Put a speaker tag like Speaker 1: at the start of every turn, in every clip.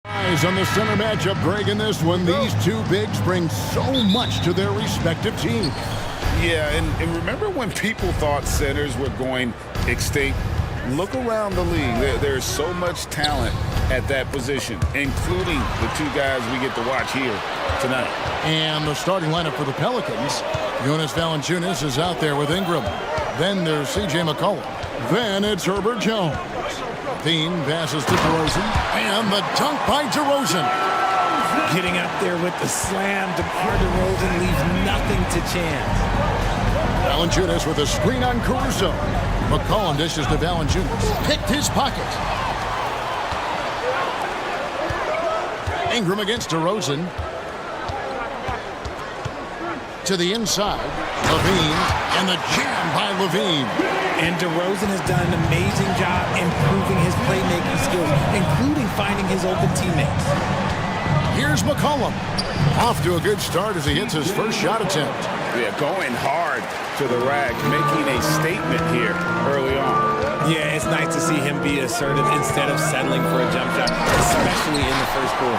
Speaker 1: Eyes on the center matchup, Greg, in this one. These two bigs bring so much to their respective teams.
Speaker 2: Yeah, and remember when people thought centers were going extinct? Look around the league. There's so much talent at that position, including the two guys we get to watch here tonight.
Speaker 1: And the starting lineup for the Pelicans. Jonas Valanciunas is out there with Ingram. Then there's C.J. McCollum. Then it's Herbert Jones. Dean passes to DeRozan. And the dunk by DeRozan.
Speaker 3: Getting up there with the slam. DeMar DeRozan leaves nothing to chance.
Speaker 1: Valanciunas with a screen on Caruso. McCollum dishes to Valanciunas. Picked his pocket. Ingram against DeRozan. To the inside. Levine. And the jam by Levine.
Speaker 3: And DeRozan has done an amazing job improving his playmaking skills, including finding his open teammates.
Speaker 1: Here's McCollum. Off to a good start as he hits his first shot attempt.
Speaker 2: Yeah, going hard to the rack, making a statement here early on.
Speaker 3: Yeah, it's nice to see him be assertive instead of settling for a jump shot, especially in the first quarter.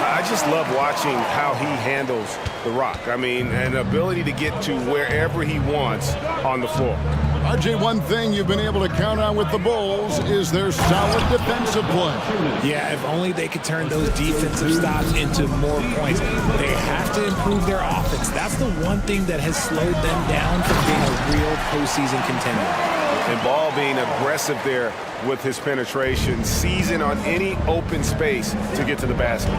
Speaker 4: I just love watching how he handles the rock. I mean, an ability to get to wherever he wants on the floor.
Speaker 1: RJ, one thing you've been able to count on with the Bulls is their solid defensive play.
Speaker 3: Yeah, if only they could turn those defensive stops into more points. They have to improve their offense. That's the one thing that has slowed them down from being a real postseason contender.
Speaker 4: And Ball being aggressive there with his penetration, seizing on any open space to get to the basket.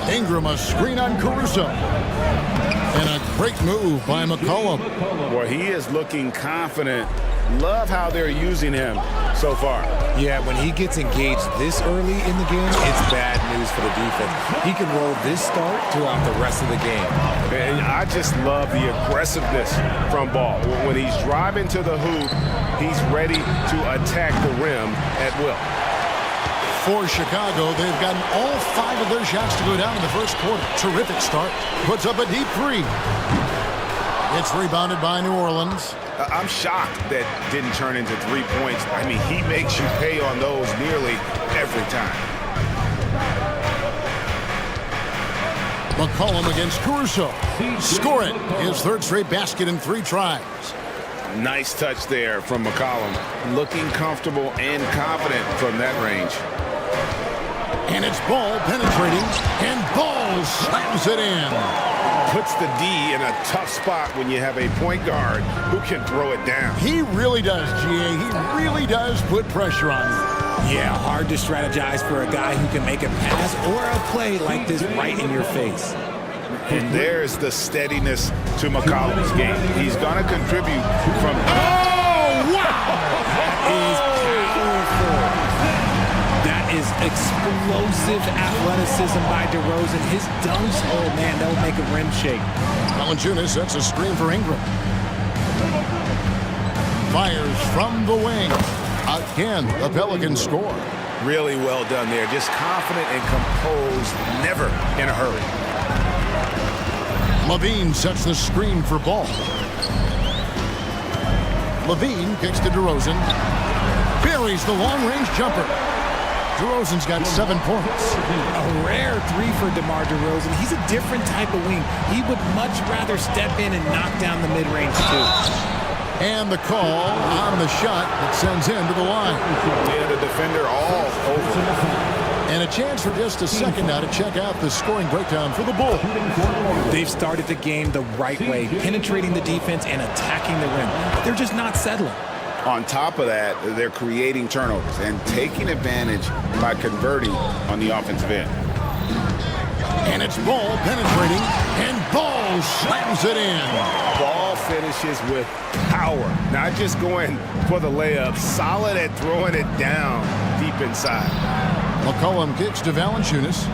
Speaker 1: Ingram a screen on Caruso. And a great move by McCollum.
Speaker 2: Boy, he is looking confident. Love how they're using him so far.
Speaker 3: Yeah, when he gets engaged this early in the game, it's bad news for the defense. He can roll this start throughout the rest of the game.
Speaker 4: And I just love the aggressiveness from Ball. When he's driving to the hoop, he's ready to attack the rim at will.
Speaker 1: For Chicago, they've gotten all 5 of their shots to go down in the first quarter. Terrific start. Puts up a deep 3. It's rebounded by New Orleans.
Speaker 4: I'm shocked that didn't turn into 3 points. I mean, he makes you pay on those nearly every time.
Speaker 1: McCollum against Caruso. Score it. His third straight basket in 3 tries.
Speaker 2: Nice touch there from McCollum. Looking comfortable and confident from that range.
Speaker 1: And it's Ball penetrating. And Ball slams it in.
Speaker 4: Puts the D in a tough spot when you have a point guard who can throw it down.
Speaker 1: He really does, GA. He really does put pressure on you.
Speaker 3: Yeah, hard to strategize for a guy who can make a pass or a play like this right in your face.
Speaker 2: And there's the steadiness to McCollum's game. He's going to contribute from...
Speaker 1: Oh, wow!
Speaker 3: That is powerful. That is explosive athleticism by DeRozan. His dunks, oh man, that'll make a rim shake.
Speaker 1: Valanciunas sets a screen for Ingram. Fires from the wing. Again, the Pelicans score.
Speaker 2: Really well done there. Just confident and composed, never in a hurry.
Speaker 1: Levine sets the screen for Ball. Levine kicks to DeRozan. Buries the long-range jumper. DeRozan's got 7 points.
Speaker 3: A rare 3 for DeMar DeRozan. He's a different type of wing. He would much rather step in and knock down the mid-range too.
Speaker 1: And the call on the shot that sends him to the line.
Speaker 4: Yeah, the defender all over.
Speaker 1: And a chance for just a second now to check out the scoring breakdown for the Bulls.
Speaker 3: They've started the game the right way, penetrating the defense and attacking the rim. They're just not settling.
Speaker 2: On top of that, they're creating turnovers and taking advantage by converting on the offensive end.
Speaker 1: And it's Ball penetrating, and Ball slams it in.
Speaker 4: Ball finishes with power, not just going for the layup, solid at throwing it down deep inside.
Speaker 1: McCollum kicks to Valanciunas.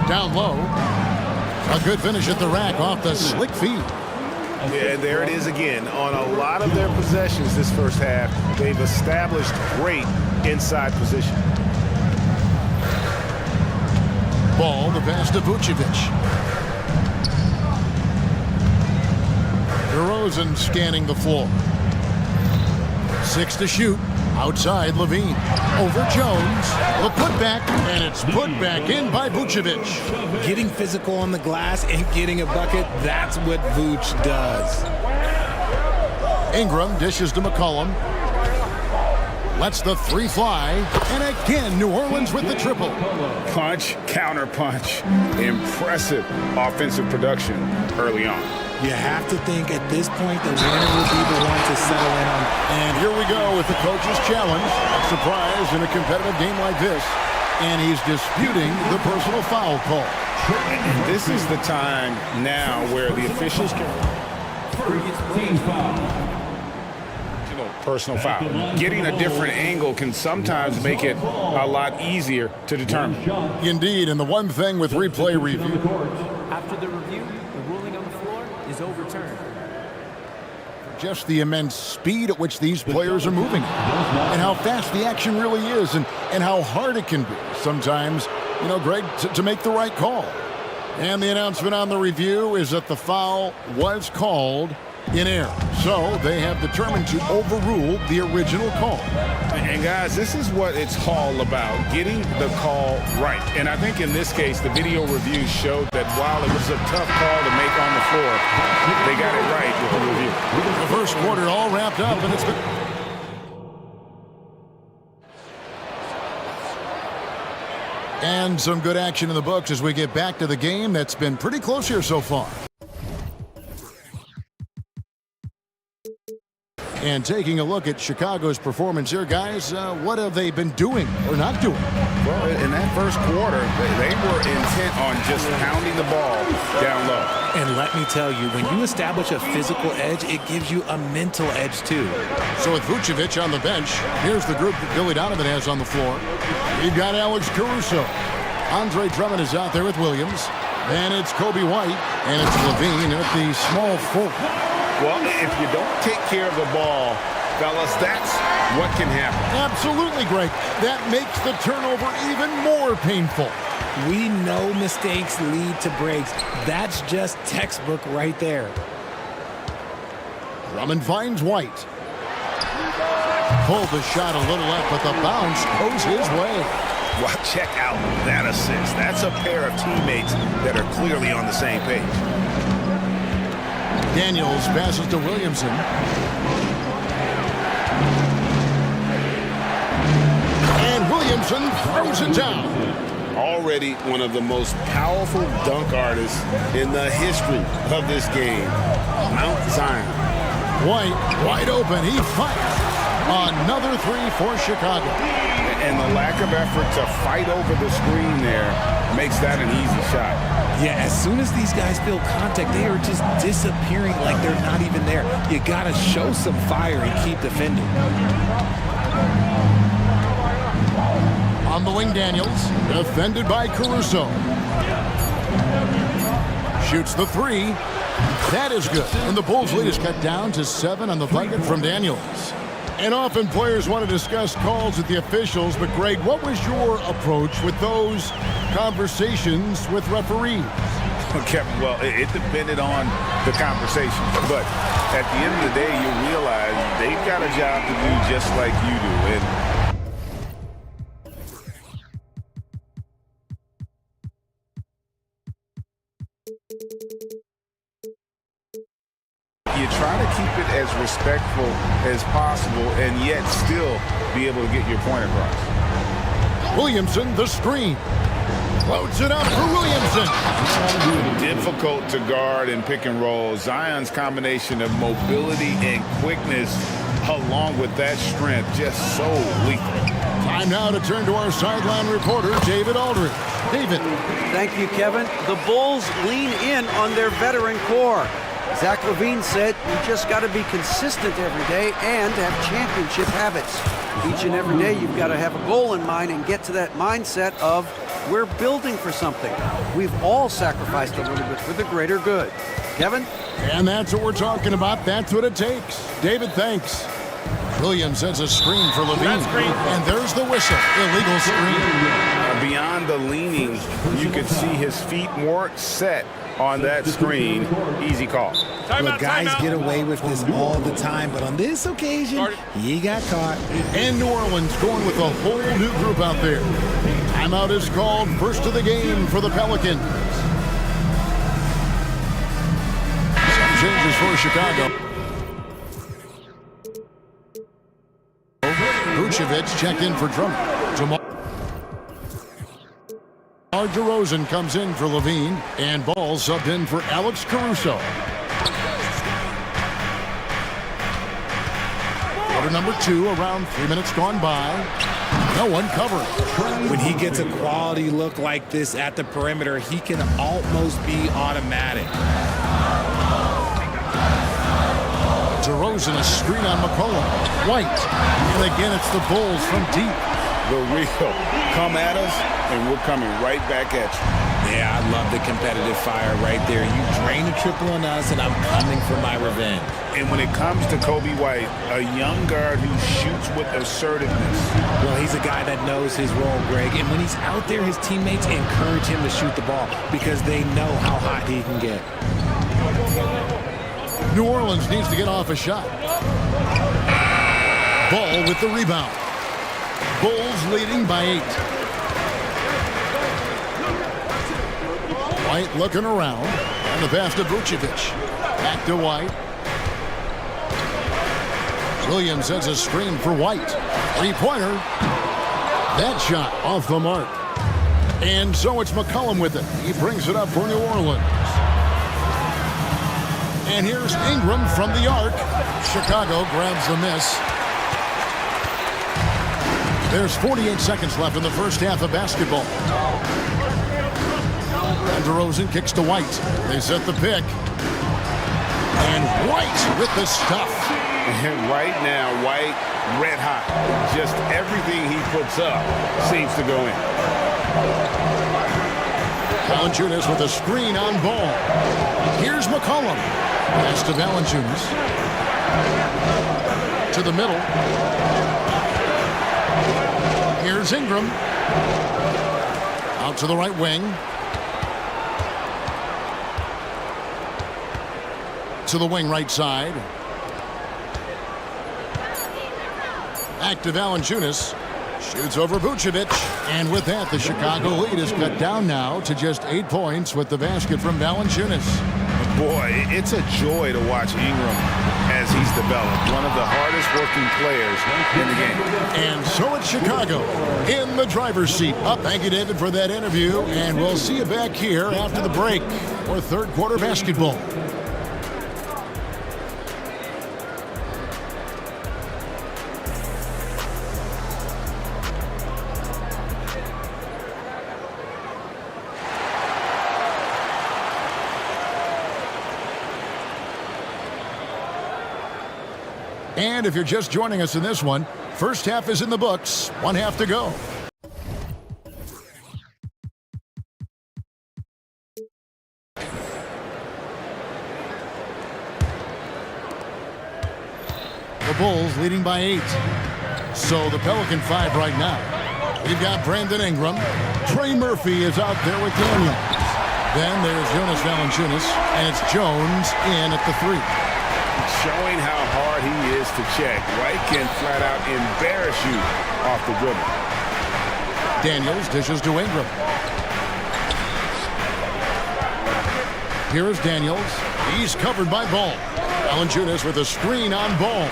Speaker 1: Down low. A good finish at the rack off the slick feed.
Speaker 4: Yeah, there it is again. On a lot of their possessions this first half, they've established great inside position.
Speaker 1: Ball, the pass to Vucevic. DeRozan scanning the floor. 6 to shoot. Outside, Levine. Over Jones. The putback, and it's put back in by Vucevic.
Speaker 3: Getting physical on the glass and getting a bucket, that's what Vuce does.
Speaker 1: Ingram dishes to McCollum. Lets the three fly. And again, New Orleans with the triple.
Speaker 2: Punch, counter punch. Impressive offensive production early on.
Speaker 3: You have to think at this point the winner will be the one to settle in on.
Speaker 1: And here we go with the coach's challenge. Surprise in a competitive game like this. And he's disputing the personal foul call.
Speaker 2: And this is the time now where the officials can... Personal foul. Getting a different angle can sometimes make it a lot easier to determine.
Speaker 1: Indeed, and the one thing with replay review...
Speaker 5: After the review, the ruling on the floor is overturned.
Speaker 1: Just the immense speed at which these players are moving and how fast the action really is and how hard it can be sometimes, you know, Greg, to make the right call. And the announcement on the review is that the foul was called in error. So they have determined to overrule the original call.
Speaker 2: And guys, this is what it's all about, getting the call right. And I think in this case, the video review showed that while it was a tough call to make on the floor, they got it right with the review.
Speaker 1: The first quarter all wrapped up, and it's been... And some good action in the books as we get back to the game that's been pretty close here so far. And taking a look at Chicago's performance here, guys, what have they been doing or not doing?
Speaker 2: Well, in that first quarter, they were intent on just pounding the ball down low.
Speaker 3: And let me tell you, when you establish a physical edge, it gives you a mental edge too.
Speaker 1: So with Vucevic on the bench, here's the group that Billy Donovan has on the floor. You've got Alex Caruso. Andre Drummond is out there with Williams. Then it's Kobe White, and it's Levine at the small forward.
Speaker 2: Well, if you don't take care of the ball, fellas, that's what can happen.
Speaker 1: Absolutely, Greg. That makes the turnover even more painful.
Speaker 3: We know mistakes lead to breaks. That's just textbook right there.
Speaker 1: Drummond finds White. Pulled the shot a little up, but the bounce goes his way.
Speaker 4: Well, check out that assist. That's a pair of teammates that are clearly on the same page.
Speaker 1: Daniels passes to Williamson. And Williamson throws it down.
Speaker 2: Already one of the most powerful dunk artists in the history of this game. Mount Zion.
Speaker 1: White, wide open. He fires. Another three for Chicago.
Speaker 2: And the lack of effort to fight over the screen there makes that an easy shot.
Speaker 3: Yeah, as soon as these guys feel contact, they are just disappearing like they're not even there. You got to show some fire and keep defending.
Speaker 1: On the wing, Daniels, defended by Caruso. Shoots the three. That is good. And the Bulls' lead is cut down to 7 on the bucket from Daniels. And often players want to discuss calls with the officials, but Greg, what was your approach with those conversations with referees?
Speaker 2: Kevin, well, it depended on the conversation. But at the end of the day, you realize they've got a job to do just like you do. And you try to keep it as respectful as possible and yet still be able to get your point across.
Speaker 1: Williamson, the screen. Floats it up for Williamson.
Speaker 2: Difficult to guard and pick and roll. Zion's combination of mobility and quickness along with that strength just so lethal.
Speaker 1: Time now to turn to our sideline reporter, David Aldridge. David.
Speaker 6: Thank you, Kevin. The Bulls lean in on their veteran core. Zach LaVine said, you just got to be consistent every day and have championship habits. Each and every day, you've got to have a goal in mind and get to that mindset of, we're building for something. We've all sacrificed a little bit for the greater good. Kevin?
Speaker 1: And that's what we're talking about. That's what it takes. David, thanks. Williams sets a screen for LaVine. And there's the whistle. Illegal screen.
Speaker 2: Beyond the leaning, you could see his feet more set on that screen. Easy call.
Speaker 3: Look, guys get away with this all the time, but on this occasion, he got caught.
Speaker 1: And New Orleans going with a whole new group out there. Timeout is called, first of the game for the Pelicans. Some changes for Chicago. Vucevic checked in for Drummond. DeMar DeRozan comes in for Levine, and Ball subbed in for Alex Caruso. Quarter number 2, around 3 minutes gone by. No one covered.
Speaker 3: When he gets a quality look like this at the perimeter, he can almost be automatic.
Speaker 1: DeRozan, a screen on McCollum. White. And again, it's the Bulls from deep.
Speaker 2: The real come at us, and we're coming right back at you.
Speaker 3: Yeah, I love the competitive fire right there. You drain the triple on us, and I'm coming for my revenge.
Speaker 2: And when it comes to Kobe White, a young guard who shoots with assertiveness.
Speaker 3: Well, he's a guy that knows his role, Greg, and when he's out there, his teammates encourage him to shoot the ball because they know how hot he can get.
Speaker 1: New Orleans needs to get off a shot. Ball with the rebound. Bulls leading by 8. White looking around. And the pass to Vucevic. Back to White. Williams has a screen for White. Three-pointer. That shot off the mark. And so it's McCollum with it. He brings it up for New Orleans. And here's Ingram from the arc. Chicago grabs the miss. There's 48 seconds left in the first half of basketball. And DeRozan kicks to White. They set the pick. And White with the stuff.
Speaker 2: And right now, White, red hot. Just everything he puts up seems to go in.
Speaker 1: Valanciunas with a screen on Ball. Here's McCollum. Pass to Valanciunas. To the middle. Here's Ingram. Out to the right wing. To the wing right side. Back to Valanciunas. Shoots over Vucevic. And with that, the Chicago lead is cut down now to just 8 points with the basket from Valanciunas.
Speaker 2: Boy, it's a joy to watch Ingram as he's developed. One of the hardest working players in the game.
Speaker 1: And so it's Chicago in the driver's seat. Thank you, David, for that interview. And we'll see you back here after the break for third quarter basketball. And if you're just joining us in this one, first half is in the books. 1 half to go. The Bulls leading by 8. So the Pelican 5 right now. We've got Brandon Ingram. Trey Murphy is out there with Daniels. Then there's Jonas Valanciunas, and it's Jones in at the 3.
Speaker 2: Showing how hard he is to check. White can flat out embarrass you off the dribble.
Speaker 1: Daniels dishes to Ingram. Here is Daniels. He's covered by Ball. Valanciunas with a screen on Ball.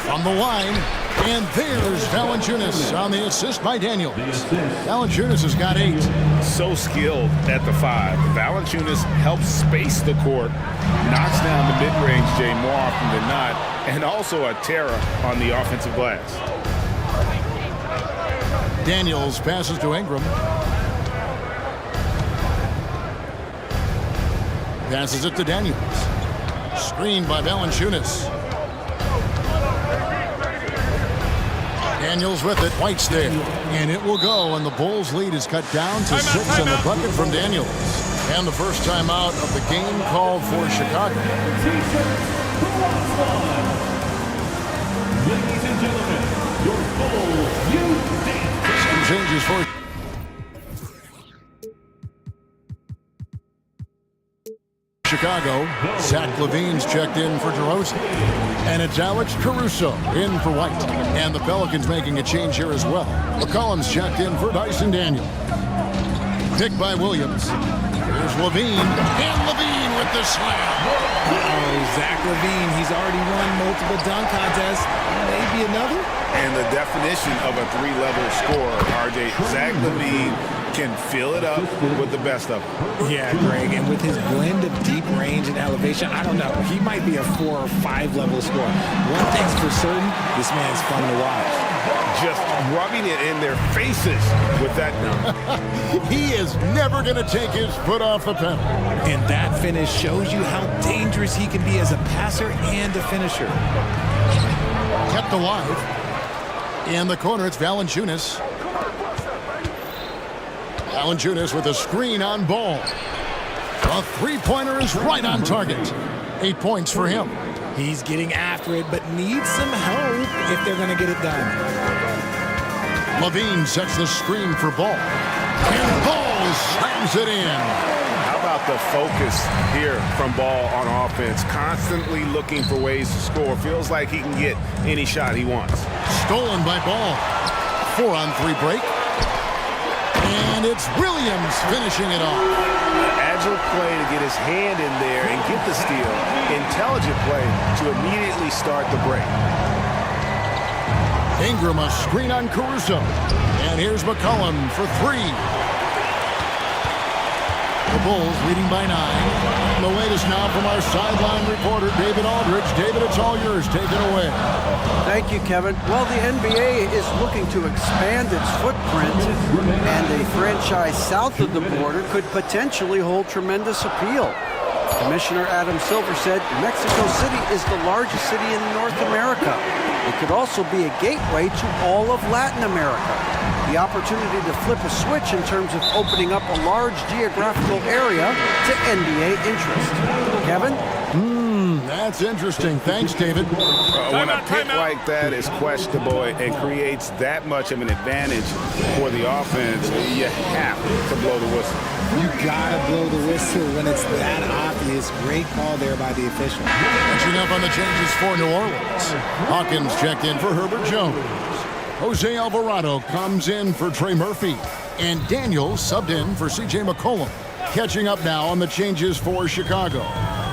Speaker 1: From the line, and there's Valanciunas on the assist by Daniels. Valanciunas has got 8.
Speaker 2: So skilled at the 5. Valanciunas helps space the court, knocks down the mid-range Jay more often than not, and also a terror on the offensive glass.
Speaker 1: Daniels passes to Ingram. Passes it to Daniels. Screened by Valanciunas. Daniels with it. White's there. And it will go, and the Bulls' lead is cut down to 6 on the bucket from Daniels. And the first time out of the game called for Chicago.
Speaker 7: Ladies and gentlemen, your Bulls,
Speaker 1: Some changes for Chicago, Zach LaVine's checked in for DeRozan. And it's Alex Caruso in for White. And the Pelicans making a change here as well. McCollum's checked in for Dyson Daniel. Picked by Williams. Here's LaVine. And LaVine with the slam.
Speaker 3: Oh, Zach LaVine, he's already won multiple dunk contests. Maybe another?
Speaker 2: And the definition of a three-level scorer, RJ, Zach LaVine can fill it up with the best of them.
Speaker 3: Yeah, Greg, and with his blend of deep range and elevation, I don't know, he might be a 4 or 5 level scorer. One thing's for certain, this man's fun to watch.
Speaker 2: Just rubbing it in their faces with that number.
Speaker 1: He is never going to take his foot off the pedal.
Speaker 3: And that finish shows you how dangerous he can be as a passer and a finisher.
Speaker 1: Kept alive. In the corner, it's Valanciunas. Valanciunas with a screen on Ball. A three-pointer is right on target. 8 points for him.
Speaker 3: He's getting after it, but needs some help if they're going to get it done.
Speaker 1: LaVine sets the screen for Ball. And Ball slams it in.
Speaker 2: How about the focus here from Ball on offense? Constantly looking for ways to score. Feels like he can get any shot he wants.
Speaker 1: Stolen by Ball. 4-on-3 break. And it's Williams finishing it off.
Speaker 4: Agile play to get his hand in there and get the steal. Intelligent play to immediately start the break.
Speaker 1: Ingram a screen on Caruso. And here's McCollum for 3. The Bulls leading by 9. The latest now from our sideline reporter, David Aldridge. David, it's all yours. Take it away.
Speaker 6: Thank you, Kevin. Well, the NBA is looking to expand its footprint, and a franchise south of the border could potentially hold tremendous appeal. Commissioner Adam Silver said Mexico City is the largest city in North America. It could also be a gateway to all of Latin America. The opportunity to flip a switch in terms of opening up a large geographical area to NBA interest. Kevin?
Speaker 1: That's interesting. Thanks, David.
Speaker 2: When a pick like that is questionable and creates that much of an advantage for the offense, you have to blow the whistle.
Speaker 3: You gotta blow the whistle when it's that obvious. Great call there by the official.
Speaker 1: Catching up on the changes for New Orleans. Hawkins checked in for Herbert Jones. Jose Alvarado comes in for Trey Murphy. And Daniels subbed in for C.J. McCollum. Catching up now on the changes for Chicago.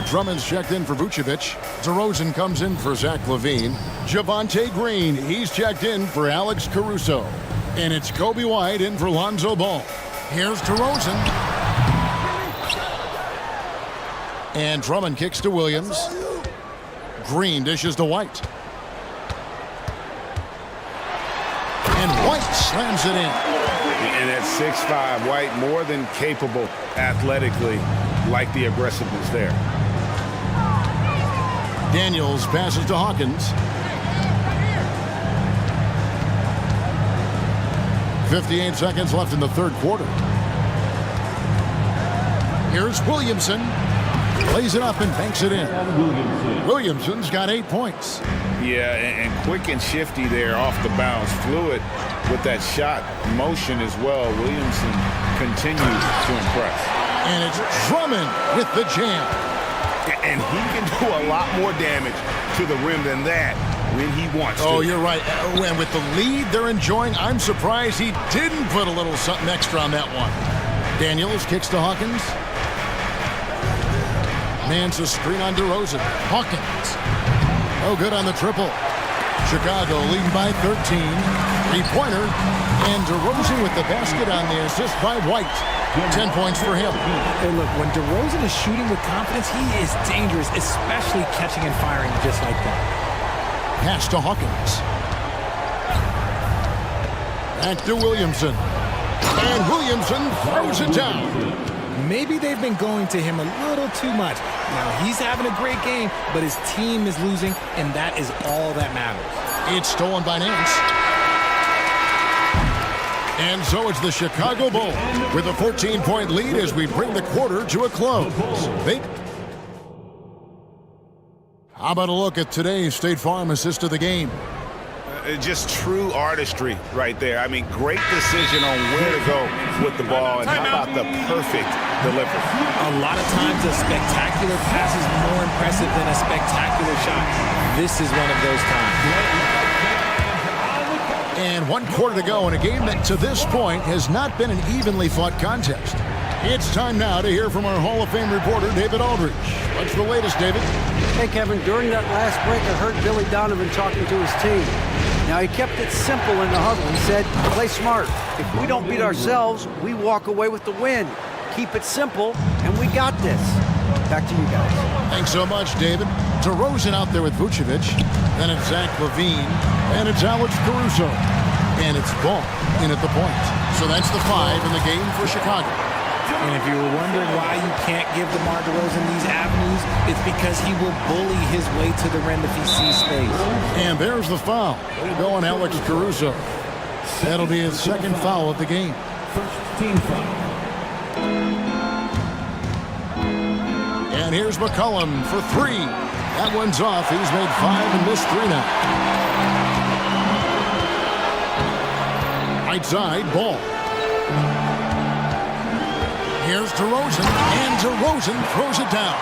Speaker 1: Drummond's checked in for Vucevic. DeRozan comes in for Zach LaVine. Javonte Green, he's checked in for Alex Caruso. And it's Kobe White in for Lonzo Ball. Here's DeRozan. And Drummond kicks to Williams. Green dishes to White. And White slams it in.
Speaker 2: And at 6'5", White more than capable athletically, like the aggressiveness there.
Speaker 1: Daniels passes to Hawkins. 58 seconds left in the third quarter. Here's Williamson. Lays it up and banks it in. Williamson's got 8 points.
Speaker 2: Yeah, and quick and shifty there off the bounce. Fluid with that shot motion as well. Williamson continues to impress.
Speaker 1: And it's Drummond with the jam.
Speaker 2: And he can do a lot more damage to the rim than that when he wants to.
Speaker 1: Oh, you're right. And with the lead they're enjoying, I'm surprised he didn't put a little something extra on that one. Daniels kicks to Hawkins. Man's a screen on DeRozan. Hawkins. Oh, good on the triple. Chicago leading by 13. Three-pointer. And DeRozan with the basket on the assist by White. 10 points for him.
Speaker 3: And look, when DeRozan is shooting with confidence, he is dangerous, especially catching and firing just like that.
Speaker 1: Pass to Hawkins. Back to Williamson. And Williamson throws it down.
Speaker 3: Maybe they've been going to him a little too much. Now, he's having a great game, but his team is losing, and that is all that matters.
Speaker 1: It's stolen by Nance. And so it's the Chicago Bulls with a 14-point lead as we bring the quarter to a close. How about a look at today's State Farm assist of the game?
Speaker 2: Just true artistry right there. I mean, great decision on where to go with the ball, and how about the perfect delivery?
Speaker 3: A lot of times a spectacular pass is more impressive than a spectacular shot. This is one of those times.
Speaker 1: And 1 quarter to go in a game that to this point has not been an evenly fought contest. It's time now to hear from our Hall of Fame reporter, David Aldridge. What's the latest, David?
Speaker 6: Hey, Kevin, during that last break, I heard Billy Donovan talking to his team. Now, he kept it simple in the huddle. He said, play smart. If we don't beat ourselves, we walk away with the win. Keep it simple, and we got this. Back to you guys.
Speaker 1: Thanks so much, David. DeRozan out there with Vucevic. Then it's Zach LaVine. And it's Alex Caruso. And it's Ball in at the point. So that's the 5 in the game for Chicago.
Speaker 3: And if you were wondering why you can't give DeMar DeRozan these avenues, it's because he will bully his way to the rim if he sees space.
Speaker 1: And there's the foul. Way to go on Alex Caruso. That'll be his second foul of the game.
Speaker 7: First team foul.
Speaker 1: And here's McCollum for 3. That one's off. He's made 5 and missed 3 now. Right side, Ball. Here's DeRozan, and DeRozan throws it down.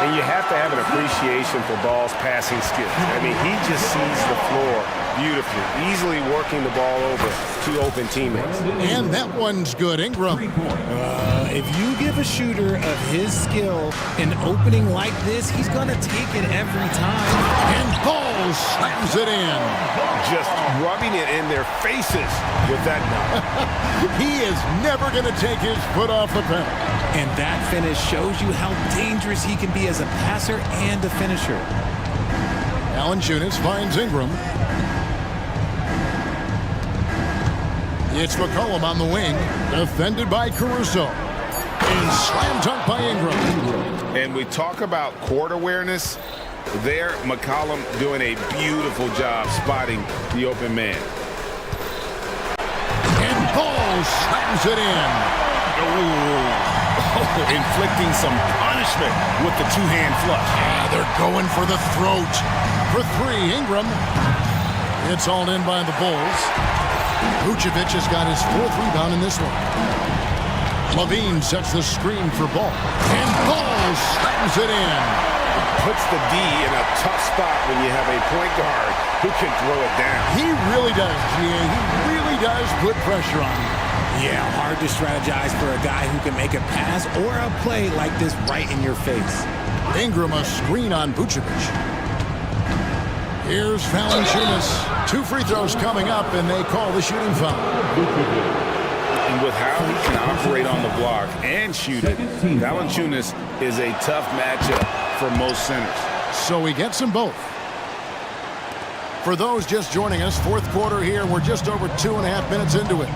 Speaker 4: And you have to have an appreciation for Ball's passing skills. I mean, he just sees the floor beautifully, easily working the ball over to open teammates.
Speaker 1: And that one's good. Ingram.
Speaker 3: If you give a shooter of his skill an opening like this, he's going to take it every time.
Speaker 1: And Ball slams it in.
Speaker 4: Just rubbing it in their faces with that dunk.
Speaker 1: He is never going to take his foot off the pedal.
Speaker 3: And that finish shows you how dangerous he can be as a passer and a finisher.
Speaker 1: Valanciunas finds Ingram. It's McCollum on the wing, defended by Caruso. And slam dunk by Ingram.
Speaker 2: And we talk about court awareness. There, McCollum doing a beautiful job spotting the open man.
Speaker 1: And Ball slams it in.
Speaker 2: Inflicting some punishment with the two-hand flush.
Speaker 1: They're going for the throat. For 3, Ingram. It's all in by the Bulls. Vucevic has got his 4th rebound in this one. LaVine sets the screen for Ball. And Ball slams it in.
Speaker 2: Puts the D in a tough spot when you have a point guard who can throw it down.
Speaker 1: He really does, GA. He really does put pressure on him.
Speaker 3: Yeah, hard to strategize for a guy who can make a pass or a play like this right in your face.
Speaker 1: Ingram a screen on Vucevic. Here's Valanciunas. 2 free throws coming up, and they call the shooting foul.
Speaker 2: And with how he can operate on the block and shoot it, Valanciunas is a tough matchup for most centers.
Speaker 1: So he gets them both. For those just joining us, 4th quarter here. We're just over 2.5 minutes into it.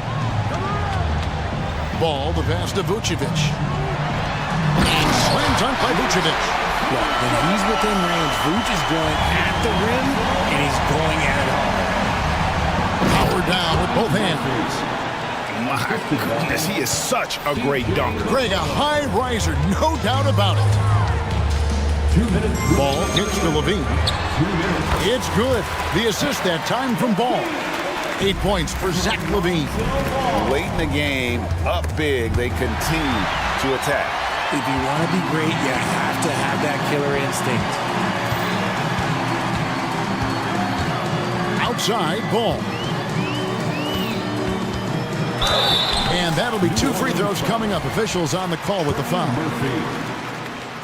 Speaker 1: Ball, the pass to Vucevic. And slam dunk by Vucevic.
Speaker 3: When he's within range, Vuce is going at the rim, and he's going at it hard.
Speaker 1: Power down with both hands.
Speaker 2: My goodness, he is such a great dunker.
Speaker 1: Greg, a high riser, no doubt about it.
Speaker 7: 2 minutes.
Speaker 1: Ball kicks to LaVine. It's good. The assist that time from Ball. 8 points for Zach LaVine.
Speaker 2: Late in the game, up big, they continue to attack.
Speaker 3: If you want to be great, you have to have that killer instinct.
Speaker 1: Outside, Ball. And that'll be 2 free throws coming up. Officials on the call with the foul.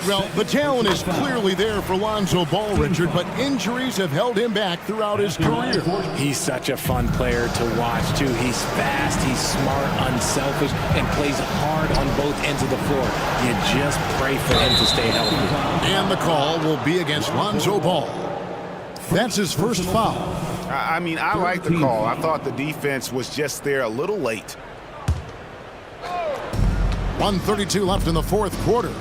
Speaker 1: Well, the talent is clearly there for Lonzo Ball, Richard, but injuries have held him back throughout his career.
Speaker 3: He's such a fun player to watch, too. He's fast, he's smart, unselfish, and plays hard on both ends of the floor. You just pray for him to stay healthy.
Speaker 1: And the call will be against Lonzo Ball. That's his first foul.
Speaker 4: I mean, I like the call. I thought the defense was just there a little late.
Speaker 1: 1:32 left in the 4th quarter.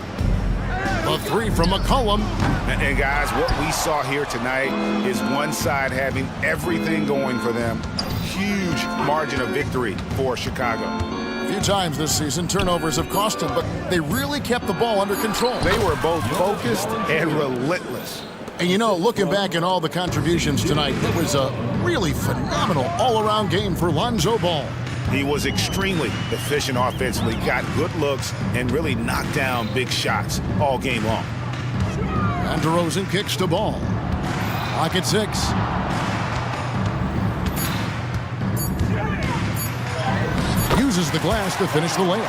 Speaker 1: A 3 from McCollum.
Speaker 2: And guys, what we saw here tonight is one side having everything going for them. Huge margin of victory for Chicago.
Speaker 1: A few times this season, turnovers have cost them, but they really kept the ball under control.
Speaker 2: They were both focused and relentless.
Speaker 1: And you know, looking back at all the contributions tonight, it was a really phenomenal all-around game for Lonzo Ball.
Speaker 2: He was extremely efficient offensively, got good looks, and really knocked down big shots all game long.
Speaker 1: And DeRozan kicks the ball. Clock at 6. Uses the glass to finish the layup.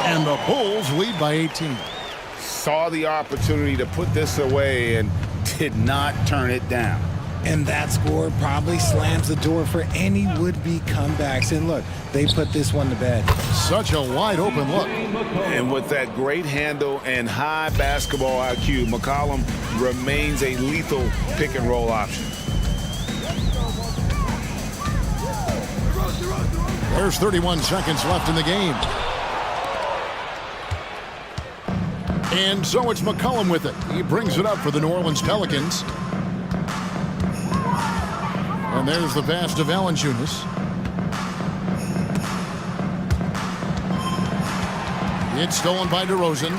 Speaker 1: And the Bulls lead by 18.
Speaker 2: Saw the opportunity to put this away and did not turn it down.
Speaker 3: And that score probably slams the door for any would-be comebacks. And look, they put this one to bed.
Speaker 1: Such a wide-open look.
Speaker 2: And with that great handle and high basketball IQ, McCollum remains a lethal pick-and-roll option.
Speaker 1: There's 31 seconds left in the game. And so it's McCollum with it. He brings it up for the New Orleans Pelicans. And there's the pass to Valanciunas. It's stolen by DeRozan.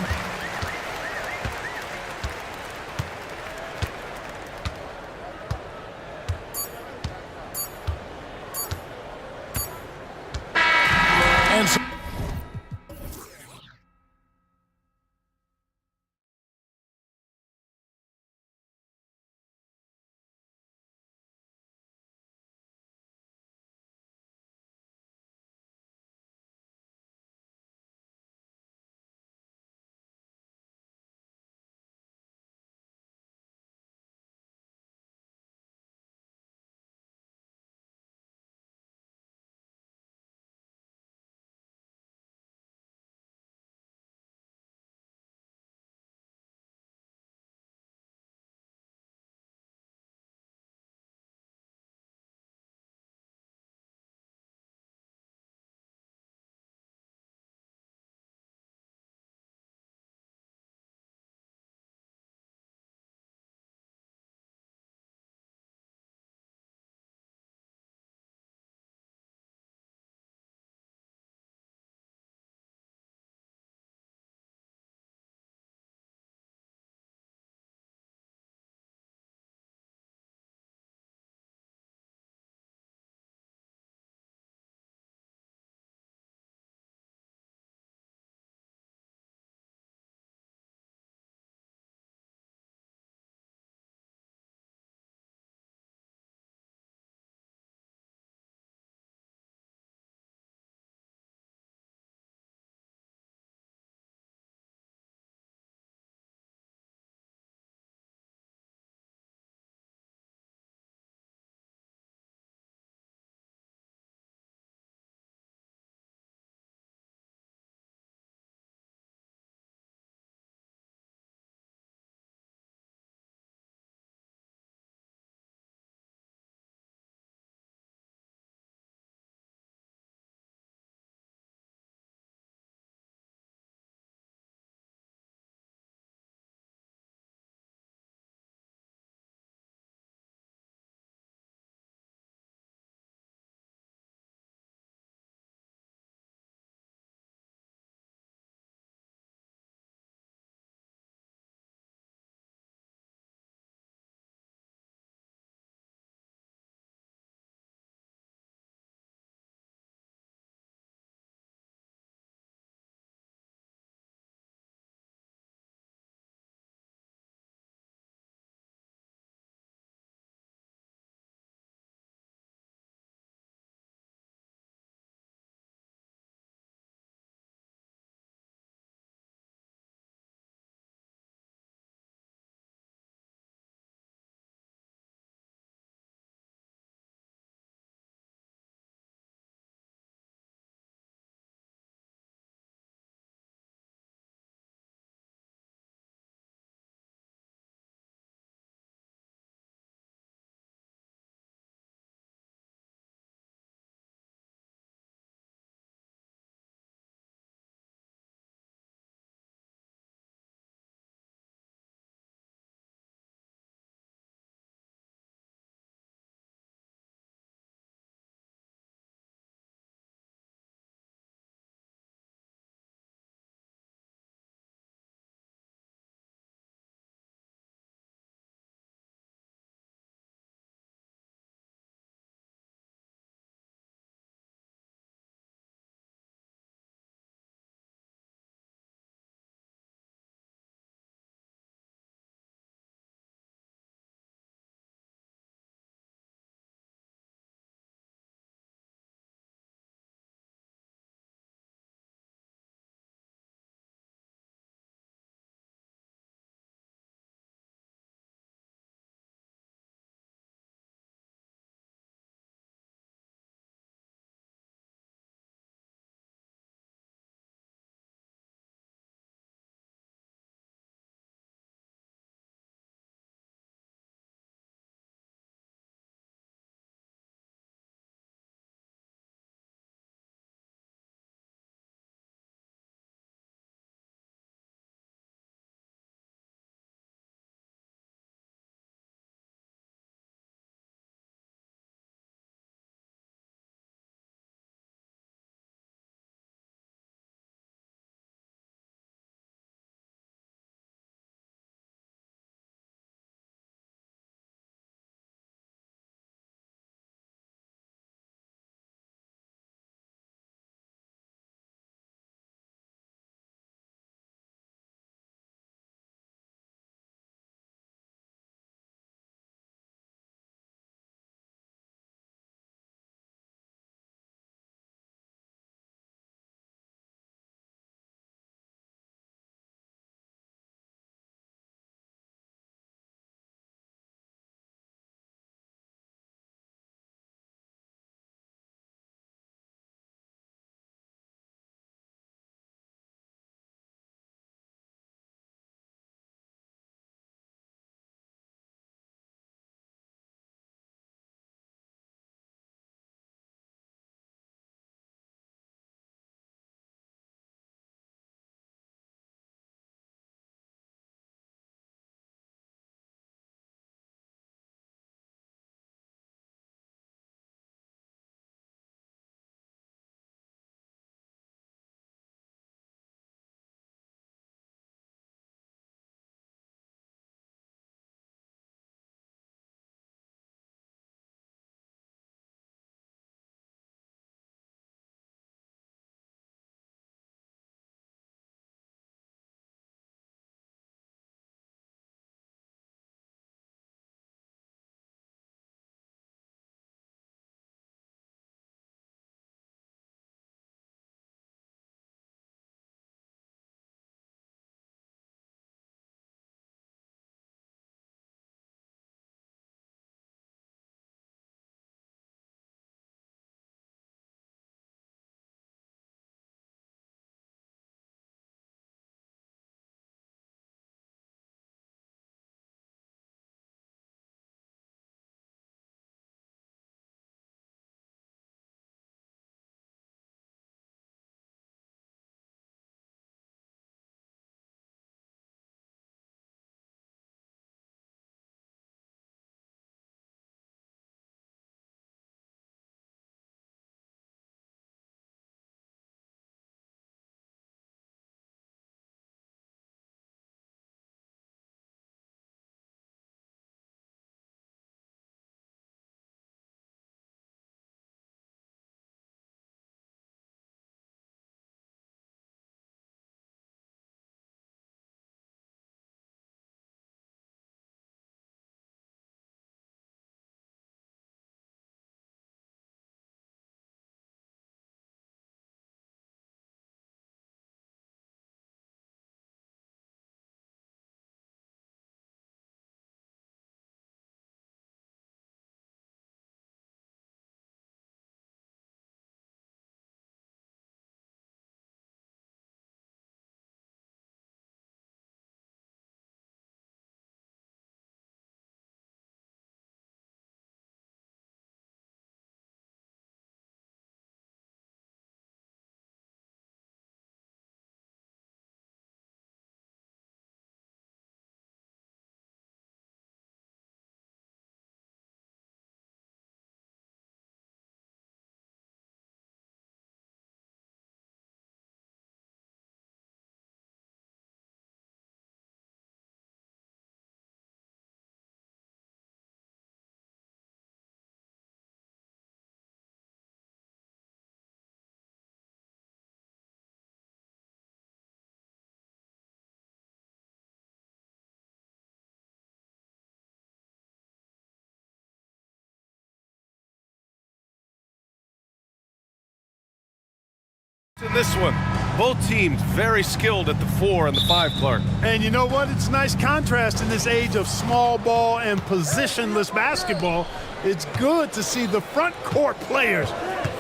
Speaker 8: In this one, both teams very skilled at the 4 and the 5, Clark.
Speaker 9: And you know what? It's a nice contrast in this age of small ball and positionless basketball. It's good to see the front court players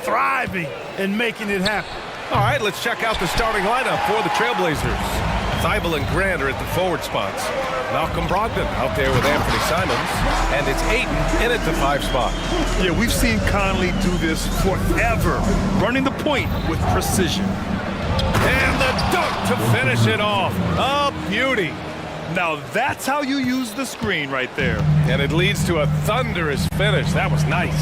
Speaker 9: thriving and making it happen.
Speaker 8: All right, let's check out the starting lineup for the Trailblazers. Thibault and Grant are at the forward spots. Malcolm Brogdon out there with Anthony Simons. And it's Ayton in at the 5 spot.
Speaker 9: Yeah, we've seen Conley do this forever, running the point with precision.
Speaker 8: And the dunk to finish it off. A beauty.
Speaker 9: Now that's how you use the screen right there.
Speaker 8: And it leads to a thunderous finish. That was nice.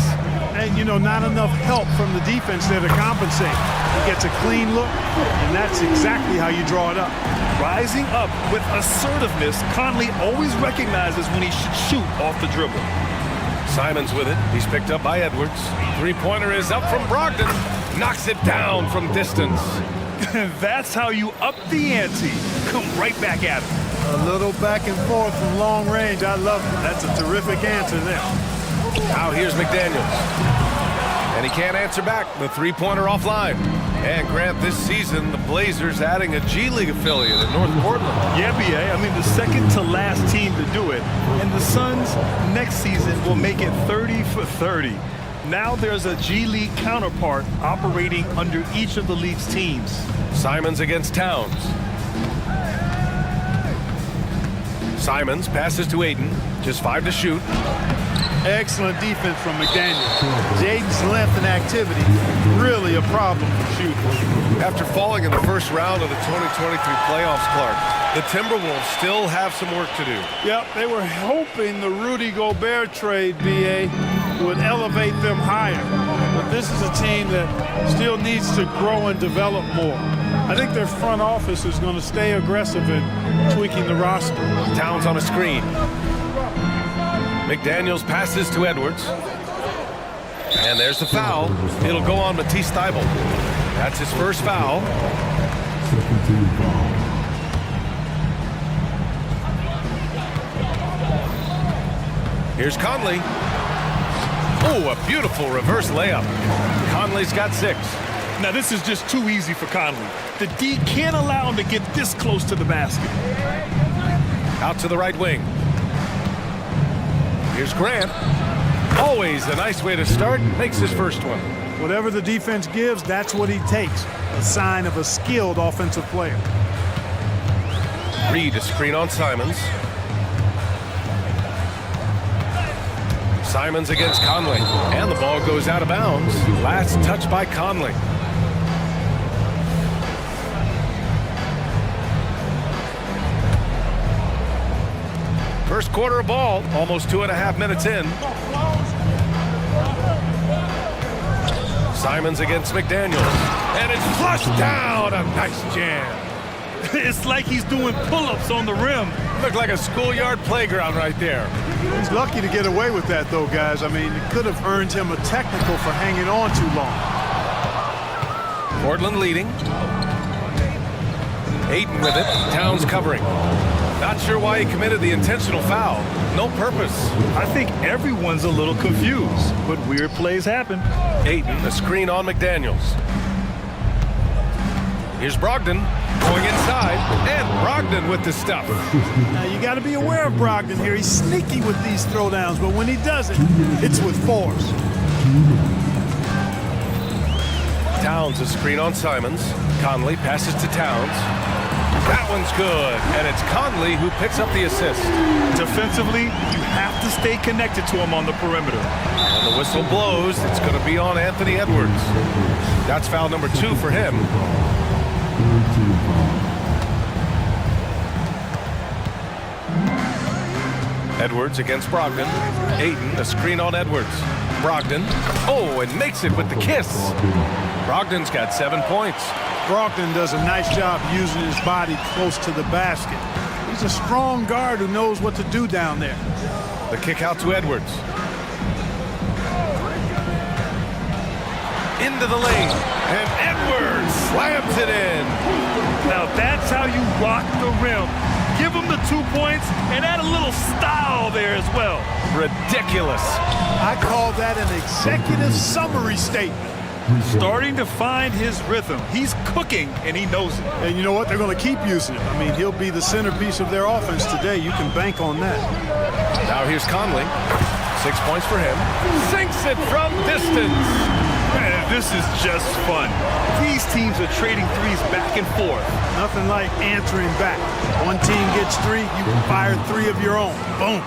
Speaker 9: And, you know, not enough help from the defense there to compensate. He gets a clean look, and that's exactly how you draw it up.
Speaker 10: Rising up with assertiveness, Conley always recognizes when he should shoot off the dribble.
Speaker 8: Simons with it. He's picked up by Edwards. Three-pointer is up from Brogdon. Knocks it down from distance.
Speaker 10: That's how you up the ante. Come right back at him.
Speaker 9: A little back and forth from long range. I love it. That's a terrific answer there.
Speaker 8: Now here's McDaniels. And he can't answer back. The three-pointer offline. And Grant, this season, the Blazers adding a G League affiliate in North Portland.
Speaker 10: Yeah, BA. I mean, the second to last team to do it. And the Suns next season will make it 30 for 30. Now there's a G League counterpart operating under each of the league's teams.
Speaker 8: Simons against Towns. Simons passes to Ayton. Just 5 to shoot.
Speaker 9: Excellent defense from McDaniel. Jaden's length and activity, really a problem for shooting.
Speaker 8: After falling in the first round of the 2023 playoffs, Clark, the Timberwolves still have some work to do.
Speaker 9: Yep, they were hoping the Rudy Gobert trade, BA, would elevate them higher. But this is a team that still needs to grow and develop more. I think their front office is going to stay aggressive in tweaking the roster.
Speaker 8: Towns on a screen. McDaniels passes to Edwards. And there's the foul. It'll go on Matisse Thibault. That's his first foul. Here's Conley. Oh, a beautiful reverse layup. Conley's got 6.
Speaker 10: Now this is just too easy for Conley. The D can't allow him to get this close to the basket.
Speaker 8: Out to the right wing. Here's Grant. Always a nice way to start. Makes his first one.
Speaker 9: Whatever the defense gives, that's what he takes. A sign of a skilled offensive player.
Speaker 8: Reed, a screen on Simons. Simons against Conley. And the ball goes out of bounds. Last touch by Conley. First quarter of ball, almost 2.5 minutes in. Simons against McDaniels. And it's flushed down. A nice jam.
Speaker 10: It's like he's doing pull-ups on the rim.
Speaker 8: Looked like a schoolyard playground right there.
Speaker 9: He's lucky to get away with that, though, guys. I mean, it could have earned him a technical for hanging on too long.
Speaker 8: Portland leading. Ayton with it. Towns covering. Not sure why he committed the intentional foul. No purpose.
Speaker 10: I think everyone's a little confused, but weird plays happen.
Speaker 8: Ayton, a screen on McDaniels. Here's Brogdon going inside, and Brogdon with the stuff.
Speaker 9: Now, you got to be aware of Brogdon here. He's sneaky with these throwdowns, but when he does it, it's with force.
Speaker 8: Towns, a screen on Simons. Conley passes to Towns. That one's good, and it's Conley who picks up the assist.
Speaker 10: Defensively, you have to stay connected to him on the perimeter.
Speaker 8: And the whistle blows. It's going to be on Anthony Edwards. That's foul number 2 for him. Edwards against Brogdon. Ayton, a screen on Edwards. Brogdon. Oh, and makes it with the kiss. Brogdon's got 7 points.
Speaker 9: Brogdon does a nice job using his body close to the basket. He's a strong guard who knows what to do down there.
Speaker 8: The kick out to Edwards. Into the lane. And Edwards slams it in.
Speaker 10: Now that's how you rock the rim. Give him the 2 points and add a little style there as well.
Speaker 8: Ridiculous.
Speaker 9: I call that an executive summary statement.
Speaker 10: Starting to find his rhythm. He's cooking, and he knows it.
Speaker 9: And you know what? They're going to keep using it. I mean, he'll be the centerpiece of their offense today. You can bank on that.
Speaker 8: Now here's Conley. 6 points for him. Sinks it from distance.
Speaker 10: Man, this is just fun. These teams are trading threes back and forth.
Speaker 9: Nothing like answering back. One team gets three, you can fire three of your own. Boom.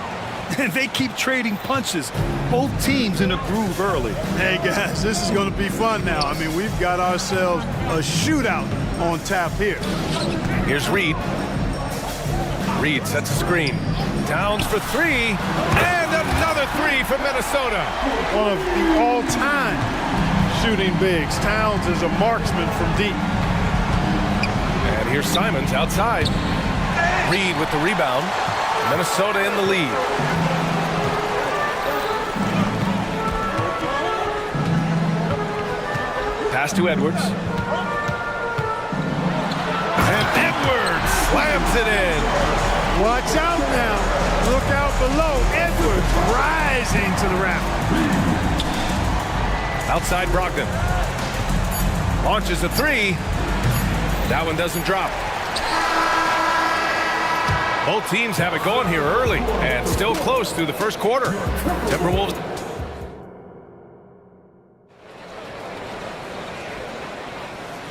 Speaker 10: And they keep trading punches. Both teams in a groove early.
Speaker 9: Hey, guys, this is going to be fun now. I mean, we've got ourselves a shootout on tap here.
Speaker 8: Here's Reed. Reed sets a screen. Towns for three. And another three from Minnesota.
Speaker 9: One of the all-time shooting bigs. Towns is a marksman from deep.
Speaker 8: And here's Simons outside. Reed with the rebound. Minnesota in the lead. Pass to Edwards. And Edwards slams it in.
Speaker 9: Watch out now. Look out below. Edwards rising to the rafters.
Speaker 8: Outside Brogdon. Launches a three. That one doesn't drop. Both teams have it going here early and still close through the first quarter. Timberwolves.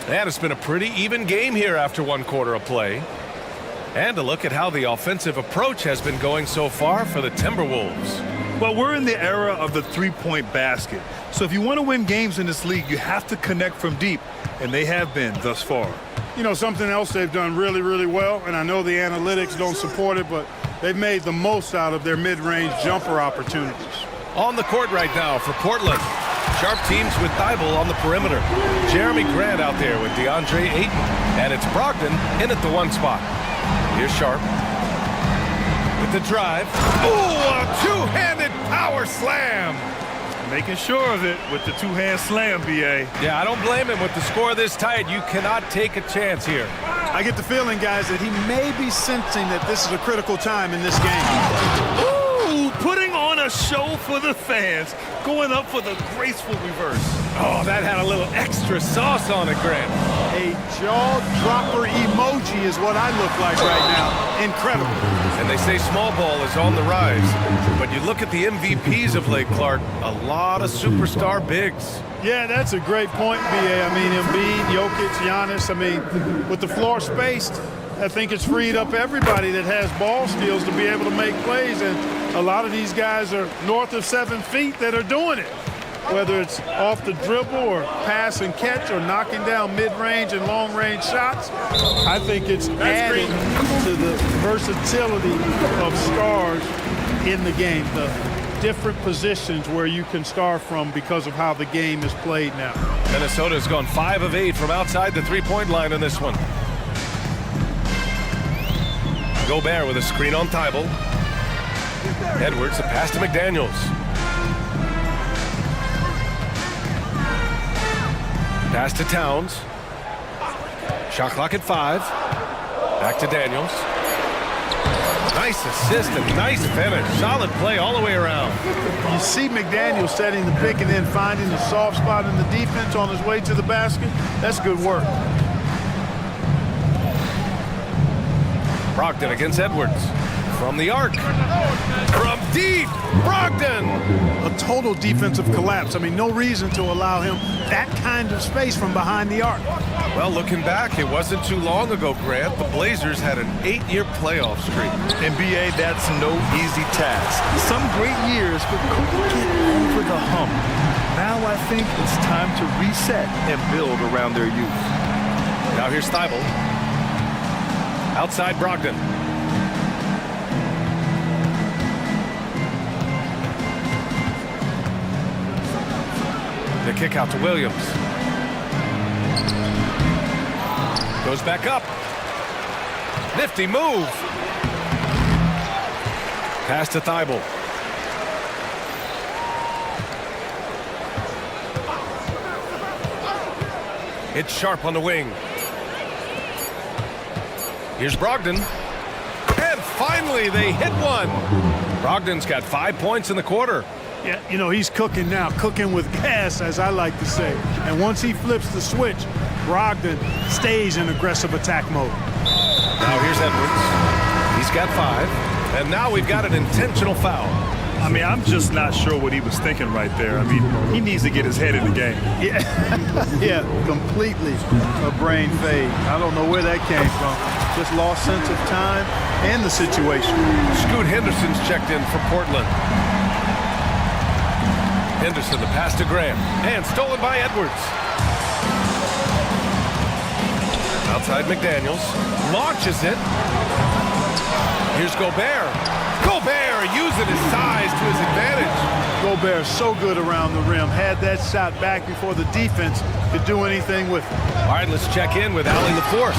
Speaker 8: And it's been a pretty even game here after one quarter of play. And a look at how the offensive approach has been going so far for the Timberwolves.
Speaker 10: Well, we're in the era of the three-point basket. So if you want to win games in this league, you have to connect from deep. And they have been thus far.
Speaker 9: You know, something else they've done really, really well, and I know the analytics don't support it, but they've made the most out of their mid-range jumper opportunities.
Speaker 8: On the court right now for Portland. Sharp teams with Thibault on the perimeter. Jeremy Grant out there with DeAndre Ayton. And it's Brogdon in at the one spot. Here's Sharp. With the drive. Ooh, a two-handed power slam.
Speaker 10: Making sure of it with the two-hand slam, B.A.
Speaker 8: Yeah, I don't blame him. With the score this tight, you cannot take a chance here.
Speaker 9: I get the feeling, guys, that he may be sensing that this is a critical time in this game.
Speaker 10: Ooh, putting on a show for the fans. Going up for the graceful reverse.
Speaker 8: Oh, that had a little extra sauce on it, Grant.
Speaker 9: A jaw-dropper emoji is what I look like right now. Incredible.
Speaker 8: And they say small ball is on the rise. But you look at the MVPs of late, Clark, a lot of superstar bigs.
Speaker 9: Yeah, that's a great point, B.A. I mean, Embiid, Jokic, Giannis. I mean, with the floor spaced, I think it's freed up everybody that has ball skills to be able to make plays. And a lot of these guys are north of 7 feet that are doing it. Whether it's off the dribble or pass and catch or knocking down mid-range and long-range shots, I think it's added to the versatility of stars in the game, the different positions where you can star from because of how the game is played now.
Speaker 8: Minnesota's gone 5 of 8 from outside the three-point line in this one. Gobert with a screen on Thibault. Edwards, a pass to McDaniels. Pass to Towns. Shot clock at 5. Back to Daniels. Nice assist and nice finish. Solid play all the way around.
Speaker 9: You see McDaniels setting the pick and then finding the soft spot in the defense on his way to the basket. That's good work.
Speaker 8: Brogdon against Edwards. From the arc. From deep. Brogdon.
Speaker 9: A total defensive collapse. I mean, no reason to allow him that kind of space from behind the arc.
Speaker 8: Well, looking back, it wasn't too long ago, Grant. The Blazers had an 8-year playoff streak.
Speaker 10: And B.A., that's no easy task. Some great years, but couldn't get over the hump. Now I think it's time to reset and build around their youth.
Speaker 8: Now here's Thibault. Outside Brogdon. The kick out to Williams. Goes back up. Nifty move. Pass to Thibault. It's Sharp on the wing. Here's Brogdon. And finally they hit one. Brogdon's got 5 points in the quarter.
Speaker 9: Yeah, you know, he's cooking now, cooking with gas, as I like to say. And once he flips the switch, Brogdon stays in aggressive attack mode.
Speaker 8: Now here's Edwards. He's got 5. And now we've got an intentional foul.
Speaker 10: I mean, I'm just not sure what he was thinking right there. I mean, he needs to get his head in the game.
Speaker 9: Yeah, yeah, completely a brain fade. I don't know where that came from. Just lost sense of time and the situation.
Speaker 8: Scoot Henderson's checked in for Portland. Henderson, the pass to Graham. And stolen by Edwards. Outside McDaniels. Launches it. Here's Gobert. Gobert using his size to his advantage.
Speaker 9: Gobert so good around the rim. Had that shot back before the defense could do anything with it.
Speaker 8: All right, let's check in with Allie LaForce.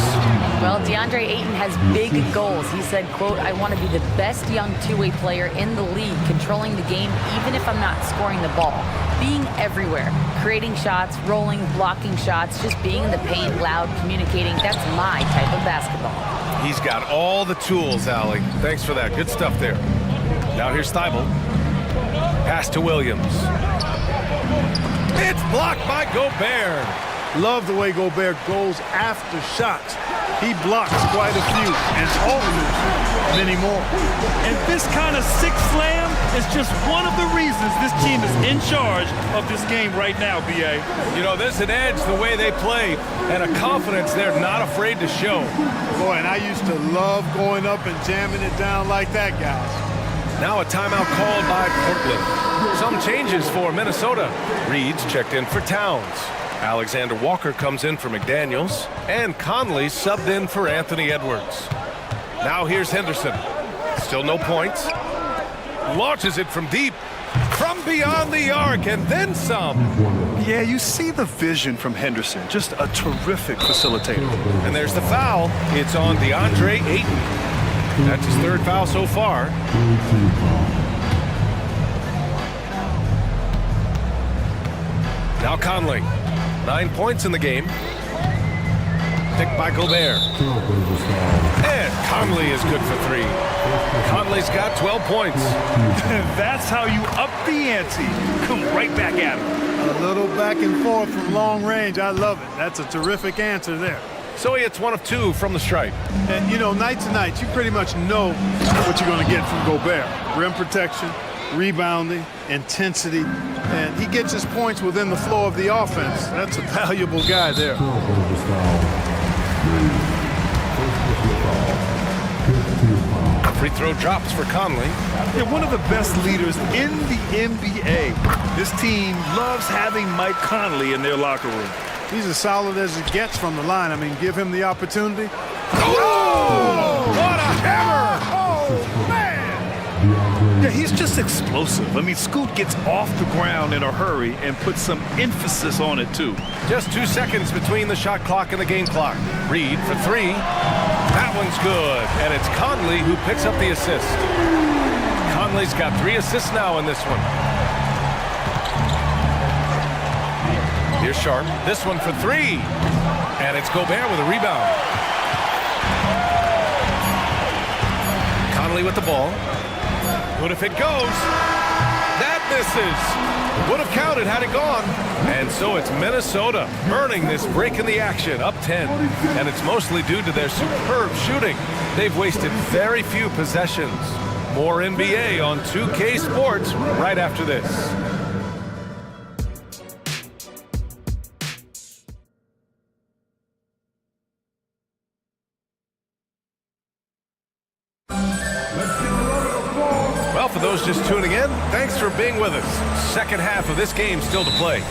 Speaker 11: Well, DeAndre Ayton has big goals. He said, quote, "I want to be the best young two-way player in the league, controlling the game even if I'm not scoring the ball. Being everywhere, creating shots, rolling, blocking shots, just being in the paint, loud, communicating. That's my type of basketball."
Speaker 8: He's got all the tools, Allie. Thanks for that. Good stuff there. Now here's Thibault. Pass to Williams. It's blocked by Gobert.
Speaker 9: Love the way Gobert goes after shots. He blocks quite a few and alters many more.
Speaker 10: And this kind of sick slam is just one of the reasons this team is in charge of this game right now, B.A.
Speaker 8: You know, there's an edge the way they play and a confidence they're not afraid to show.
Speaker 9: Boy, and I used to love going up and jamming it down like that, guys.
Speaker 8: Now a timeout called by Portland. Some changes for Minnesota. Reed's checked in for Towns. Alexander Walker comes in for McDaniels. And Conley subbed in for Anthony Edwards. Now here's Henderson. Still no points. Launches it from deep. From beyond the arc and then some.
Speaker 10: Yeah, you see the vision from Henderson. Just a terrific facilitator.
Speaker 8: And there's the foul. It's on DeAndre Ayton. That's his 3rd foul so far. Now Conley. 9 points in the game. Picked by Gobert. And Conley is good for 3. Conley's got 12 points.
Speaker 10: That's how you up the ante. Come right back at him.
Speaker 9: A little back and forth from long range. I love it. That's a terrific answer there.
Speaker 8: So he hits 1 of 2 from the stripe.
Speaker 9: And, you know, night to night, you pretty much know what you're going to get from Gobert. Rim protection, rebounding, intensity, and he gets his points within the flow of the offense. That's a valuable guy there.
Speaker 8: Free throw drops for Conley.
Speaker 10: They're one of the best leaders in the NBA. This team loves having Mike Conley in their locker room.
Speaker 9: He's as solid as it gets from the line. I mean, give him the opportunity.
Speaker 8: Oh! What a hammer! Oh, man!
Speaker 10: Yeah, he's just explosive. I mean, Scoot gets off the ground in a hurry and puts some emphasis on it, too.
Speaker 8: Just 2 seconds between the shot clock and the game clock. Reed for 3. That one's good. And it's Conley who picks up the assist. Conley's got 3 assists now in this one. Here's Sharp. This one for 3. And it's Gobert with a rebound. Conley with the ball. What if it goes? That misses. Would have counted had it gone. And so it's Minnesota earning this break in the action, up 10. And it's mostly due to their superb shooting. They've wasted very few possessions. More NBA on 2K Sports right after this. For those just tuning in, thanks for being with us. Second half of this game still to play.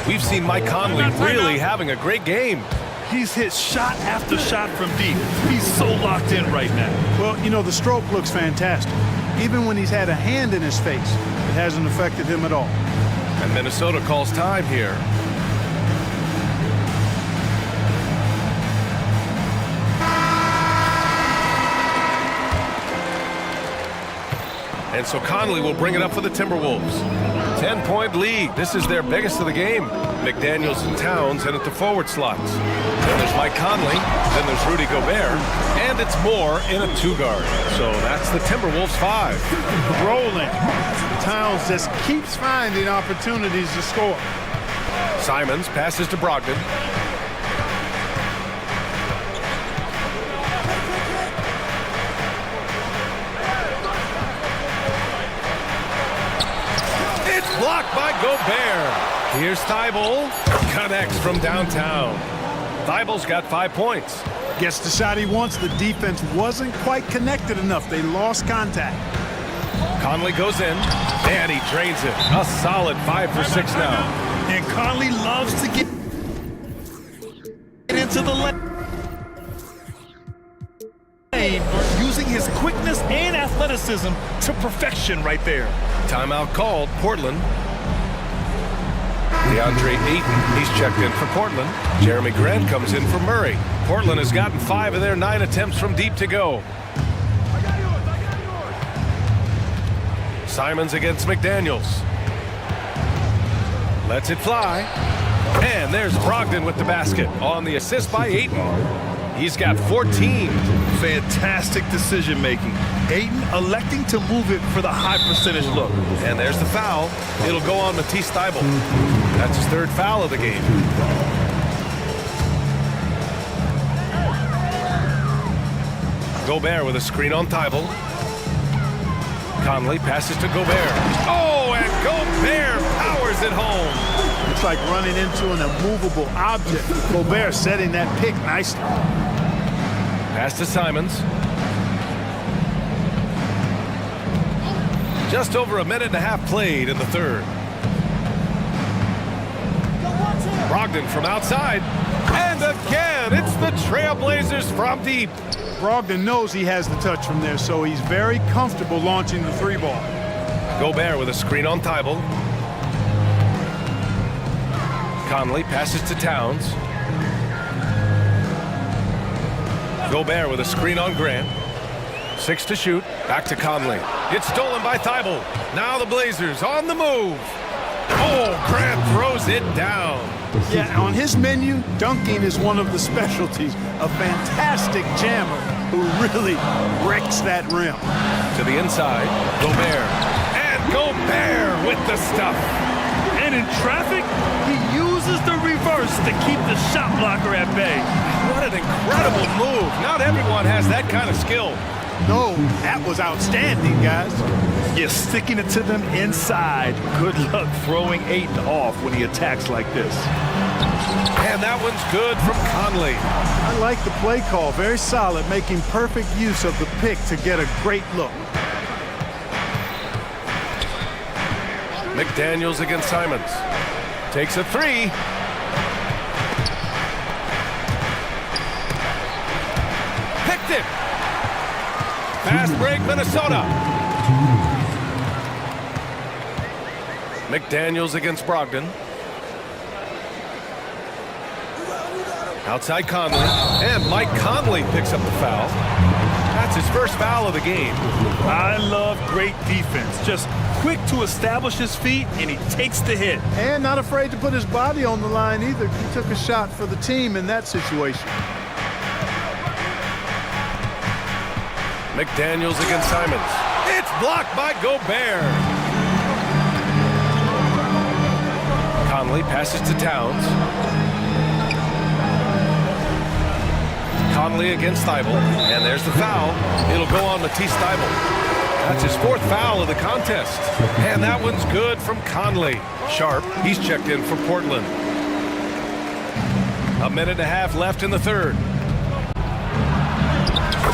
Speaker 8: We've seen Mike Conley really having a great game.
Speaker 10: He's hit shot after shot from deep. He's so locked in right now.
Speaker 9: Well, you know, the stroke looks fantastic. Even when he's had a hand in his face, it hasn't affected him at all.
Speaker 8: And Minnesota calls time here. And so Conley will bring it up for the Timberwolves. 10-point lead. This is their biggest of the game. McDaniels and Towns in at the forward slots. Then there's Mike Conley. Then there's Rudy Gobert. And it's Moore in a 2-guard. So that's the Timberwolves 5.
Speaker 9: Rolling. Towns just keeps finding opportunities to score.
Speaker 8: Simons passes to Brogdon. It's blocked by Gobert. Here's Thibault. Connects from downtown. Thibault's got 5 points.
Speaker 9: Gets the shot he wants. The defense wasn't quite connected enough. They lost contact.
Speaker 8: Conley goes in, and he drains it. A solid 5 for 6 now.
Speaker 10: And Conley loves to get into the lane, using his quickness and athleticism to perfection right there.
Speaker 8: Timeout called, Portland. DeAndre Ayton, he's checked in for Portland. Jeremy Grant comes in for Murray. Portland has gotten 5 of their 9 attempts from deep to go. Simons against McDaniels. Lets it fly. And there's Brogdon with the basket on the assist by Ayton. He's got 14.
Speaker 10: Fantastic decision making. Ayton electing to move it for the high percentage look.
Speaker 8: And there's the foul. It'll go on Matisse Thybulle. That's his 3rd foul of the game. Gobert with a screen on Thybulle. Conley passes to Gobert. Oh, and Gobert powers it home.
Speaker 9: It's like running into an immovable object. Gobert setting that pick nicely.
Speaker 8: Pass to Simons. Just over a minute and a half played in the 3rd. Brogdon from outside. And again, it's the Trailblazers from deep.
Speaker 9: Brogdon knows he has the touch from there, so he's very comfortable launching the 3-ball.
Speaker 8: Gobert with a screen on Thybulle. Conley passes to Towns. Gobert with a screen on Grant. 6 to shoot. Back to Conley. It's stolen by Thybulle. Now the Blazers on the move. Oh, Grant throws it down.
Speaker 9: Yeah, on his menu, dunking is one of the specialties. A fantastic jammer who really wrecks that rim.
Speaker 8: To the inside, Gobert. And Gobert with the stuff.
Speaker 10: And in traffic, he uses the reverse to keep the shot blocker at bay.
Speaker 8: What an incredible move. Not everyone has that kind of skill.
Speaker 9: No, that was outstanding, guys.
Speaker 10: You're sticking it to them inside. Good luck throwing Ayton off when he attacks like this.
Speaker 8: And that one's good from Conley.
Speaker 9: I like the play call. Very solid, making perfect use of the pick to get a great look.
Speaker 8: McDaniels against Simons. Takes a 3. Picked it. Fast break, Minnesota. McDaniels against Brogdon. Outside Conley. And Mike Conley picks up the foul. That's his 1st foul of the game.
Speaker 10: I love great defense. Just quick to establish his feet, and he takes the hit.
Speaker 9: And not afraid to put his body on the line either. He took a shot for the team in that situation.
Speaker 8: McDaniels against Simons. It's blocked by Gobert. Conley passes to Towns. Conley against Thybulle. And there's the foul. It'll go on Matisse Thybulle. That's his 4th foul of the contest. And that one's good from Conley. Sharp, he's checked in for Portland. A minute and a half left in the 3rd.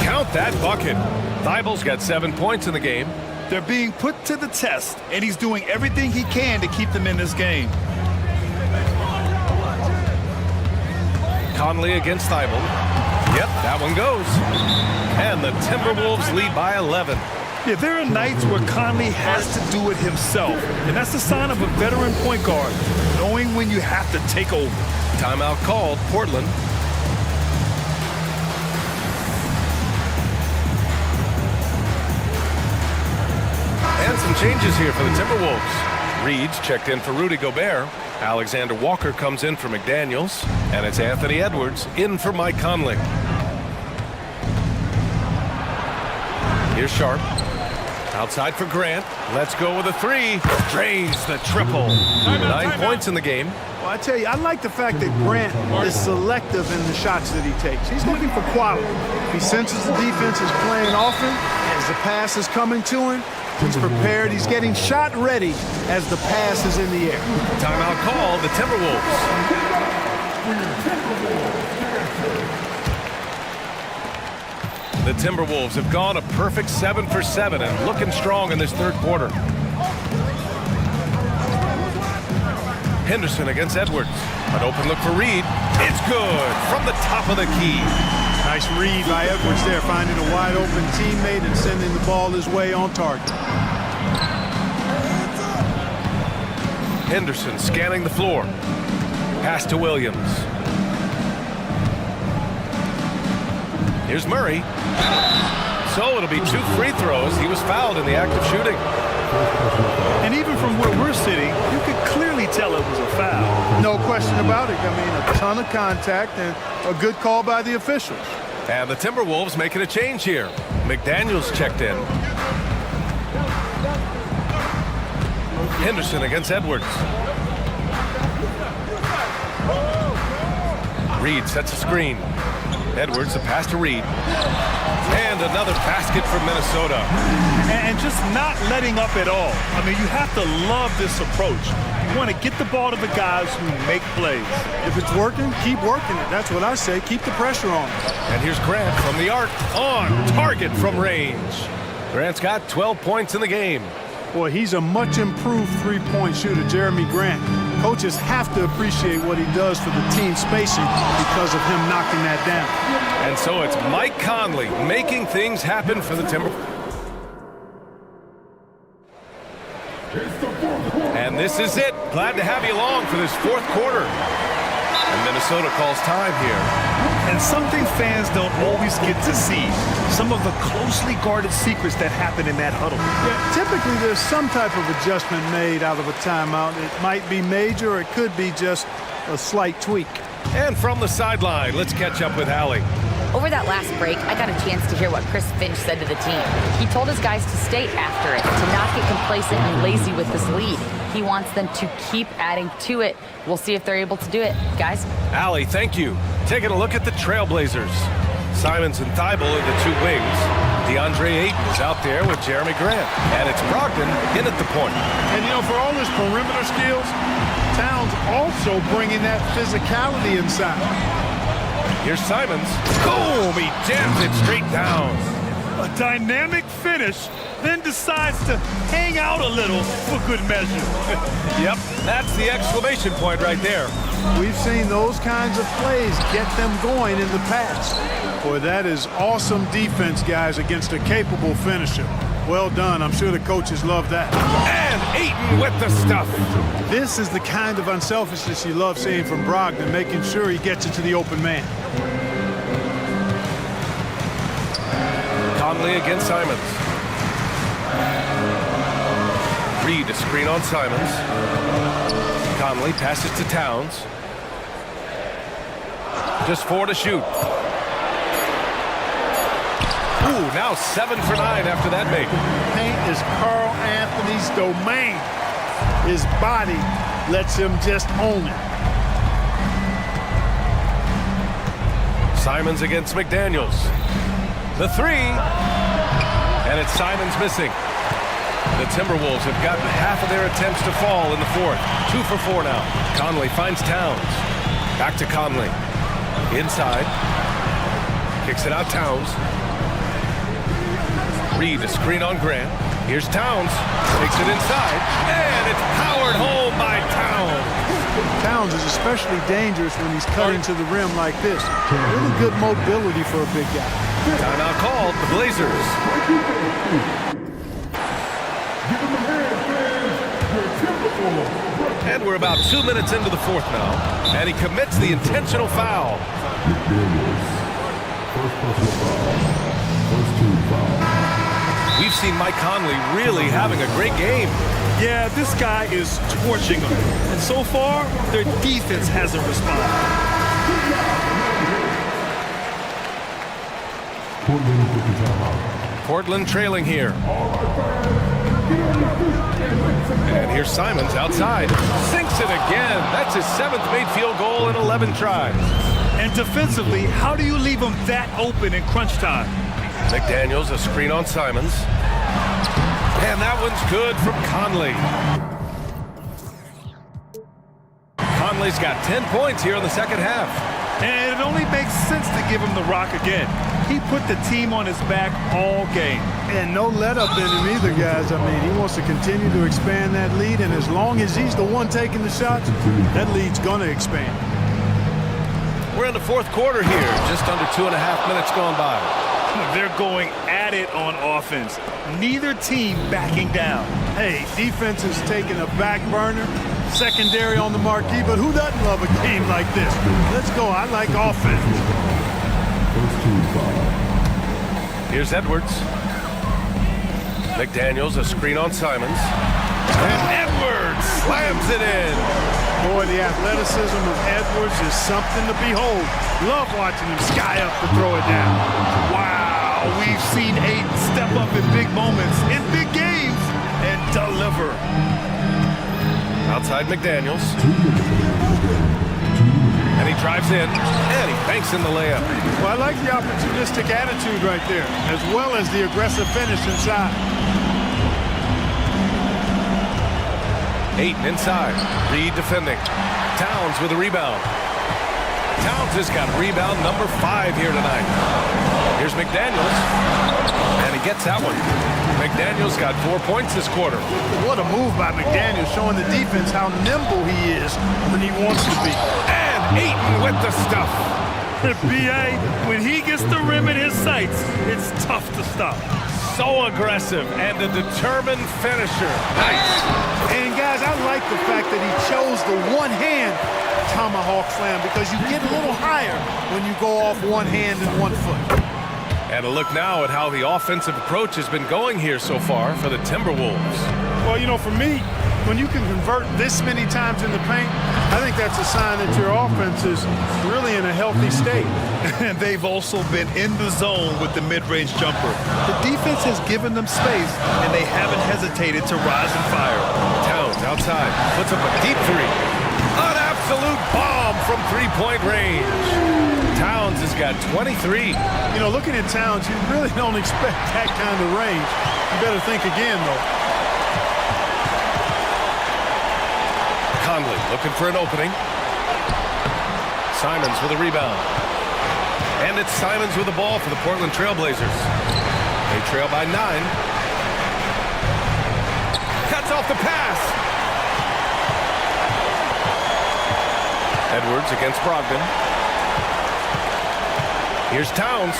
Speaker 8: Count that bucket. Thybulle's got 7 points in the game.
Speaker 10: They're being put to the test, and he's doing everything he can to keep them in this game.
Speaker 8: Conley against Thybulle. Yep, that one goes. And the Timberwolves lead by 11.
Speaker 10: Yeah, there are nights where Conley has to do it himself, and that's the sign of a veteran point guard, knowing when you have to take over.
Speaker 8: Timeout called, Portland. And some changes here for the Timberwolves. Reed's checked in for Rudy Gobert. Alexander Walker comes in for McDaniels, and it's Anthony Edwards in for Mike Conley. Here's Sharp. Outside for Grant. Let's go with a three. Drains the triple. 9 points in the game.
Speaker 9: Well, I tell you, I like the fact that Grant is selective in the shots that he takes. He's looking for quality. He senses the defense is playing often. As the pass is coming to him, he's prepared. He's getting shot ready as the pass is in the air.
Speaker 8: Timeout call, the Timberwolves. The Timberwolves have gone a perfect 7 for 7 and looking strong in this third quarter. Henderson against Edwards. An open look for Reed. It's good from the top of the key.
Speaker 9: Nice read by Edwards there, finding a wide open teammate and sending the ball his way on target.
Speaker 8: Henderson scanning the floor. Pass to Williams. Here's Murray. So it'll be 2 free throws. He was fouled in the act of shooting.
Speaker 10: And even from where we're sitting, you could clearly tell it was a foul.
Speaker 9: No question about it. I mean, a ton of contact and a good call by the officials.
Speaker 8: And the Timberwolves making a change here. McDaniels checked in. Henderson against Edwards. Reed sets a screen. Edwards, a pass to Reed. And another basket from Minnesota.
Speaker 10: And just not letting up at all. I mean, you have to love this approach. You want to get the ball to the guys who make plays.
Speaker 9: If it's working, keep working it. That's what I say. Keep the pressure on.
Speaker 8: And here's Grant from the arc. On target from range. Grant's got 12 points in the game.
Speaker 9: Boy, he's a much improved three-point shooter, Jeremy Grant. Coaches have to appreciate what he does for the team spacing because of him knocking that down.
Speaker 8: And so it's Mike Conley making things happen for the Timberwolves. And this is it. Glad to have you along for this fourth quarter. And Minnesota calls time here.
Speaker 10: And something fans don't always get to see. Some of the closely guarded secrets that happen in that huddle.
Speaker 9: Yeah, typically there's some type of adjustment made out of a timeout. It might be major or it could be just a slight tweak.
Speaker 8: And from the sideline, let's catch up with Allie.
Speaker 11: Over that last break, I got a chance to hear what Chris Finch said to the team. He told his guys to stay after it, to not get complacent and lazy with this lead. He wants them to keep adding to it. We'll see if they're able to do it. Guys?
Speaker 8: Allie, thank you. Taking a look at the Trailblazers. Simons and Thibault are the 2 wings. DeAndre Ayton is out there with Jeremy Grant. And it's Brogdon in at the point.
Speaker 9: And, you know, for all his perimeter skills, Towns also bringing that physicality inside.
Speaker 8: Here's Simons. Boom! He jams it straight down.
Speaker 10: A dynamic finish, then decides to hang out a little for good measure.
Speaker 8: Yep, that's the exclamation point right there.
Speaker 9: We've seen those kinds of plays get them going in the past. Boy, that is awesome defense, guys, against a capable finisher. Well done. I'm sure the coaches love that.
Speaker 8: And Ayton with the stuff.
Speaker 9: This is the kind of unselfishness you love seeing from Brogdon, making sure he gets it to the open man.
Speaker 8: Conley against Simons. Reed, a screen on Simons. Conley passes to Towns. Just 4 to shoot. Ooh, now 7 for 9 after that make.
Speaker 9: Paint is Carl Anthony's domain. His body lets him just own it.
Speaker 8: Simons against McDaniels. The 3. And it's Simons missing. The Timberwolves have gotten half of their attempts to fall in the fourth. 2 for 4 now. Conley finds Towns. Back to Conley. Inside. Kicks it out Towns. Reed, a screen on Grant. Here's Towns. Takes it inside. And it's powered home by Towns.
Speaker 9: Towns is especially dangerous when he's cutting to the rim like this. Really good mobility for a big guy.
Speaker 8: Timeout called, the Blazers. And we're about 2 minutes into the fourth now. And he commits the intentional foul. We've seen Mike Conley really having a great game.
Speaker 10: Yeah, this guy is torching them. And so far, their defense hasn't responded.
Speaker 8: Portland trailing here. And here's Simons outside. Sinks it again. That's his 7th made field goal in 11 tries.
Speaker 10: And defensively, how do you leave them that open in crunch time?
Speaker 8: McDaniels, a screen on Simons. And that one's good from Conley. Conley's got 10 points here in the second half.
Speaker 10: And it only makes sense to give him the rock again. He put the team on his back all game.
Speaker 9: And no let-up in him either, guys. I mean, he wants to continue to expand that lead, and as long as he's the one taking the shots, that lead's going to expand.
Speaker 8: We're in the fourth quarter here, just under 2.5 minutes gone by.
Speaker 10: They're going at it on offense. Neither team backing down.
Speaker 9: Hey, defense is taking a back burner, secondary on the marquee, but who doesn't love a game like this? Let's go. I like offense.
Speaker 8: Here's Edwards. McDaniels, a screen on Simons. And Edwards slams it in.
Speaker 9: Boy, the athleticism of Edwards is something to behold. Love watching him sky up to throw it down.
Speaker 10: Wow, we've seen Ayton step up in big moments, in big games, and deliver.
Speaker 8: Outside McDaniels. And he drives in, and he banks in the layup.
Speaker 9: Well, I like the opportunistic attitude right there, as well as the aggressive finish inside.
Speaker 8: Ayton inside. Reed defending. Towns with a rebound. Towns has got rebound number 5 here tonight. Here's McDaniels. And he gets that one. McDaniels got 4 points this quarter.
Speaker 9: What a move by McDaniels, showing the defense how nimble he is when he wants to be.
Speaker 8: And Ayton with the stuff.
Speaker 10: B.A., when he gets the rim in his sights, it's tough to stop.
Speaker 8: So aggressive and a determined finisher. Nice.
Speaker 9: And guys, I like the fact that he chose the one-hand tomahawk slam because you get a little higher when you go off one hand and 1 foot.
Speaker 8: And a look now at how the offensive approach has been going here so far for the Timberwolves.
Speaker 9: Well, you know, for me, when you can convert this many times in the paint, I think that's a sign that your offense is really in a healthy state.
Speaker 10: And they've also been in the zone with the mid-range jumper. The defense has given them space, and they haven't hesitated to rise and fire.
Speaker 8: Towns outside, puts up a deep 3. An absolute bomb from 3-point range. Towns has got 23.
Speaker 9: You know, looking at Towns, you really don't expect that kind of range. You better think again, though.
Speaker 8: Conley looking for an opening. Simons with a rebound. And it's Simons with the ball for the Portland Trailblazers. They trail by 9. Cuts off the pass. Edwards against Brogdon. Here's Towns.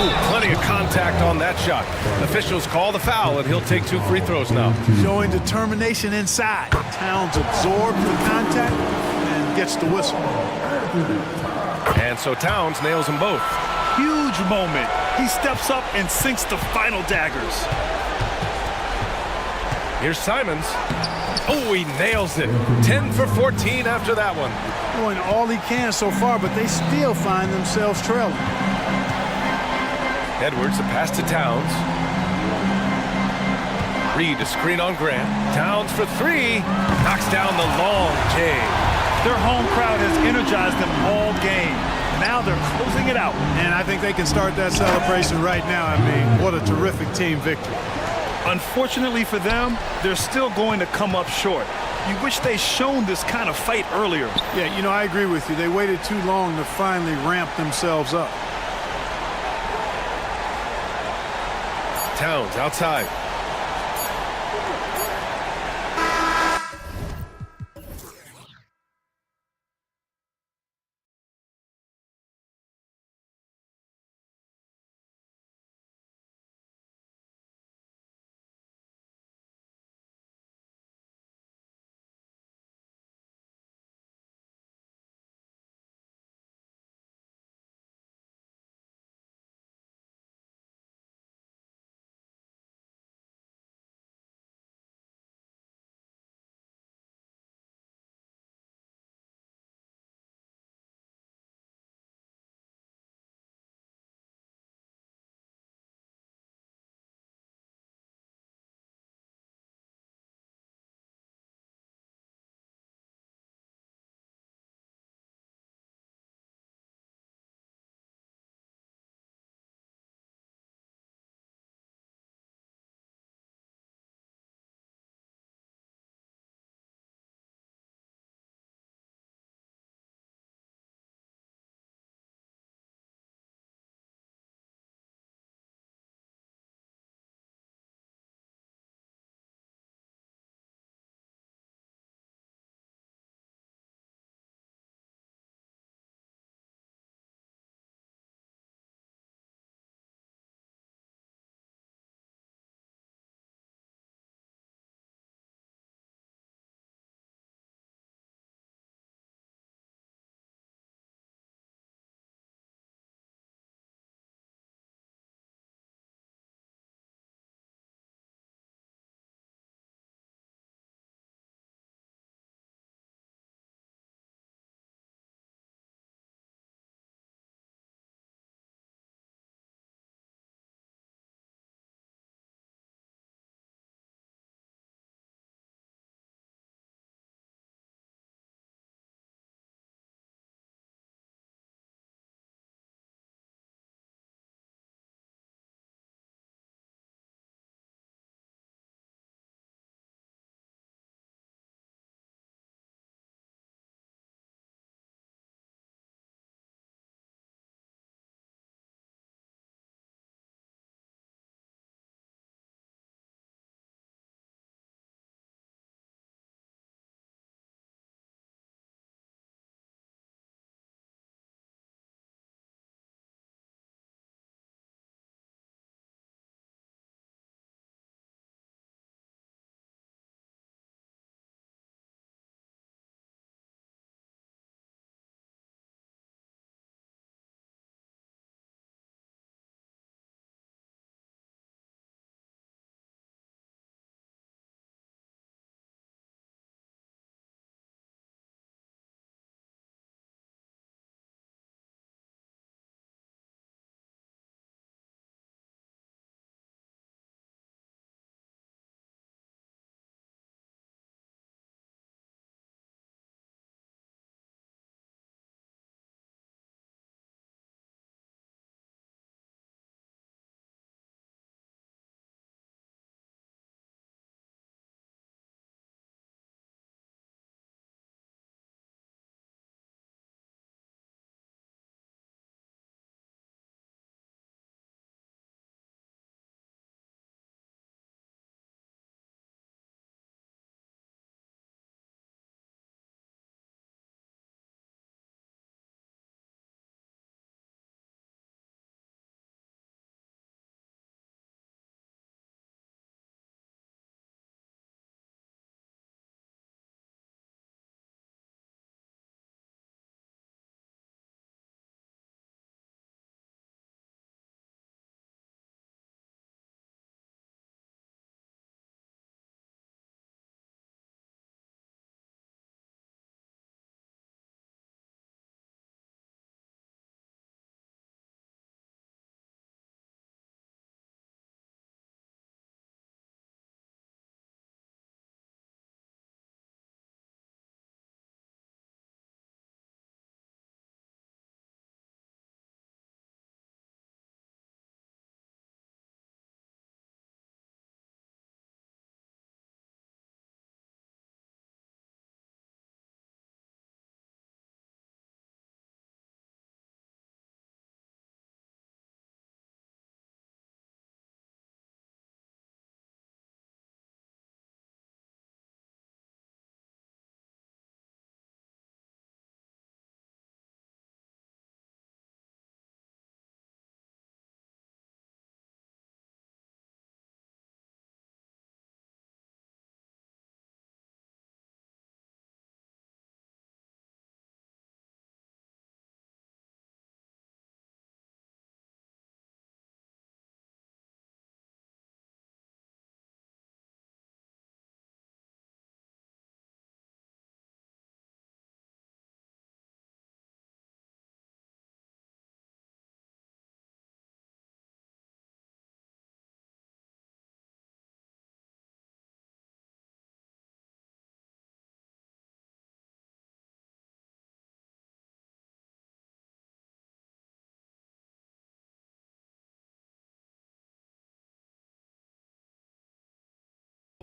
Speaker 8: Oh, plenty of contact on that shot. Officials call the foul, and he'll take 2 free throws now.
Speaker 9: Showing determination inside. Towns absorbs the contact and gets the whistle.
Speaker 8: And so Towns nails them both.
Speaker 10: Huge moment. He steps up and sinks the final daggers.
Speaker 8: Here's Simons. Oh, he nails it. 10 for 14 after that one.
Speaker 9: Doing all he can so far, but they still find themselves trailing.
Speaker 8: Edwards, a pass to Towns. Reed, a screen on Grant. Towns for 3. Knocks down the long J.
Speaker 10: Their home crowd has energized them all game. Now they're closing it out.
Speaker 9: And I think they can start that celebration right now. I mean, what a terrific team victory.
Speaker 10: Unfortunately for them, they're still going to come up short. You wish they'd shown this kind of fight earlier.
Speaker 9: Yeah, you know, I agree with you. They waited too long to finally ramp themselves up.
Speaker 8: Towns outside.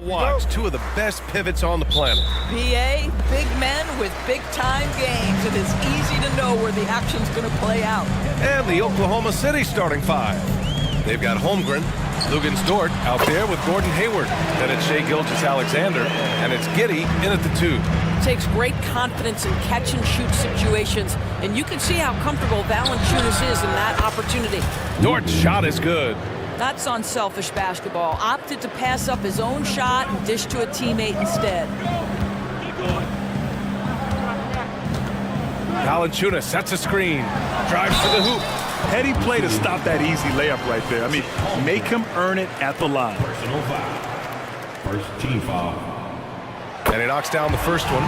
Speaker 8: Watch two of the best pivots on the planet.
Speaker 12: BA, big men with big-time games. It is easy to know where the action's going to play out.
Speaker 8: And the Oklahoma City starting five. They've got Holmgren, Lugans Dort out there with Gordon Hayward. Then it's Shai Gilgeous-Alexander, and it's Giddey in at the 2.
Speaker 12: Takes great confidence in catch-and-shoot situations, and you can see how comfortable Valanciunas is in that opportunity.
Speaker 8: Dort's shot is good.
Speaker 12: That's unselfish basketball. Opted to pass up his own shot and dish to a teammate instead.
Speaker 8: Valanciunas sets a screen, drives to the hoop.
Speaker 10: Heady play to stop that easy layup right there. I mean, make him earn it at the line.
Speaker 7: Personal foul. First team foul.
Speaker 8: And he knocks down the first one.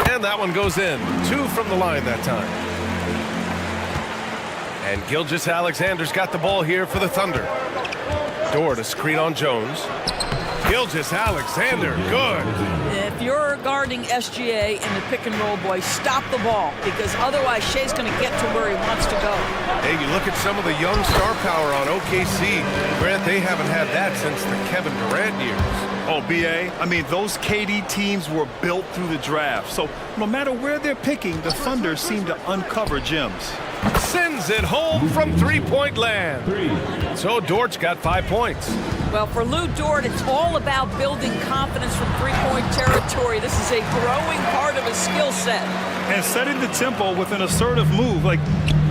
Speaker 8: And that one goes in. 2 from the line that time. And Gilgeous-Alexander's got the ball here for the Thunder. Dort a screen on Jones. Gilgeous-Alexander, good.
Speaker 12: If you're guarding SGA in the pick and roll, boy, stop the ball, because otherwise Shai's going to get to where he wants to go.
Speaker 8: Hey, you look at some of the young star power on OKC. Grant, they haven't had that since the Kevin Durant years.
Speaker 10: Oh, BA, I mean, those KD teams were built through the draft. So no matter where they're picking, the Thunder seem to uncover gems.
Speaker 8: Sends it home from three-point land. So Dort's got 5 points.
Speaker 12: Well, for Lou Dort, it's all about building confidence from three-point territory. This is a growing part of his skill set.
Speaker 10: And setting the tempo with an assertive move. Like,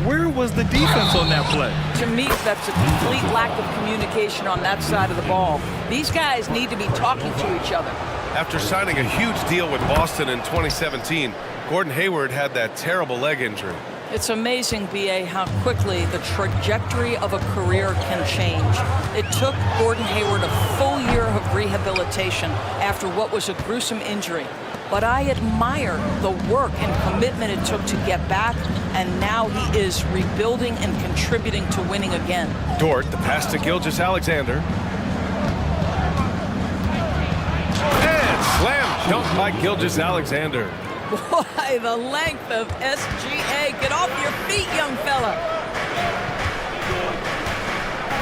Speaker 10: where was the defense on that play?
Speaker 12: To me, that's a complete lack of communication on that side of the ball. These guys need to be talking to each other.
Speaker 8: After signing a huge deal with Boston in 2017, Gordon Hayward had that terrible leg injury.
Speaker 12: It's amazing, BA, how quickly the trajectory of a career can change. It took Gordon Hayward a full year of rehabilitation after what was a gruesome injury. But I admire the work and commitment it took to get back, and now he is rebuilding and contributing to winning again.
Speaker 8: Dort, the pass to Gilgeous-Alexander. And slam dunk by Gilgeous-Alexander.
Speaker 12: Boy, the length of SGA. Get off your feet, young fella.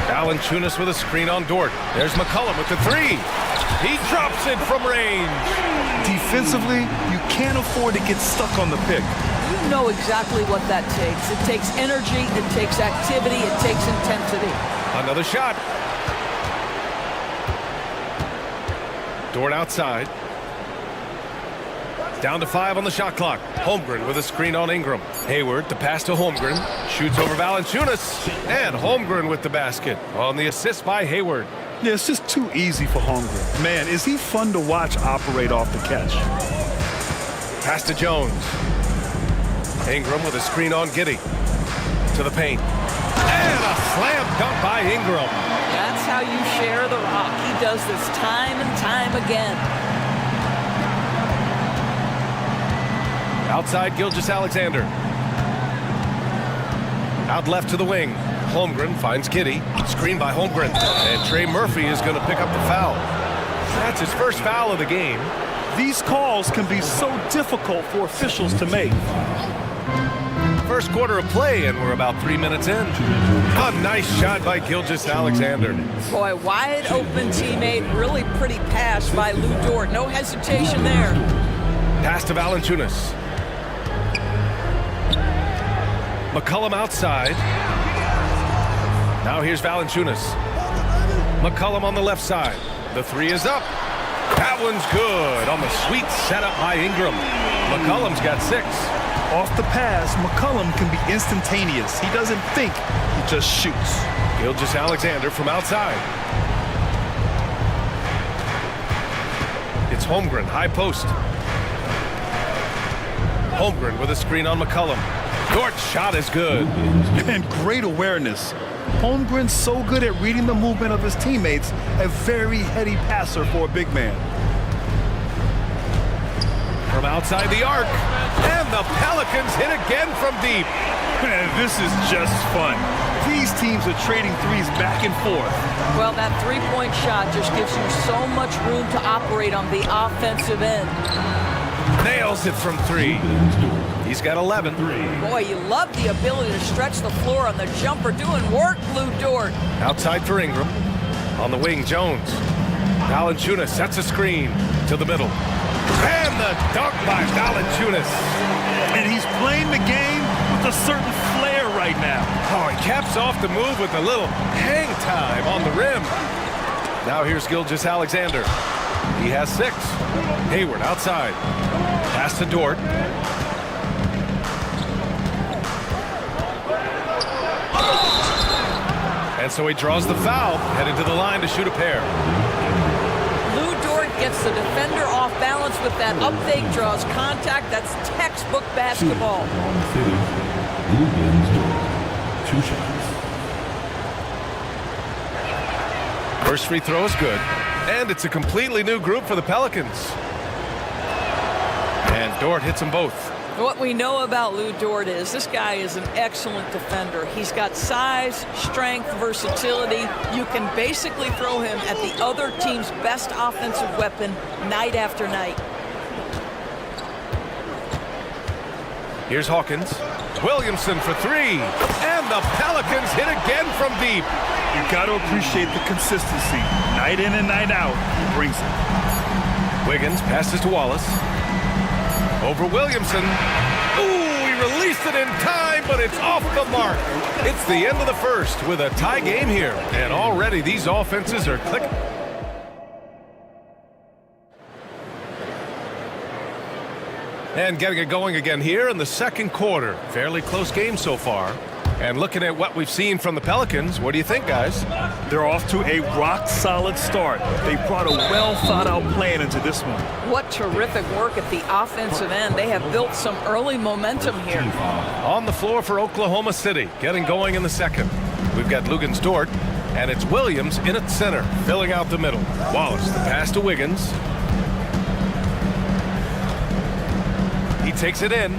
Speaker 8: Valanciunas with a screen on Dort. There's McCollum with the 3. He drops it from range.
Speaker 10: Defensively, you can't afford to get stuck on the pick.
Speaker 12: You know exactly what that takes. It takes energy, it takes activity, it takes intensity.
Speaker 8: Another shot. Dort outside. Down to 5 on the shot clock. Holmgren with a screen on Ingram. Hayward, the pass to Holmgren. Shoots over Valanciunas. And Holmgren with the basket on the assist by Hayward.
Speaker 10: Yeah, it's just too easy for Holmgren. Man, is he fun to watch operate off the catch.
Speaker 8: Pass to Jones. Ingram with a screen on Giddey. To the paint. And a slam dunk by Ingram.
Speaker 12: That's how you share the rock. He does this time and time again.
Speaker 8: Outside Gilgeous-Alexander. Out left to the wing. Holmgren finds Giddey. Screen by Holmgren. And Trey Murphy is going to pick up the foul. That's his first foul of the game.
Speaker 10: These calls can be so difficult for officials to make.
Speaker 8: First quarter of play, and we're about 3 minutes in. A nice shot by Gilgeous-Alexander.
Speaker 12: Boy, wide open teammate. Really pretty pass by Lou Dort. No hesitation there.
Speaker 8: Pass to Valanciunas. McCollum outside. Now here's Valanciunas. McCollum on the left side. The 3 is up. That one's good on the sweet setup by Ingram. McCollum's got 6.
Speaker 10: Off the pass, McCollum can be instantaneous. He doesn't think, he just shoots.
Speaker 8: Gilgeous-Alexander from outside. It's Holmgren, high post. Holmgren with a screen on McCollum. Dort's shot is good.
Speaker 10: And great awareness. Holmgren's so good at reading the movement of his teammates, a very heady passer for a big man.
Speaker 8: From outside the arc, and the Pelicans hit again from deep.
Speaker 10: Man, this is just fun. These teams are trading threes back and forth.
Speaker 12: Well, that three-point shot just gives you so much room to operate on the offensive end.
Speaker 8: Nails it from 3. He's got 11.
Speaker 12: Boy, you love the ability to stretch the floor on the jumper, doing work, Lou Dort.
Speaker 8: Outside for Ingram. On the wing, Jones. Valanciunas sets a screen to the middle. And the dunk by Valanciunas.
Speaker 10: And he's playing the game with a certain flair right now.
Speaker 8: Oh, he caps off the move with a little hang time on the rim. Now here's Gilgeous-Alexander. He has 6. Hayward outside. Pass to Dort. And so he draws the foul, heading to the line to shoot a pair.
Speaker 12: Lou Dort gets the defender off balance with that up fake, draws contact. That's textbook basketball.
Speaker 7: Two shots.
Speaker 8: First free throw is good. And it's a completely new group for the Pelicans. And Dort hits them both.
Speaker 12: What we know about Lou Dort is this guy is an excellent defender. He's got size, strength, versatility. You can basically throw him at the other team's best offensive weapon night after night.
Speaker 8: Here's Hawkins. Williamson for 3. And the Pelicans hit again from deep.
Speaker 10: You got to appreciate the consistency. Night in and night out, he brings it.
Speaker 8: Wiggins passes to Wallace. Over Williamson. Ooh, he released it in time, but it's off the mark. It's the end of the first with a tie game here. And already these offenses are clicking. And getting it going again here in the second quarter. Fairly close game so far. And looking at what we've seen from the Pelicans, what do you think, guys?
Speaker 10: They're off to a rock-solid start. They brought a well-thought-out plan into this one.
Speaker 12: What terrific work at the offensive end. They have built some early momentum here.
Speaker 8: On the floor for Oklahoma City, getting going in the second. We've got Lugans Dort, and it's Williams in at center, filling out the middle. Wallace, the pass to Wiggins. He takes it in.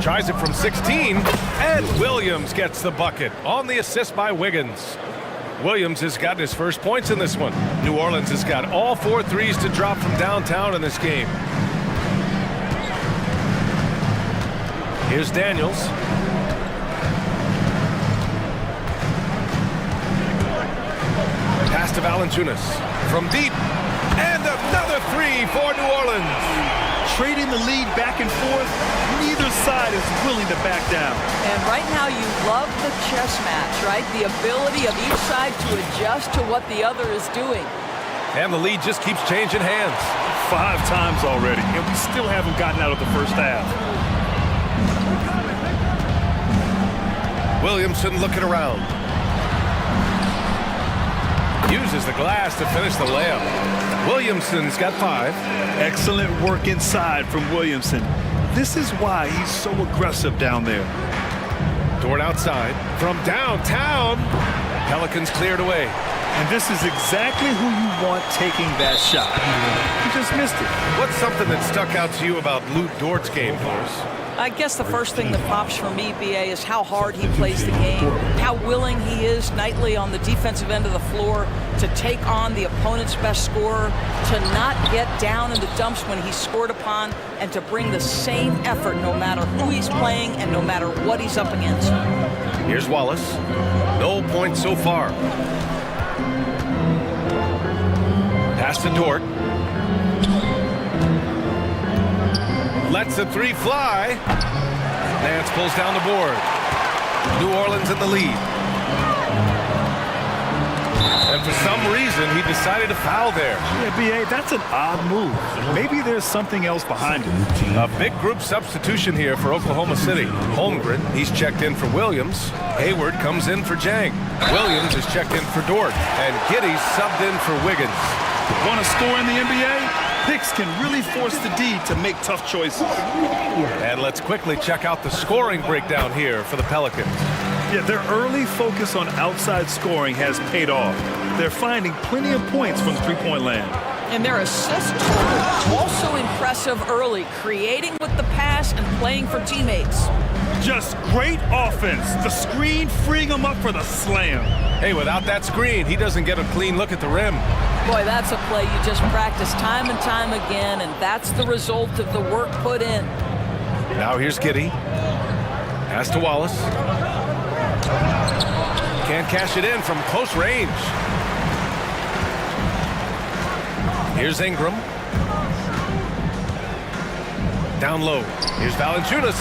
Speaker 8: Tries it from 16, and Williams gets the bucket on the assist by Wiggins. Williams has gotten his first points in this one. New Orleans has got all 4 threes to drop from downtown in this game. Here's Daniels. Pass to Valanciunas from deep, and another 3 for New Orleans.
Speaker 10: Trading the lead back and forth, neither side is willing to back down.
Speaker 12: And right now you love the chess match, right? The ability of each side to adjust to what the other is doing.
Speaker 8: And the lead just keeps changing hands.
Speaker 10: 5 times already, and we still haven't gotten out of the first half.
Speaker 8: Williamson looking around. Uses the glass to finish the layup. Williamson's got 5.
Speaker 10: Excellent work inside from Williamson. This is why he's so aggressive down there.
Speaker 8: Dort outside from downtown. Pelicans cleared away.
Speaker 10: And this is exactly who you want taking that shot. He just missed it.
Speaker 8: What's something that stuck out to you about Lou Dort's game, Horace?
Speaker 12: I guess the first thing that pops for me, BA, is how hard he plays the game, how willing he is nightly on the defensive end of the floor to take on the opponent's best scorer, to not get down in the dumps when he's scored upon, and to bring the same effort no matter who he's playing and no matter what he's up against.
Speaker 8: Here's Wallace. No points so far. Pass to Dort. Lets the 3 fly. Nance pulls down the board. New Orleans in the lead. And for some reason, he decided to foul there.
Speaker 10: Yeah, B.A., that's an odd move. Maybe there's something else behind it.
Speaker 8: A big group substitution here for Oklahoma City. Holmgren, he's checked in for Williams. Hayward comes in for Jang. Williams is checked in for Dort. And Giddey's subbed in for Wiggins.
Speaker 10: Want to score in the NBA? Picks can really force the D to make tough choices.
Speaker 8: And let's quickly check out the scoring breakdown here for the Pelicans.
Speaker 10: Yeah, their early focus on outside scoring has paid off. They're finding plenty of points from three-point land.
Speaker 12: And their assist total also impressive early, creating with the pass and playing for teammates.
Speaker 10: Just great offense. The screen freeing him up for the slam.
Speaker 8: Hey, without that screen, he doesn't get a clean look at the rim.
Speaker 12: Boy, that's a play you just practice time and time again, and that's the result of the work put in.
Speaker 8: Now here's Giddey. Pass to Wallace. Can't cash it in from close range. Here's Ingram. Down low. Here's Valanciunas.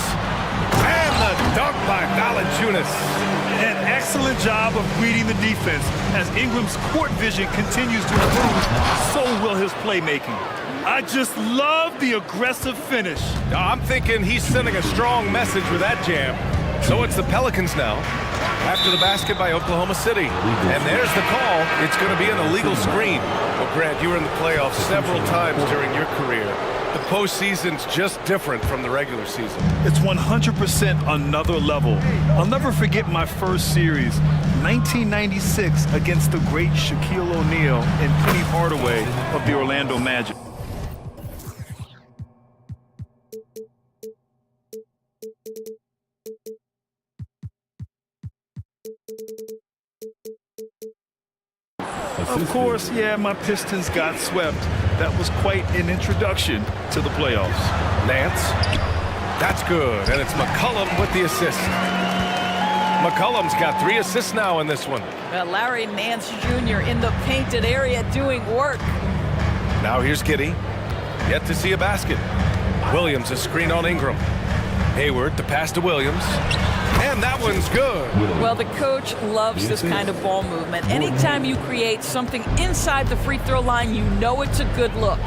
Speaker 8: And the dunk by Valanciunas.
Speaker 10: An excellent job of reading the defense. As Ingram's court vision continues to improve, so will his playmaking. I just love the aggressive finish.
Speaker 8: I'm thinking he's sending a strong message with that jam. So it's the Pelicans now, after the basket by Oklahoma City. And there's the call. It's going to be an illegal screen. Well, Grant, you were in the playoffs several times during your career. The postseason's just different from the regular season.
Speaker 10: It's 100% another level. I'll never forget my first series, 1996, against the great Shaquille O'Neal and Penny Hardaway of the Orlando Magic. Of course, yeah, my Pistons got swept. That was quite an introduction to the playoffs.
Speaker 8: Nance. That's good. And it's McCollum with the assist. McCollum's got 3 assists now in this one.
Speaker 12: Well, Larry Nance Jr. in the painted area doing work.
Speaker 8: Now here's Giddey. Yet to see a basket. Williams a screen on Ingram. Hayward the pass to Williams. And that one's good.
Speaker 12: Well, the coach loves this kind of ball movement. Anytime you create something inside the free throw line, you know it's a good look.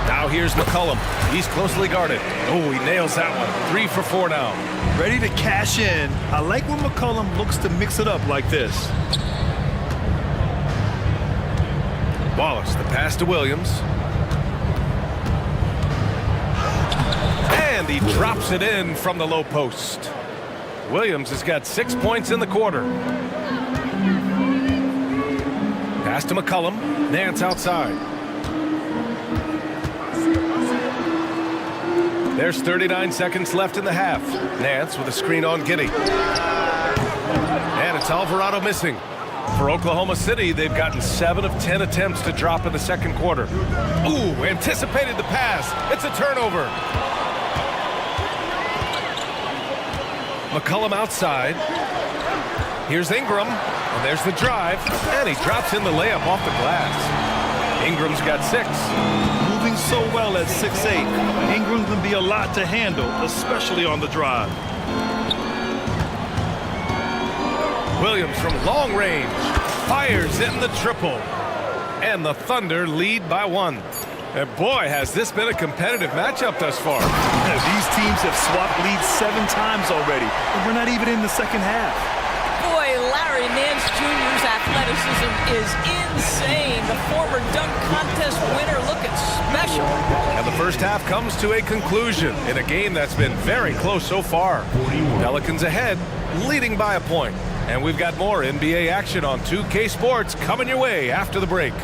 Speaker 8: Now here's McCollum. He's closely guarded. Oh, he nails that one. 3 for 4 now.
Speaker 10: Ready to cash in. I like when McCollum looks to mix it up like this.
Speaker 8: Wallace, the pass to Williams. And he drops it in from the low post. Williams has got 6 points in the quarter. Pass to McCollum. Nance outside. There's 39 seconds left in the half. Nance with a screen on Giddey. And it's Alvarado missing. For Oklahoma City, they've gotten 7 of 10 attempts to drop in the second quarter. Ooh, anticipated the pass. It's a turnover. McCollum outside. Here's Ingram. And there's the drive. And he drops in the layup off the glass. Ingram's got 6.
Speaker 10: Moving so well at 6'8", Ingram can be a lot to handle, especially on the drive.
Speaker 8: Williams from long range fires in the triple. And the Thunder lead by 1. And boy, has this been a competitive matchup thus far.
Speaker 10: These teams have swapped leads 7 times already, and we're not even in the second half.
Speaker 12: Boy, Larry Nance Jr.'s athleticism is insane. The former dunk contest winner looking special.
Speaker 8: And the first half comes to a conclusion in a game that's been very close so far. Pelicans ahead, leading by a point. And we've got more NBA action on 2K Sports coming your way after the break.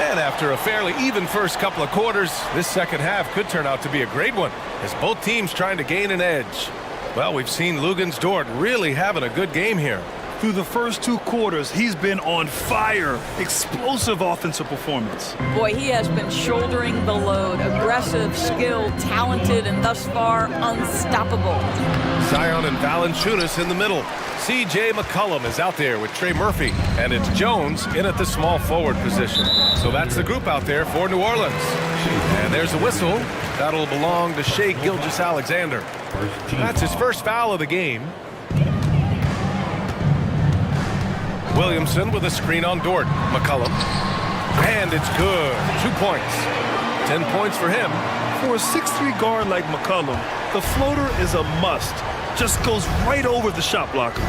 Speaker 8: And after a fairly even first couple of quarters, this second half could turn out to be a great one, as both teams trying to gain an edge. Well, we've seen Luguentz Dort really having a good game here.
Speaker 10: Through the first 2 quarters, he's been on fire. Explosive offensive performance.
Speaker 12: Boy, he has been shouldering the load. Aggressive, skilled, talented, and thus far unstoppable.
Speaker 8: Zion and Valanciunas in the middle. C.J. McCollum is out there with Trey Murphy, and it's Jones in at the small forward position. So that's the group out there for New Orleans. And there's a whistle. That'll belong to Shai Gilgeous-Alexander. That's his first foul of the game. Williamson with a screen on Dort. McCollum. And it's good. 2 points. 10 points for him.
Speaker 10: For a 6'3" guard like McCollum, the floater is a must. Just goes right over the shot blockers.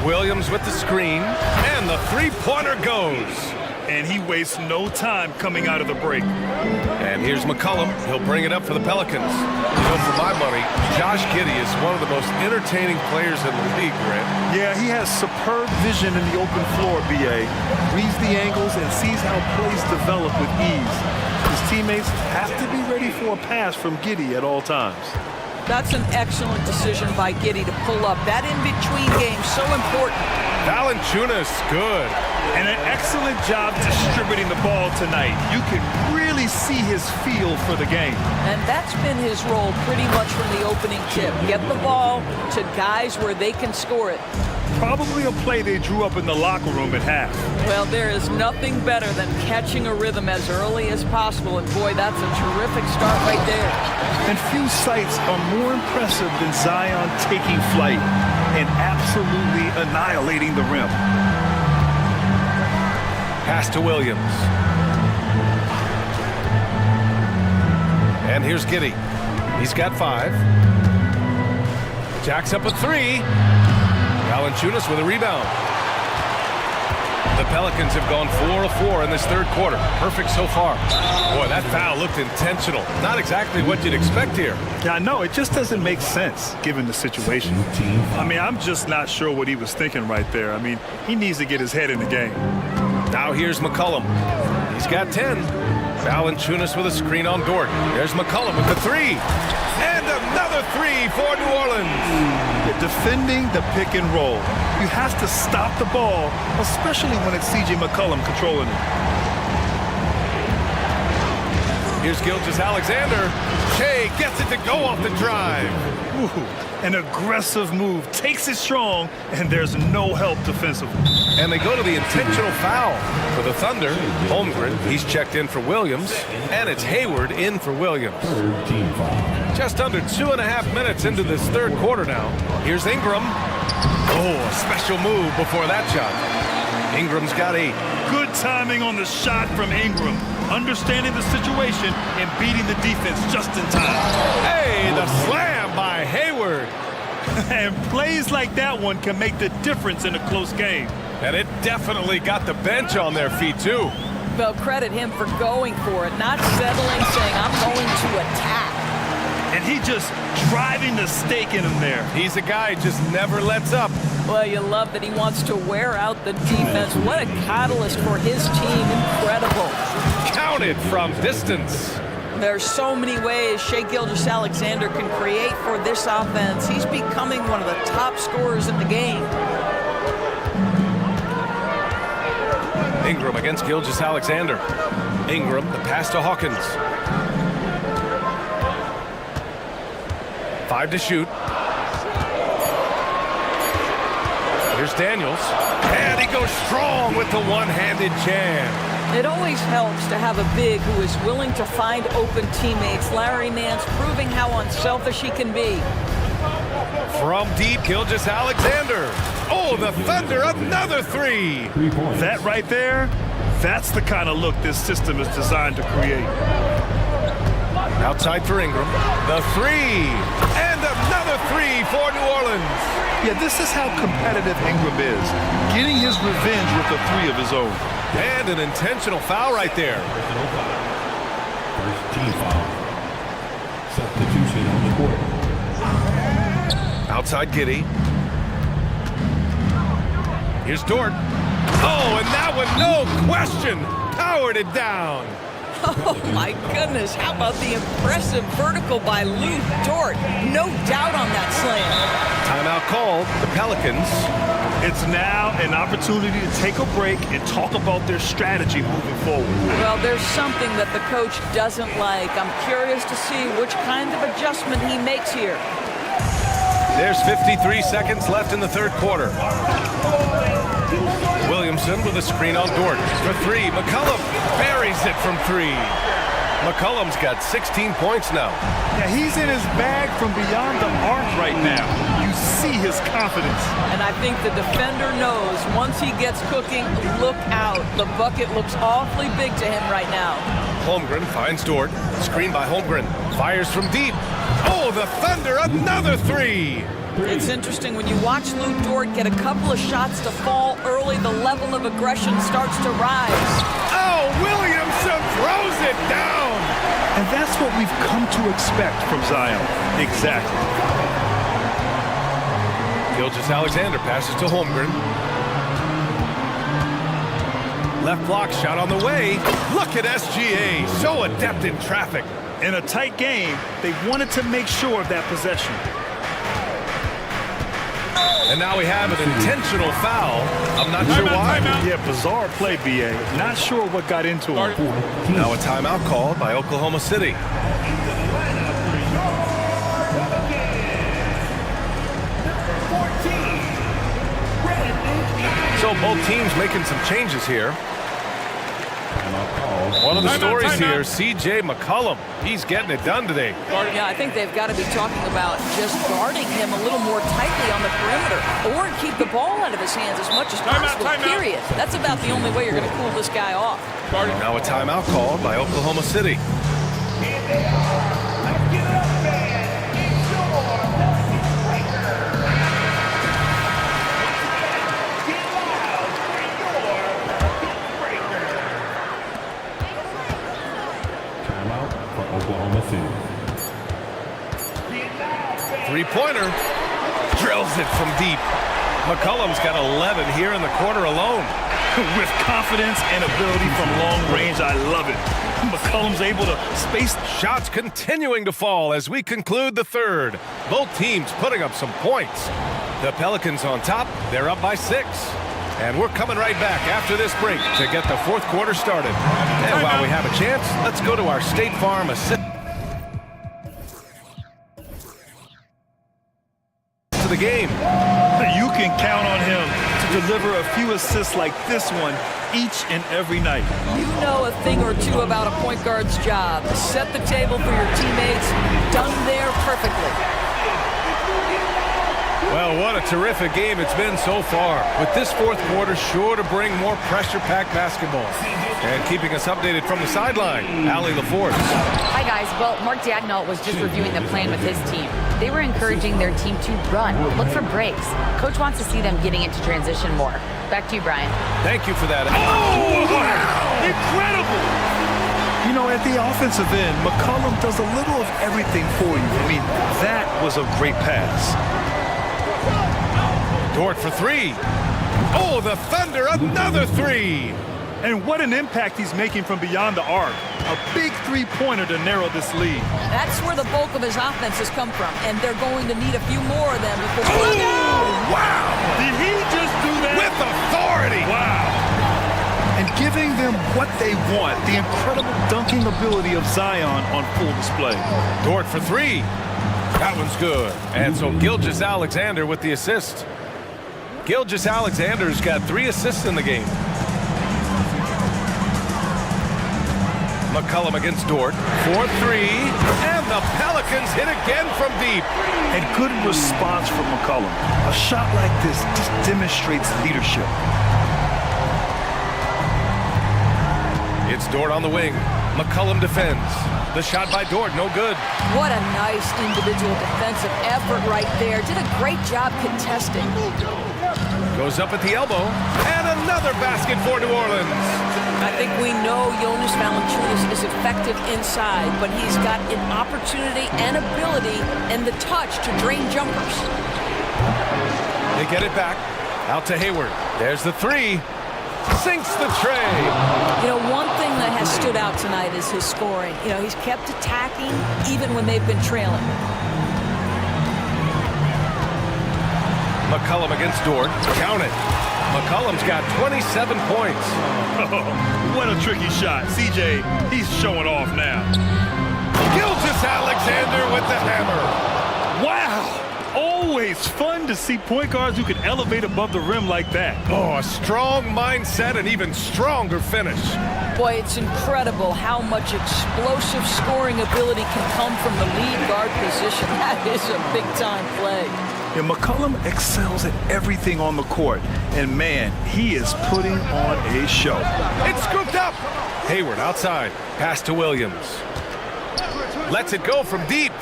Speaker 8: Williams with the screen. And the three-pointer goes.
Speaker 10: And he wastes no time coming out of the break.
Speaker 8: And here's McCollum. He'll bring it up for the Pelicans. You know, for my money, Josh Giddey is one of the most entertaining players in the league, Grant.
Speaker 10: Yeah, he has superb vision in the open floor, B.A. Reads the angles and sees how plays develop with ease. His teammates have to be ready for a pass from Giddey at all times.
Speaker 12: That's an excellent decision by Giddey to pull up. That in-between game, so important.
Speaker 8: Valanciunas, good.
Speaker 10: And an excellent job distributing the ball tonight. You can really see his feel for the game.
Speaker 12: And that's been his role pretty much from the opening tip. Get the ball to guys where they can score it.
Speaker 10: Probably a play they drew up in the locker room at half.
Speaker 12: Well, there is nothing better than catching a rhythm as early as possible. And boy, that's a terrific start right there.
Speaker 10: And few sights are more impressive than Zion taking flight and absolutely annihilating the rim.
Speaker 8: Pass to Williams. And here's Giddey. He's got 5. Jacks up a 3. Valanciunas with a rebound. The Pelicans have gone 4 of 4 in this third quarter. Perfect so far. Boy, that foul looked intentional. Not exactly what you'd expect here.
Speaker 10: Yeah, I know. It just doesn't make sense given the situation. I mean, I'm just not sure what he was thinking right there. I mean, he needs to get his head in the game.
Speaker 8: Now here's McCollum. He's got 10. Valanciunas with a screen on Dort. There's McCollum with the 3. And another 3 for New Orleans.
Speaker 10: Defending the pick and roll. You have to stop the ball, especially when it's C.J. McCollum controlling it.
Speaker 8: Here's Gilgeous-Alexander. Shea gets it to go off the drive.
Speaker 10: Ooh, an aggressive move. Takes it strong, and there's no help defensively.
Speaker 8: And they go to the intentional foul for the Thunder. Holmgren, he's checked in for Williams. And it's Hayward in for Williams. Just under 2.5 minutes into this third quarter now. Here's Ingram. Oh, a special move before that shot. Ingram's got 8.
Speaker 10: Good timing on the shot from Ingram. Understanding the situation and beating the defense just in time.
Speaker 8: Hey, the slam by Hayward.
Speaker 10: And plays like that one can make the difference in a close game.
Speaker 8: And it definitely got the bench on their feet, too.
Speaker 12: Well, credit him for going for it, not settling, saying, I'm going to attack.
Speaker 10: And he just driving the stake in him there.
Speaker 8: He's a guy who just never lets up.
Speaker 12: Well, you love that he wants to wear out the defense. What a catalyst for his team. Incredible.
Speaker 8: Counted from distance.
Speaker 12: There's so many ways Shai Gilgeous-Alexander can create for this offense. He's becoming one of the top scorers in the game.
Speaker 8: Ingram against Gilgeous-Alexander. Ingram, the pass to Hawkins. 5 to shoot. Here's Daniels. And he goes strong with the one-handed jam.
Speaker 12: It always helps to have a big who is willing to find open teammates. Larry Nance proving how unselfish he can be.
Speaker 8: From deep, Gilgeous-Alexander. Oh, the Thunder, another 3.
Speaker 10: That right there, that's the kind of look this system is designed to create.
Speaker 8: Outside for Ingram. The 3. And another 3 for New Orleans.
Speaker 10: Yeah, this is how competitive Ingram is. Getting his revenge with a 3 of his own.
Speaker 8: And an intentional foul right there.
Speaker 7: First team foul. Substitution on the court.
Speaker 8: Outside Giddey. Here's Dort. Oh, and that one, no question, powered it down.
Speaker 12: Oh, my goodness. How about the impressive vertical by Lou Dort? No doubt on that slam.
Speaker 8: Timeout called. The Pelicans.
Speaker 10: It's now an opportunity to take a break and talk about their strategy moving forward.
Speaker 12: Well, there's something that the coach doesn't like. I'm curious to see which kind of adjustment he makes here.
Speaker 8: There's 53 seconds left in the third quarter. Williamson with a screen on Dort. For 3, McCollum buries it from 3. McCollum's got 16 points now.
Speaker 10: Yeah, he's in his bag from beyond the arc right now. You see his confidence.
Speaker 12: And I think the defender knows once he gets cooking, look out. The bucket looks awfully big to him right now.
Speaker 8: Holmgren finds Dort. Screen by Holmgren. Fires from deep. Oh, the Thunder, another 3.
Speaker 12: It's interesting when you watch Lou Dort get a couple of shots to fall early, the level of aggression starts to rise.
Speaker 8: Oh, Williamson throws it down.
Speaker 10: And that's what we've come to expect from Zion. Exactly.
Speaker 8: Gilgeous-Alexander passes to Holmgren. Left block shot on the way. Look at SGA, so adept in traffic.
Speaker 10: In a tight game, they wanted to make sure of that possession.
Speaker 8: And now we have an intentional foul. I'm not sure why.
Speaker 10: Yeah, bizarre play, B.A. Not sure what got into him.
Speaker 8: Now a timeout called by Oklahoma City. So both teams making some changes here. One of the stories here, C.J. McCollum. He's getting it done today.
Speaker 12: Yeah, I think they've got to be talking about just guarding him a little more tightly on the perimeter or keep the ball out of his hands as much as possible, period. That's about the only way you're going to cool this guy off.
Speaker 8: Now a timeout called by Oklahoma City.
Speaker 7: Oklahoma City.
Speaker 8: Three-pointer. Drills it from deep. McCollum's got 11 here in the quarter alone.
Speaker 10: With confidence and ability from long range, I love it. McCollum's able to space.
Speaker 8: Shots continuing to fall as we conclude the third. Both teams putting up some points. The Pelicans on top. They're up by 6. And we're coming right back after this break to get the fourth quarter started. And while we have a chance, let's go to our State Farm assist to the game.
Speaker 10: You can count on him to deliver a few assists like this one each and every night.
Speaker 12: You know a thing or two about a point guard's job. Set the table for your teammates. Done there perfectly.
Speaker 8: Well, what a terrific game it's been so far. With this fourth quarter sure to bring more pressure-packed basketball. And keeping us updated from the sideline, Allie LaForce.
Speaker 11: Hi, guys. Well, Mark Dagnall was just reviewing the plan with his team. They were encouraging their team to run, look for breaks. Coach wants to see them getting into transition more. Back to you, Brian.
Speaker 8: Thank you for that.
Speaker 10: Oh, wow! Incredible! You know, at the offensive end, McCollum does a little of everything for you. I mean, that was a great pass.
Speaker 8: Dort for 3. Oh, the Thunder, another 3.
Speaker 10: And what an impact he's making from beyond the arc. A big three-pointer to narrow this lead.
Speaker 12: That's where the bulk of his offense has come from, and they're going to need a few more of them before.
Speaker 8: Oh, wow!
Speaker 10: Did he just do that?
Speaker 8: With authority!
Speaker 10: Wow! And giving them what they want, the incredible dunking ability of Zion on full display.
Speaker 8: Dort for 3. That one's good. And so Gilgeous-Alexander with the assist. Gilgeous-Alexander's got 3 assists in the game. McCollum against Dort for 3. And the Pelicans hit again from deep.
Speaker 10: And good response from McCollum. A shot like this just demonstrates leadership.
Speaker 8: It's Dort on the wing. McCollum defends. The shot by Dort, no good.
Speaker 12: What a nice individual defensive effort right there. Did a great job contesting.
Speaker 8: Goes up at the elbow. And another basket for New Orleans.
Speaker 12: I think we know Jonas Valanciunas is effective inside, but he's got an opportunity and ability and the touch to drain jumpers.
Speaker 8: They get it back. Out to Hayward. There's the 3. Sinks the tray.
Speaker 12: You know, one thing that has stood out tonight is his scoring. You know, he's kept attacking even when they've been trailing.
Speaker 8: McCollum against Dort. Count it. McCollum's got 27 points.
Speaker 10: Oh, what a tricky shot. CJ, he's showing off now.
Speaker 8: Gilgeous-Alexander with the hammer.
Speaker 10: Wow! Always fun to see point guards who can elevate above the rim like that.
Speaker 8: Oh, a strong mindset and even stronger finish.
Speaker 12: Boy, it's incredible how much explosive scoring ability can come from the lead guard position. That is a big-time play.
Speaker 10: Yeah, McCollum excels at everything on the court. And, man, he is putting on a show.
Speaker 8: It's scooped up. Hayward outside. Pass to Williams. Lets it go from deep.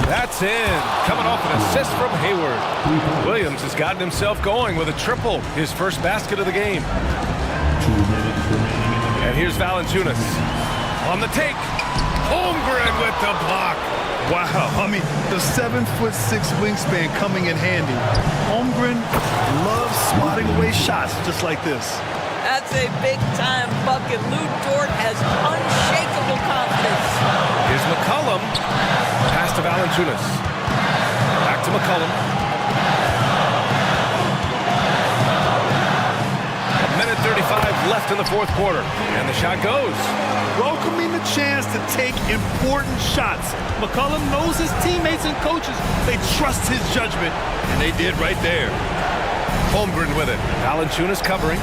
Speaker 8: That's in. Coming off an assist from Hayward. Williams has gotten himself going with a triple. His first basket of the game.
Speaker 7: 2 minutes remaining in the game.
Speaker 8: And here's Valanciunas. On the take. Holmgren with the block.
Speaker 10: Wow, I mean, the 7'6" wingspan coming in handy. Holmgren loves swatting away shots just like this.
Speaker 12: That's a big-time bucket. Lou Dort has unshakable confidence.
Speaker 8: Here's McCollum. Pass to Valanciunas. Back to McCollum. A minute 35 left in the fourth quarter. And the shot goes.
Speaker 10: Welcoming the chance to take important shots. McCollum knows his teammates and coaches. They trust his judgment, and they did right there.
Speaker 8: Holmgren with it. Valanciunas covering.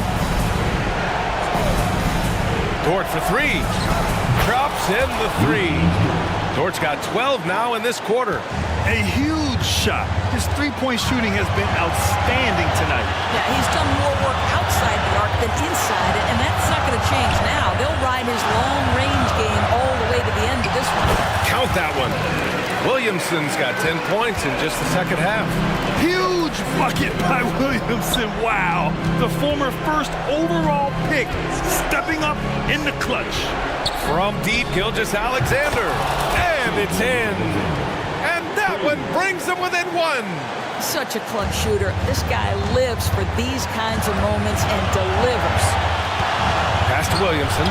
Speaker 8: Dort for three. Drops in the three. Dort's got 12 now in this quarter.
Speaker 10: A huge shot. His three-point shooting has been outstanding tonight.
Speaker 12: Yeah, he's done more work outside the arc than inside it, and that's not going to change now. They'll ride his long-range game all the way to the end of this one.
Speaker 8: Count that one. Williamson's got 10 points in just the second half.
Speaker 10: Huge bucket by Williamson. Wow. The former first overall pick stepping up in the clutch.
Speaker 8: From deep, Gilgeous-Alexander. And it's in. And that one brings them within one.
Speaker 12: Such a clutch shooter. This guy lives for these kinds of moments and delivers.
Speaker 8: Pass to Williamson.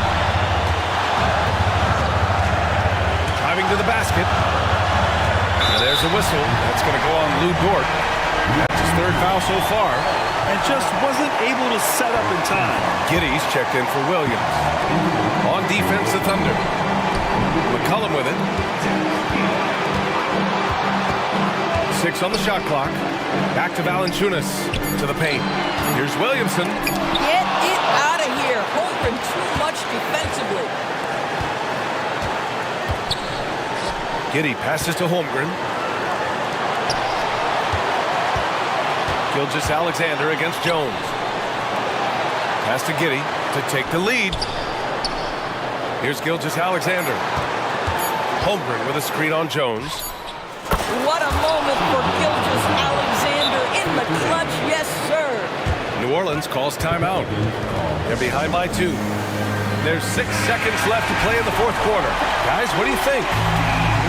Speaker 8: Driving to the basket. And there's a whistle. That's going to go on Lou Dort. That's his third foul so far.
Speaker 10: And just wasn't able to set up in time.
Speaker 8: Giddey's checked in for Williams. On defense, the Thunder. McCollum with it. 6 on the shot clock. Back to Valanciunas. To the paint. Here's Williamson.
Speaker 12: Get it out of here. Holmgren too much defensively.
Speaker 8: Giddey passes to Holmgren. Gilgeous-Alexander against Jones. Pass to Giddey to take the lead. Here's Gilgeous-Alexander. Holmgren with a screen on Jones.
Speaker 12: What a moment for Gilgeous-Alexander in the clutch. Yes, sir.
Speaker 8: New Orleans calls timeout. They're behind by 2. There's 6 seconds left to play in the fourth quarter. Guys, what do you think?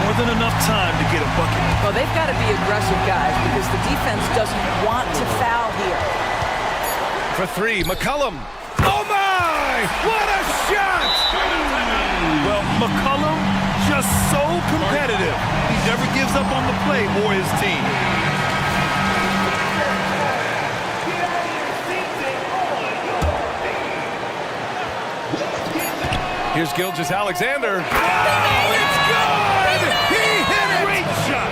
Speaker 10: More than enough time to get a bucket.
Speaker 12: Well, they've got to be aggressive, guys, because the defense doesn't want to foul here.
Speaker 8: For 3, McCollum. Oh, my! What a shot!
Speaker 10: Well, McCollum, just so competitive. He never gives up on the play or his team.
Speaker 8: Here's Gilgeous-Alexander. Oh, it's good! He hit it!
Speaker 10: Great shot!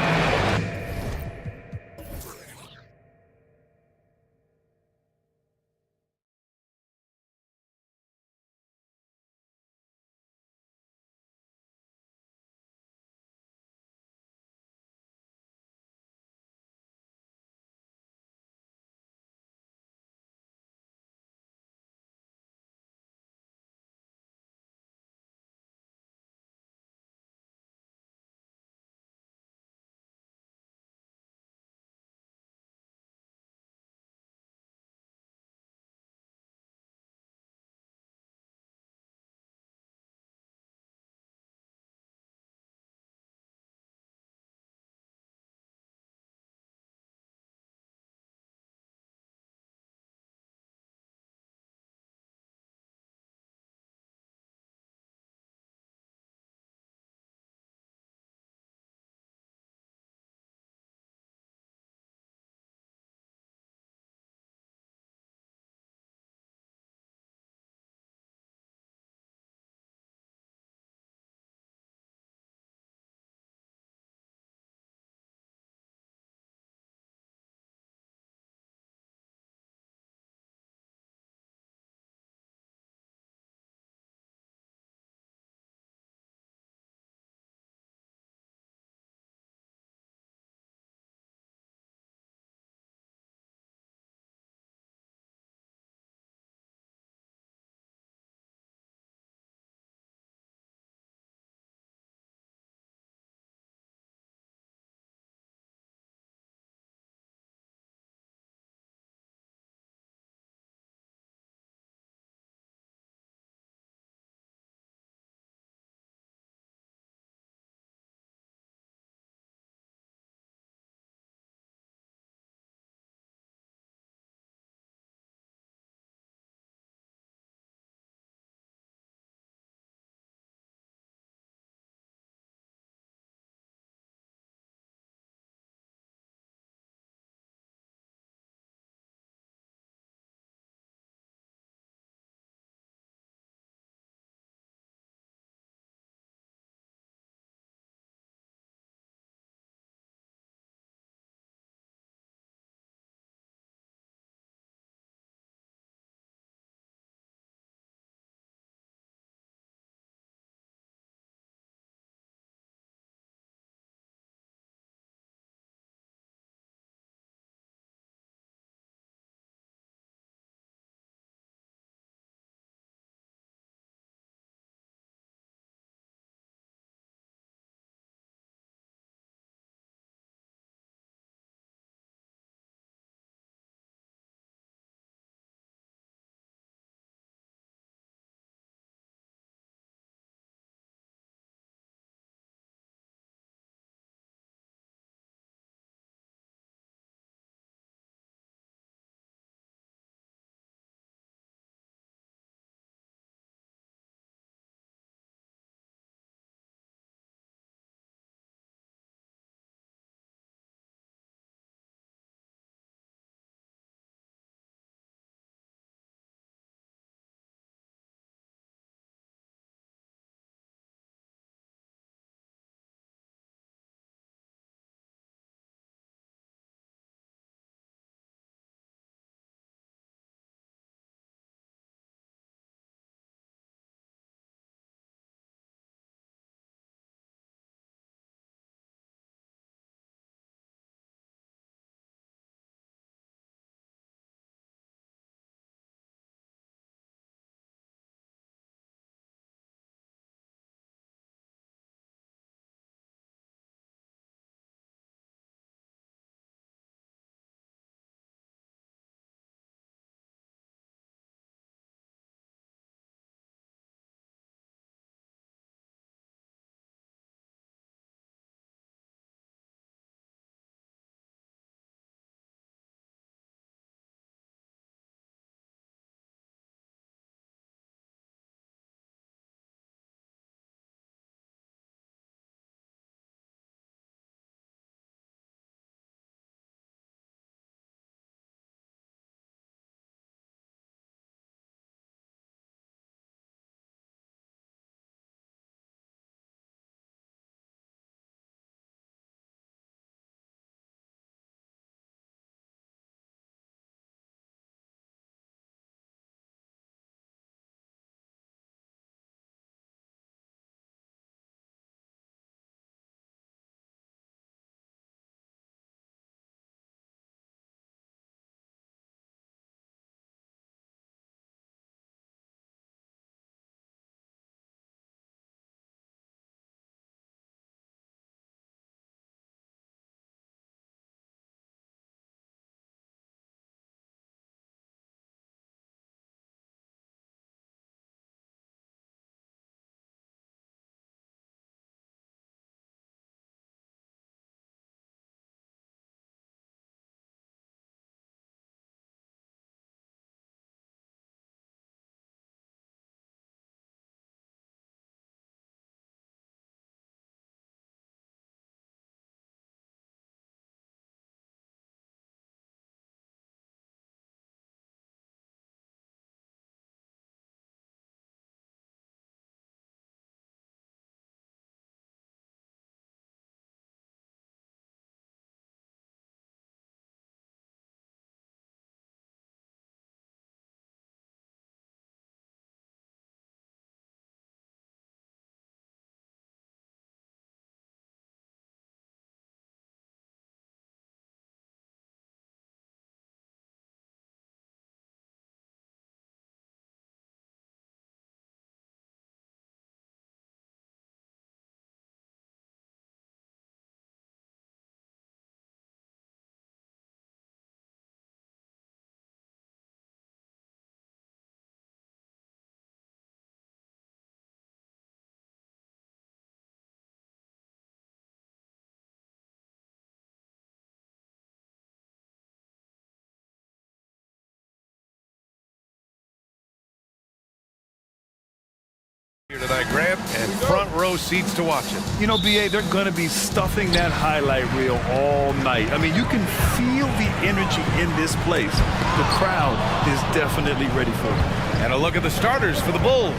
Speaker 8: row seats to watch it.
Speaker 10: You know, BA, they're going to be stuffing that highlight reel all night. I mean, you can feel the energy in this place. The crowd is definitely ready for it.
Speaker 8: And a look at the starters for the Bulls.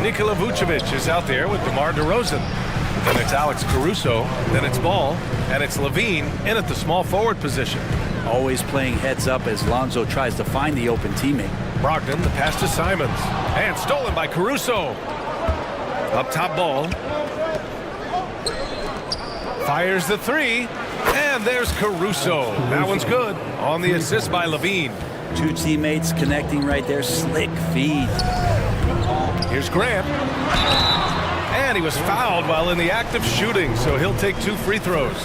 Speaker 8: Nikola Vucevic is out there with DeMar DeRozan. Then it's Alex Caruso, then it's Ball, and it's Levine in at the small forward position.
Speaker 6: Always playing heads up as Lonzo tries to find the open teammate.
Speaker 8: Brogdon, the pass to Simons. And stolen by Caruso. Up top, Ball. Fires the three. And there's Caruso. That one's good. On the assist by Levine.
Speaker 6: Two teammates connecting right there. Slick feed.
Speaker 8: Here's Grant. And he was fouled while in the act of shooting, so he'll take 2 free throws.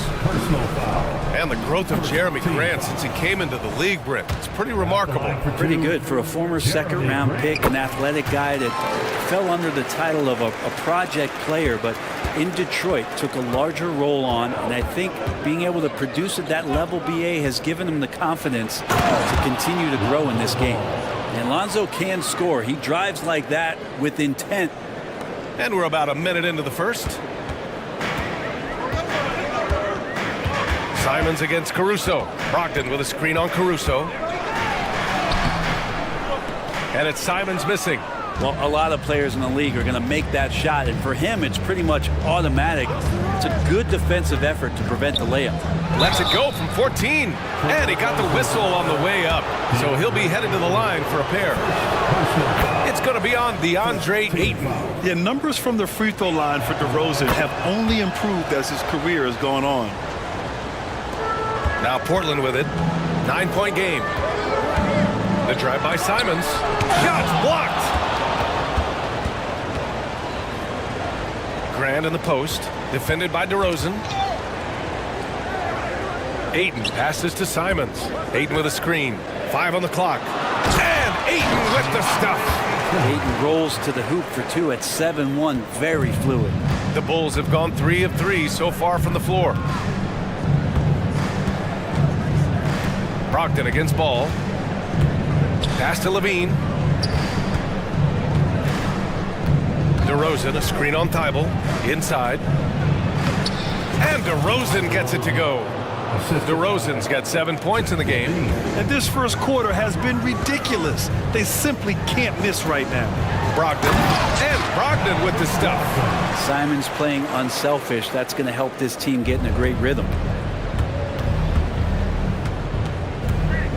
Speaker 8: And the growth of Jeremy Grant since he came into the league, Brent, it's pretty remarkable.
Speaker 6: Pretty good for a former second-round pick, an athletic guy that fell under the title of a project player, but in Detroit took a larger role on, and I think being able to produce at that level, BA, has given him the confidence to continue to grow in this game. And Lonzo can score. He drives like that with intent.
Speaker 8: And we're about a minute into the first. Simons against Caruso. Brogdon with a screen on Caruso. And it's Simons missing.
Speaker 6: Well, a lot of players in the league are going to make that shot, and for him, it's pretty much automatic. It's a good defensive effort to prevent the layup.
Speaker 8: Lets it go from 14. And he got the whistle on the way up. So he'll be headed to the line for a pair. It's going to be on DeAndre Ayton.
Speaker 10: Yeah, numbers from the free throw line for DeRozan have only improved as his career has gone on.
Speaker 8: Now Portland with it. 9-point game. The drive by Simons. Shots blocked. Grant in the post. Defended by DeRozan. Ayton passes to Simons. Ayton with a screen. 5 on the clock. And Ayton with the stuff.
Speaker 6: Ayton rolls to the hoop for 2 at 7-1. Very fluid.
Speaker 8: The Bulls have gone 3 of 3 so far from the floor. Brogdon against Ball. Pass to Levine. DeRozan, a screen on Thibault. Inside. And DeRozan gets it to go. DeRozan's got 7 points in the game.
Speaker 10: And this first quarter has been ridiculous. They simply can't miss right now.
Speaker 8: Brogdon. And Brogdon with the stuff.
Speaker 6: Simons playing unselfish. That's going to help this team get in a great rhythm.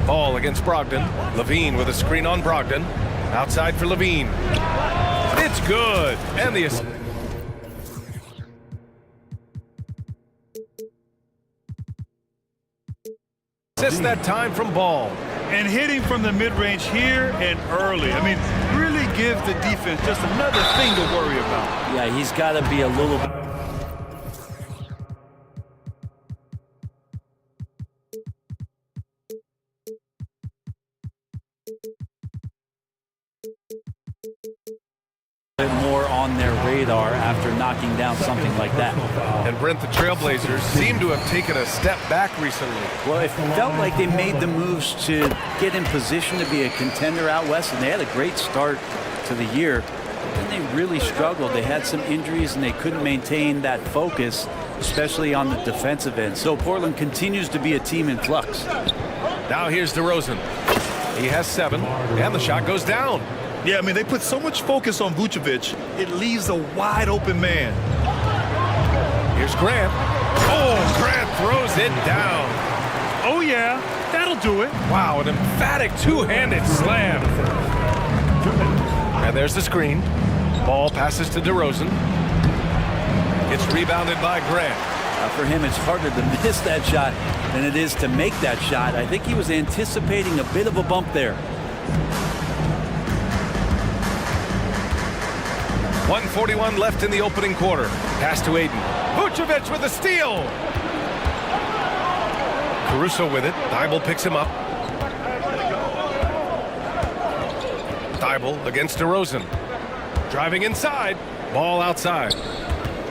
Speaker 8: Ball against Brogdon. Levine with a screen on Brogdon. Outside for Levine. It's good. And the assist that time from Ball.
Speaker 10: And hitting from the mid-range here and early. I mean, really give the defense just another thing to worry about.
Speaker 6: Yeah, he's got to be a little bit. More on their radar after knocking down something like that.
Speaker 8: And Brent, the Trailblazers seem to have taken a step back recently.
Speaker 6: Well, it felt like they made the moves to get in position to be a contender out west, and they had a great start to the year. Then they really struggled. They had some injuries, and they couldn't maintain that focus, especially on the defensive end. So Portland continues to be a team in flux.
Speaker 8: Now here's DeRozan. He has 7, and the shot goes down.
Speaker 10: Yeah, I mean, they put so much focus on Vucevic, it leaves a wide open man.
Speaker 8: Here's Grant. Oh, Grant throws it down.
Speaker 10: Oh, yeah, that'll do it.
Speaker 8: Wow, an emphatic two-handed slam. And there's the screen. Ball passes to DeRozan. It's rebounded by Grant.
Speaker 6: For him, it's harder to miss that shot than it is to make that shot. I think he was anticipating a bit of a bump there.
Speaker 8: 1:41 left in the opening quarter. Pass to Ayton. Vucevic with a steal. Caruso with it. Thibault picks him up. Thibault against DeRozan. Driving inside. Ball outside.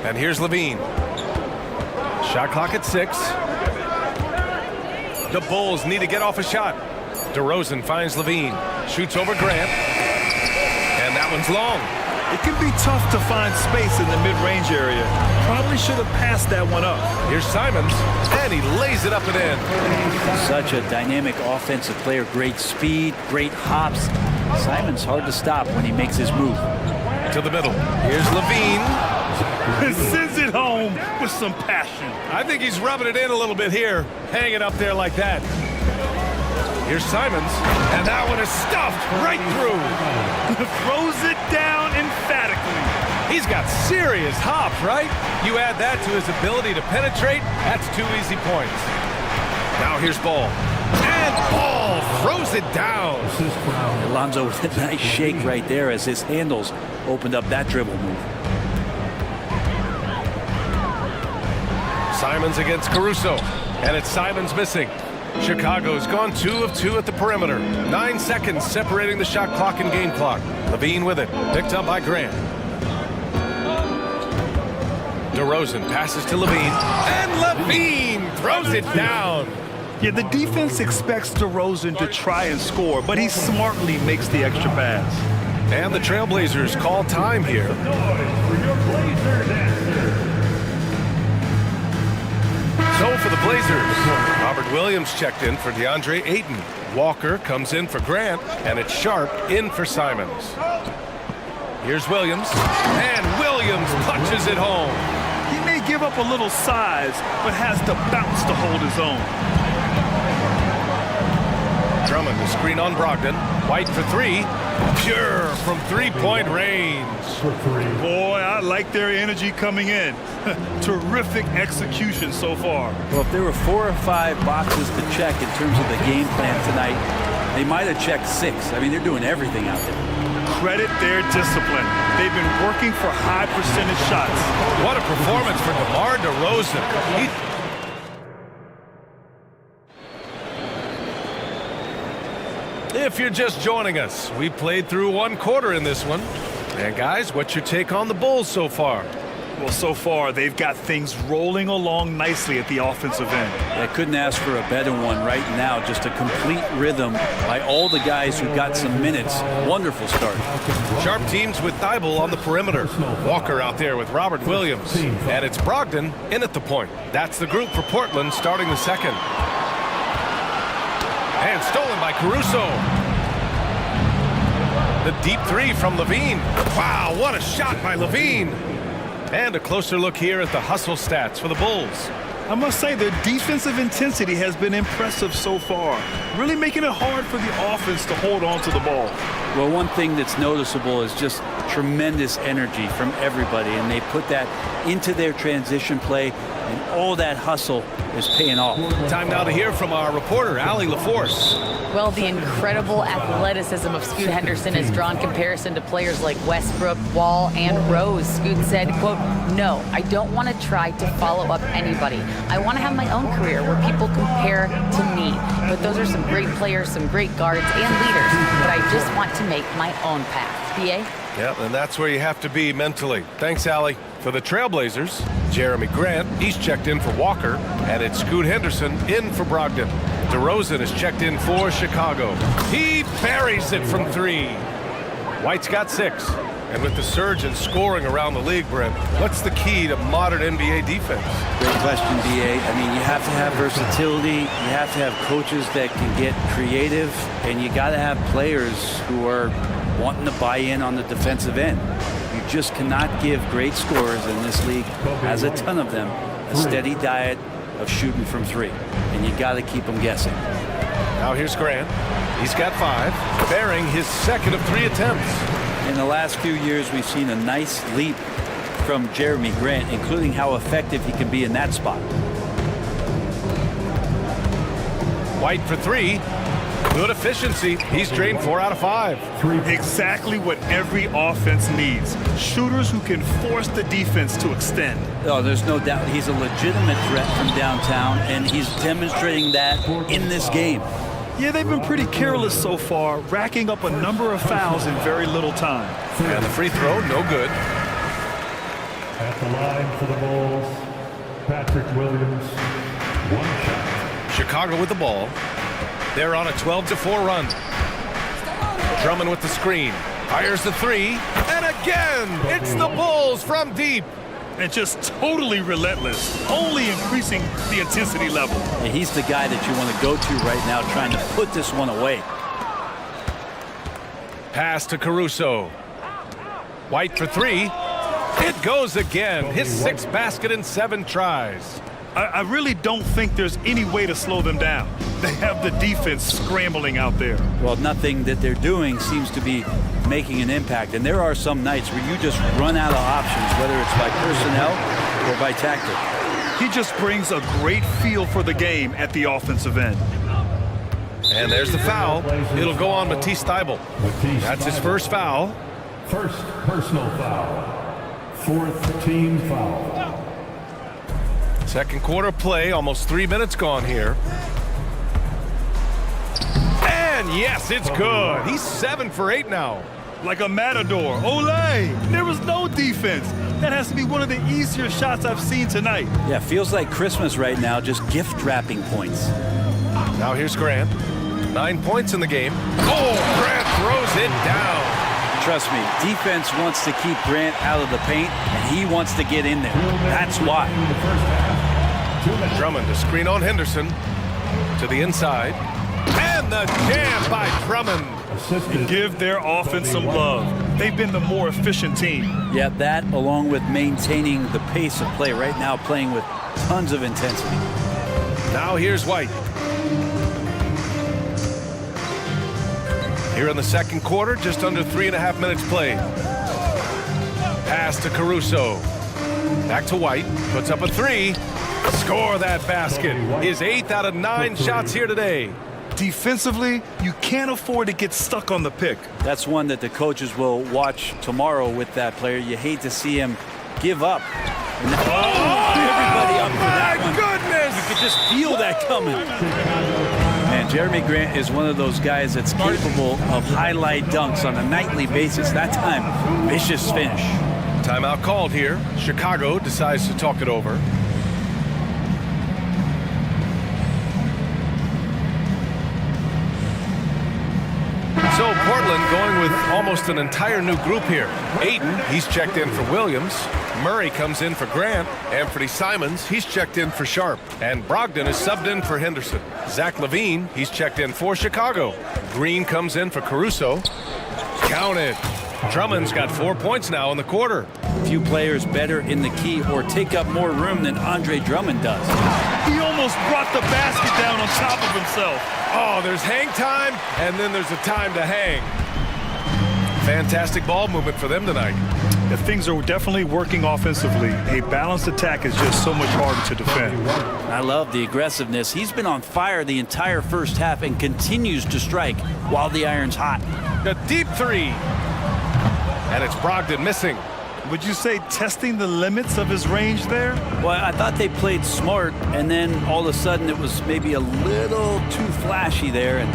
Speaker 8: And here's Levine. Shot clock at 6. The Bulls need to get off a shot. DeRozan finds Levine. Shoots over Grant. And that one's long.
Speaker 10: It can be tough to find space in the mid-range area. Probably should have passed that one up.
Speaker 8: Here's Simons, and he lays it up and in.
Speaker 13: Such a dynamic offensive player. Great speed, great hops. Simons hard to stop when he makes his move.
Speaker 8: To the middle. Here's Levine.
Speaker 10: Sends it home with some passion.
Speaker 8: I think he's rubbing it in a little bit here, hanging up there like that. Here's Simons, and that one is stuffed right through.
Speaker 10: Throws it down emphatically.
Speaker 8: He's got serious hops, right? You add that to his ability to penetrate, that's 2 easy points. Now here's Ball. And Ball throws it down.
Speaker 13: Alonzo with a nice shake right there as his handles opened up that dribble move.
Speaker 8: Simons against Caruso, and it's Simons missing. Chicago's gone 2 of 2 at the perimeter. 9 seconds separating the shot clock and game clock. Levine with it, picked up by Grant. DeRozan passes to Levine, and Levine throws it down.
Speaker 10: Yeah, the defense expects DeRozan to try and score, but he smartly makes the extra pass.
Speaker 8: And the Trailblazers call time here. So for the Blazers, Robert Williams checked in for DeAndre Ayton. Walker comes in for Grant, and it's Sharp in for Simons. Here's Williams, and Williams punches it home.
Speaker 10: He may give up a little size, but has the bounce to hold his own.
Speaker 8: Drummond to screen on Brogdon. White for 3. Pure from three-point range.
Speaker 10: Boy, I like their energy coming in. Terrific execution so far.
Speaker 13: Well, if there were 4 or 5 boxes to check in terms of the game plan tonight, they might have checked 6. I mean, they're doing everything out there.
Speaker 10: Credit their discipline. They've been working for high percentage shots.
Speaker 8: What a performance for DeMar DeRozan. If you're just joining us, we played through 1 quarter in this one. And guys, what's your take on the Bulls so far?
Speaker 10: Well, so far, they've got things rolling along nicely at the offensive end.
Speaker 13: I couldn't ask for a better one right now. Just a complete rhythm by all the guys who got some minutes. Wonderful start.
Speaker 8: Sharp teams with Thibault on the perimeter. Walker out there with Robert Williams. And it's Brogdon in at the point. That's the group for Portland starting the second. And stolen by Caruso. The deep 3 from Levine. Wow, what a shot by Levine. And a closer look here at the hustle stats for the Bulls.
Speaker 10: I must say their defensive intensity has been impressive so far, really making it hard for the offense to hold on to the ball.
Speaker 13: Well, one thing that's noticeable is just tremendous energy from everybody, and they put that into their transition play, and all that hustle is paying off.
Speaker 8: Time now to hear from our reporter, Allie LaForce.
Speaker 11: Well, the incredible athleticism of Scoot Henderson has drawn comparison to players like Westbrook, Wall, and Rose. Scoot said, quote, "No, I don't want to try to follow up anybody. I want to have my own career where people compare to me. But those are some great players, some great guards and leaders. But I just want to make my own path." BA?
Speaker 8: Yeah, and that's where you have to be mentally. Thanks, Allie. For the Trailblazers, Jeremy Grant, he's checked in for Walker, and it's Scoot Henderson in for Brogdon. DeRozan is checked in for Chicago. He buries it from 3. White's got 6. And with the surge in scoring around the league, Brent, what's the key to modern NBA defense?
Speaker 13: Great question, BA. I mean, you have to have versatility. You have to have coaches that can get creative, and you got to have players who are wanting to buy in on the defensive end. You just cannot give great scorers in this league, has a ton of them, a steady diet of shooting from 3. And you got to keep them guessing.
Speaker 8: Now here's Grant. He's got 5, bearing his second of 3 attempts.
Speaker 13: In the last few years, we've seen a nice leap from Jeremy Grant, including how effective he can be in that spot.
Speaker 8: White for 3. Good efficiency. He's drained 4 out of 5.
Speaker 10: Exactly what every offense needs. Shooters who can force the defense to extend.
Speaker 13: Oh, there's no doubt he's a legitimate threat from downtown, and he's demonstrating that in this game.
Speaker 10: Yeah, they've been pretty careless so far, racking up a number of fouls in very little time.
Speaker 8: And the free throw, no good.
Speaker 7: At the line for the Bulls, Patrick Williams, 1 shot.
Speaker 8: Chicago with the ball. They're on a 12-4 run. Drummond with the screen. Fires the 3. And again. It's the Bulls from deep.
Speaker 10: And just totally relentless, only increasing the intensity level.
Speaker 13: And he's the guy that you want to go to right now, trying to put this one away.
Speaker 8: Pass to Caruso. White for three. It goes again. His 6th basket in 7 tries.
Speaker 10: I really don't think there's any way to slow them down. They have the defense scrambling out there.
Speaker 13: Well, nothing that they're doing seems to be making an impact. And there are some nights where you just run out of options, whether it's by personnel or by tactic.
Speaker 10: He just brings a great feel for the game at the offensive end.
Speaker 8: And there's the foul. It'll go on Matisse Thybulle. That's his first foul.
Speaker 7: First personal foul. 4th team foul.
Speaker 8: Second quarter play, almost 3 minutes gone here. And yes, it's good. He's 7 for 8 now.
Speaker 10: Like a matador. Olay! There was no defense. That has to be one of the easier shots I've seen tonight.
Speaker 13: Yeah, feels like Christmas right now, just gift wrapping points.
Speaker 8: Now here's Grant. 9 points in the game. Oh, Grant throws it down.
Speaker 13: Trust me, defense wants to keep Grant out of the paint, and he wants to get in there. That's why.
Speaker 8: Drummond to screen on Henderson. To the inside. And the jam by Drummond.
Speaker 10: Give their offense some love. They've been the more efficient team.
Speaker 13: Yeah, that along with maintaining the pace of play. Right now playing with tons of intensity.
Speaker 8: Now here's White. Here in the second quarter, just under 3.5 minutes played. Pass to Caruso. Back to White. Puts up a 3. Score that basket. His 8th out of 9 shots here today.
Speaker 10: Defensively, you can't afford to get stuck on the pick.
Speaker 13: That's one that the coaches will watch tomorrow with that player. You hate to see him give up. Everybody up for that one.
Speaker 8: Goodness!
Speaker 13: You could just feel that coming. And Jeremy Grant is one of those guys that's capable of highlight dunks on a nightly basis. That time, vicious finish.
Speaker 8: Timeout called here. Chicago decides to talk it over. So Portland going with almost an entire new group here. Ayton, he's checked in for Williams. Murray comes in for Grant. Anthony Simons, he's checked in for Sharp. And Brogdon is subbed in for Henderson. Zach LaVine, he's checked in for Chicago. Green comes in for Caruso. Counted. Drummond's got 4 points now in the quarter.
Speaker 13: Few players better in the key or take up more room than Andre Drummond does.
Speaker 10: He almost brought the basket down on top of himself.
Speaker 8: Oh, there's hang time, and then there's a time to hang. Fantastic ball movement for them tonight.
Speaker 10: If things are definitely working offensively, a balanced attack is just so much harder to defend.
Speaker 13: I love the aggressiveness. He's been on fire the entire first half and continues to strike while the iron's hot.
Speaker 8: A deep 3. And it's Brogdon missing.
Speaker 10: Would you say testing the limits of his range there?
Speaker 13: Well, I thought they played smart, and then all of a sudden it was maybe a little too flashy there, and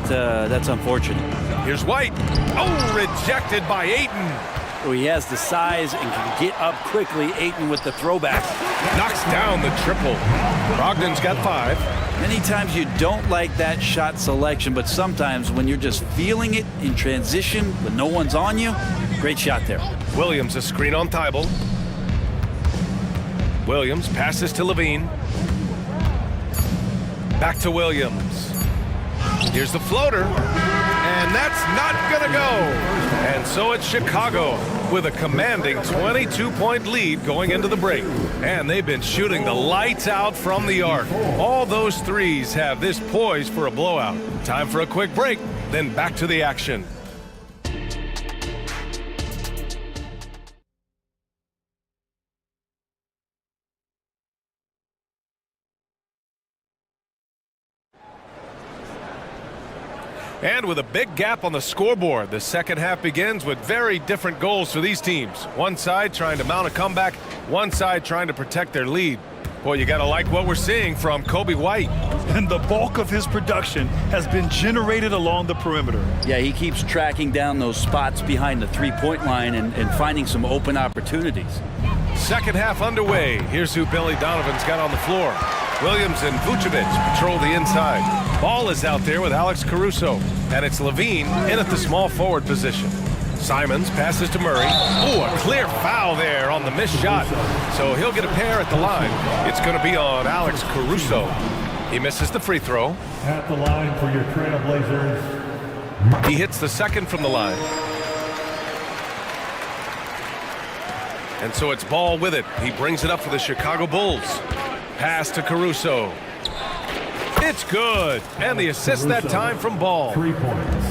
Speaker 13: that's unfortunate.
Speaker 8: Here's White. Oh, rejected by Ayton.
Speaker 13: Oh, he has the size and can get up quickly. Ayton with the throwback.
Speaker 8: Knocks down the triple. Brogdon's got 5.
Speaker 13: Many times you don't like that shot selection, but sometimes when you're just feeling it in transition when no one's on you, great shot there.
Speaker 8: Williams a screen on Thybulle. Williams passes to LaVine. Back to Williams. Here's the floater. And that's not gonna go. And so it's Chicago with a commanding 22-point lead going into the break. And they've been shooting the lights out from the arc. All those threes have this poised for a blowout. Time for a quick break, then back to the action. And with a big gap on the scoreboard, the second half begins with very different goals for these teams. One side trying to mount a comeback, one side trying to protect their lead. Boy, you got to like what we're seeing from Kobe White.
Speaker 10: And the bulk of his production has been generated along the perimeter.
Speaker 13: Yeah, he keeps tracking down those spots behind the three-point line and finding some open opportunities.
Speaker 8: Second half underway. Here's who Billy Donovan's got on the floor. Williams and Vucevic patrol the inside. Ball is out there with Alex Caruso, and it's LaVine in at the small forward position. Simons passes to Murray. Oh, a clear foul there on the missed shot. So he'll get a pair at the line. It's going to be on Alex Caruso. He misses the free throw.
Speaker 7: At the line for your Trailblazers.
Speaker 8: He hits the second from the line. And so it's Ball with it. He brings it up for the Chicago Bulls. Pass to Caruso. It's good. And the assist that time from Ball.
Speaker 7: 3 points.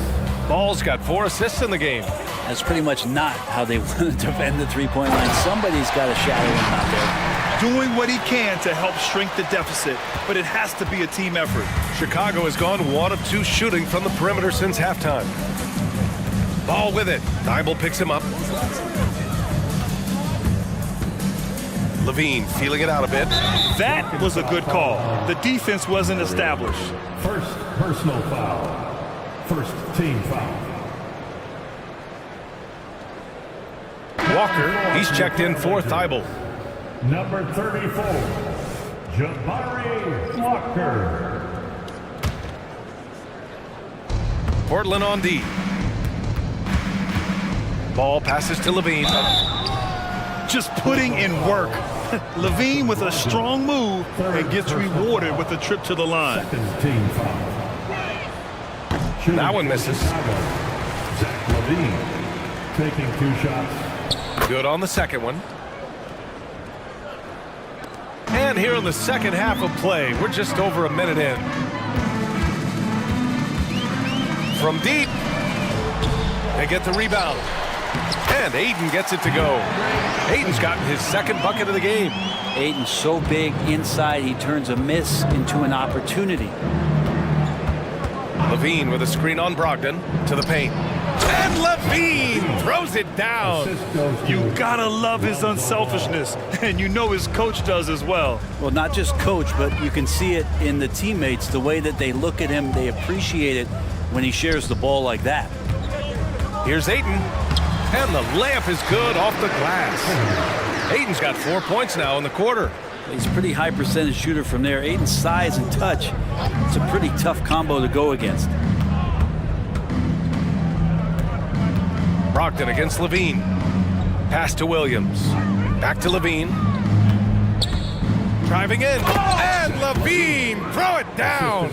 Speaker 8: Ball's got 4 assists in the game.
Speaker 13: That's pretty much not how they want to defend the three-point line. Somebody's got to shadow him out there.
Speaker 10: Doing what he can to help shrink the deficit, but it has to be a team effort.
Speaker 8: Chicago has gone 1 of 2 shooting from the perimeter since halftime. Ball with it. Thibault picks him up. Levine feeling it out a bit.
Speaker 10: That was a good call. The defense wasn't established.
Speaker 7: First personal foul. First team foul.
Speaker 8: Walker, he's checked in for Thibault.
Speaker 7: Number 34, Jabari Walker.
Speaker 8: Portland on D. Ball passes to Levine.
Speaker 10: Just putting in work. Levine with a strong move and gets rewarded with a trip to the line.
Speaker 7: Second team foul.
Speaker 8: That one misses.
Speaker 7: Zach Levine taking 2 shots.
Speaker 8: Good on the second one. And here in the second half of play, we're just over a minute in. From deep, they get the rebound. And Ayton gets it to go. Ayton's gotten his second bucket of the game.
Speaker 13: Ayton's so big inside, he turns a miss into an opportunity.
Speaker 8: Levine with a screen on Brogdon to the paint. And Levine throws it down.
Speaker 10: You gotta love his unselfishness, and you know his coach does as well.
Speaker 13: Well, not just coach, but you can see it in the teammates, the way that they look at him, they appreciate it when he shares the ball like that.
Speaker 8: Here's Ayton, and the layup is good off the glass. Ayton's got 4 points now in the quarter.
Speaker 13: He's a pretty high percentage shooter from there. Ayton's size and touch, it's a pretty tough combo to go against.
Speaker 8: Brogdon against Levine. Pass to Williams. Back to Levine. Driving in. And Levine, throw it down.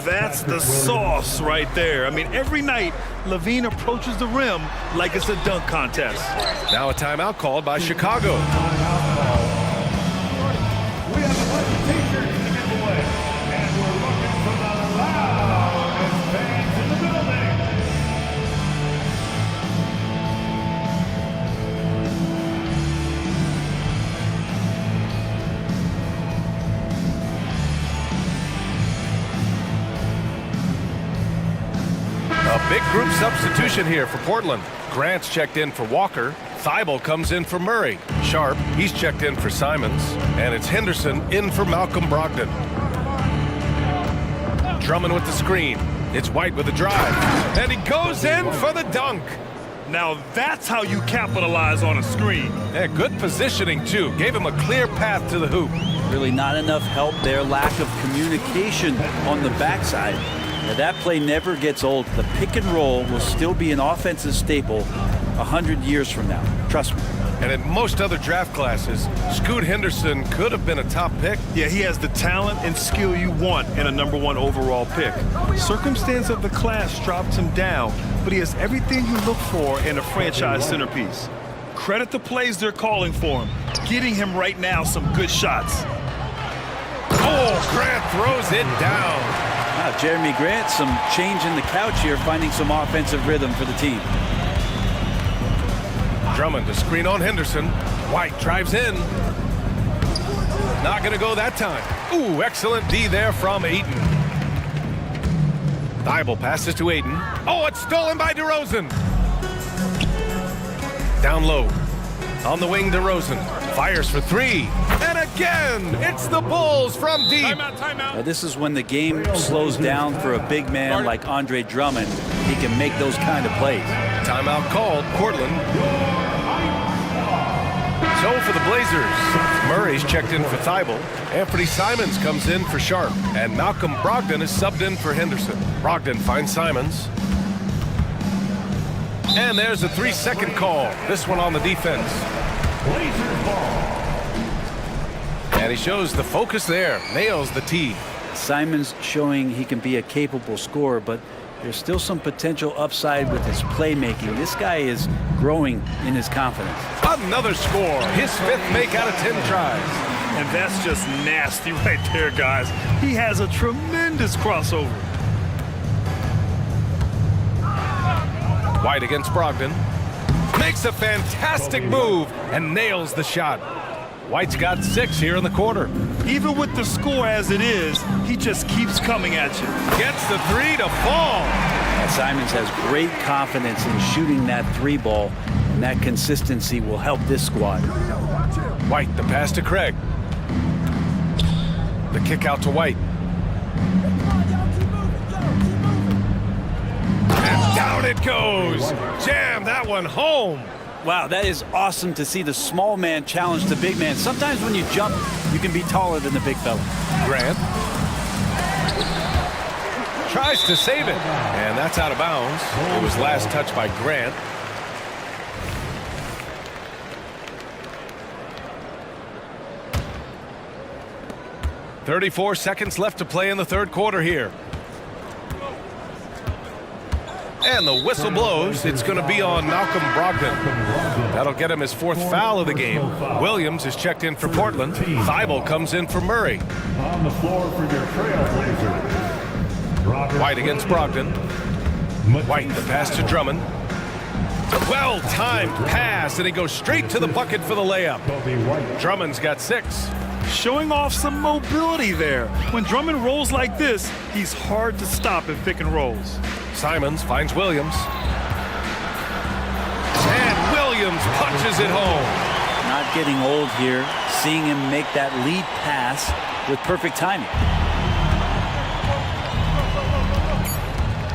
Speaker 10: That's the sauce right there. I mean, every night, Levine approaches the rim like it's a dunk contest.
Speaker 8: Now a timeout called by Chicago.
Speaker 7: We have a bunch of t-shirts to give away, and we're looking for the loudest fans in the building.
Speaker 8: A big group substitution here for Portland. Grant's checked in for Walker. Thibault comes in for Murray. Sharp, he's checked in for Simons. And it's Henderson in for Malcolm Brogdon. Drummond with the screen. It's White with the drive. And he goes in for the dunk.
Speaker 10: Now that's how you capitalize on a screen.
Speaker 8: Yeah, good positioning, too. Gave him a clear path to the hoop.
Speaker 13: Really not enough help there. Lack of communication on the backside. Now, that play never gets old. The pick and roll will still be an offensive staple 100 years from now. Trust me.
Speaker 8: And in most other draft classes, Scoot Henderson could have been a top pick.
Speaker 10: Yeah, he has the talent and skill you want in a #1 overall pick. Circumstance of the class dropped him down, but he has everything you look for in a franchise centerpiece. Credit the plays they're calling for him, getting him right now some good shots.
Speaker 8: Oh, Grant throws it down.
Speaker 13: Wow, Jeremy Grant, some change in the couch here, finding some offensive rhythm for the team.
Speaker 8: Drummond to screen on Henderson. White drives in. Not going to go that time. Ooh, excellent D there from Ayton. Thibault passes to Ayton. Oh, it's stolen by DeRozan. Down low. On the wing, DeRozan. Fires for 3. And again, it's the Bulls from deep.
Speaker 10: Timeout.
Speaker 13: This is when the game slows down for a big man like Andre Drummond. He can make those kind of plays.
Speaker 8: Timeout called, Portland. So for the Blazers, Murray's checked in for Thibault. Anthony Simons comes in for Sharp. And Malcolm Brogdon is subbed in for Henderson. Brogdon finds Simons. And there's a 3-second call. This one on the defense. And he shows the focus there. Nails the tee.
Speaker 13: Simon's showing he can be a capable scorer, but there's still some potential upside with his playmaking. This guy is growing in his confidence.
Speaker 8: Another score. His 5th make out of 10 tries.
Speaker 10: And that's just nasty right there, guys. He has a tremendous crossover.
Speaker 8: White against Brogdon. Makes a fantastic move and nails the shot. White's got 6 here in the quarter.
Speaker 10: Even with the score as it is, he just keeps coming at you.
Speaker 8: Gets the 3 to fall.
Speaker 13: And Simons has great confidence in shooting that 3 ball, and that consistency will help this squad.
Speaker 8: White, the pass to Craig. The kick out to White. And down it goes. Jam that one home.
Speaker 13: Wow, that is awesome to see the small man challenge the big man. Sometimes when you jump, you can be taller than the big fella.
Speaker 8: Grant tries to save it, and that's out of bounds. It was last touched by Grant. "34 seconds left to play in the third quarter here. And the whistle blows. It's going to be on Malcolm Brogdon. That'll get him his 4th foul of the game. Williams is checked in for Portland. Thibault comes in for Murray.
Speaker 7: On the floor for your Trailblazers.
Speaker 8: White against Brogdon. White, the pass to Drummond. Well-timed pass, and he goes straight to the bucket for the layup. Drummond's got 6.
Speaker 10: Showing off some mobility there. When Drummond rolls like this, he's hard to stop in pick and rolls.
Speaker 8: Simons finds Williams. And Williams punches it home.
Speaker 13: Not getting old here, seeing him make that lead pass with perfect timing.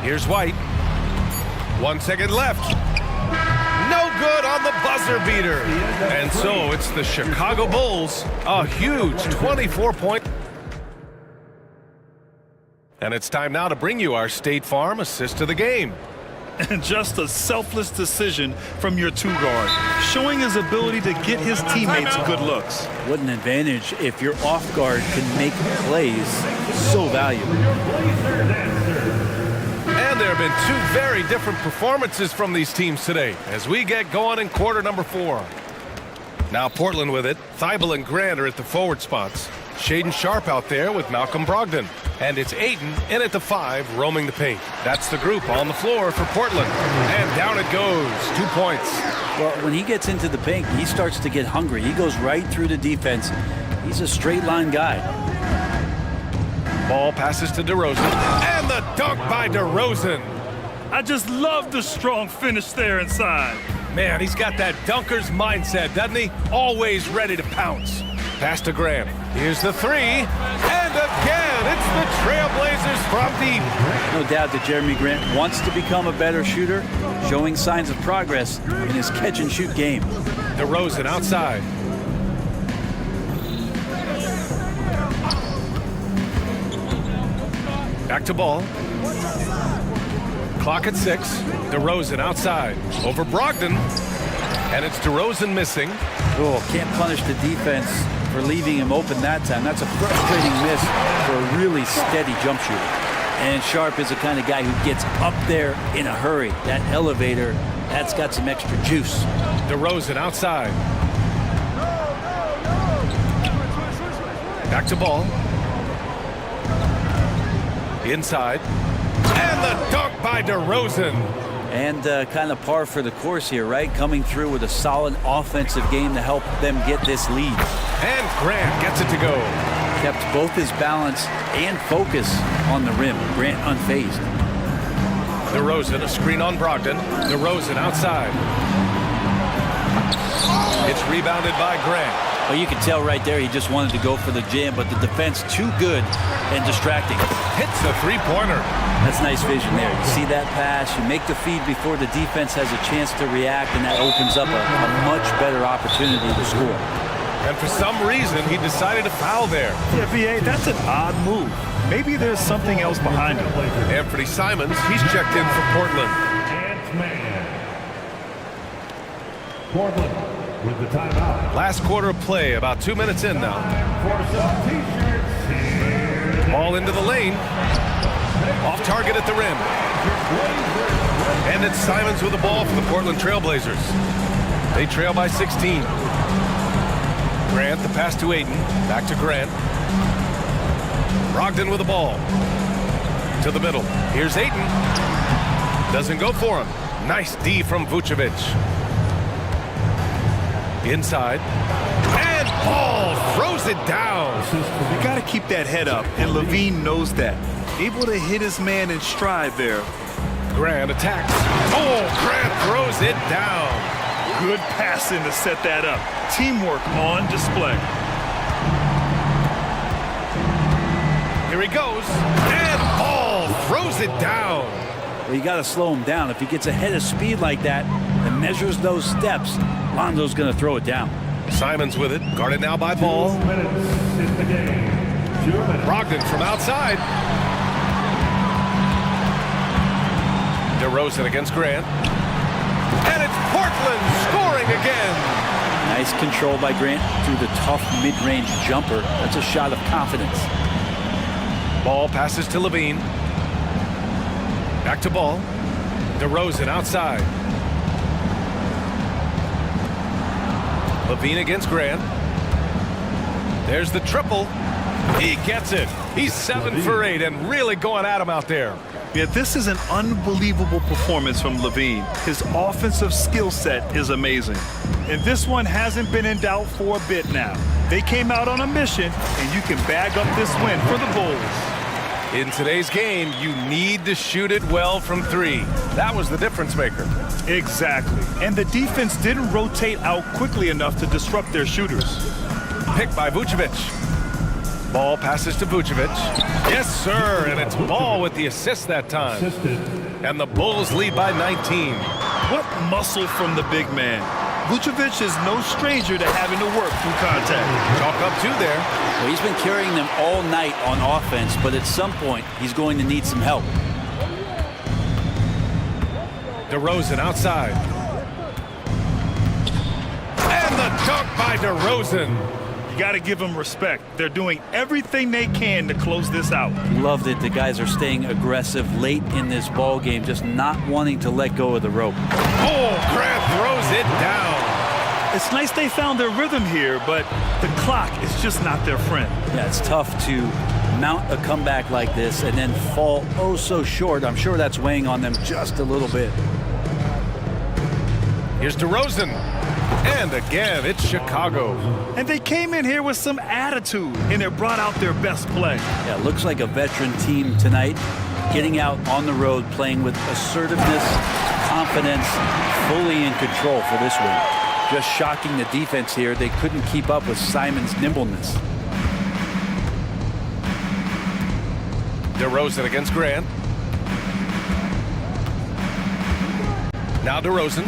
Speaker 8: Here's White. 1 second left. No good on the buzzer beater. And so it's the Chicago Bulls. A huge 24-point. And it's time now to bring you our State Farm assist of the game.
Speaker 10: And just a selfless decision from your 2-guard, showing his ability to get his teammates good looks.
Speaker 13: What an advantage if your off guard can make plays so valuable.
Speaker 8: And there have been 2 very different performances from these teams today as we get going in quarter number 4. Now Portland with it. Thibault and Grant are at the forward spots. Shaden Sharp out there with Malcolm Brogdon. And it's Ayton in at the 5, roaming the paint. That's the group on the floor for Portland. And down it goes. 2 points.
Speaker 13: Well, when he gets into the paint, he starts to get hungry. He goes right through the defense. He's a straight line guy.
Speaker 8: Ball passes to DeRozan. And the dunk by DeRozan.
Speaker 10: I just love the strong finish there inside.
Speaker 8: Man, he's got that dunker's mindset, doesn't he? Always ready to pounce. Pass to Graham. Here's the 3. And again, it's the Trailblazers from deep.
Speaker 13: No doubt that Jeremy Grant wants to become a better shooter, showing signs of progress in his catch-and-shoot game.
Speaker 8: DeRozan outside. Back to ball. Clock at 6. DeRozan outside. Over Brogdon. And it's DeRozan missing.
Speaker 13: Oh, can't punish the defense for leaving him open that time. That's a frustrating miss for a really steady jump shooter. And Sharp is the kind of guy who gets up there in a hurry. That elevator, that's got some extra juice.
Speaker 8: DeRozan outside. Back to ball. Inside. And the dunk by DeRozan.
Speaker 13: And kind of par for the course here, right? Coming through with a solid offensive game to help them get this lead.
Speaker 8: And Grant gets it to go.
Speaker 13: Kept both his balance and focus on the rim. Grant unfazed.
Speaker 8: DeRozan, a screen on Brogdon. DeRozan outside. It's rebounded by Grant.
Speaker 13: Well, you can tell right there he just wanted to go for the jam, but the defense too good and distracting.
Speaker 8: Hits a 3-pointer.
Speaker 13: That's nice vision there. You see that pass, you make the feed before the defense has a chance to react, and that opens up a much better opportunity to score.
Speaker 8: And for some reason, he decided to foul there.
Speaker 10: Yeah, VA, that's an odd move. Maybe there's something else behind it.
Speaker 8: Anthony Simons, he's checked in for Portland.
Speaker 7: Portland with the timeout.
Speaker 8: Last quarter of play, about 2 minutes in now.
Speaker 7: For some t-shirts here.
Speaker 8: Ball into the lane. Off target at the rim. And it's Simons with the ball for the Portland Trailblazers. They trail by 16. Grant, the pass to Aiden. Back to Grant. Brogdon with the ball. To the middle. Here's Aiden. Doesn't go for him. Nice D from Vucevic. Inside. And Ball throws it down.
Speaker 10: You got to keep that head up, and Levine knows that. Able to hit his man in stride there.
Speaker 8: Grant attacks. Oh, Grant throws it down.
Speaker 10: Good passing to set that up. Teamwork on display.
Speaker 8: Here he goes. And Ball throws it down.
Speaker 13: Well, you got to slow him down. If he gets ahead of speed like that and measures those steps, Lonzo's going to throw it down.
Speaker 8: Simons with it. Guarded now by Ball.
Speaker 7: 2 minutes in the game. 2 minutes.
Speaker 8: Brogdon from outside. DeRozan against Grant. And it's Portland scoring again.
Speaker 13: Nice control by Grant through the tough mid-range jumper. That's a shot of confidence.
Speaker 8: Ball passes to Levine. Back to Ball. DeRozan outside. Levine against Grant. There's the triple. He gets it. He's 7 for 8 and really going at him out there.
Speaker 10: Yeah, this is an unbelievable performance from Levine. His offensive skill set is amazing. And this one hasn't been in doubt for a bit now. They came out on a mission, and you can bag up this win for the Bulls.
Speaker 8: In today's game, you need to shoot it well from 3. That was the difference maker.
Speaker 10: Exactly. And the defense didn't rotate out quickly enough to disrupt their shooters.
Speaker 8: Picked by Vucevic. Ball passes to Vucevic. Yes, sir, and it's Ball with the assist that time. And the Bulls lead by 19.
Speaker 10: What muscle from the big man. Vucevic is no stranger to having to work through contact.
Speaker 8: Chalk up 2 there.
Speaker 13: Well, he's been carrying them all night on offense, but at some point, he's going to need some help.
Speaker 8: DeRozan outside. And the dunk by DeRozan.
Speaker 10: You got to give them respect. They're doing everything they can to close this out.
Speaker 13: Loved it. The guys are staying aggressive late in this ball game, just not wanting to let go of the rope.
Speaker 8: Oh, Grant throws it down.
Speaker 10: It's nice they found their rhythm here, but the clock is just not their friend.
Speaker 13: Yeah, it's tough to mount a comeback like this and then fall oh so short. I'm sure that's weighing on them just a little bit.
Speaker 8: Here's DeRozan. And again, it's Chicago.
Speaker 10: And they came in here with some attitude, and it brought out their best play.
Speaker 13: Yeah, looks like a veteran team tonight, getting out on the road, playing with assertiveness, confidence, fully in control for this win. Just shocking the defense here. They couldn't keep up with Simon's nimbleness.
Speaker 8: DeRozan against Grant. Now DeRozan.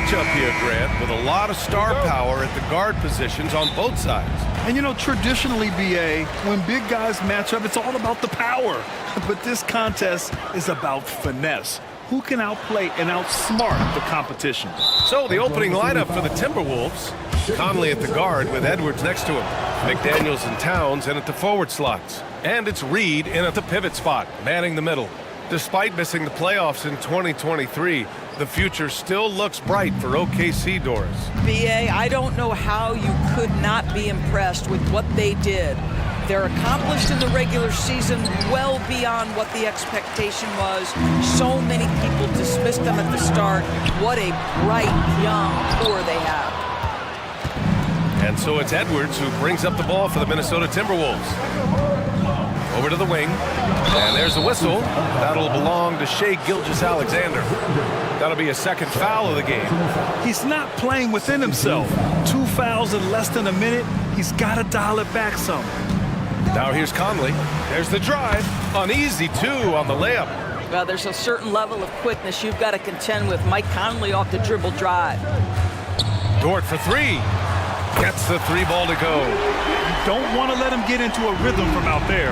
Speaker 8: matchup here, Grant, with a lot of star power at the guard positions on both sides.
Speaker 10: And you know, traditionally, BA, when big guys match up, it's all about the power. But this contest is about finesse. Who can outplay and outsmart the competition?
Speaker 8: So the opening lineup for the Timberwolves. Conley at the guard with Edwards next to him. McDaniels and Towns in at the forward slots. And it's Reed in at the pivot spot, manning the middle. Despite missing the playoffs in 2023, the future still looks bright for OKC, Doris.
Speaker 12: BA, I don't know how you could not be impressed with what they did. They're accomplished in the regular season well beyond what the expectation was. So many people dismissed them at the start. What a bright, young core they have.
Speaker 8: And so it's Edwards who brings up the ball for the Minnesota Timberwolves. Over to the wing, and there's a whistle. That'll belong to Shai Gilgeous-Alexander. That'll be a second foul of the game.
Speaker 10: He's not playing within himself. 2 fouls in less than a minute. He's got to dial it back some.
Speaker 8: Now here's Conley. There's the drive. Uneasy, too, on the layup.
Speaker 12: Well, there's a certain level of quickness you've got to contend with. Mike Conley off the dribble drive.
Speaker 8: Dort for three. Gets the three ball to go.
Speaker 10: You don't want to let him get into a rhythm from out there.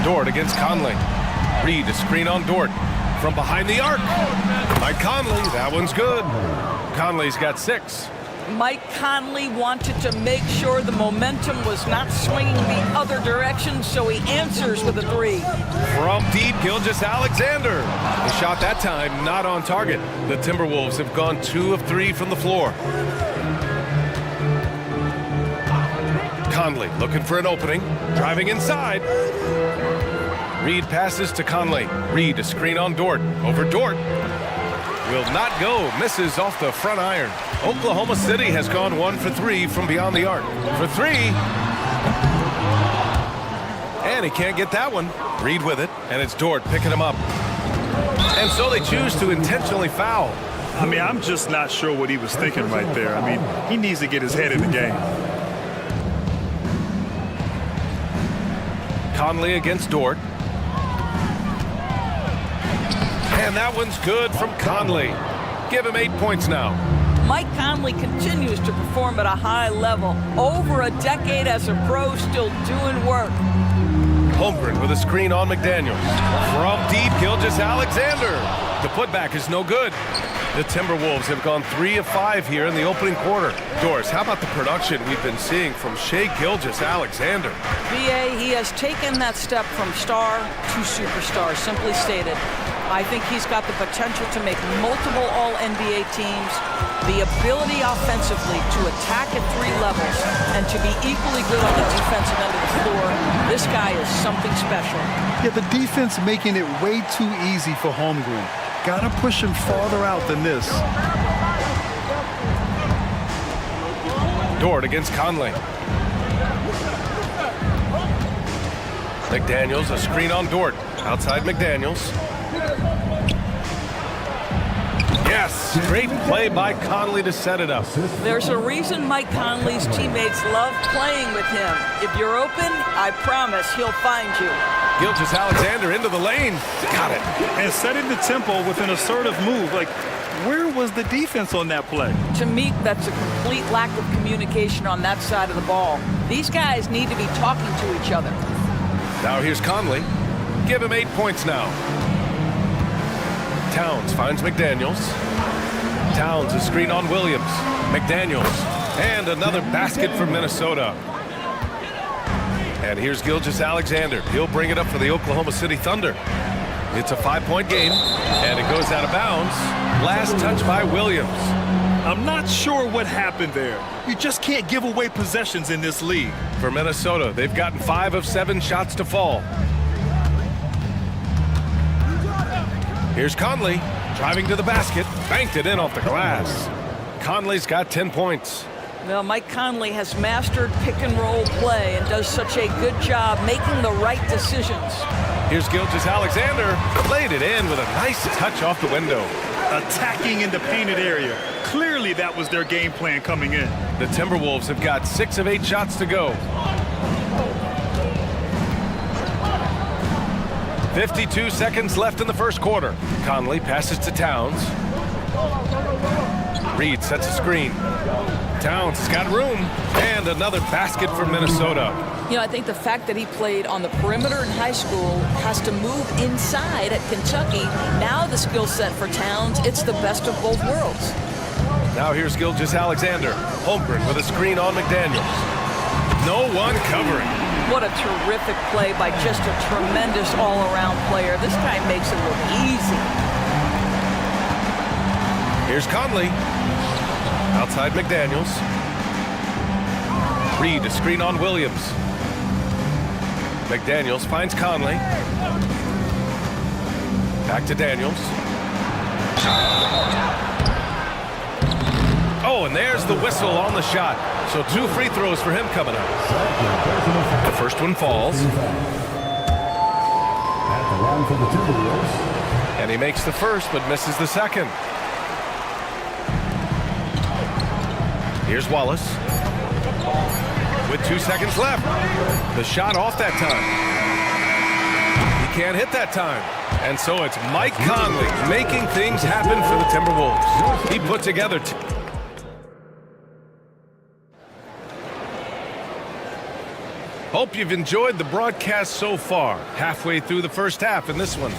Speaker 8: Dort against Conley. Reed a screen on Dort. From behind the arc. Mike Conley, that one's good. Conley's got 6.
Speaker 12: Mike Conley wanted to make sure the momentum was not swinging the other direction, so he answers with a 3.
Speaker 8: From deep, Gilgeous-Alexander. The shot that time not on target. The Timberwolves have gone 2 of 3 from the floor. Conley looking for an opening. Driving inside. Reed passes to Conley. Reed a screen on Dort. Over Dort. Will not go. Misses off the front iron. Oklahoma City has gone 1 for 3 from beyond the arc. For 3. And he can't get that one. Reed with it, and it's Dort picking him up. And so they choose to intentionally foul.
Speaker 10: I mean, I'm just not sure what he was thinking right there. I mean, he needs to get his head in the game.
Speaker 8: Conley against Dort. And that one's good from Conley. Give him 8 points now.
Speaker 12: Mike Conley continues to perform at a high level. Over a decade as a pro, still doing work.
Speaker 8: Holmgren with a screen on McDaniels. From deep, Gilgeous-Alexander. The putback is no good. The Timberwolves have gone 3 of 5 here in the opening quarter. Doris, how about the production we've been seeing from Shai Gilgeous-Alexander?
Speaker 12: BA, he has taken that step from star to superstar, simply stated. I think he's got the potential to make multiple All-NBA teams, the ability offensively to attack at 3 levels, and to be equally good on the defensive end of the floor. This guy is something special.
Speaker 10: Yeah, the defense making it way too easy for Holmgren. Gotta push him farther out than this.
Speaker 8: Dort against Conley. McDaniels, a screen on Dort. Outside McDaniels. Yes, great play by Conley to set it up.
Speaker 12: There's a reason Mike Conley's teammates love playing with him. If you're open, I promise he'll find you.
Speaker 8: Gilgeous-Alexander into the lane. Got it.
Speaker 10: And setting the tempo with an assertive move. Like, where was the defense on that play?
Speaker 12: To me, that's a complete lack of communication on that side of the ball. These guys need to be talking to each other.
Speaker 8: Now here's Conley. Give him 8 points now. Towns finds McDaniels. Towns a screen on Williams. McDaniels. And another basket for Minnesota. And here's Gilgeous-Alexander. He'll bring it up for the Oklahoma City Thunder. It's a 5-point game, and it goes out of bounds. Last touch by Williams.
Speaker 10: I'm not sure what happened there. You just can't give away possessions in this league.
Speaker 8: For Minnesota, they've gotten 5 of 7 shots to fall. Here's Conley, driving to the basket, banked it in off the glass. Conley's got 10 points.
Speaker 12: Well, Mike Conley has mastered pick-and-roll play and does such a good job making the right decisions.
Speaker 8: Here's Gilgeous-Alexander, laid it in with a nice touch off the window.
Speaker 10: Attacking in the painted area. Clearly that was their game plan coming in.
Speaker 8: The Timberwolves have got 6 of 8 shots to go. 52 seconds left in the first quarter. Conley passes to Towns. Reed sets a screen. Towns has got room. And another basket for Minnesota.
Speaker 12: You know, I think the fact that he played on the perimeter in high school has to move inside at Kentucky. Now the skill set for Towns, it's the best of both worlds.
Speaker 8: Now here's Gilgeous-Alexander. Holmgren with a screen on McDaniels. No one covering.
Speaker 12: What a terrific play by just a tremendous all-around player. This guy makes it look easy.
Speaker 8: Here's Conley. Outside McDaniels. Reed, a screen on Williams. McDaniels finds Conley. Back to Daniels. Oh, and there's the whistle on the shot. So 2 free throws for him coming up. The first one falls. And he makes the first, but misses the second. Here's Wallace. With 2 seconds left. The shot off that time. He can't hit that time. And so it's Mike Conley making things happen for the Timberwolves. He put together... Hope you've enjoyed the broadcast so far. Halfway through the first half in this one.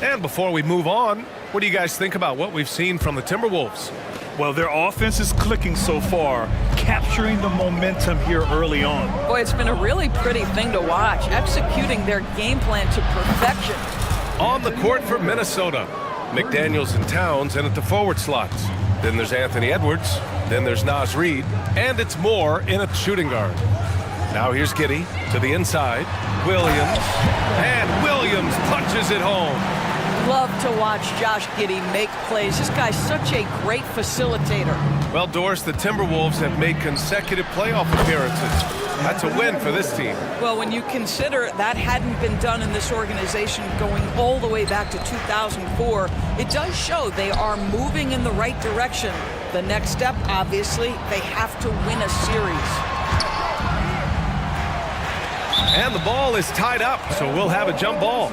Speaker 8: And before we move on, what do you guys think about what we've seen from the Timberwolves?
Speaker 10: Well, their offense is clicking so far, capturing the momentum here early on.
Speaker 12: Boy, it's been a really pretty thing to watch, executing their game plan to perfection.
Speaker 8: On the court for Minnesota, McDaniels and Towns in at the forward slots. Then there's Anthony Edwards. Then there's Naz Reid. And it's Moore in at shooting guard. Now here's Giddey to the inside. Williams. And Williams punches it home.
Speaker 12: Love to watch Josh Giddey make plays. This guy's such a great facilitator.
Speaker 8: Well, Doris, the Timberwolves have made consecutive playoff appearances. That's a win for this team.
Speaker 12: Well, when you consider that hadn't been done in this organization going all the way back to 2004, it does show they are moving in the right direction. The next step, obviously, they have to win a series.
Speaker 8: And the ball is tied up, so we'll have a jump ball.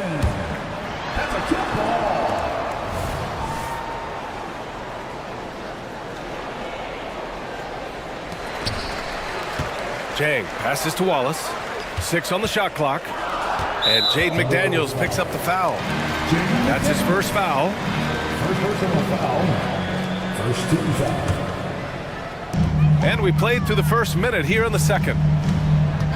Speaker 8: Jang passes to Wallace. 6 on the shot clock. And Jaden McDaniels picks up the foul. That's his first foul.
Speaker 7: First personal foul. First team foul.
Speaker 8: And we played through the first minute here in the second.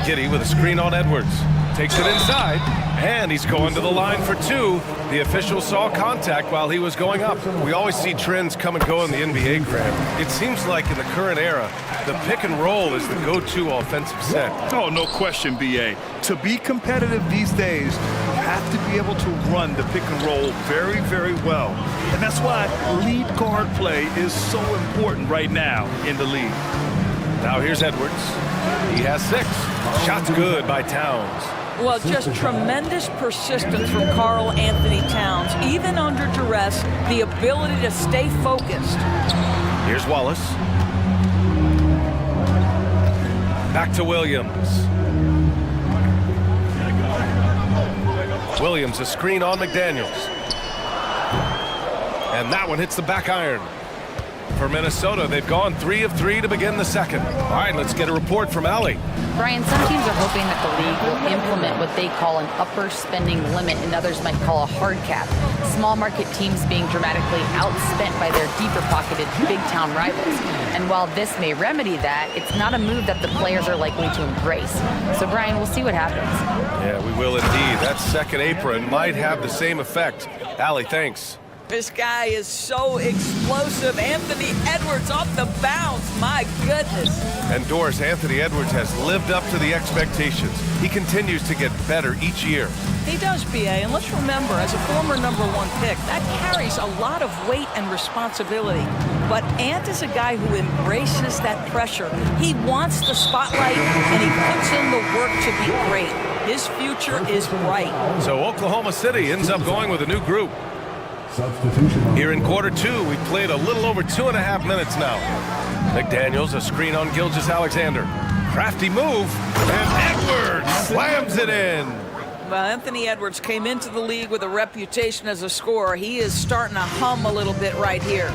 Speaker 8: Giddey with a screen on Edwards. Takes it inside. And he's going to the line for 2. The official saw contact while he was going up. We always see trends come and go in the NBA, Graham. It seems like in the current era, the pick and roll is the go-to offensive set.
Speaker 10: Oh, no question, B.A. To be competitive these days, you have to be able to run the pick and roll very, very well. And that's why lead guard play is so important right now in the league.
Speaker 8: Now here's Edwards. He has 6. Shots good by Towns.
Speaker 12: Well, just tremendous persistence from Karl Anthony Towns. Even under duress, the ability to stay focused.
Speaker 8: Here's Wallace. Back to Williams. Williams, a screen on McDaniels. And that one hits the back iron. For Minnesota, they've gone 3 of 3 to begin the second. All right, let's get a report from Allie.
Speaker 11: Brian, some teams are hoping that the league will implement what they call an upper spending limit and others might call a hard cap. Small market teams being dramatically outspent by their deeper pocketed big town rivals. And while this may remedy that, it's not a move that the players are likely to embrace. So Brian, we'll see what happens.
Speaker 8: Yeah, we will indeed. That second apron might have the same effect. Allie, thanks.
Speaker 12: This guy is so explosive. Anthony Edwards off the bounce. My goodness.
Speaker 8: And Doris, Anthony Edwards has lived up to the expectations. He continues to get better each year.
Speaker 12: He does, B.A. And let's remember, as a former #1 pick, that carries a lot of weight and responsibility. But Ant is a guy who embraces that pressure. He wants the spotlight, and he puts in the work to be great. His future is bright.
Speaker 8: So Oklahoma City ends up going with a new group. Here in quarter 2, we played a little over 2.5 minutes now. McDaniels, a screen on Gilgeous-Alexander. Crafty move, and Edwards slams it in.
Speaker 12: Well, Anthony Edwards came into the league with a reputation as a scorer. He is starting to hum a little bit right here.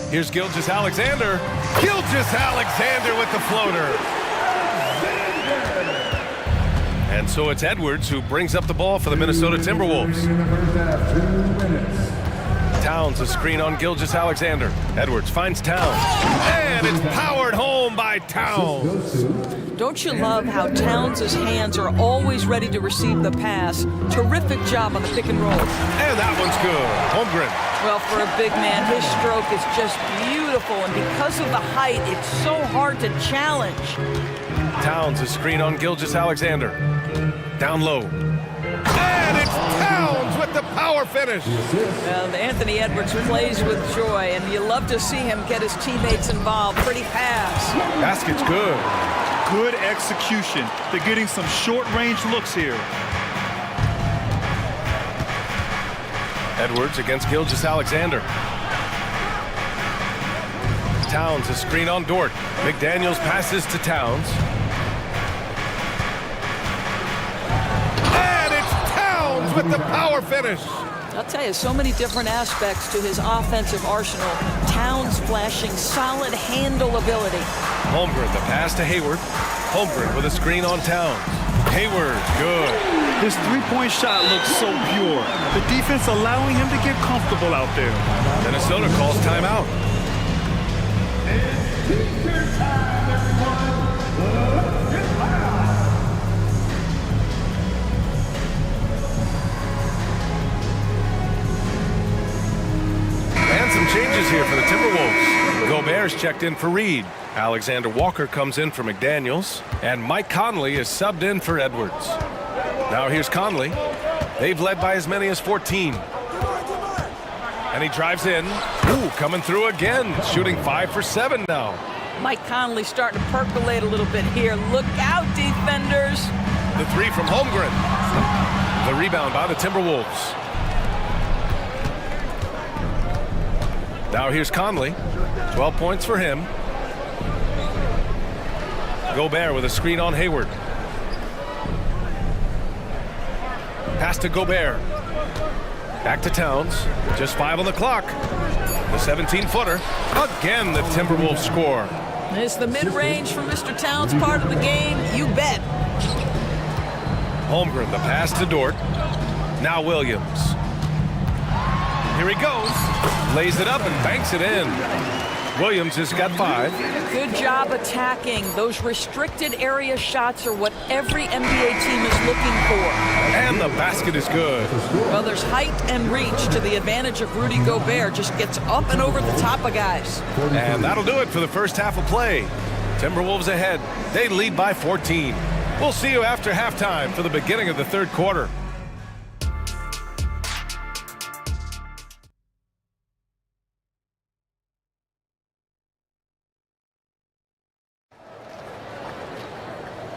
Speaker 8: Here's Gilgeous-Alexander. Gilgeous-Alexander with the floater. And so it's Edwards who brings up the ball for the Minnesota Timberwolves. Towns a screen on Gilgeous-Alexander. Edwards finds Towns. And it's powered home by Towns.
Speaker 12: Don't you love how Towns' hands are always ready to receive the pass? Terrific job on the pick and roll.
Speaker 8: And that one's good. Holmgren.
Speaker 12: Well, for a big man, his stroke is just beautiful. And because of the height, it's so hard to challenge.
Speaker 8: Towns a screen on Gilgeous-Alexander. Down low. And it's Towns with the power finish.
Speaker 12: Well, Anthony Edwards plays with joy, and you love to see him get his teammates involved. Pretty pass.
Speaker 8: Basket's good.
Speaker 10: Good execution. They're getting some short-range looks here.
Speaker 8: Edwards against Gilgeous-Alexander. Towns a screen on Dort. McDaniels passes to Towns. And it's Towns with the power finish.
Speaker 12: I'll tell you, so many different aspects to his offensive arsenal. Towns flashing solid handle ability.
Speaker 8: Holmgren, the pass to Hayward. Holmgren with a screen on Towns. Hayward, good.
Speaker 10: His three-point shot looks so pure. The defense allowing him to get comfortable out there.
Speaker 8: Minnesota calls timeout.
Speaker 7: It's teacher time, everyone. Let's get loud.
Speaker 8: And some changes here for the Timberwolves. Gobert's checked in for Reed. Alexander Walker comes in for McDaniels. And Mike Conley is subbed in for Edwards. Now here's Conley. They've led by as many as 14. And he drives in. Ooh, coming through again. Shooting 5 for 7 now.
Speaker 12: Mike Conley starting to percolate a little bit here. Look out, defenders.
Speaker 8: The three from Holmgren. The rebound by the Timberwolves. Now here's Conley. 12 points for him. Gobert with a screen on Hayward. Pass to Gobert. Back to Towns. Just 5 on the clock. The 17-footer. Again, the Timberwolves score.
Speaker 12: Is the mid-range from Mr. Towns part of the game? You bet.
Speaker 8: Holmgren, the pass to Dort. Now Williams. Here he goes. Lays it up and banks it in. Williams has got 5.
Speaker 12: Good job attacking. Those restricted area shots are what every NBA team is looking for.
Speaker 8: And the basket is good.
Speaker 12: Well, there's height and reach to the advantage of Rudy Gobert. Just gets up and over the top of guys.
Speaker 8: And that'll do it for the first half of play. Timberwolves ahead. They lead by 14. We'll see you after halftime for the beginning of the third quarter.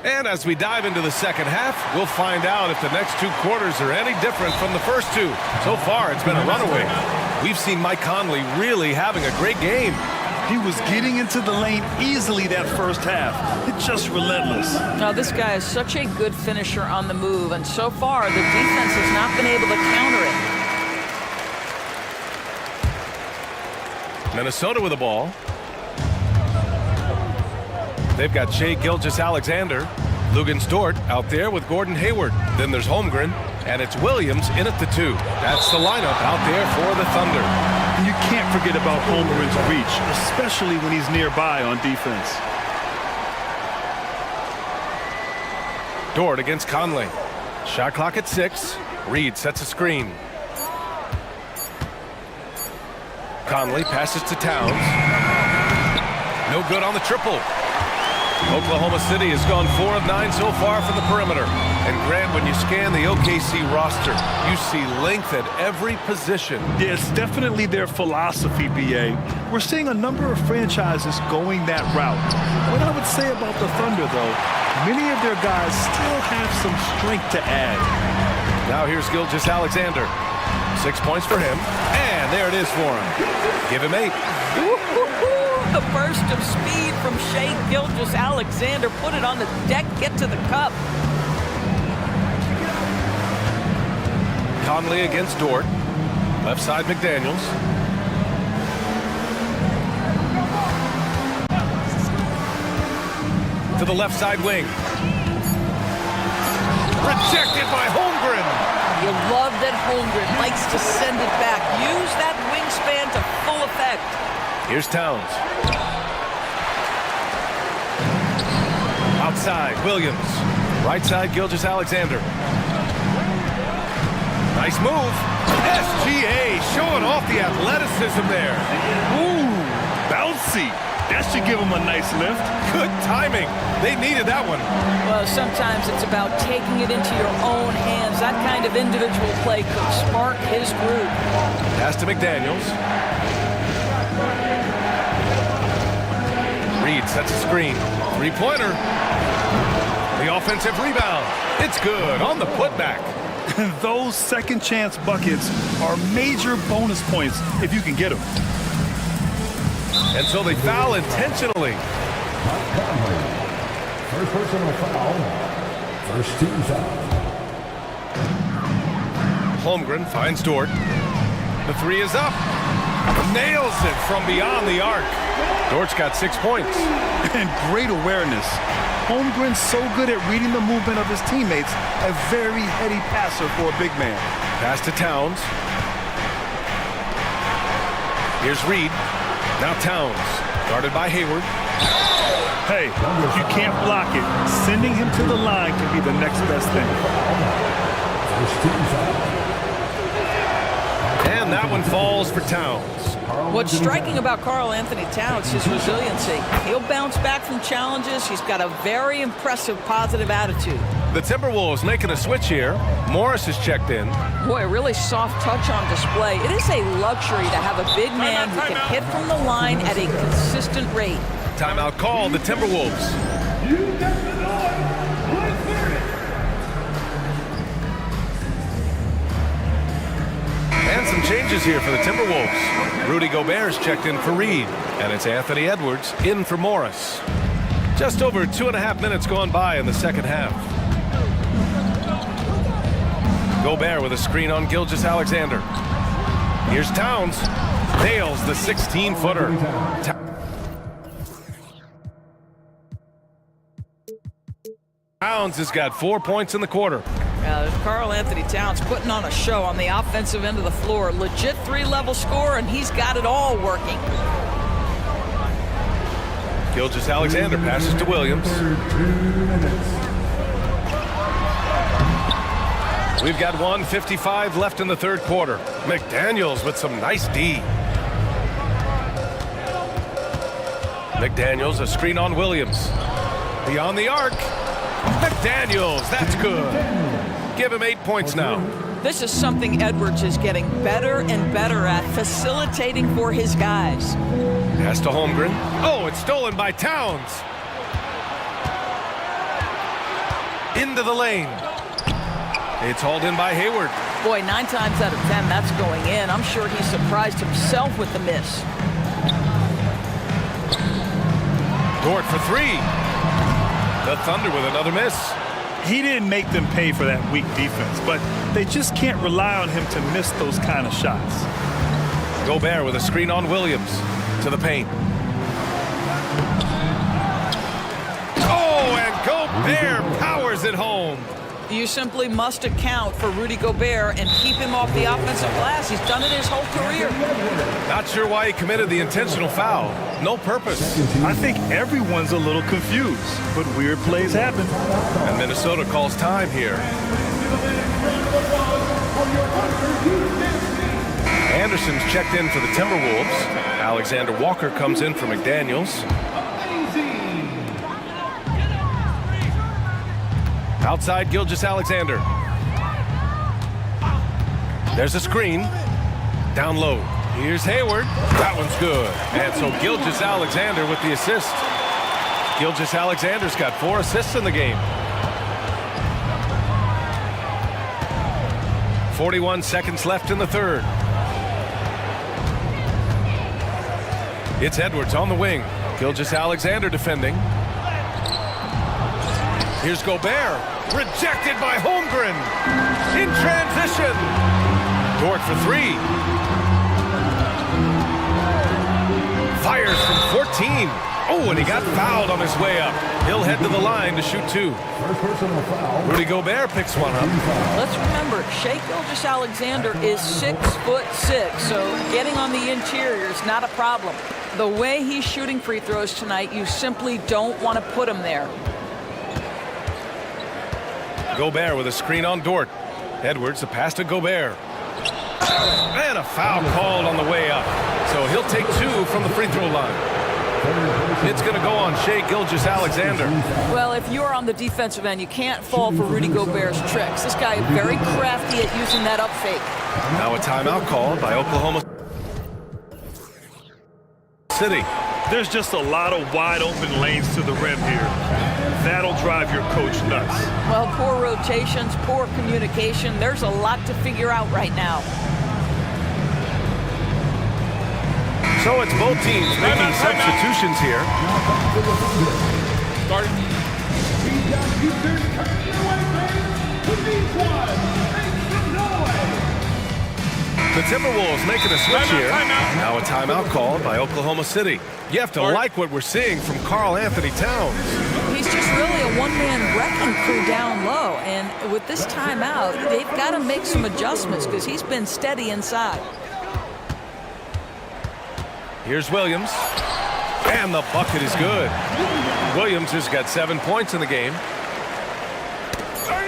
Speaker 8: And as we dive into the second half, we'll find out if the next 2 quarters are any different from the first 2. So far, it's been a runaway. We've seen Mike Conley really having a great game.
Speaker 10: He was getting into the lane easily that first half. It's just relentless.
Speaker 12: Now, this guy is such a good finisher on the move, and so far, the defense has not been able to counter it.
Speaker 8: Minnesota with the ball. They've got Shai Gilgeous-Alexander. Luguentz-Dort out there with Gordon Hayward. Then there's Holmgren, and it's Williams in at the 2. That's the lineup out there for the Thunder.
Speaker 10: And you can't forget about Holmgren's reach, especially when he's nearby on defense.
Speaker 8: Dort against Conley. Shot clock at 6. Reed sets a screen. Conley passes to Towns. No good on the triple. Oklahoma City has gone 4 of 9 so far from the perimeter. And Grant, when you scan the OKC roster, you see length at every position.
Speaker 10: Yeah, it's definitely their philosophy, BA. We're seeing a number of franchises going that route. What I would say about the Thunder, though, many of their guys still have some strength to add.
Speaker 8: Now here's Gilgeous-Alexander. 6 points for him. And there it is for him. Give him 8.
Speaker 12: The burst of speed from Shai Gilgeous-Alexander. Put it on the deck, get to the cup.
Speaker 8: Conley against Dort. Left side, McDaniels. To the left side wing. Rejected by Holmgren.
Speaker 12: You love that Holmgren likes to send it back. Use that wingspan to full effect.
Speaker 8: Here's Towns. Outside, Williams. Right side, Gilgeous-Alexander. Nice move. SGA showing off the athleticism there.
Speaker 10: Ooh, bouncy. That should give him a nice lift.
Speaker 8: Good timing. They needed that one.
Speaker 12: Well, sometimes it's about taking it into your own hands. That kind of individual play could spark his group.
Speaker 8: Pass to McDaniels. Reed sets a screen. Three-pointer. The offensive rebound. It's good on the putback.
Speaker 10: Those second chance buckets are major bonus points if you can get them.
Speaker 8: And so they foul intentionally.
Speaker 7: First personal foul. First team foul.
Speaker 8: Holmgren finds Dort. The three is up. Nails it from beyond the arc. Dort's got 6 points.
Speaker 10: And great awareness. Holmgren's so good at reading the movement of his teammates. A very heady passer for a big man.
Speaker 8: Pass to Towns. Here's Reed. Now Towns, guarded by Hayward.
Speaker 10: Hey, if you can't block it, sending him to the line can be the next best thing.
Speaker 8: And that one falls for Towns.
Speaker 12: What's striking about Karl Anthony Towns is his resiliency. He'll bounce back from challenges. He's got a very impressive positive attitude.
Speaker 8: The Timberwolves making a switch here. Morris is checked in.
Speaker 12: Boy, a really soft touch on display. It is a luxury to have a big man who can hit from the line at a consistent rate.
Speaker 8: Timeout called, the Timberwolves. And some changes here for the Timberwolves. Rudy Gobert is checked in for Reed, and it's Anthony Edwards in for Morris. Just over 2.5 minutes gone by in the second half. Gobert with a screen on Gilgeous-Alexander. Here's Towns. Nails the 16-footer. Towns has got 4 points in the quarter.
Speaker 12: Karl Anthony Towns putting on a show on the offensive end of the floor. Legit three-level score, and he's got it all working.
Speaker 8: Gilgeous-Alexander passes to Williams. We've got 1:55 left in the third quarter. McDaniels with some nice D. McDaniels, a screen on Williams. Beyond the arc. McDaniels, that's good. Give him 8 points now.
Speaker 12: This is something Edwards is getting better and better at, facilitating for his guys.
Speaker 8: Pass to Holmgren. Oh, it's stolen by Towns. Into the lane. It's hauled in by Hayward.
Speaker 12: Boy, 9 times out of 10, that's going in. I'm sure he surprised himself with the miss.
Speaker 8: Dort for three. The Thunder with another miss.
Speaker 10: He didn't make them pay for that weak defense, but they just can't rely on him to miss those kind of shots.
Speaker 8: Gobert with a screen on Williams to the paint. Oh, and Gobert powers it home.
Speaker 12: You simply must account for Rudy Gobert and keep him off the offensive glass. He's done it his whole career.
Speaker 8: Not sure why he committed the intentional foul. No purpose.
Speaker 10: I think everyone's a little confused, but weird plays happen.
Speaker 8: And Minnesota calls time here. Anderson's checked in for the Timberwolves. Alexander Walker comes in for McDaniels. Outside, Gilgeous-Alexander. There's a screen. Down low. Here's Hayward. That one's good. And so Gilgeous-Alexander with the assist. Gilgeous-Alexander's got 4 assists in the game. 41 seconds left in the third. It's Edwards on the wing. Gilgeous-Alexander defending. Here's Gobert. Rejected by Holmgren. In transition. Dort for three. Fires from 14. Oh, and he got fouled on his way up. He'll head to the line to shoot two. Rudy Gobert picks one up.
Speaker 12: Let's remember, Shai Gilgeous-Alexander is 6'6", so getting on the interior is not a problem. The way he's shooting free throws tonight, you simply don't want to put him there.
Speaker 8: Gobert with a screen on Dort. Edwards, the pass to Gobert. And a foul called on the way up. So he'll take two from the free throw line. It's going to go on Shai Gilgeous-Alexander.
Speaker 12: Well, if you're on the defensive end, you can't fall for Rudy Gobert's tricks. This guy is very crafty at using that up fake.
Speaker 8: Now a timeout called by Oklahoma City.
Speaker 10: There's just a lot of wide open lanes to the rim here. That'll drive your coach nuts.
Speaker 12: Well, poor rotations, poor communication. There's a lot to figure out right now.
Speaker 8: So it's both teams making substitutions here. The Timberwolves making a switch here. Now a timeout called by Oklahoma City. You have to like what we're seeing from Karl Anthony Towns.
Speaker 12: He's just really a one-man wrecking crew down low. And with this timeout, they've got to make some adjustments because he's been steady inside.
Speaker 8: Here's Williams. And the bucket is good. Williams has got 7 points in the game.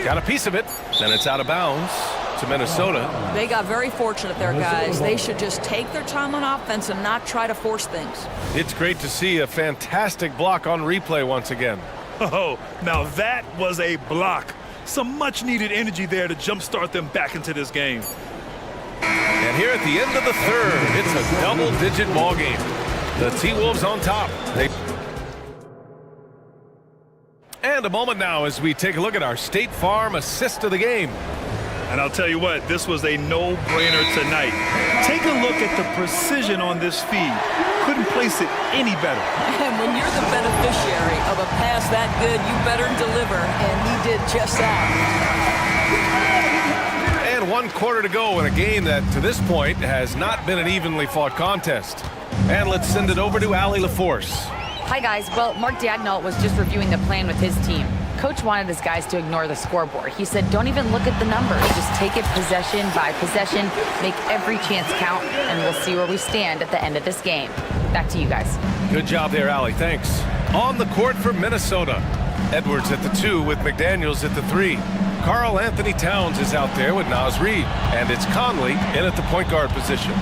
Speaker 8: Got a piece of it. Then it's out of bounds to Minnesota.
Speaker 12: They got very fortunate there, guys. They should just take their time on offense and not try to force things.
Speaker 8: It's great to see a fantastic block on replay once again.
Speaker 10: Oh, now that was a block. Some much-needed energy there to jumpstart them back into this game.
Speaker 8: And here at the end of the third, it's a double-digit ball game. The T-Wolves on top. And a moment now as we take a look at our State Farm assist of the game.
Speaker 10: And I'll tell you what, this was a no-brainer tonight. Take a look at the precision on this feed. Couldn't place it any better.
Speaker 12: And when you're the beneficiary of a pass that good, you better deliver, and he did just that.
Speaker 8: And 1 quarter to go in a game that, to this point, has not been an evenly fought contest. And let's send it over to Allie LaForce.
Speaker 11: Hi, guys. Well, Mark Dagnall was just reviewing the plan with his team. Coach wanted his guys to ignore the scoreboard. He said, don't even look at the numbers. Just take it possession by possession, make every chance count, and we'll see where we stand at the end of this game. Back to you guys.
Speaker 8: Good job there, Allie. Thanks. On the court for Minnesota. Edwards at the 2 with McDaniels at the 3. Karl Anthony Towns is out there with Naz Reid. And it's Conley in at the point guard position.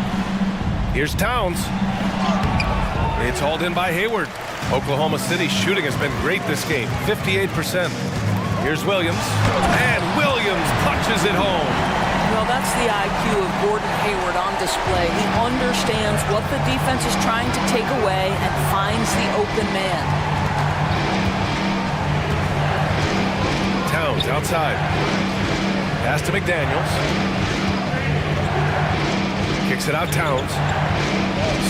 Speaker 8: Here's Towns. It's hauled in by Hayward. Oklahoma City shooting has been great this game, 58%. Here's Williams. And Williams punches it home.
Speaker 12: Well, that's the IQ of Gordon Hayward on display. He understands what the defense is trying to take away and finds the open man.
Speaker 8: Towns outside. Pass to McDaniels. Kicks it out, Towns.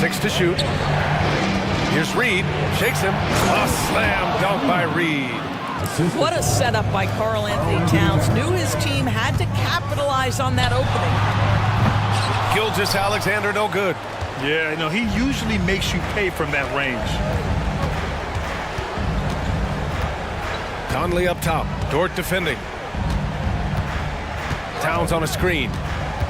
Speaker 8: 6 to shoot. Here's Reid. Shakes him. A slam dunk by Reid.
Speaker 12: What a setup by Karl Anthony Towns. Knew his team had to capitalize on that opening.
Speaker 8: Gilgeous-Alexander no good.
Speaker 10: Yeah, no, he usually makes you pay from that range.
Speaker 8: Conley up top. Dort defending. Towns on a screen.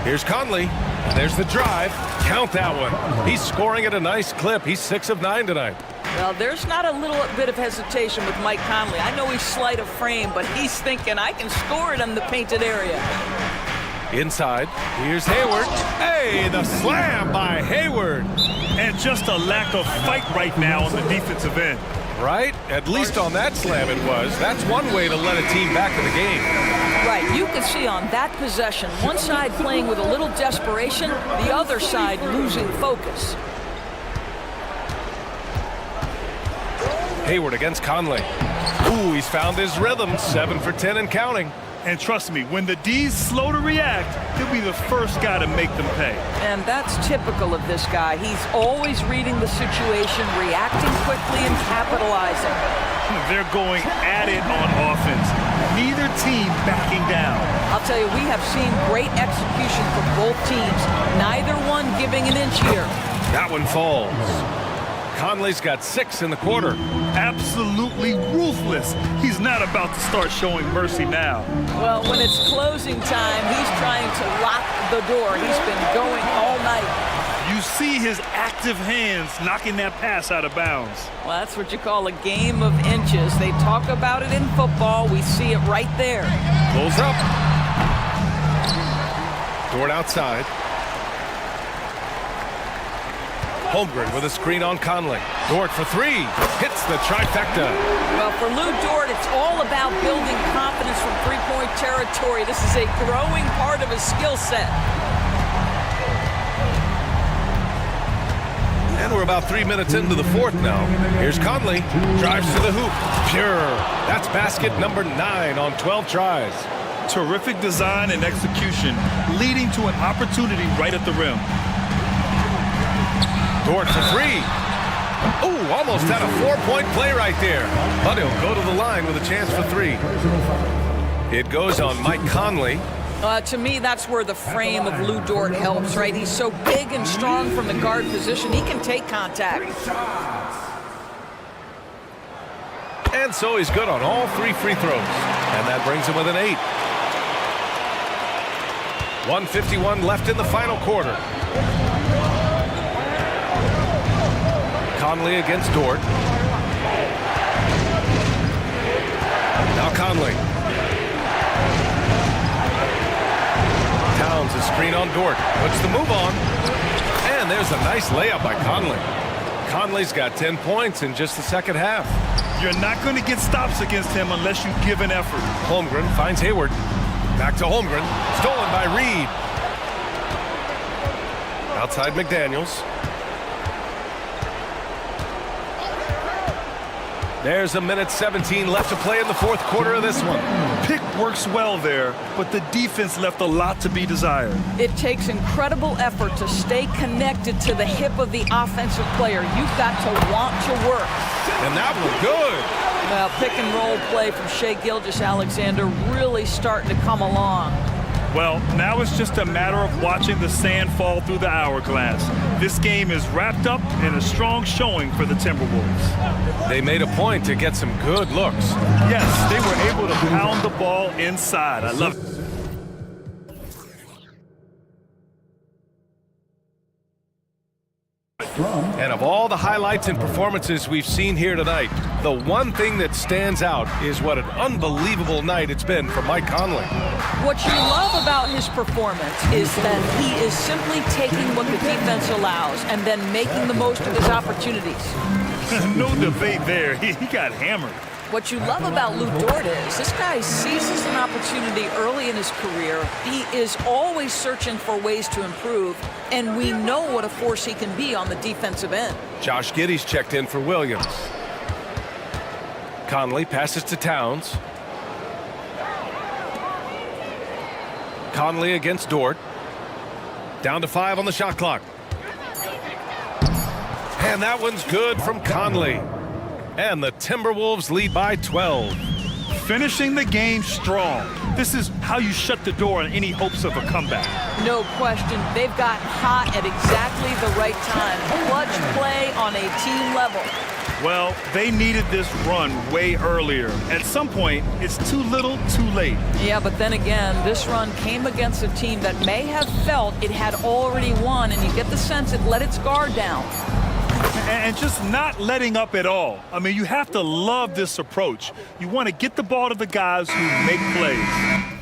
Speaker 8: Here's Conley. There's the drive. Count that one. He's scoring at a nice clip. He's 6 of 9 tonight.
Speaker 12: Well, there's not a little bit of hesitation with Mike Conley. I know he's slight of frame, but he's thinking, I can score it in the painted area.
Speaker 8: Inside. Here's Hayward. Hey, the slam by Hayward.
Speaker 10: And just a lack of fight right now on the defensive end.
Speaker 8: Right? At least on that slam it was. That's one way to let a team back in the game.
Speaker 12: Right, you can see on that possession, one side playing with a little desperation, the other side losing focus.
Speaker 8: Hayward against Conley. Ooh, he's found his rhythm. 7 for 10 and counting.
Speaker 10: And trust me, when the D's slow to react, he'll be the first guy to make them pay.
Speaker 12: And that's typical of this guy. He's always reading the situation, reacting quickly and capitalizing.
Speaker 10: They're going at it on offense. neither team backing down.
Speaker 12: I'll tell you, we have seen great execution from both teams. Neither one giving an inch here.
Speaker 8: That one falls. Conley's got 6 in the quarter.
Speaker 10: Absolutely ruthless. He's not about to start showing mercy now.
Speaker 12: Well, when it's closing time, he's trying to lock the door. He's been going all night.
Speaker 10: You see his active hands knocking that pass out of bounds.
Speaker 12: Well, that's what you call a game of inches. They talk about it in football. We see it right there.
Speaker 8: Pulls up. Dort outside. Holmgren with a screen on Conley. Dort for 3. Hits the trifecta.
Speaker 12: Well, for Lou Dort, it's all about building confidence from three-point territory. This is a growing part of his skill set.
Speaker 8: And we're about 3 minutes into the fourth now. Here's Conley. Drives to the hoop. Pure. That's basket number 9 on 12 tries.
Speaker 10: Terrific design and execution, leading to an opportunity right at the rim.
Speaker 8: Dort for 3. Oh, almost had a 4-point play right there. But he'll go to the line with a chance for 3. It goes on Mike Conley.
Speaker 12: To me, that's where the frame of Lou Dort helps, right? He's so big and strong from the guard position. He can take contact.
Speaker 8: And so he's good on all 3 free throws. And that brings him with an 8. 1:51 left in the final quarter. Conley against Dort. Now Conley. Towns a screen on Dort. Puts the move on. And there's a nice layup by Conley. Conley's got 10 points in just the second half.
Speaker 10: You're not going to get stops against him unless you give an effort.
Speaker 8: Holmgren finds Hayward. Back to Holmgren. Stolen by Reed. Outside McDaniels. There's a minute 17 left to play in the fourth quarter of this one.
Speaker 10: Pick works well there, but the defense left a lot to be desired.
Speaker 12: It takes incredible effort to stay connected to the hip of the offensive player. You've got to want to work.
Speaker 8: And that was good.
Speaker 12: Well, pick and roll play from Shai Gilgeous-Alexander really starting to come along.
Speaker 10: Well, now it's just a matter of watching the sand fall through the hourglass. This game is wrapped up in a strong showing for the Timberwolves.
Speaker 8: They made a point to get some good looks.
Speaker 10: Yes, they were able to pound the ball inside. I love it.
Speaker 8: And of all the highlights and performances we've seen here tonight, the one thing that stands out is what an unbelievable night it's been for Mike Conley.
Speaker 12: What you love about his performance is that he is simply taking what the defense allows and then making the most of his opportunities.
Speaker 10: No debate there. He got hammered.
Speaker 12: What you love about Lou Dort is this guy seizes an opportunity early in his career. He is always searching for ways to improve, and we know what a force he can be on the defensive end.
Speaker 8: Josh Giddey's checked in for Williams. Conley passes to Towns. Conley against Dort. Down to 5 on the shot clock. And that one's good from Conley. And the Timberwolves lead by 12.
Speaker 10: Finishing the game strong. This is how you shut the door on any hopes of a comeback.
Speaker 12: No question. They've gotten hot at exactly the right time. Clutch play on a team level.
Speaker 10: Well, they needed this run way earlier. At some point, it's too little, too late.
Speaker 12: Yeah, but then again, this run came against a team that may have felt it had already won, and you get the sense it let its guard down.
Speaker 10: And just not letting up at all. I mean, you have to love this approach. You want to get the ball to the guys who make plays.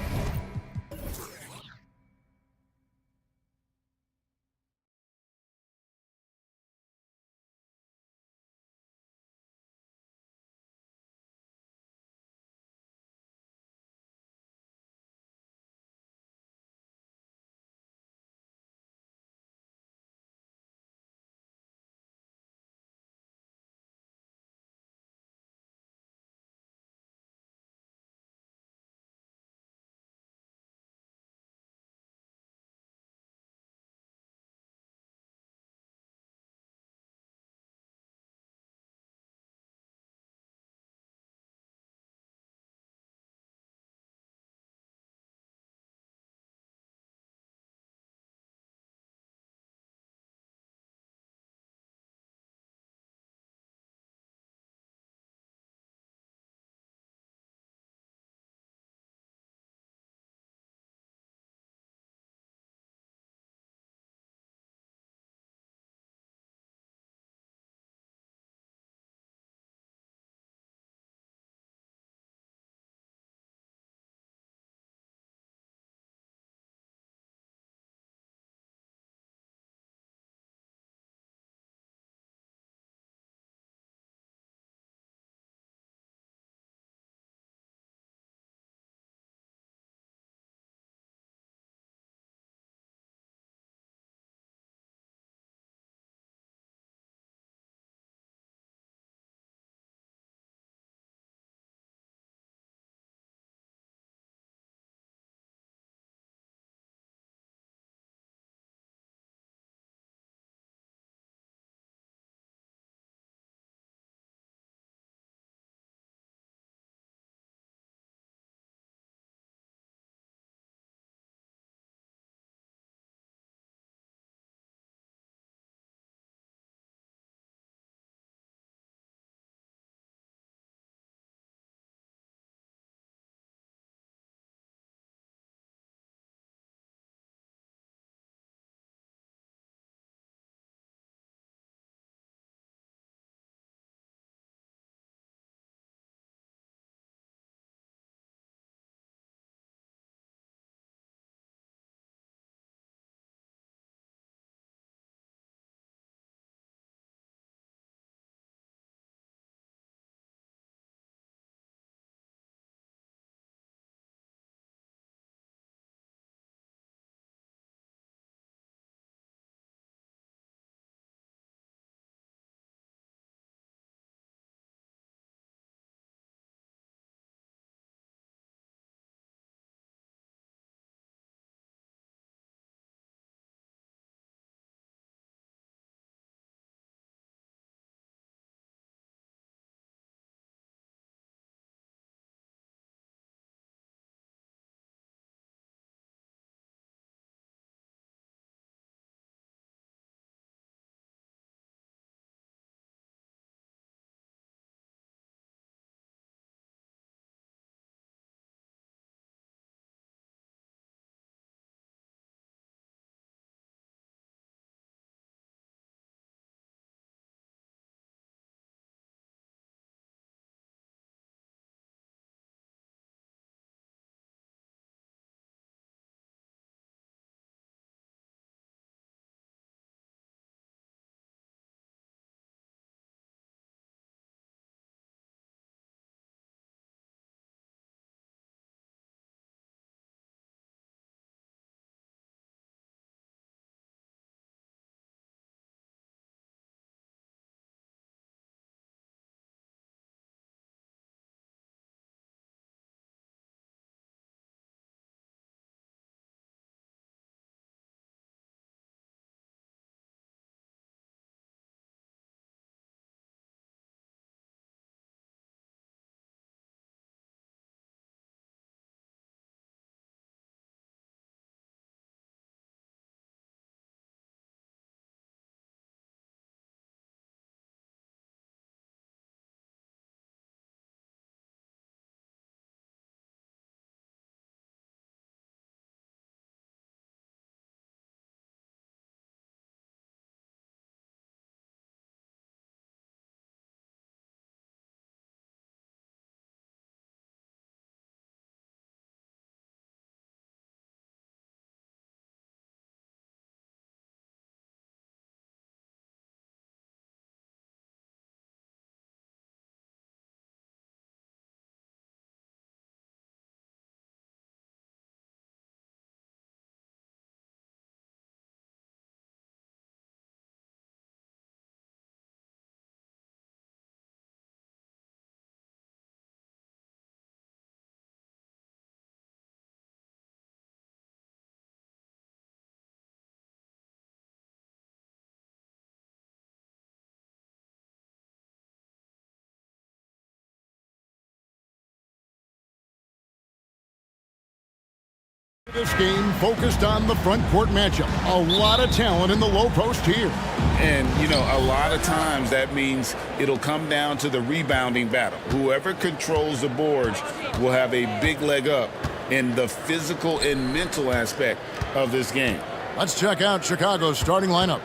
Speaker 1: This game focused on the front court matchup. A lot of talent in the low post here.
Speaker 2: And, you know, a lot of times that means it'll come down to the rebounding battle. Whoever controls the boards will have a big leg up in the physical and mental aspect of this game.
Speaker 1: Let's check out Chicago's starting lineup.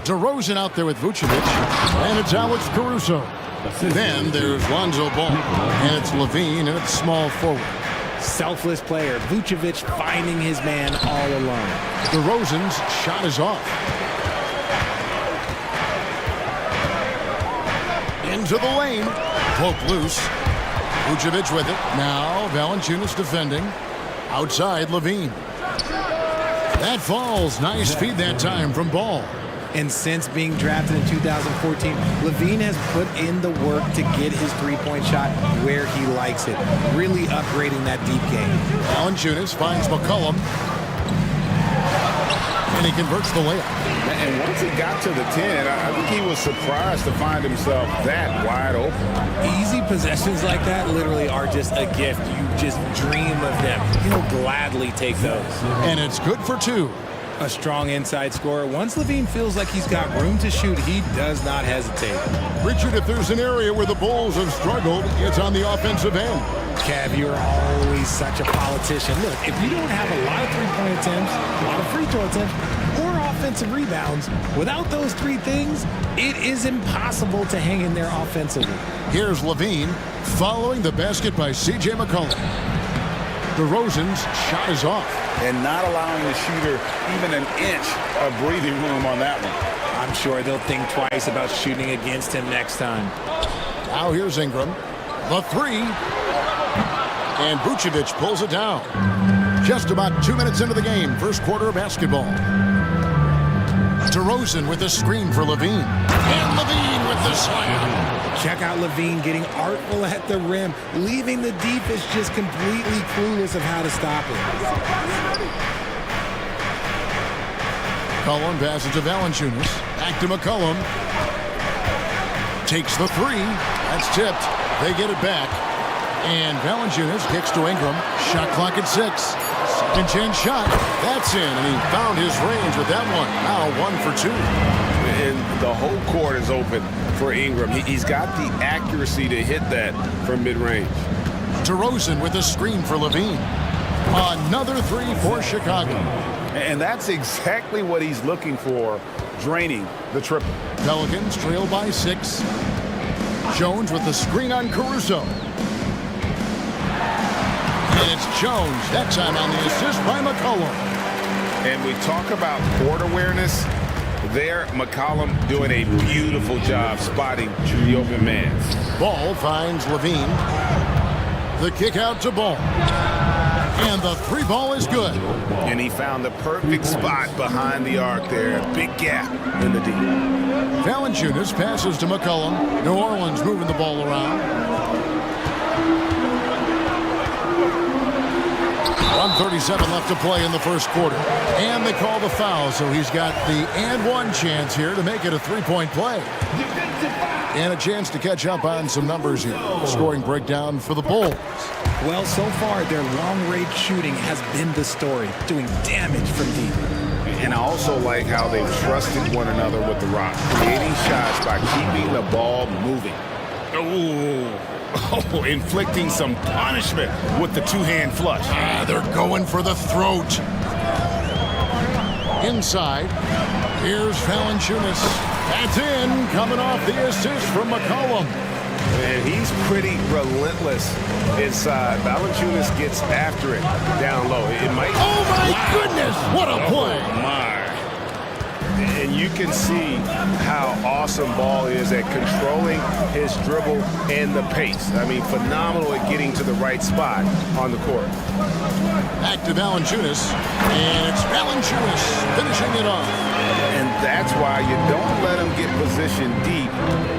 Speaker 1: DeRozan out there with Vucevic, and it's Alex Caruso. Then there's Lonzo Ball, and it's Levine, and it's small forward.
Speaker 3: Selfless player. Vucevic finding his man all alone.
Speaker 1: DeRozan's shot is off. Into the lane. Poke loose. Vucevic with it. Now Valanciunas defending. Outside Levine. That falls. Nice feed that time from Ball.
Speaker 3: And since being drafted in 2014, Levine has put in the work to get his three-point shot where he likes it, really upgrading that deep game.
Speaker 1: Valanciunas finds McCollum, and he converts the layup.
Speaker 2: And once he got to the 10, I think he was surprised to find himself that wide open.
Speaker 3: Easy possessions like that literally are just a gift. You just dream of them. He'll gladly take those.
Speaker 1: And it's good for two.
Speaker 3: A strong inside scorer. Once Levine feels like he's got room to shoot, he does not hesitate.
Speaker 1: Richard, if there's an area where the Bulls have struggled, it's on the offensive end.
Speaker 3: Cav, you're always such a politician. Look, if you don't have a lot of three-point attempts, a lot of free throw attempts, or offensive rebounds, without those three things, it is impossible to hang in there offensively.
Speaker 1: Here's Levine following the basket by C.J. McCollum. DeRozan's shot is off.
Speaker 2: And not allowing the shooter even an inch of breathing room on that one.
Speaker 3: I'm sure they'll think twice about shooting against him next time.
Speaker 1: Now here's Ingram. The three. And Vucevic pulls it down. Just about 2 minutes into the game, first quarter of basketball. DeRozan with a screen for Levine. And Levine with the slam.
Speaker 3: Check out Levine getting artful at the rim, leaving the defense just completely clueless of how to stop it.
Speaker 1: McCollum passes to Valanciunas. Back to McCollum. Takes the three. That's tipped. They get it back. And Valanciunas kicks to Ingram. Shot clock at 6. Second chance shot. That's in, and he found his range with that one. Now 1 for 2.
Speaker 2: And the whole court is open for Ingram. He's got the accuracy to hit that from mid-range.
Speaker 1: DeRozan with a screen for Levine. Another three for Chicago.
Speaker 2: And that's exactly what he's looking for, draining the triple.
Speaker 1: Pelicans trail by 6. Jones with the screen on Caruso. And it's Jones, that time on the assist by McCollum.
Speaker 2: And we talk about court awareness. There, McCollum doing a beautiful job spotting the open man.
Speaker 1: Ball finds Levine. The kick out to Ball. And the three ball is good.
Speaker 2: And he found the perfect spot behind the arc there. Big gap in the D.
Speaker 1: Valanciunas passes to McCollum. New Orleans moving the ball around. 1:37 left to play in the first quarter. And they call the foul, so he's got the and one chance here to make it a three-point play. And a chance to catch up on some numbers here. Scoring breakdown for the Bulls.
Speaker 3: Well, so far, their long-range shooting has been the story, doing damage from deep.
Speaker 2: And I also like how they've trusted one another with the rock, creating shots by keeping the ball moving. Oh, inflicting some punishment with the two-hand flush.
Speaker 1: They're going for the throat. Inside, here's Valanciunas. That's in, coming off the assist from McCollum.
Speaker 4: And he's pretty relentless inside. Valanciunas gets after it down low. It might.
Speaker 1: Oh my goodness! What a play!
Speaker 2: Oh my!
Speaker 4: And you can see how awesome Ball is at controlling his dribble and the pace. I mean, phenomenal at getting to the right spot on the court.
Speaker 1: Back to Valanciunas, and it's Valanciunas finishing it off.
Speaker 2: And that's why you don't let him get positioned deep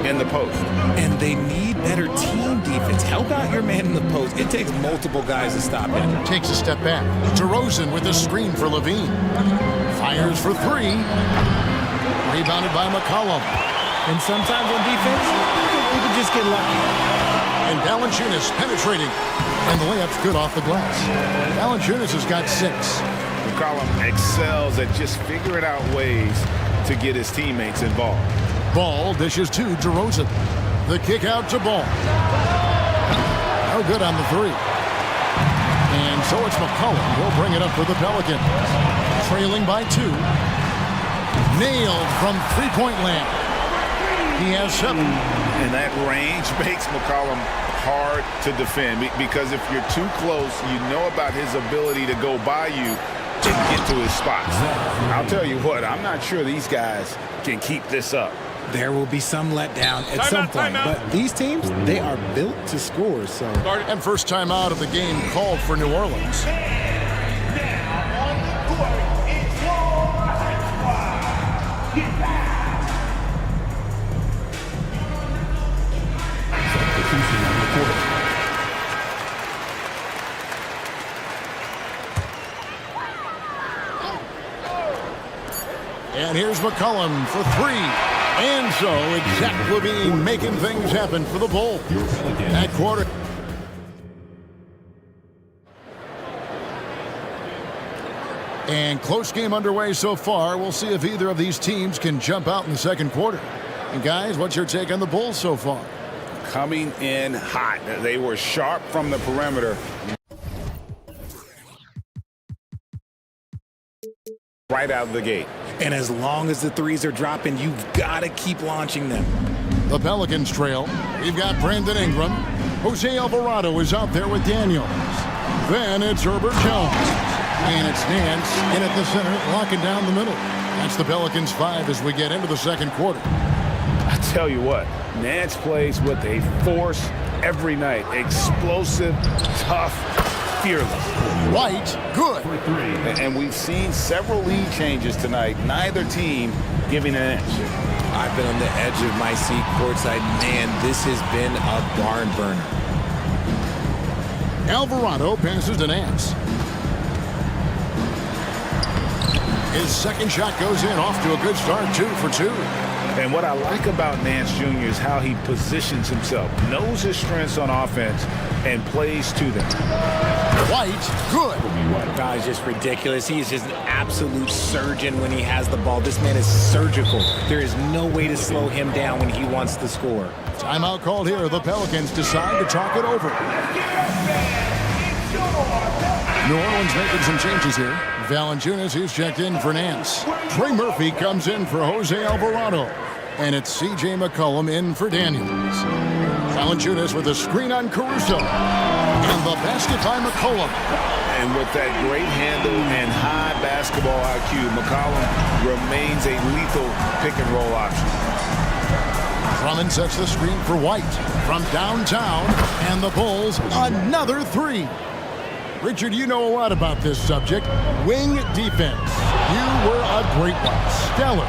Speaker 2: in the post.
Speaker 3: And they need better team defense. Help out your man in the post. It takes multiple guys to stop him.
Speaker 1: Takes a step back. DeRozan with a screen for Levine. Fires for three. Rebounded by McCollum.
Speaker 3: And sometimes on defense, you can just get lucky.
Speaker 1: And Valanciunas penetrating. And the layup's good off the glass. Valanciunas has got 6.
Speaker 2: McCollum excels at just figuring out ways to get his teammates involved.
Speaker 1: Ball dishes to DeRozan. The kick out to Ball. No good on the 3. And so it's McCollum. He'll bring it up for the Pelicans. Trailing by 2. Nailed from three-point land. He has 7.
Speaker 2: And that range makes McCollum hard to defend because if you're too close, you know about his ability to go by you and get to his spots. I'll tell you what, I'm not sure these guys can keep this up.
Speaker 3: There will be some letdown at some point, but these teams, they are built to score. So,
Speaker 1: and first time out of the game called for New Orleans. And here's McCollum for 3. And so it's Zach LaVine making things happen for the Bulls. At quarter. And close game underway so far. We'll see if either of these teams can jump out in the second quarter. And guys, what's your take on the Bulls so far?
Speaker 2: Coming in hot. They were sharp from the perimeter. Right out of the gate.
Speaker 3: And as long as the threes are dropping, you've got to keep launching them.
Speaker 1: The Pelicans trail. We've got Brandon Ingram. Jose Alvarado is out there with Daniels. Then it's Herbert Jones. And it's Nance in at the center, locking down the middle. That's the Pelicans 5 as we get into the second quarter.
Speaker 2: I tell you what, Nance plays with a force every night. Explosive, tough, fearless.
Speaker 1: White, good.
Speaker 2: And we've seen several lead changes tonight. Neither team giving an inch.
Speaker 3: I've been on the edge of my seat courtside. Man, this has been a barn burner.
Speaker 1: Alvarado passes to Nance. His second shot goes in, off to a good start, 2 for 2.
Speaker 2: And what I like about Nance Jr. is how he positions himself, knows his strengths on offense, and plays to them.
Speaker 1: White, good.
Speaker 3: God, is just ridiculous. He is just an absolute surgeon when he has the ball. This man is surgical. There is no way to slow him down when he wants to score.
Speaker 1: Timeout called here. The Pelicans decide to talk it over. New Orleans making some changes here. Valanciunas, who's checked in for Nance. Trey Murphy comes in for Jose Alvarado. And it's C.J. McCollum in for Daniels. Valanciunas with a screen on Caruso. And the basket by McCollum.
Speaker 2: And with that great handle and high basketball IQ, McCollum remains a lethal pick-and-roll option.
Speaker 1: Drummond sets the screen for White from downtown. And the Bulls, another 3. Richard, you know a lot about this subject. Wing defense. You were a great one. Stellar.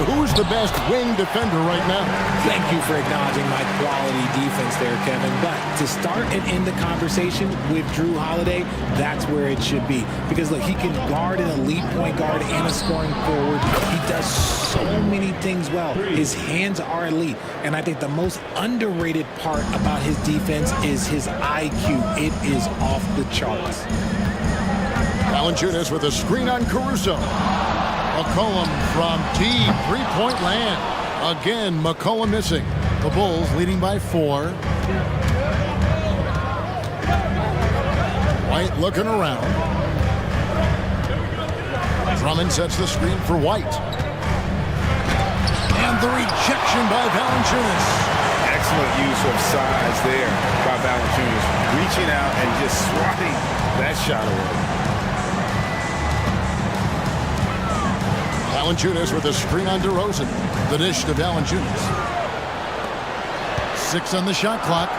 Speaker 1: Who's the best wing defender right now?
Speaker 3: Thank you for acknowledging my quality defense there, Kevin. But to start and end the conversation with Drew Holiday, that's where it should be. Because, look, he can guard an elite point guard and a scoring forward. He does so many things well. His hands are elite. And I think the most underrated part about his defense is his IQ. It is off the charts.
Speaker 1: Valanciunas with a screen on Caruso. McCollum from deep three-point land. Again, McCollum missing. The Bulls leading by 4. White looking around. Drummond sets the screen for White. And the rejection by Valanciunas.
Speaker 2: Excellent use of size there by Valanciunas. Reaching out and just swatting that shot away.
Speaker 1: Valanciunas with a screen on DeRozan. The dish to Valanciunas. 6 on the shot clock.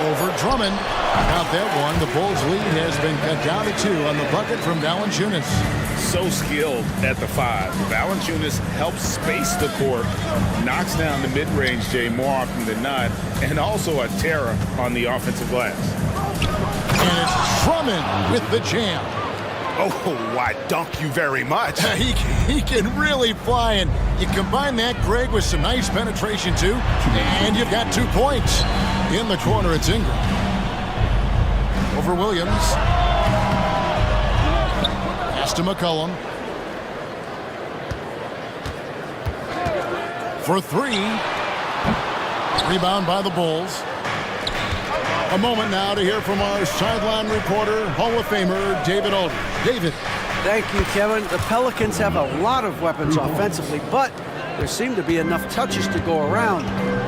Speaker 1: Over Drummond. About that one, the Bulls' lead has been cut down to 2 on the bucket from Valanciunas.
Speaker 2: So skilled at the 5. Valanciunas helps space the court, knocks down the mid-range Jay more often than not, and also a terror on the offensive glass.
Speaker 1: And it's Drummond with the jam.
Speaker 4: Oh, why, dunk you very much.
Speaker 1: He can really fly, and you combine that, Greg, with some nice penetration, too, and you've got 2 points. In the corner, it's Ingram. Over Williams. Pass to McCollum. For 3. Rebound by the Bulls. A moment now to hear from our sideline reporter, Hall of Famer David Aldridge. David.
Speaker 6: Thank you, Kevin. The Pelicans have a lot of weapons offensively, but there seem to be enough touches to go around.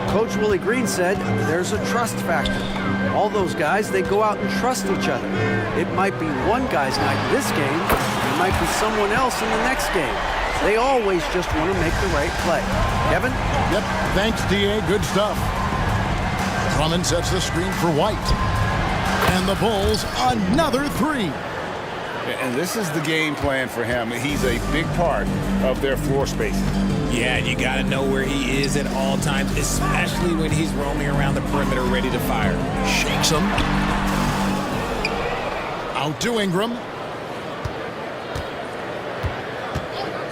Speaker 6: Coach Willie Green said there's a trust factor. All those guys, they go out and trust each other. It might be one guy's night in this game. It might be someone else in the next game. They always just want to make the right play. Kevin?
Speaker 1: Yep. Thanks, D.A. Good stuff. Drummond sets the screen for White. And the Bulls, another 3.
Speaker 2: And this is the game plan for him. He's a big part of their floor spacing.
Speaker 3: Yeah, you got to know where he is at all times, especially when he's roaming around the perimeter ready to fire.
Speaker 1: Shakes him. Out to Ingram.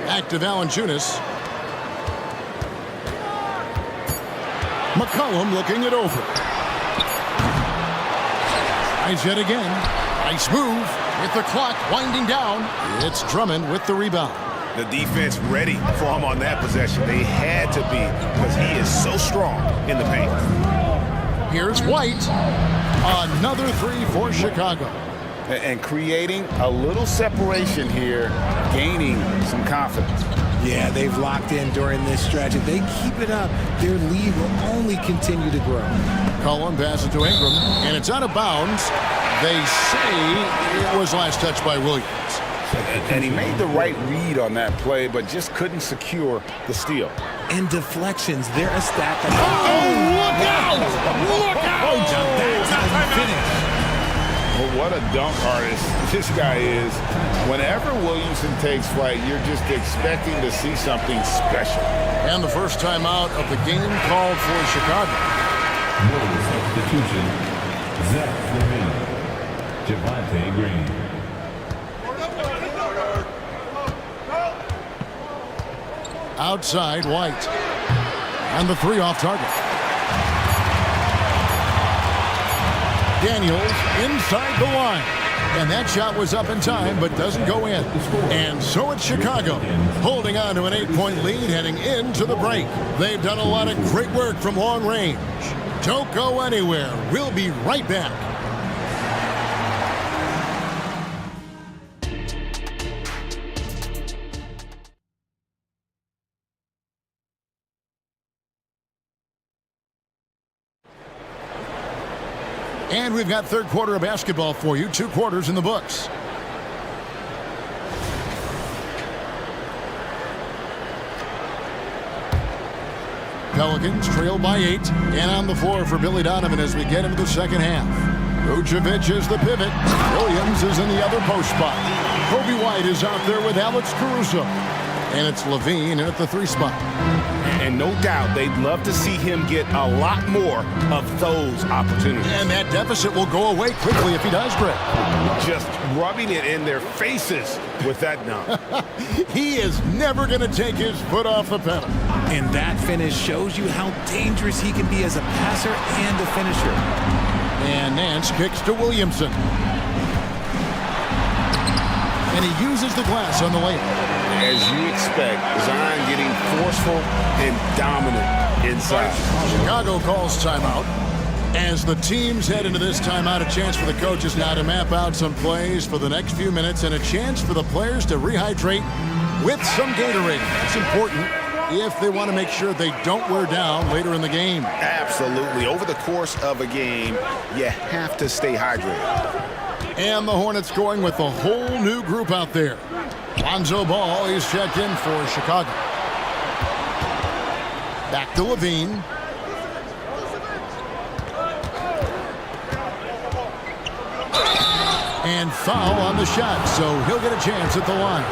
Speaker 1: Back to Valanciunas. McCollum looking it over. Nice hit again. Nice move. With the clock winding down, it's Drummond with the rebound.
Speaker 4: The defense ready for him on that possession. They had to be because he is so strong in the paint.
Speaker 1: Here's White. Another 3 for Chicago.
Speaker 2: And creating a little separation here, gaining some confidence.
Speaker 3: Yeah, they've locked in during this stretch. If they keep it up, their lead will only continue to grow.
Speaker 1: Cullen passes to Ingram, and it's out of bounds. They say it was last touched by Williams.
Speaker 2: And he made the right read on that play, but just couldn't secure the steal.
Speaker 3: And deflections, they're a stat that...
Speaker 1: Oh, look out! Look out!
Speaker 3: That's how you finish.
Speaker 2: Well, what a dunk artist this guy is. Whenever Williamson takes flight, you're just expecting to see something special.
Speaker 1: And the first time out of the game called for Chicago.
Speaker 7: No substitution. Zach Levine. Javante Green.
Speaker 1: Outside, White. And the 3 off target. Daniels inside the line. And that shot was up in time, but doesn't go in. And so it's Chicago, holding on to an 8-point lead heading into the break. They've done a lot of great work from long range. Don't go anywhere. We'll be right back. And we've got third quarter of basketball for you. 2 quarters in the books. Pelicans trail by 8. And on the floor for Billy Donovan as we get into the second half. Vucevic is the pivot. Williams is in the other post spot. Kobe White is out there with Alex Caruso. And it's Levine in at the 3 spot.
Speaker 4: And no doubt they'd love to see him get a lot more of those opportunities.
Speaker 1: And that deficit will go away quickly if he does, Greg.
Speaker 4: Just rubbing it in their faces with that dunk.
Speaker 1: He is never going to take his foot off the pedal.
Speaker 3: And that finish shows you how dangerous he can be as a passer and a finisher.
Speaker 1: And Nance kicks to Williamson. And he uses the glass on the layup.
Speaker 2: As you expect, Zion getting forceful and dominant inside.
Speaker 1: Chicago calls timeout. As the teams head into this timeout, a chance for the coaches now to map out some plays for the next few minutes and a chance for the players to rehydrate with some Gatorade. That's important if they want to make sure they don't wear down later in the game.
Speaker 4: Absolutely. Over the course of a game, you have to stay hydrated.
Speaker 1: And the Hornets going with a whole new group out there. Lonzo Ball is checked in for Chicago. Back to Levine. And foul on the shot, so he'll get a chance at the line.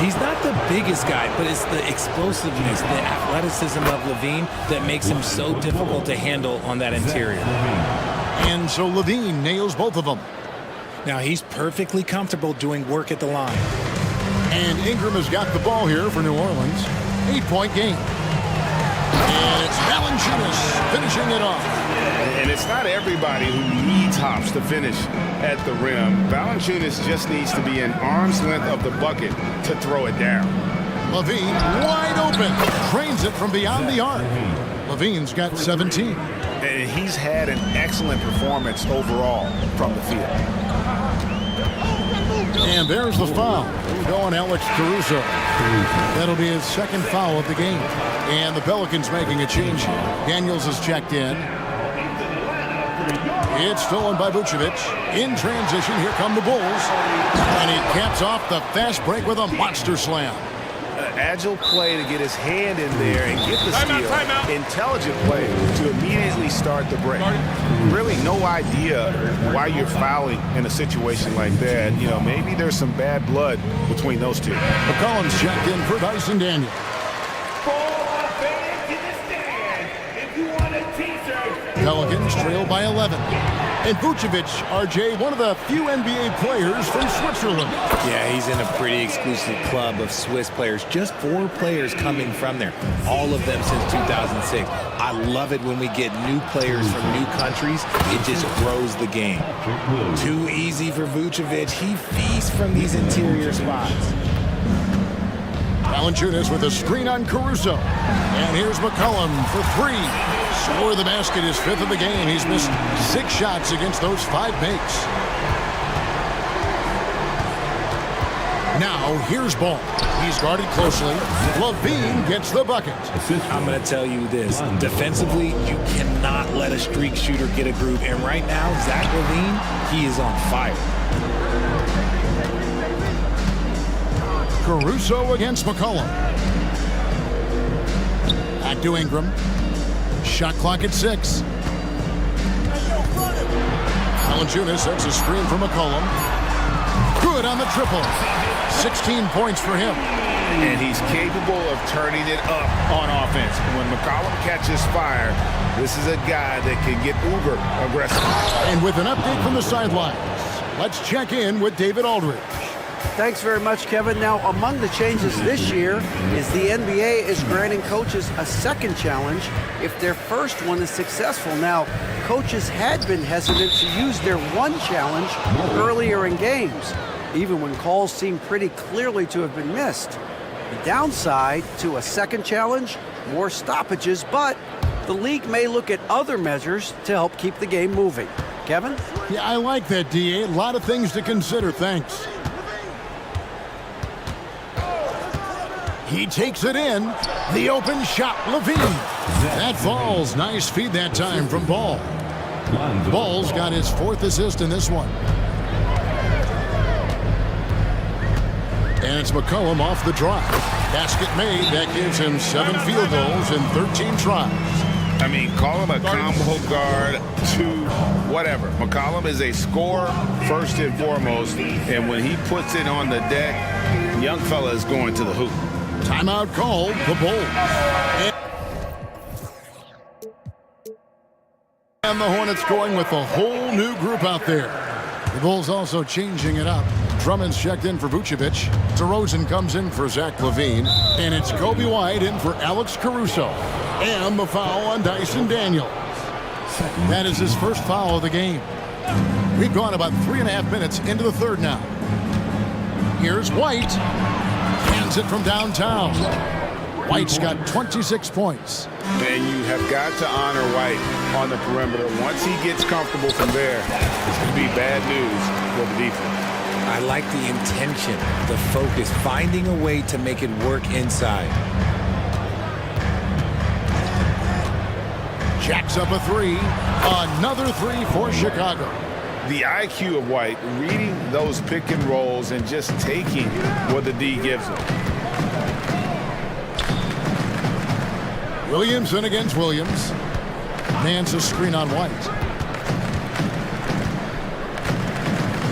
Speaker 3: He's not the biggest guy, but it's the explosiveness, the athleticism of Levine that makes him so difficult to handle on that interior.
Speaker 1: And so Levine nails both of them.
Speaker 3: Now, he's perfectly comfortable doing work at the line.
Speaker 1: And Ingram has got the ball here for New Orleans. 8-point game. And it's Valanciunas finishing it off.
Speaker 2: And it's not everybody who needs hops to finish at the rim. Valanciunas just needs to be an arm's length of the bucket to throw it down.
Speaker 1: Levine wide open. Trains it from beyond the arc. Levine's got 17.
Speaker 2: And he's had an excellent performance overall from the field.
Speaker 1: And there's the foul. Going Alex Caruso. That'll be his second foul of the game. And the Pelicans making a change here. Daniels has checked in. It's stolen by Vucevic. In transition, here come the Bulls. And he caps off the fast break with a monster slam.
Speaker 4: Agile play to get his hand in there and get the steal. Intelligent play to immediately start the break. Really no idea why you're fouling in a situation like that. You know, maybe there's some bad blood between those two.
Speaker 1: McCollum's checked in for Dyson Daniels. Pelicans trail by 11. And Vucevic, RJ, one of the few NBA players from Switzerland.
Speaker 3: Yeah, he's in a pretty exclusive club of Swiss players. Just 4 players coming from there. All of them since 2006. I love it when we get new players from new countries. It just grows the game. Too easy for Vucevic. He feasts from these interior spots.
Speaker 1: Valanciunas with a screen on Caruso. And here's McCollum for 3. Score the basket, his 5th of the game. He's missed 6 shots against those 5 makes. Now, here's Ball. He's guarded closely. Levine gets the bucket.
Speaker 3: I'm going to tell you this. Defensively, you cannot let a streak shooter get a groove. And right now, Zach LaVine, he is on fire.
Speaker 1: Caruso against McCollum. Back to Ingram. Shot clock at 6. Valanciunas sets a screen for McCollum. Good on the triple. 16 points for him.
Speaker 2: And he's capable of turning it up on offense. When McCollum catches fire, this is a guy that can get uber aggressive.
Speaker 1: And with an update from the sidelines, let's check in with David Aldridge.
Speaker 6: Thanks very much, Kevin. Now, among the changes this year is the NBA is granting coaches a second challenge if their first one is successful. Now, coaches had been hesitant to use their one challenge earlier in games, even when calls seemed pretty clearly to have been missed. The downside to a second challenge, more stoppages, but the league may look at other measures to help keep the game moving. Kevin?
Speaker 1: Yeah, I like that, DA. A lot of things to consider. Thanks. He takes it in. The open shot, Levine. That falls. Nice feed that time from Ball. Ball's got his 4th assist in this one. And it's McCollum off the drive. Basket made. That gives him 7 field goals in 13 tries.
Speaker 2: I mean, call him a combo guard to whatever. McCollum is a scorer first and foremost. And when he puts it on the deck, young fella is going to the hoop.
Speaker 1: Timeout called, the Bulls. And the Hornets going with a whole new group out there. The Bulls also changing it up. Drummond's checked in for Vucevic. DeRozan comes in for Zach LaVine. And it's Kobe White in for Alex Caruso. And the foul on Dyson Daniels. That is his first foul of the game. We've gone about 3.5 minutes into the third now. Here's White. Hands it from downtown. White's got 26 points.
Speaker 2: And you have got to honor White on the perimeter. Once he gets comfortable from there, it's going to be bad news for the defense.
Speaker 3: I like the intention, the focus, finding a way to make it work inside.
Speaker 1: Jacks up a 3. Another 3 for Chicago.
Speaker 2: The IQ of White, reading those pick and rolls and just taking what the D gives him.
Speaker 1: Williamson against Williams. Nance a screen on White.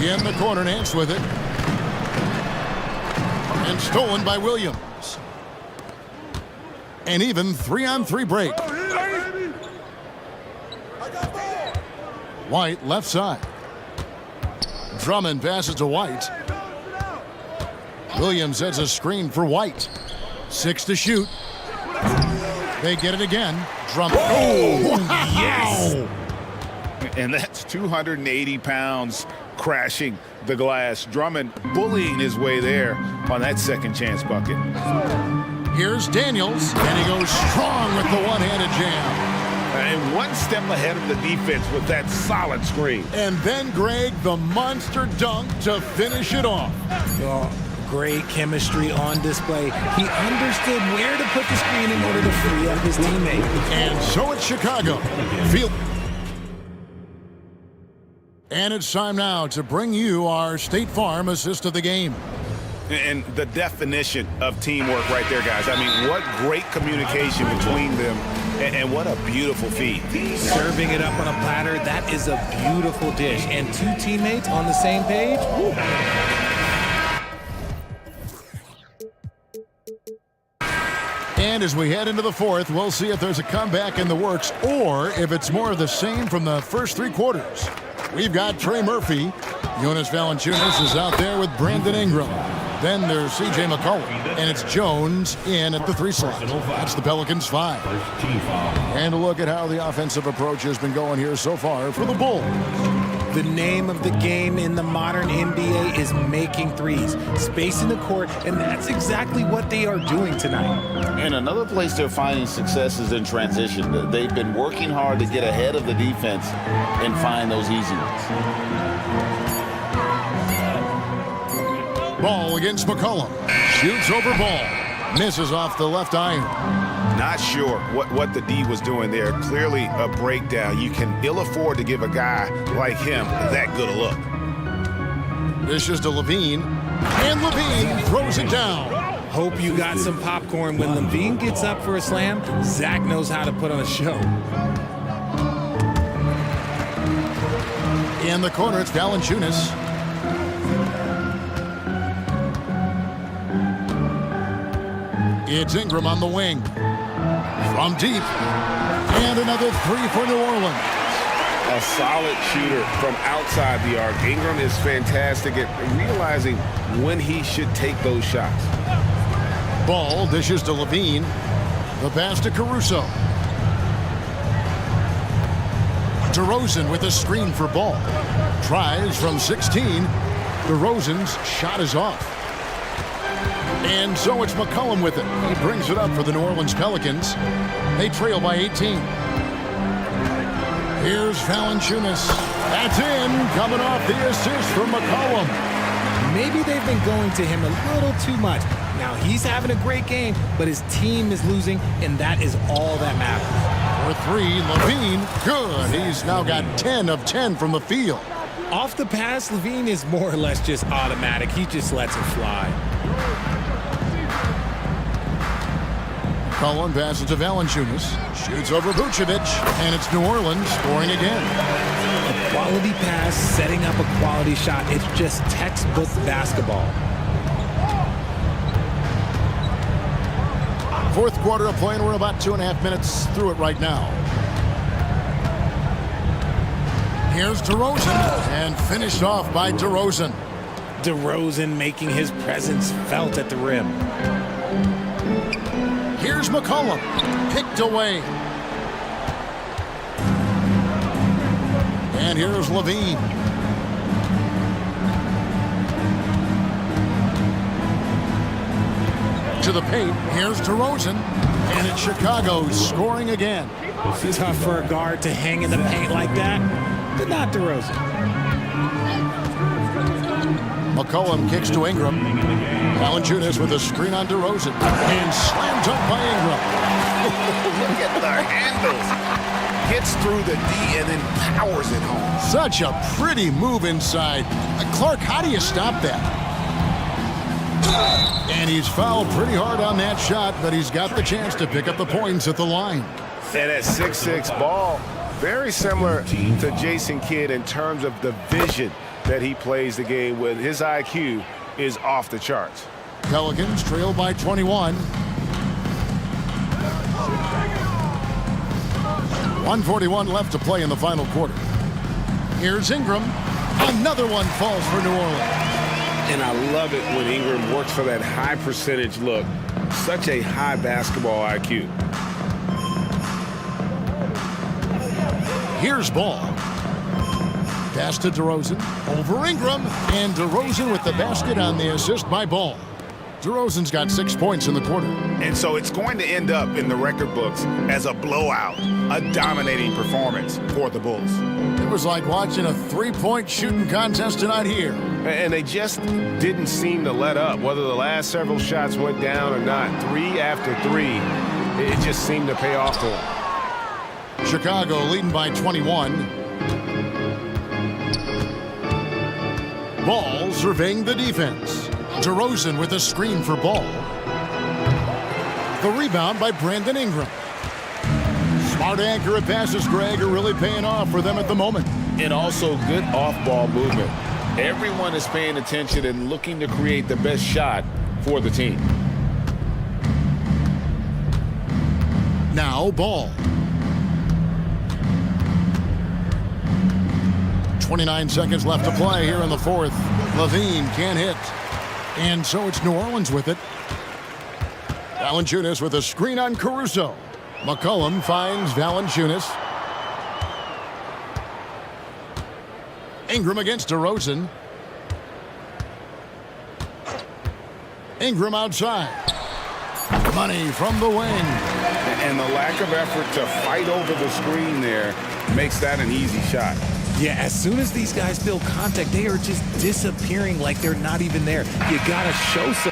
Speaker 1: In the corner, Nance with it. And stolen by Williams. And even 3-on-3 break. White left side. Drummond passes to White. Williams sets a screen for White. 6 to shoot. They get it again. Drummond. Oh, wow.
Speaker 2: Yes! And that's 280 pounds crashing the glass. Drummond bullying his way there on that second chance bucket.
Speaker 1: Here's Daniels, and he goes strong with the one-handed jam.
Speaker 2: And one step ahead of the defense with that solid screen.
Speaker 1: And then Greg, the monster dunk to finish it off.
Speaker 3: Oh, great chemistry on display. He understood where to put the screen in order to free up his teammate.
Speaker 1: And so it's Chicago. And it's time now to bring you our State Farm assist of the game.
Speaker 2: And the definition of teamwork right there, guys. I mean, what great communication between them, and what a beautiful feed.
Speaker 3: Serving it up on a platter, that is a beautiful dish. And 2 teammates on the same page. Woo.
Speaker 1: And as we head into the fourth, we'll see if there's a comeback in the works or if it's more of the same from the first 3 quarters. We've got Trey Murphy. Jonas Valanciunas is out there with Brandon Ingram. Then there's C.J. McCollum, and it's Jones in at the 3 slot. That's the Pelicans 5. And a look at how the offensive approach has been going here so far for the Bulls.
Speaker 3: The name of the game in the modern NBA is making threes, spacing the court, and that's exactly what they are doing tonight.
Speaker 2: And another place they're finding success is in transition. They've been working hard to get ahead of the defense and find those easy ones.
Speaker 1: Ball against McCollum. Shoots over Ball. Misses off the left iron.
Speaker 4: Not sure what the D was doing there. Clearly a breakdown. You can ill afford to give a guy like him that good a look.
Speaker 1: This is to Levine. And Levine throws it down.
Speaker 3: Hope you got some popcorn. When Levine gets up for a slam, Zach knows how to put on a show.
Speaker 1: In the corner, it's Valanciunas. It's Ingram on the wing. From deep. And another 3 for New Orleans.
Speaker 2: A solid shooter from outside the arc. Ingram is fantastic at realizing when he should take those shots.
Speaker 1: Ball dishes to Levine. The pass to Caruso. DeRozan with a screen for Ball. Tries from 16. DeRozan's shot is off. And so it's McCollum with it. He brings it up for the New Orleans Pelicans. They trail by 18. Here's Valanciunas. That's in, coming off the assist from McCollum.
Speaker 3: Maybe they've been going to him a little too much. Now he's having a great game, but his team is losing, and that is all that matters.
Speaker 1: For 3, Levine, good. He's now got 10 of 10 from the field.
Speaker 3: Off the pass, Levine is more or less just automatic. He just lets it fly.
Speaker 1: McCollum passes to Valanciunas. Shoots over Vucevic, and it's New Orleans scoring again.
Speaker 3: A quality pass, setting up a quality shot. It's just textbook basketball.
Speaker 1: Fourth quarter of play, and we're about 2.5 minutes through it right now. Here's DeRozan, and finished off by DeRozan.
Speaker 3: DeRozan making his presence felt at the rim.
Speaker 1: Here's McCollum, picked away. And here's Levine. To the paint, here's DeRozan. And it's Chicago scoring again.
Speaker 3: Tough for a guard to hang in the paint like that, but not DeRozan.
Speaker 1: McCollum kicks to Ingram. Valanciunas with a screen on DeRozan. And slam dunk by Ingram.
Speaker 4: Look at the handles. Gets through the D and then powers it home.
Speaker 1: Such a pretty move inside. Clark, how do you stop that? And he's fouled pretty hard on that shot, but he's got the chance to pick up the points at the line.
Speaker 4: And at 6'6", Ball, very similar to Jason Kidd in terms of the vision that he plays the game with. His IQ is off the charts.
Speaker 1: Pelicans trail by 21. 1:41 left to play in the final quarter. Here's Ingram. Another one falls for New Orleans.
Speaker 2: And I love it when Ingram works for that high percentage look. Such a high basketball IQ.
Speaker 1: Here's Ball. Pass to DeRozan. Over Ingram. And DeRozan with the basket on the assist by Ball. DeRozan's got 6 points in the quarter.
Speaker 2: And so it's going to end up in the record books as a blowout, a dominating performance for the Bulls.
Speaker 1: It was like watching a three-point shooting contest tonight here.
Speaker 4: And they just didn't seem to let up. Whether the last several shots went down or not, 3 after 3, it just seemed to pay off for them.
Speaker 1: Chicago leading by 21. Ball surveying the defense. DeRozan with a screen for Ball. The rebound by Brandon Ingram. Smart, accurate passes, Greg, are really paying off for them at the moment.
Speaker 2: And also good off-ball movement. Everyone is paying attention and looking to create the best shot for the team.
Speaker 1: Now Ball. 29 seconds left to play here in the fourth. Levine can't hit. And so it's New Orleans with it. Valanciunas with a screen on Caruso. McCollum finds Valanciunas. Ingram against DeRozan. Ingram outside. Money from the wing.
Speaker 2: And the lack of effort to fight over the screen there makes that an easy shot.
Speaker 3: Yeah, as soon as these guys feel contact, they are just disappearing like they're not even there. You got to show some.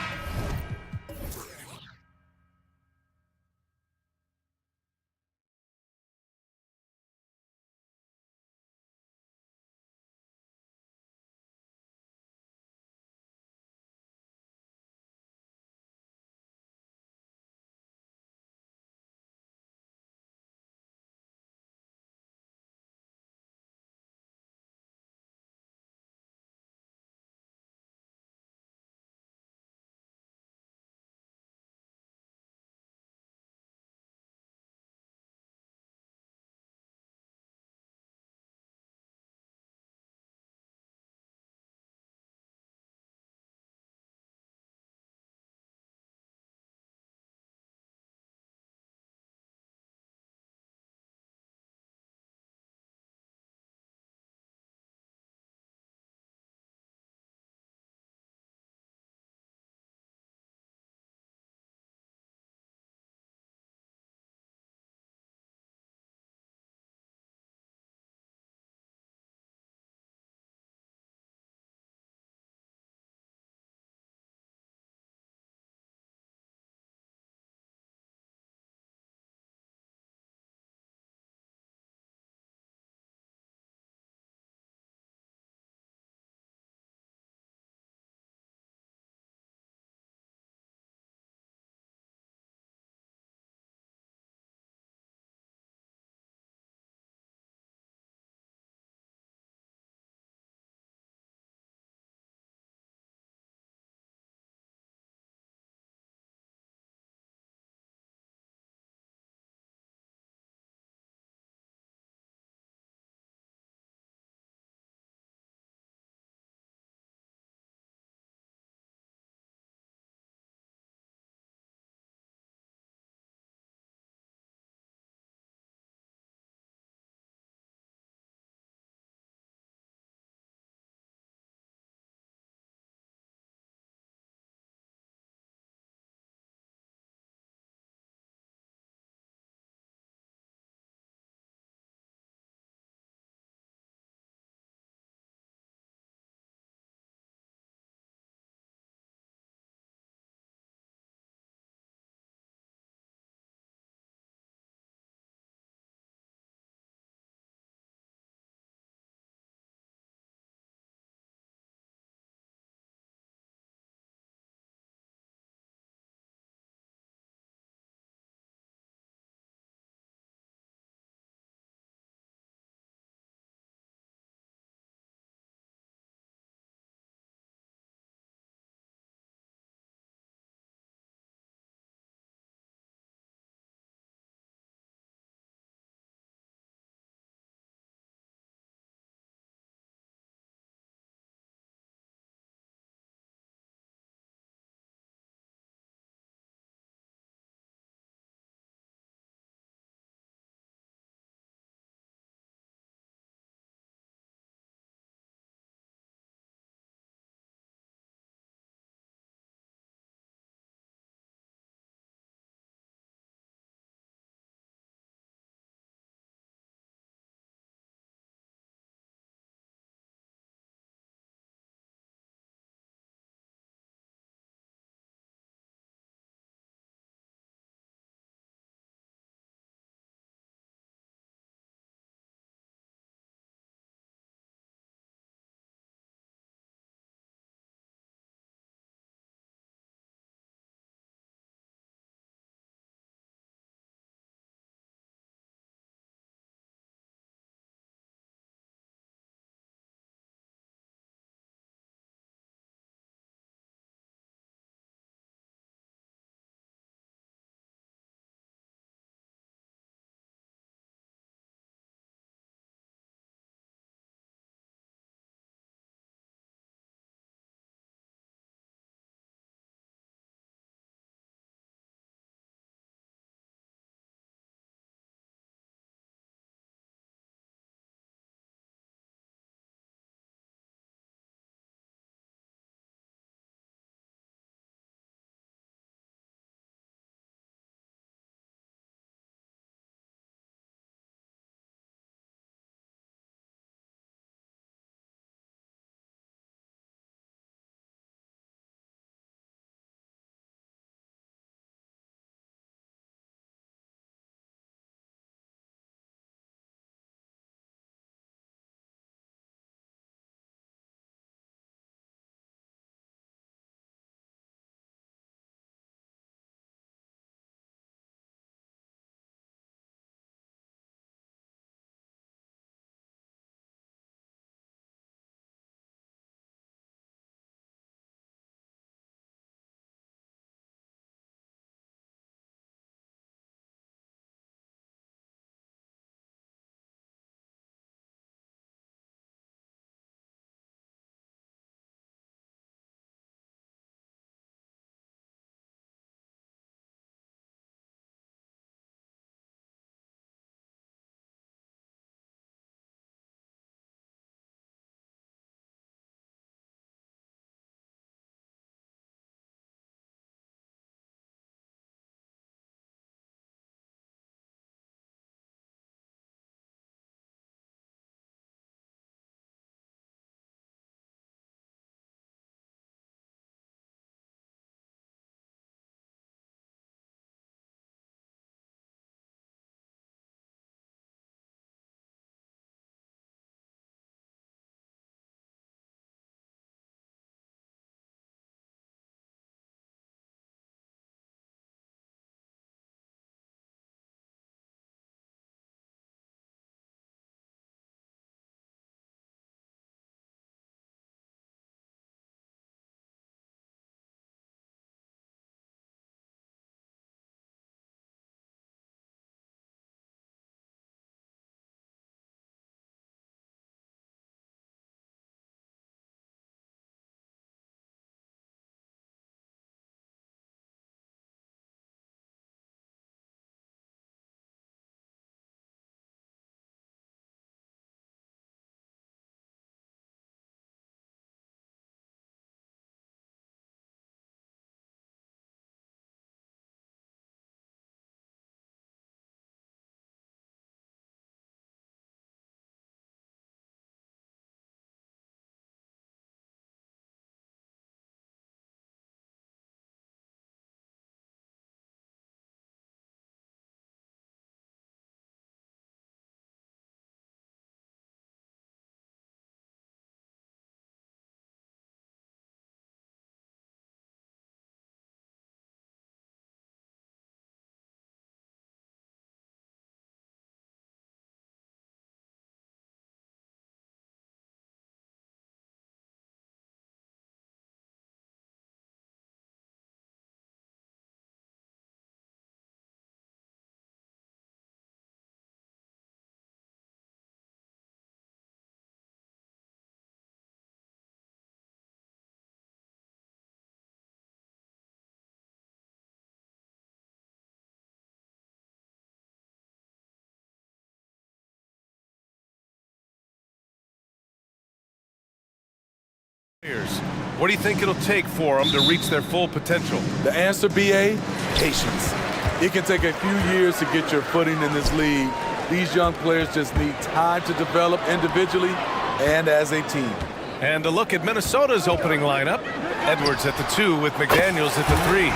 Speaker 8: What do you think it'll take for them to reach their full potential?
Speaker 14: The answer, BA, patience. It can take a few years to get your footing in this league. These young players just need time to develop individually and as a team.
Speaker 8: And a look at Minnesota's opening lineup. Edwards at the 2 with McDaniels at the 3.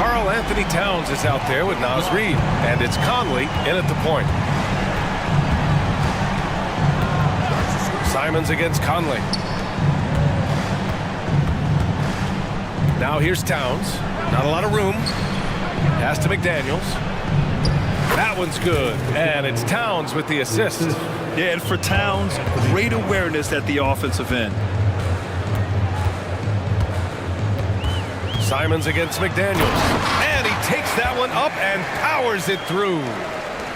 Speaker 8: Karl Anthony Towns is out there with Naz Reid. And it's Conley in at the point. Simons against Conley. Now here's Towns. Not a lot of room. Pass to McDaniels. That one's good. And it's Towns with the assist.
Speaker 10: Yeah, and for Towns, great awareness at the offensive end.
Speaker 8: Simons against McDaniels. And he takes that one up and powers it through.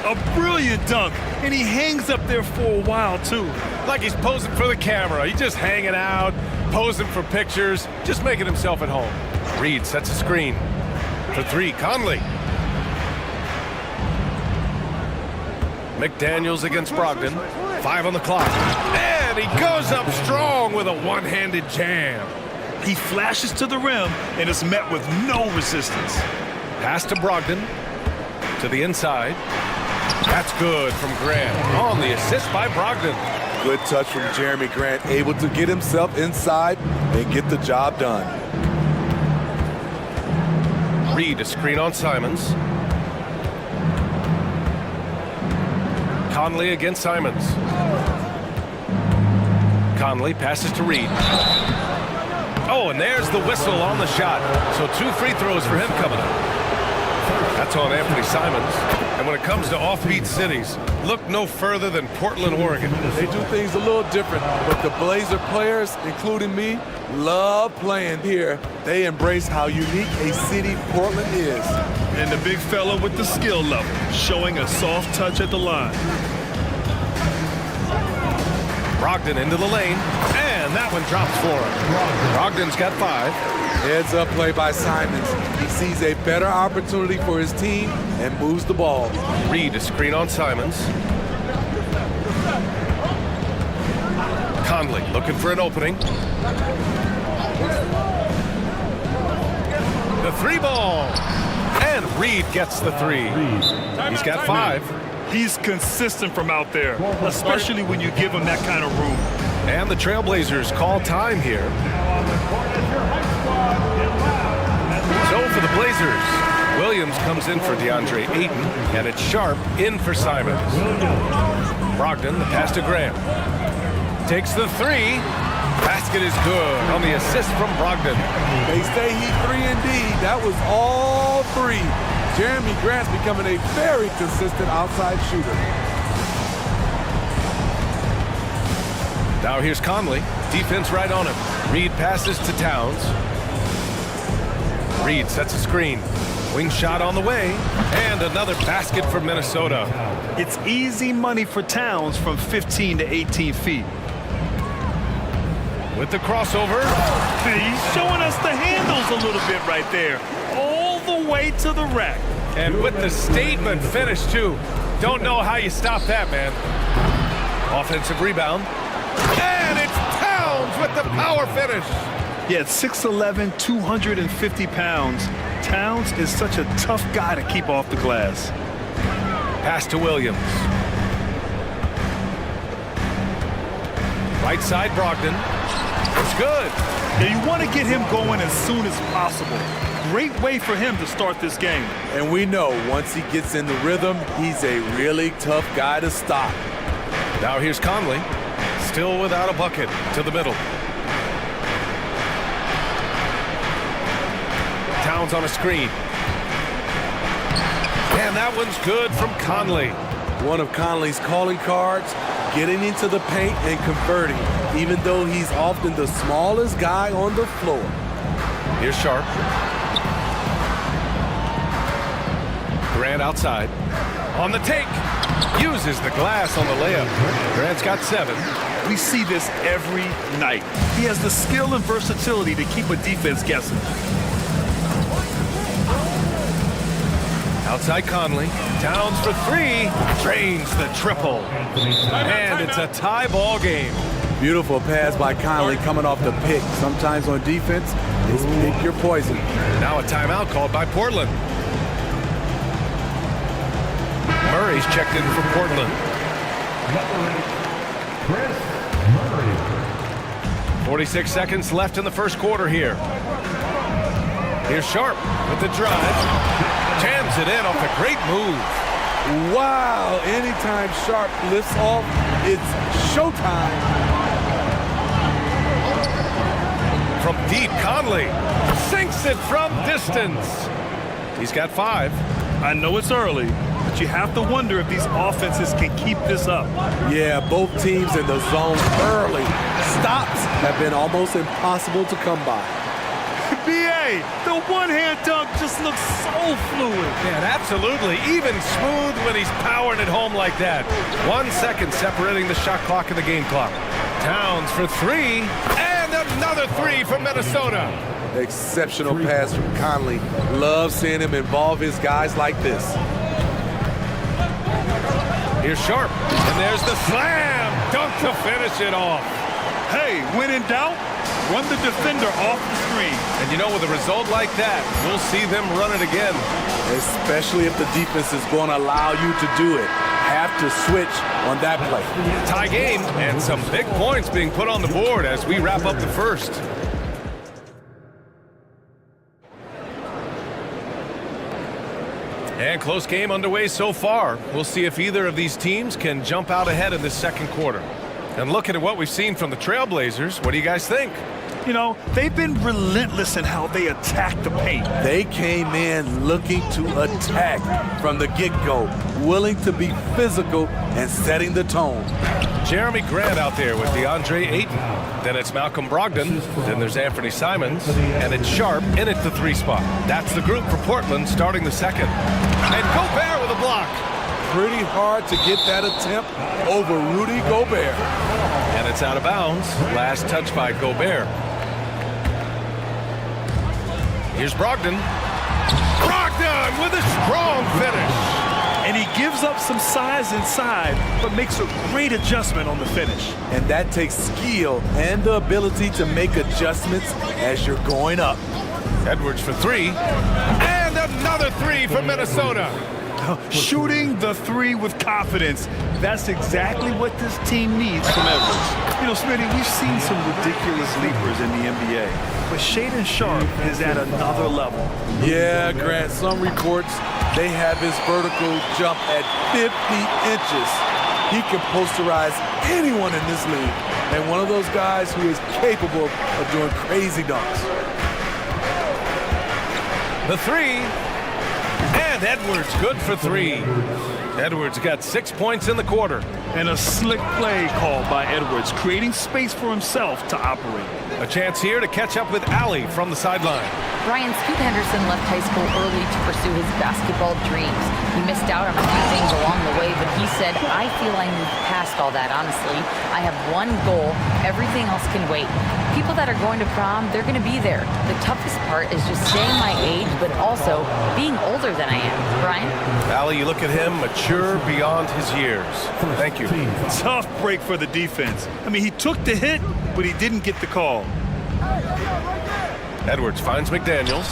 Speaker 10: A brilliant dunk, and he hangs up there for a while, too.
Speaker 8: Like he's posing for the camera. He's just hanging out, posing for pictures, just making himself at home. Reid sets a screen. For 3, Conley. McDaniels against Brogdon. 5 on the clock. And he goes up strong with a one-handed jam.
Speaker 10: He flashes to the rim and is met with no resistance.
Speaker 8: Pass to Brogdon. To the inside. That's good from Grant. On the assist by Brogdon.
Speaker 14: Good touch from Jeremy Grant, able to get himself inside and get the job done.
Speaker 8: Reid a screen on Simons. Conley against Simons. Conley passes to Reid. Oh, and there's the whistle on the shot. So 2 free throws for him coming up. That's on Anthony Simons. And when it comes to offbeat cities, look no further than Portland, Oregon.
Speaker 14: They do things a little different, but the Blazer players, including me, love playing here. They embrace how unique a city Portland is.
Speaker 10: And the big fella with the skill level, showing a soft touch at the line.
Speaker 8: Brogdon into the lane, and that one drops for him. Brogdon's got 5.
Speaker 14: Heads up play by Simons. He sees a better opportunity for his team and moves the ball.
Speaker 8: Reid a screen on Simons. Conley looking for an opening. The 3 ball. And Reid gets the 3. He's got 5.
Speaker 10: He's consistent from out there, especially when you give him that kind of room.
Speaker 8: And the Trailblazers call time here. So for the Blazers, Williams comes in for DeAndre Ayton, and it's Sharp in for Simons. Brogdon, the pass to Graham. Takes the 3. Basket is good on the assist from Brogdon.
Speaker 14: They say he 3 and D. That was all 3. Jeremy Grant's becoming a very consistent outside shooter.
Speaker 8: Now here's Conley. Defense right on him. Reid passes to Towns. Reid sets a screen. Wing shot on the way. And another basket for Minnesota.
Speaker 10: It's easy money for Towns from 15 to 18 feet.
Speaker 8: With the crossover.
Speaker 10: He's showing us the handles a little bit right there. All the way to the rack.
Speaker 8: And with the statement finish, too. Don't know how you stop that, man. Offensive rebound. And it's Towns with the power finish.
Speaker 10: Yeah, at 6'11", 250 pounds, Towns is such a tough guy to keep off the glass.
Speaker 8: Pass to Williams. Right side, Brogdon. It's good.
Speaker 10: Yeah, you want to get him going as soon as possible. Great way for him to start this game.
Speaker 14: And we know once he gets in the rhythm, he's a really tough guy to stop.
Speaker 8: Now here's Conley. Still without a bucket to the middle. Towns on a screen. And that one's good from Conley.
Speaker 14: One of Conley's calling cards, getting into the paint and converting, even though he's often the smallest guy on the floor.
Speaker 8: Here's Sharp. Grant outside. On the take. Uses the glass on the layup. Grant's got 7.
Speaker 10: We see this every night. He has the skill and versatility to keep a defense guessing.
Speaker 8: Outside Conley. Towns for 3. Drains the triple. And it's a tie ball game.
Speaker 14: Beautiful pass by Conley coming off the pick. Sometimes on defense, it's pick your poison.
Speaker 8: Now a timeout called by Portland. Murray's checked in for Portland. 46 seconds left in the first quarter here. Here's Sharp with the drive. Jams it in off a great move.
Speaker 14: Wow, anytime Sharp lifts off, it's showtime.
Speaker 8: From deep, Conley sinks it from distance. He's got 5.
Speaker 10: I know it's early, but you have to wonder if these offenses can keep this up.
Speaker 14: Yeah, both teams in the zone early. Stops have been almost impossible to come by.
Speaker 10: BA, the one-hand dunk just looks so fluid.
Speaker 8: Yeah, absolutely. Even smooth when he's powering it home like that. 1 second separating the shot clock and the game clock. Towns for 3, and another 3 from Minnesota.
Speaker 14: Exceptional pass from Conley. Love seeing him involve his guys like this.
Speaker 8: Here's Sharp, and there's the slam dunk to finish it off.
Speaker 10: Hey, when in doubt, run the defender off the screen.
Speaker 8: And you know, with a result like that, we'll see them run it again.
Speaker 14: Especially if the defense is going to allow you to do it. Have to switch on that play.
Speaker 8: Tie game, and some big points being put on the board as we wrap up the first. And close game underway so far. We'll see if either of these teams can jump out ahead in this second quarter. And looking at what we've seen from the Trailblazers, what do you guys think?
Speaker 10: You know, they've been relentless in how they attack the paint.
Speaker 14: They came in looking to attack from the get-go, willing to be physical and setting the tone.
Speaker 8: Jeremy Grant out there with DeAndre Ayton. Then it's Malcolm Brogdon. Then there's Anthony Simons. And it's Sharp in at the 3 spot. That's the group for Portland starting the second. And Gobert with a block.
Speaker 14: Pretty hard to get that attempt over Rudy Gobert.
Speaker 8: And it's out of bounds. Last touch by Gobert. Here's Brogdon. Brogdon with a strong finish.
Speaker 10: And he gives up some size inside, but makes a great adjustment on the finish.
Speaker 14: And that takes skill and the ability to make adjustments as you're going up.
Speaker 8: Edwards for 3. And another 3 from Minnesota.
Speaker 10: Shooting the 3 with confidence. That's exactly what this team needs from Edwards. You know, Smitty, we've seen some ridiculous leapers in the NBA, but Shaedon Sharp is at another level.
Speaker 14: Yeah, Grant, some reports, they have his vertical jump at 50 inches. He can posterize anyone in this league, and one of those guys who is capable of doing crazy dunks.
Speaker 8: The 3. And Edwards good for 3. Edwards got 6 points in the quarter.
Speaker 10: And a slick play called by Edwards, creating space for himself to operate.
Speaker 8: A chance here to catch up with Allie from the sideline.
Speaker 11: Brian, Scoot Henderson left high school early to pursue his basketball dreams. He missed out on a few things along the way, but he said, I feel I moved past all that, honestly. I have one goal. Everything else can wait. People that are going to prom, they're going to be there. The toughest part is just staying my age, but also being older than I am. Brian?
Speaker 8: Allie, you look at him, mature beyond his years. Thank you.
Speaker 10: Tough break for the defense. I mean, he took the hit, but he didn't get the call.
Speaker 8: Edwards finds McDaniels.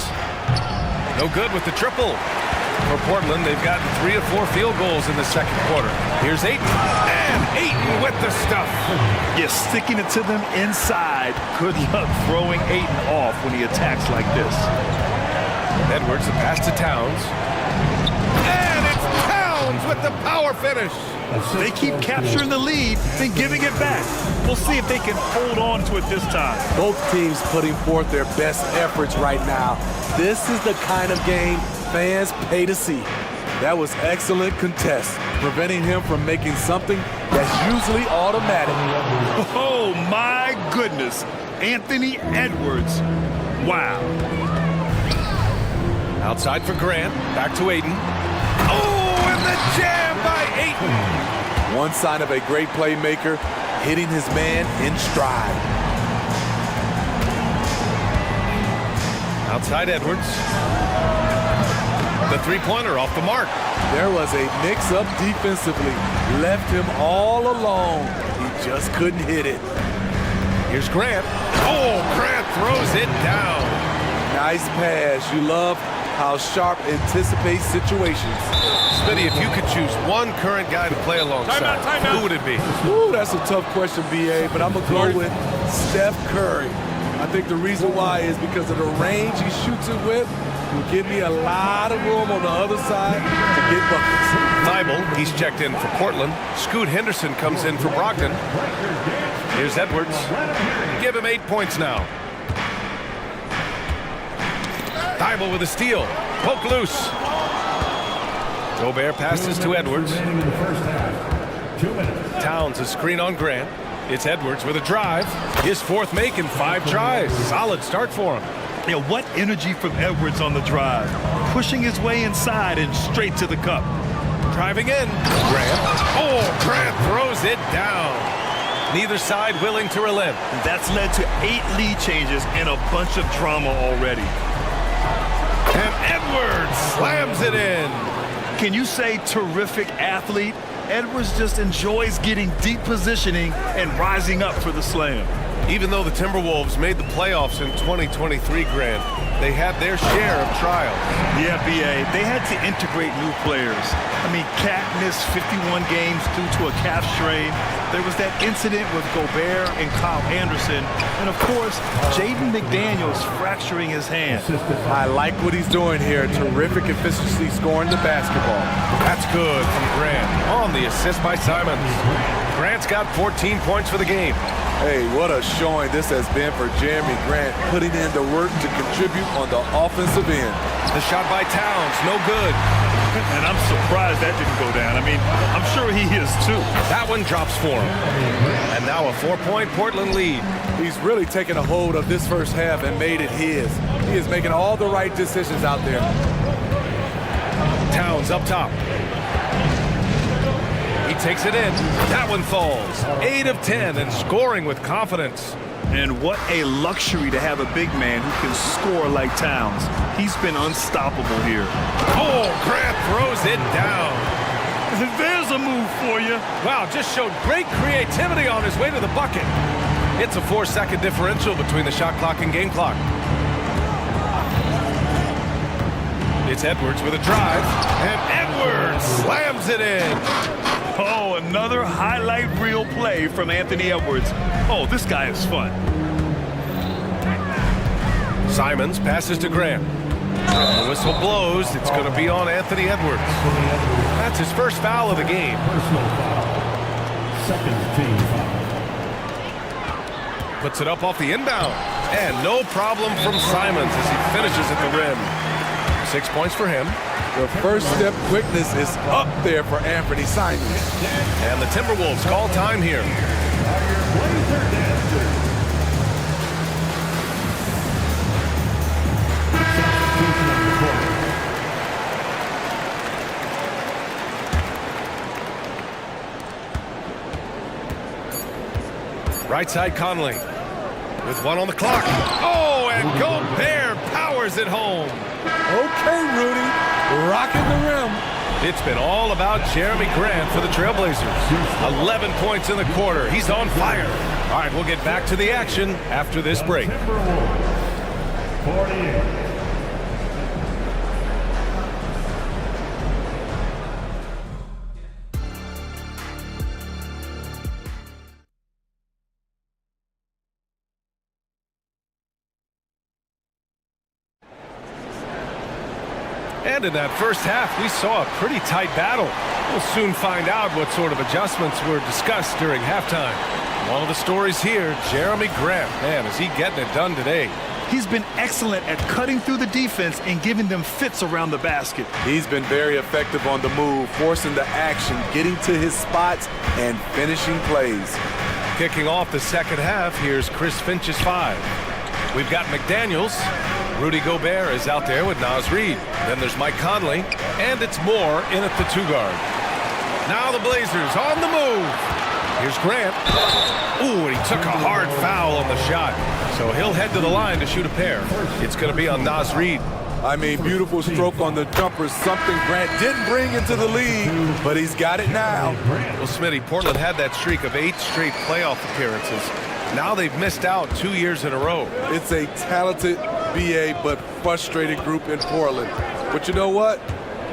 Speaker 8: No good with the triple. For Portland, they've gotten 3 of 4 field goals in the second quarter. Here's Ayton. And Ayton with the stuff.
Speaker 10: Yeah, sticking it to them inside. Good luck throwing Ayton off when he attacks like this.
Speaker 8: Edwards, the pass to Towns. And it's Towns with the power finish.
Speaker 10: They keep capturing the lead, then giving it back. We'll see if they can hold on to it this time.
Speaker 14: Both teams putting forth their best efforts right now. This is the kind of game fans pay to see. That was excellent contest, preventing him from making something that's usually automatic.
Speaker 10: Oh my goodness, Anthony Edwards. Wow.
Speaker 8: Outside for Grant, back to Ayton. Oh, and the jam by Ayton.
Speaker 14: One sign of a great playmaker, hitting his man in stride.
Speaker 8: Outside Edwards. The 3-pointer off the mark.
Speaker 14: There was a mix-up defensively. Left him all alone. He just couldn't hit it.
Speaker 8: Here's Grant. Oh, Grant throws it down.
Speaker 14: Nice pass. You love how Sharp anticipates situations.
Speaker 8: Smitty, if you could choose one current guy to play alongside, who would it be?
Speaker 14: Ooh, that's a tough question, BA, but I'm going to go with Steph Curry. I think the reason why is because of the range he shoots it with. Will give me a lot of room on the other side to get buckets.
Speaker 8: Thibault, he's checked in for Portland. Scoot Henderson comes in for Brogdon. Here's Edwards. Give him 8 points now. Thibault with a steal. Poke loose. Gobert passes to Edwards. Towns a screen on Grant. It's Edwards with a drive. His fourth make in 5 tries. Solid start for him.
Speaker 10: Yeah, what energy from Edwards on the drive. Pushing his way inside and straight to the cup.
Speaker 8: Driving in. Grant. Oh, Grant throws it down. Neither side willing to relent.
Speaker 10: That's led to 8 lead changes and a bunch of drama already.
Speaker 8: And Edwards slams it in.
Speaker 10: Can you say terrific athlete? Edwards just enjoys getting deep positioning and rising up for the slam.
Speaker 8: Even though the Timberwolves made the playoffs in 2023, Grant, they had their share of trials.
Speaker 10: Yeah, BA, they had to integrate new players. I mean, Cat missed 51 games due to a calf strain. There was that incident with Gobert and Kyle Anderson. And, of course, Jaden McDaniels fracturing his hand.
Speaker 14: I like what he's doing here. Terrific efficiency scoring the basketball.
Speaker 8: That's good from Grant on the assist by Simons. Grant's got 14 points for the game.
Speaker 14: Hey, what a showing this has been for Jeremy Grant, putting in the work to contribute on the offensive end.
Speaker 8: The shot by Towns, no good.
Speaker 10: And I'm surprised that didn't go down. I mean, I'm sure he is too.
Speaker 8: That one drops for him. And now a 4-point Portland lead.
Speaker 14: He's really taken a hold of this first half and made it his. He is making all the right decisions out there.
Speaker 8: Towns up top. He takes it in. That one falls. 8 of 10 and scoring with confidence.
Speaker 10: And what a luxury to have a big man who can score like Towns. He's been unstoppable here.
Speaker 8: Oh, Grant throws it down.
Speaker 10: There's a move for you.
Speaker 8: Wow, just showed great creativity on his way to the bucket. It's a 4-second differential between the shot clock and game clock. It's Edwards with a drive, and Edwards slams it in.
Speaker 10: Oh, another highlight reel play from Anthony Edwards. Oh, this guy is fun.
Speaker 8: Simons passes to Grant. The whistle blows. It's going to be on Anthony Edwards. That's his first foul of the game.
Speaker 7: Second team foul.
Speaker 8: Puts it up off the inbound. And no problem from Simons as he finishes at the rim. 6 points for him.
Speaker 14: The first step quickness is up there for Anthony Simons.
Speaker 8: And the Timberwolves call time here. Right side Conley with 1 on the clock. Oh, and Gobert powers it home.
Speaker 14: Okay, Rudy, rocking the rim.
Speaker 8: It's been all about Jeremy Grant for the Trailblazers. 11 points in the quarter. He's on fire. All right, we'll get back to the action after this break.
Speaker 7: 48.
Speaker 8: And in that first half, we saw a pretty tight battle. We'll soon find out what sort of adjustments were discussed during halftime. One of the stories here, Jeremy Grant. Man, is he getting it done today.
Speaker 10: He's been excellent at cutting through the defense and giving them fits around the basket.
Speaker 14: He's been very effective on the move, forcing the action, getting to his spots, and finishing plays.
Speaker 8: Kicking off the second half, here's Chris Finch's 5. We've got McDaniels. Rudy Gobert is out there with Naz Reid. Then there's Mike Conley, and it's Moore in at the 2 guard. Now the Blazers on the move. Here's Grant. Ooh, and he took a hard foul on the shot. So he'll head to the line to shoot a pair. It's going to be on Naz Reid.
Speaker 14: I mean, beautiful stroke on the jumper, something Grant didn't bring into the league, but he's got it now.
Speaker 8: Well, Smitty, Portland had that streak of 8 straight playoff appearances. Now they've missed out 2 years in a row.
Speaker 14: It's a talented BA but frustrated group in Portland. But you know what?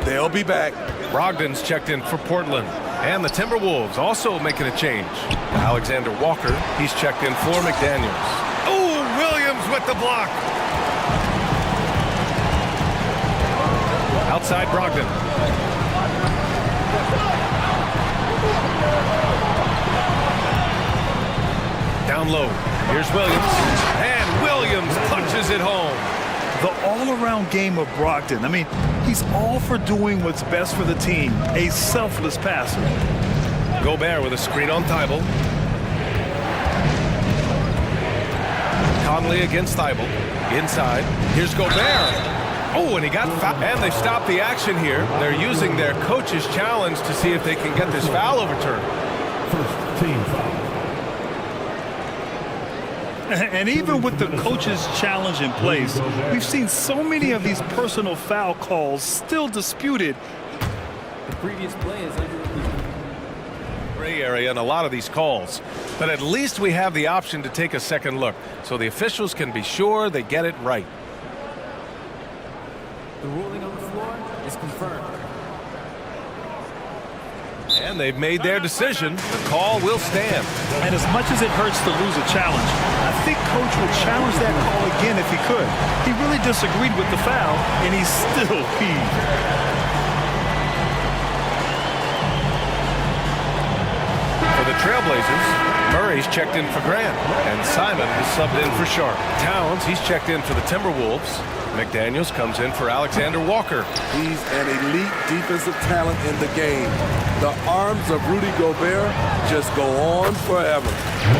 Speaker 14: They'll be back.
Speaker 8: Brogdon's checked in for Portland. And the Timberwolves also making a change. Alexander Walker, he's checked in for McDaniels. Oh, Williams with the block. Outside Brogdon. Down low. Here's Williams. And Williams punches it home.
Speaker 10: The all-around game of Brogdon. I mean, he's all for doing what's best for the team. A selfless passer.
Speaker 8: Gobert with a screen on Thibault. Conley against Thibault. Inside. Here's Gobert. Oh, and he got fouled. And they stopped the action here. They're using their coach's challenge to see if they can get this foul overturned.
Speaker 7: First team foul.
Speaker 10: And even with the coach's challenge in place, we've seen so many of these personal foul calls still disputed.
Speaker 5: The previous play is under review.
Speaker 8: Gray area in a lot of these calls. But at least we have the option to take a second look, so the officials can be sure they get it right.
Speaker 5: The ruling on the floor is confirmed.
Speaker 8: And they've made their decision. The call will stand.
Speaker 10: And as much as it hurts to lose a challenge, I think Coach would challenge that call again if he could. He really disagreed with the foul, and he's still peeved.
Speaker 8: For the Trailblazers, Murray's checked in for Grant, and Simon is subbed in for Sharp. Towns, he's checked in for the Timberwolves. McDaniels comes in for Alexander Walker.
Speaker 14: He's an elite defensive talent in the game. The arms of Rudy Gobert just go on forever.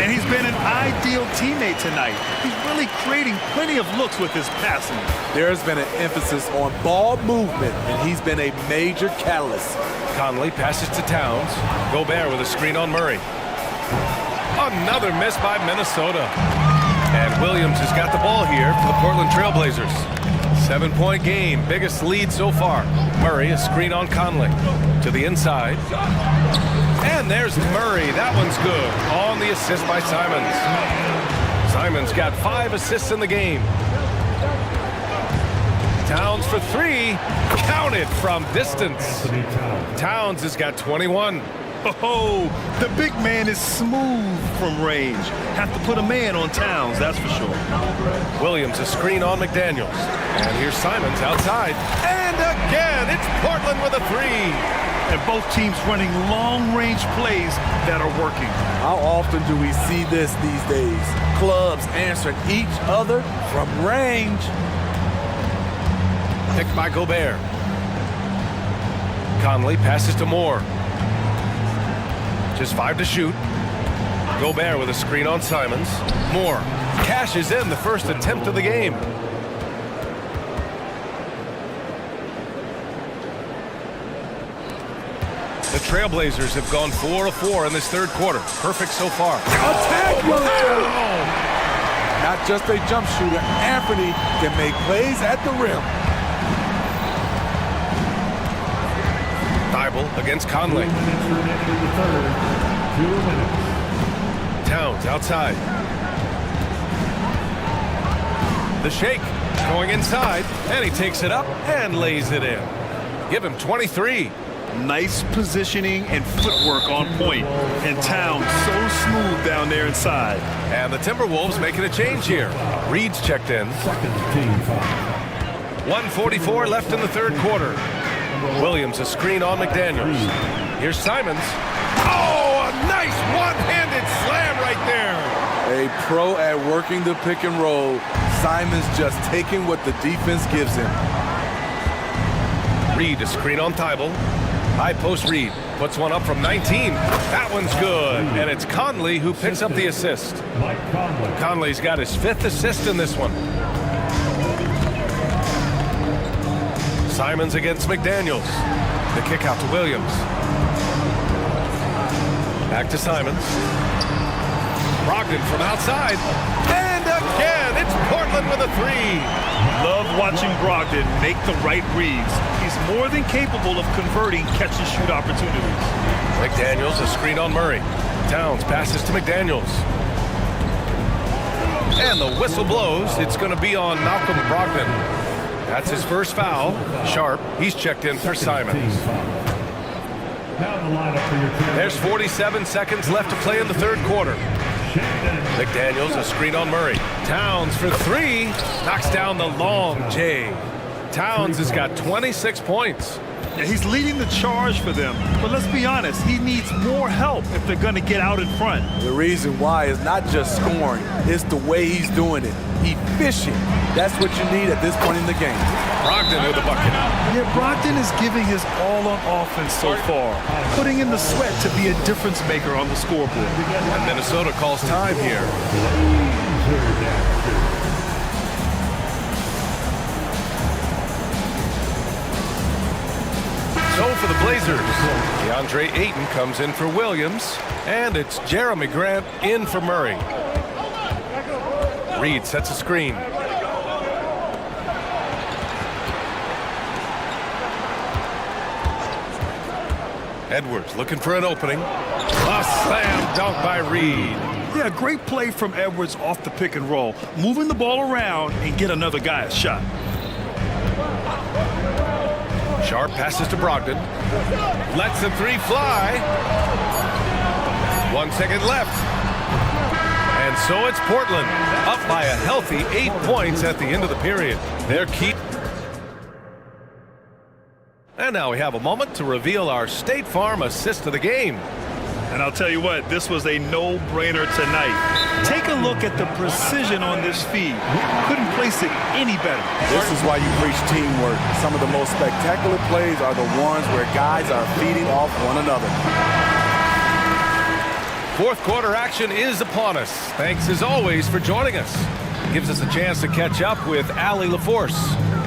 Speaker 10: And he's been an ideal teammate tonight. He's really creating plenty of looks with his passing.
Speaker 14: There's been an emphasis on ball movement, and he's been a major catalyst.
Speaker 8: Conley passes to Towns. Gobert with a screen on Murray. Another miss by Minnesota. And Williams has got the ball here for the Portland Trailblazers. 7-point game, biggest lead so far. Murray, a screen on Conley. To the inside. And there's Murray. That one's good. On the assist by Simons. Simons got 5 assists in the game. Towns for 3. Counted from distance. Towns has got 21.
Speaker 10: Oh, the big man is smooth from range. Have to put a man on Towns, that's for sure.
Speaker 8: Williams, a screen on McDaniels. And here's Simons outside. And again, it's Portland with a 3.
Speaker 10: And both teams running long-range plays that are working.
Speaker 14: How often do we see this these days? Clubs answering each other from range.
Speaker 8: Picked by Gobert. Conley passes to Moore. Just 5 to shoot. Gobert with a screen on Simons. Moore cashes in the first attempt of the game. The Trailblazers have gone 4 of 4 in this third quarter. Perfect so far.
Speaker 14: Attack! Not just a jump shooter, Anthony can make plays at the rim.
Speaker 8: Thibault against Conley.
Speaker 7: 2 minutes remaining in the third. 2 minutes.
Speaker 8: Towns outside. The shake going inside, and he takes it up and lays it in. Give him 23.
Speaker 10: Nice positioning and footwork on point. And Towns so smooth down there inside.
Speaker 8: And the Timberwolves making a change here. Reed's checked in.
Speaker 7: Second team foul.
Speaker 8: 1:44 left in the third quarter. Williams, a screen on McDaniels. Here's Simons. Oh, a nice one-handed slam right there.
Speaker 14: A pro at working the pick and roll. Simons just taking what the defense gives him.
Speaker 8: Reed, a screen on Thibault. High post Reed. Puts one up from 19. That one's good. And it's Conley who picks up the assist. Conley's got his 5th assist in this one. Simons against McDaniels. The kick out to Williams. Back to Simons. Brogdon from outside. And again. It's Portland with a three.
Speaker 10: Love watching Brogdon make the right reads. He's more than capable of converting catch-and-shoot opportunities.
Speaker 8: McDaniels, a screen on Murray. Towns passes to McDaniels. And the whistle blows. It's going to be on Malcolm Brogdon. That's his first foul. Sharp, he's checked in for Simons. There's 47 seconds left to play in the third quarter. McDaniels, a screen on Murray. Towns for three. Knocks down the long J. Towns has got 26 points.
Speaker 10: Yeah, he's leading the charge for them. But let's be honest, he needs more help if they're going to get out in front.
Speaker 14: The reason why is not just scoring, it's the way he's doing it. Efficient. That's what you need at this point in the game.
Speaker 8: Brogdon with a bucket.
Speaker 10: Yeah, Brogdon is giving his all on offense so far, putting in the sweat to be a difference maker on the scoreboard.
Speaker 8: And Minnesota calls time here. So for the Blazers, DeAndre Ayton comes in for Williams, and it's Jeremy Grant in for Murray. Reed sets a screen. Edwards looking for an opening. A slam dunk by Reed.
Speaker 10: Yeah, great play from Edwards off the pick and roll, moving the ball around and get another guy a shot.
Speaker 8: Sharp passes to Brogdon. Lets the three fly. 1 second left. And so it's Portland, up by a healthy 8 points at the end of the period. They're key. And now we have a moment to reveal our State Farm assist of the game.
Speaker 10: And I'll tell you what, this was a no-brainer tonight. Take a look at the precision on this feed. Couldn't place it any better.
Speaker 14: This is why you preach teamwork. Some of the most spectacular plays are the ones where guys are feeding off one another.
Speaker 8: Fourth quarter action is upon us. Thanks as always for joining us. Gives us a chance to catch up with Allie LaForce.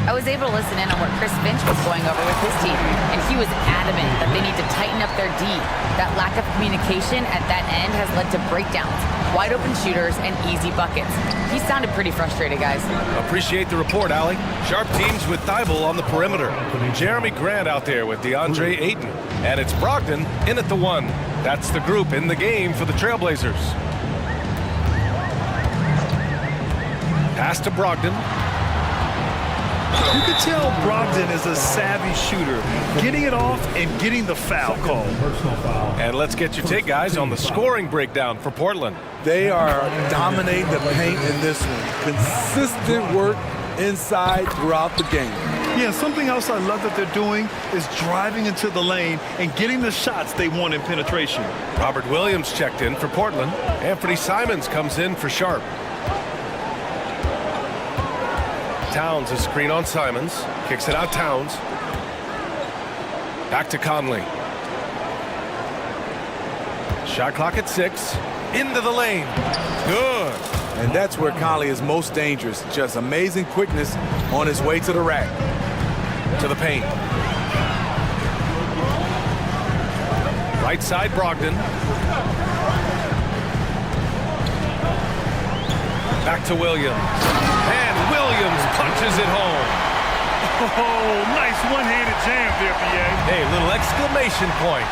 Speaker 11: I was able to listen in on what Chris Finch was going over with his team, and he was adamant that they need to tighten up their D. That lack of communication at that end has led to breakdowns, wide open shooters, and easy buckets. He sounded pretty frustrated, guys.
Speaker 8: Appreciate the report, Allie. Sharp teams with Thibault on the perimeter. Jeremy Grant out there with DeAndre Ayton. And it's Brogdon in at the one. That's the group in the game for the Trailblazers. Pass to Brogdon.
Speaker 10: You can tell Brogdon is a savvy shooter, getting it off and getting the foul call.
Speaker 8: And let's get your take, guys, on the scoring breakdown for Portland.
Speaker 14: They are dominating the paint in this one. Consistent work inside throughout the game.
Speaker 10: Yeah, something else I love that they're doing is driving into the lane and getting the shots they want in penetration.
Speaker 8: Robert Williams checked in for Portland. Anthony Simons comes in for Sharp. Towns a screen on Simons. Kicks it out Towns. Back to Conley. Shot clock at 6. Into the lane. Good.
Speaker 14: And that's where Conley is most dangerous. Just amazing quickness on his way to the rack.
Speaker 8: To the paint. Right side Brogdon. Back to Williams. And Williams punches it home.
Speaker 10: Oh, nice one-handed jam there, B.A.
Speaker 8: Hey, little exclamation point.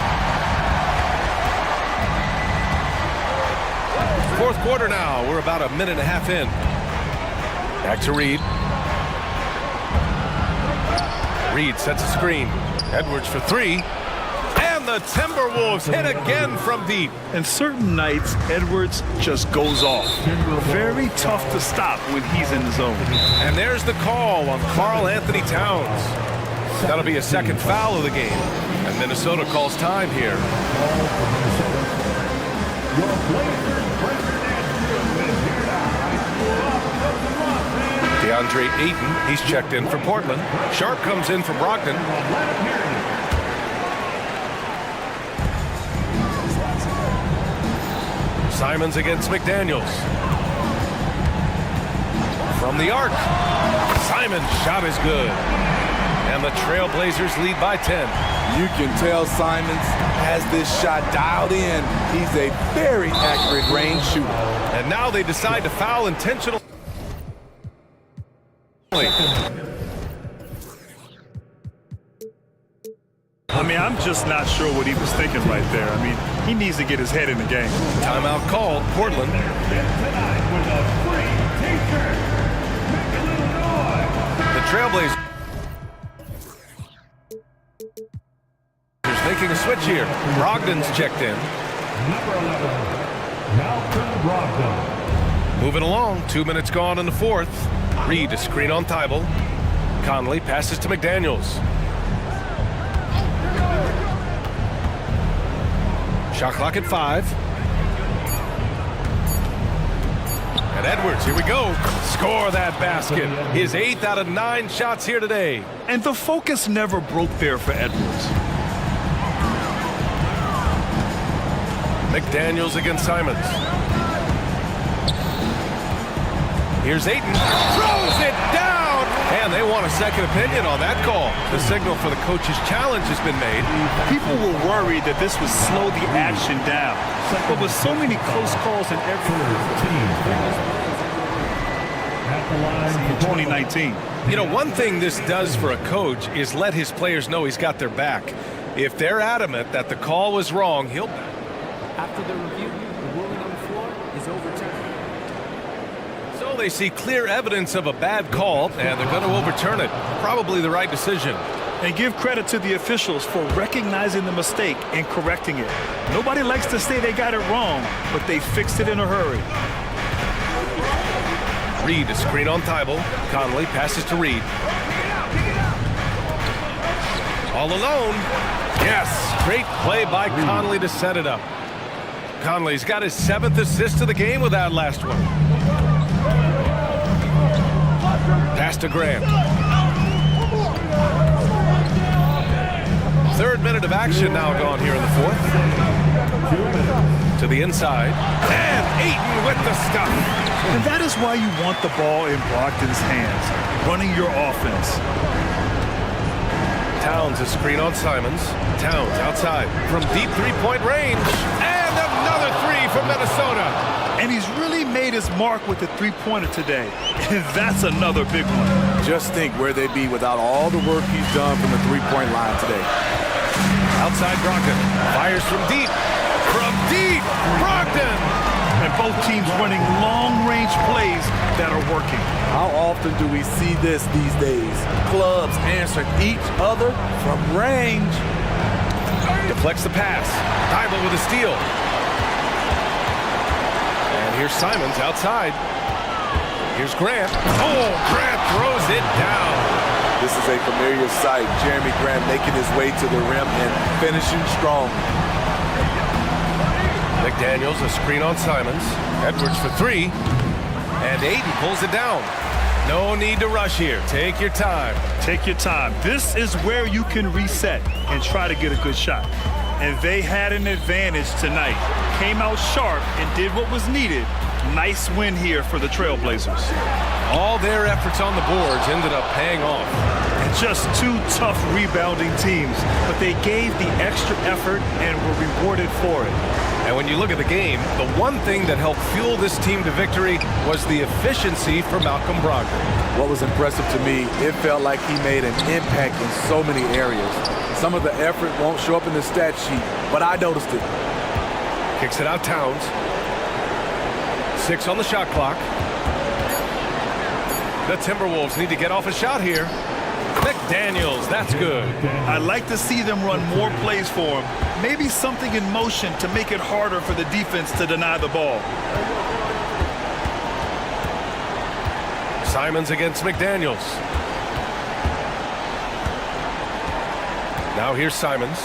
Speaker 8: Fourth quarter now. We're about a minute and a half in. Back to Reed. Reed sets a screen. Edwards for three. And the Timberwolves hit again from deep.
Speaker 10: And certain nights, Edwards just goes off. Very tough to stop when he's in the zone.
Speaker 8: And there's the call on Karl Anthony Towns. That'll be a second foul of the game. And Minnesota calls time here. DeAndre Ayton, he's checked in for Portland. Sharp comes in for Brogdon. Simons against McDaniels. From the arc. Simons' shot is good. And the Trailblazers lead by 10.
Speaker 14: You can tell Simons has this shot dialed in. He's a very accurate range shooter.
Speaker 8: And now they decide to foul intentional.
Speaker 10: I mean, I'm just not sure what he was thinking right there. I mean, he needs to get his head in the game.
Speaker 8: Timeout called, Portland. The Trailblazers making a switch here. Brogdon's checked in.
Speaker 7: Number 11, Malcolm Brogdon.
Speaker 8: Moving along, 2 minutes gone in the fourth. Reed, a screen on Thibault. Conley passes to McDaniels. Shot clock at 5. And Edwards, here we go. Score that basket. His 8th out of 9 shots here today.
Speaker 10: And the focus never broke there for Edwards.
Speaker 8: McDaniels against Simons. Here's Ayton. Throws it down! And they want a second opinion on that call. The signal for the coach's challenge has been made.
Speaker 10: People were worried that this would slow the action down. But with so many close calls in every
Speaker 7: At the line
Speaker 10: in 2019.
Speaker 8: You know, one thing this does for a coach is let his players know he's got their back. If they're adamant that the call was wrong, he'll...
Speaker 5: After the review, the ruling on the floor is overturned.
Speaker 8: So they see clear evidence of a bad call, and they're going to overturn it. Probably the right decision.
Speaker 10: And give credit to the officials for recognizing the mistake and correcting it. Nobody likes to say they got it wrong, but they fixed it in a hurry.
Speaker 8: Reed, a screen on Thibault. Conley passes to Reed. All alone. Yes, great play by Conley to set it up. Conley's got his 7th assist of the game with that last one. Pass to Grant. 3rd minute of action now gone here in the 4th. To the inside. And Ayton with the stuff.
Speaker 10: And that is why you want the ball in Brogdon's hands, running your offense.
Speaker 8: Towns a screen on Simons. Towns outside from deep three-point range. And another 3 from Minnesota.
Speaker 10: And he's really made his mark with the three-pointer today. And that's another big one.
Speaker 14: Just think where they'd be without all the work he's done from the three-point line today.
Speaker 8: Outside Brogdon. Fires from deep. From deep. Brogdon.
Speaker 10: And both teams running long-range plays that are working.
Speaker 14: How often do we see this these days? Clubs answering each other from range.
Speaker 8: Deflects the pass. Thibault with a steal. And here's Simons outside. Here's Grant. Oh, Grant throws it down.
Speaker 14: This is a familiar sight. Jeremy Grant making his way to the rim and finishing strong.
Speaker 8: McDaniels, a screen on Simons. Edwards for 3. And Ayton pulls it down. No need to rush here. Take your time.
Speaker 10: Take your time. This is where you can reset and try to get a good shot. And they had an advantage tonight. Came out sharp and did what was needed. Nice win here for the Trailblazers.
Speaker 8: All their efforts on the boards ended up paying off.
Speaker 10: And just 2 tough rebounding teams, but they gave the extra effort and were rewarded for it.
Speaker 8: And when you look at the game, the one thing that helped fuel this team to victory was the efficiency for Malcolm Brogdon.
Speaker 14: What was impressive to me, it felt like he made an impact in so many areas. Some of the effort won't show up in the stat sheet, but I noticed it.
Speaker 8: Kicks it out Towns. 6 on the shot clock. The Timberwolves need to get off a shot here. McDaniels, that's good.
Speaker 10: I'd like to see them run more plays for him. Maybe something in motion to make it harder for the defense to deny the ball.
Speaker 8: Simons against McDaniels. Now here's Simons.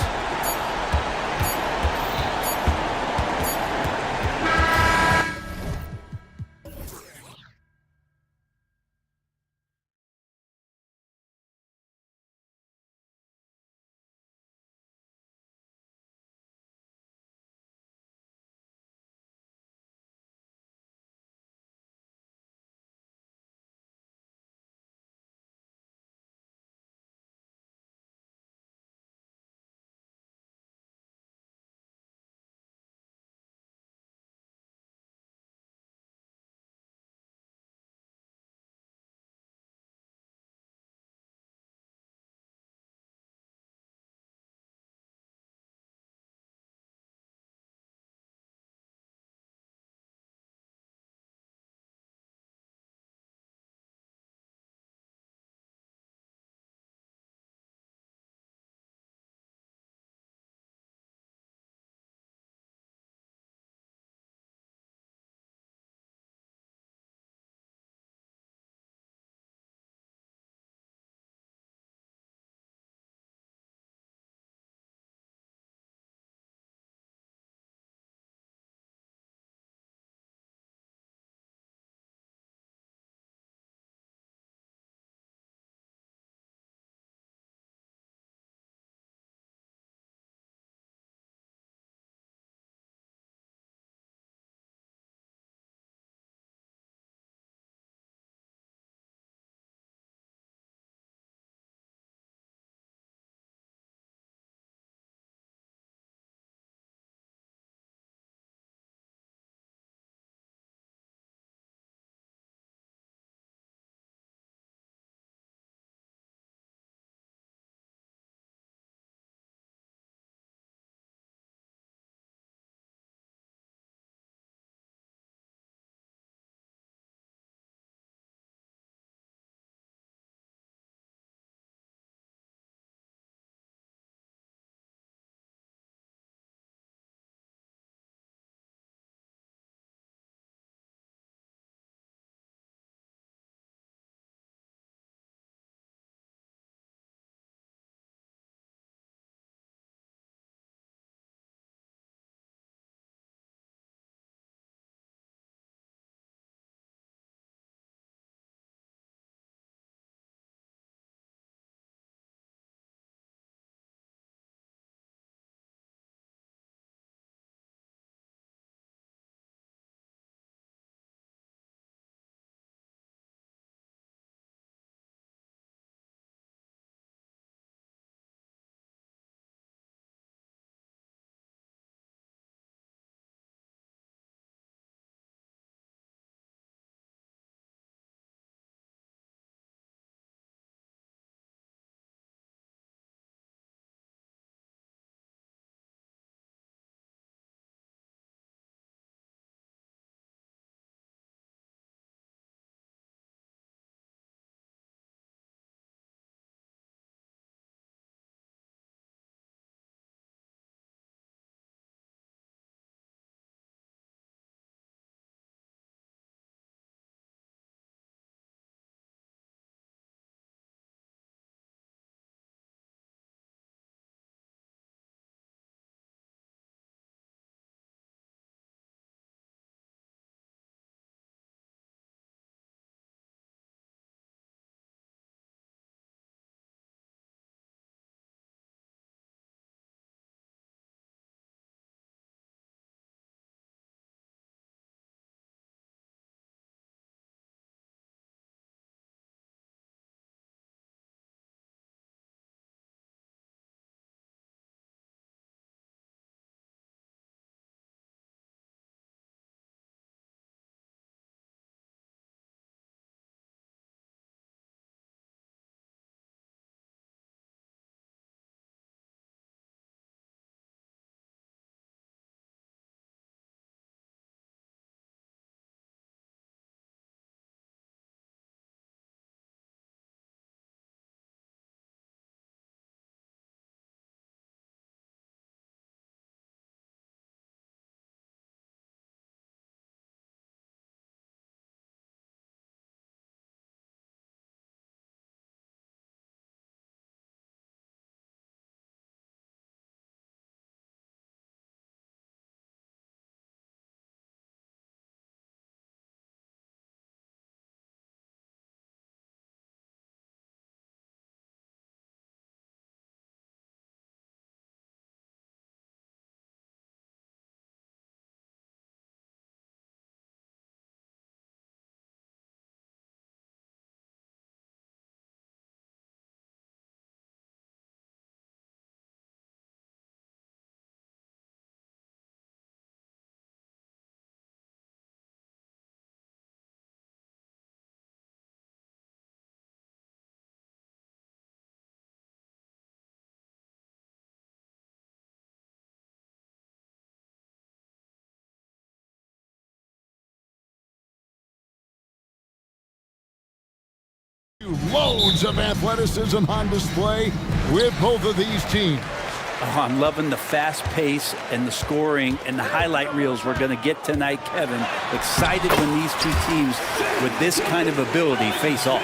Speaker 1: Loads of athleticism on display with both of these teams.
Speaker 13: Oh, I'm loving the fast pace and the scoring and the highlight reels we're going to get tonight, Kevin. Excited when these two teams with this kind of ability face off.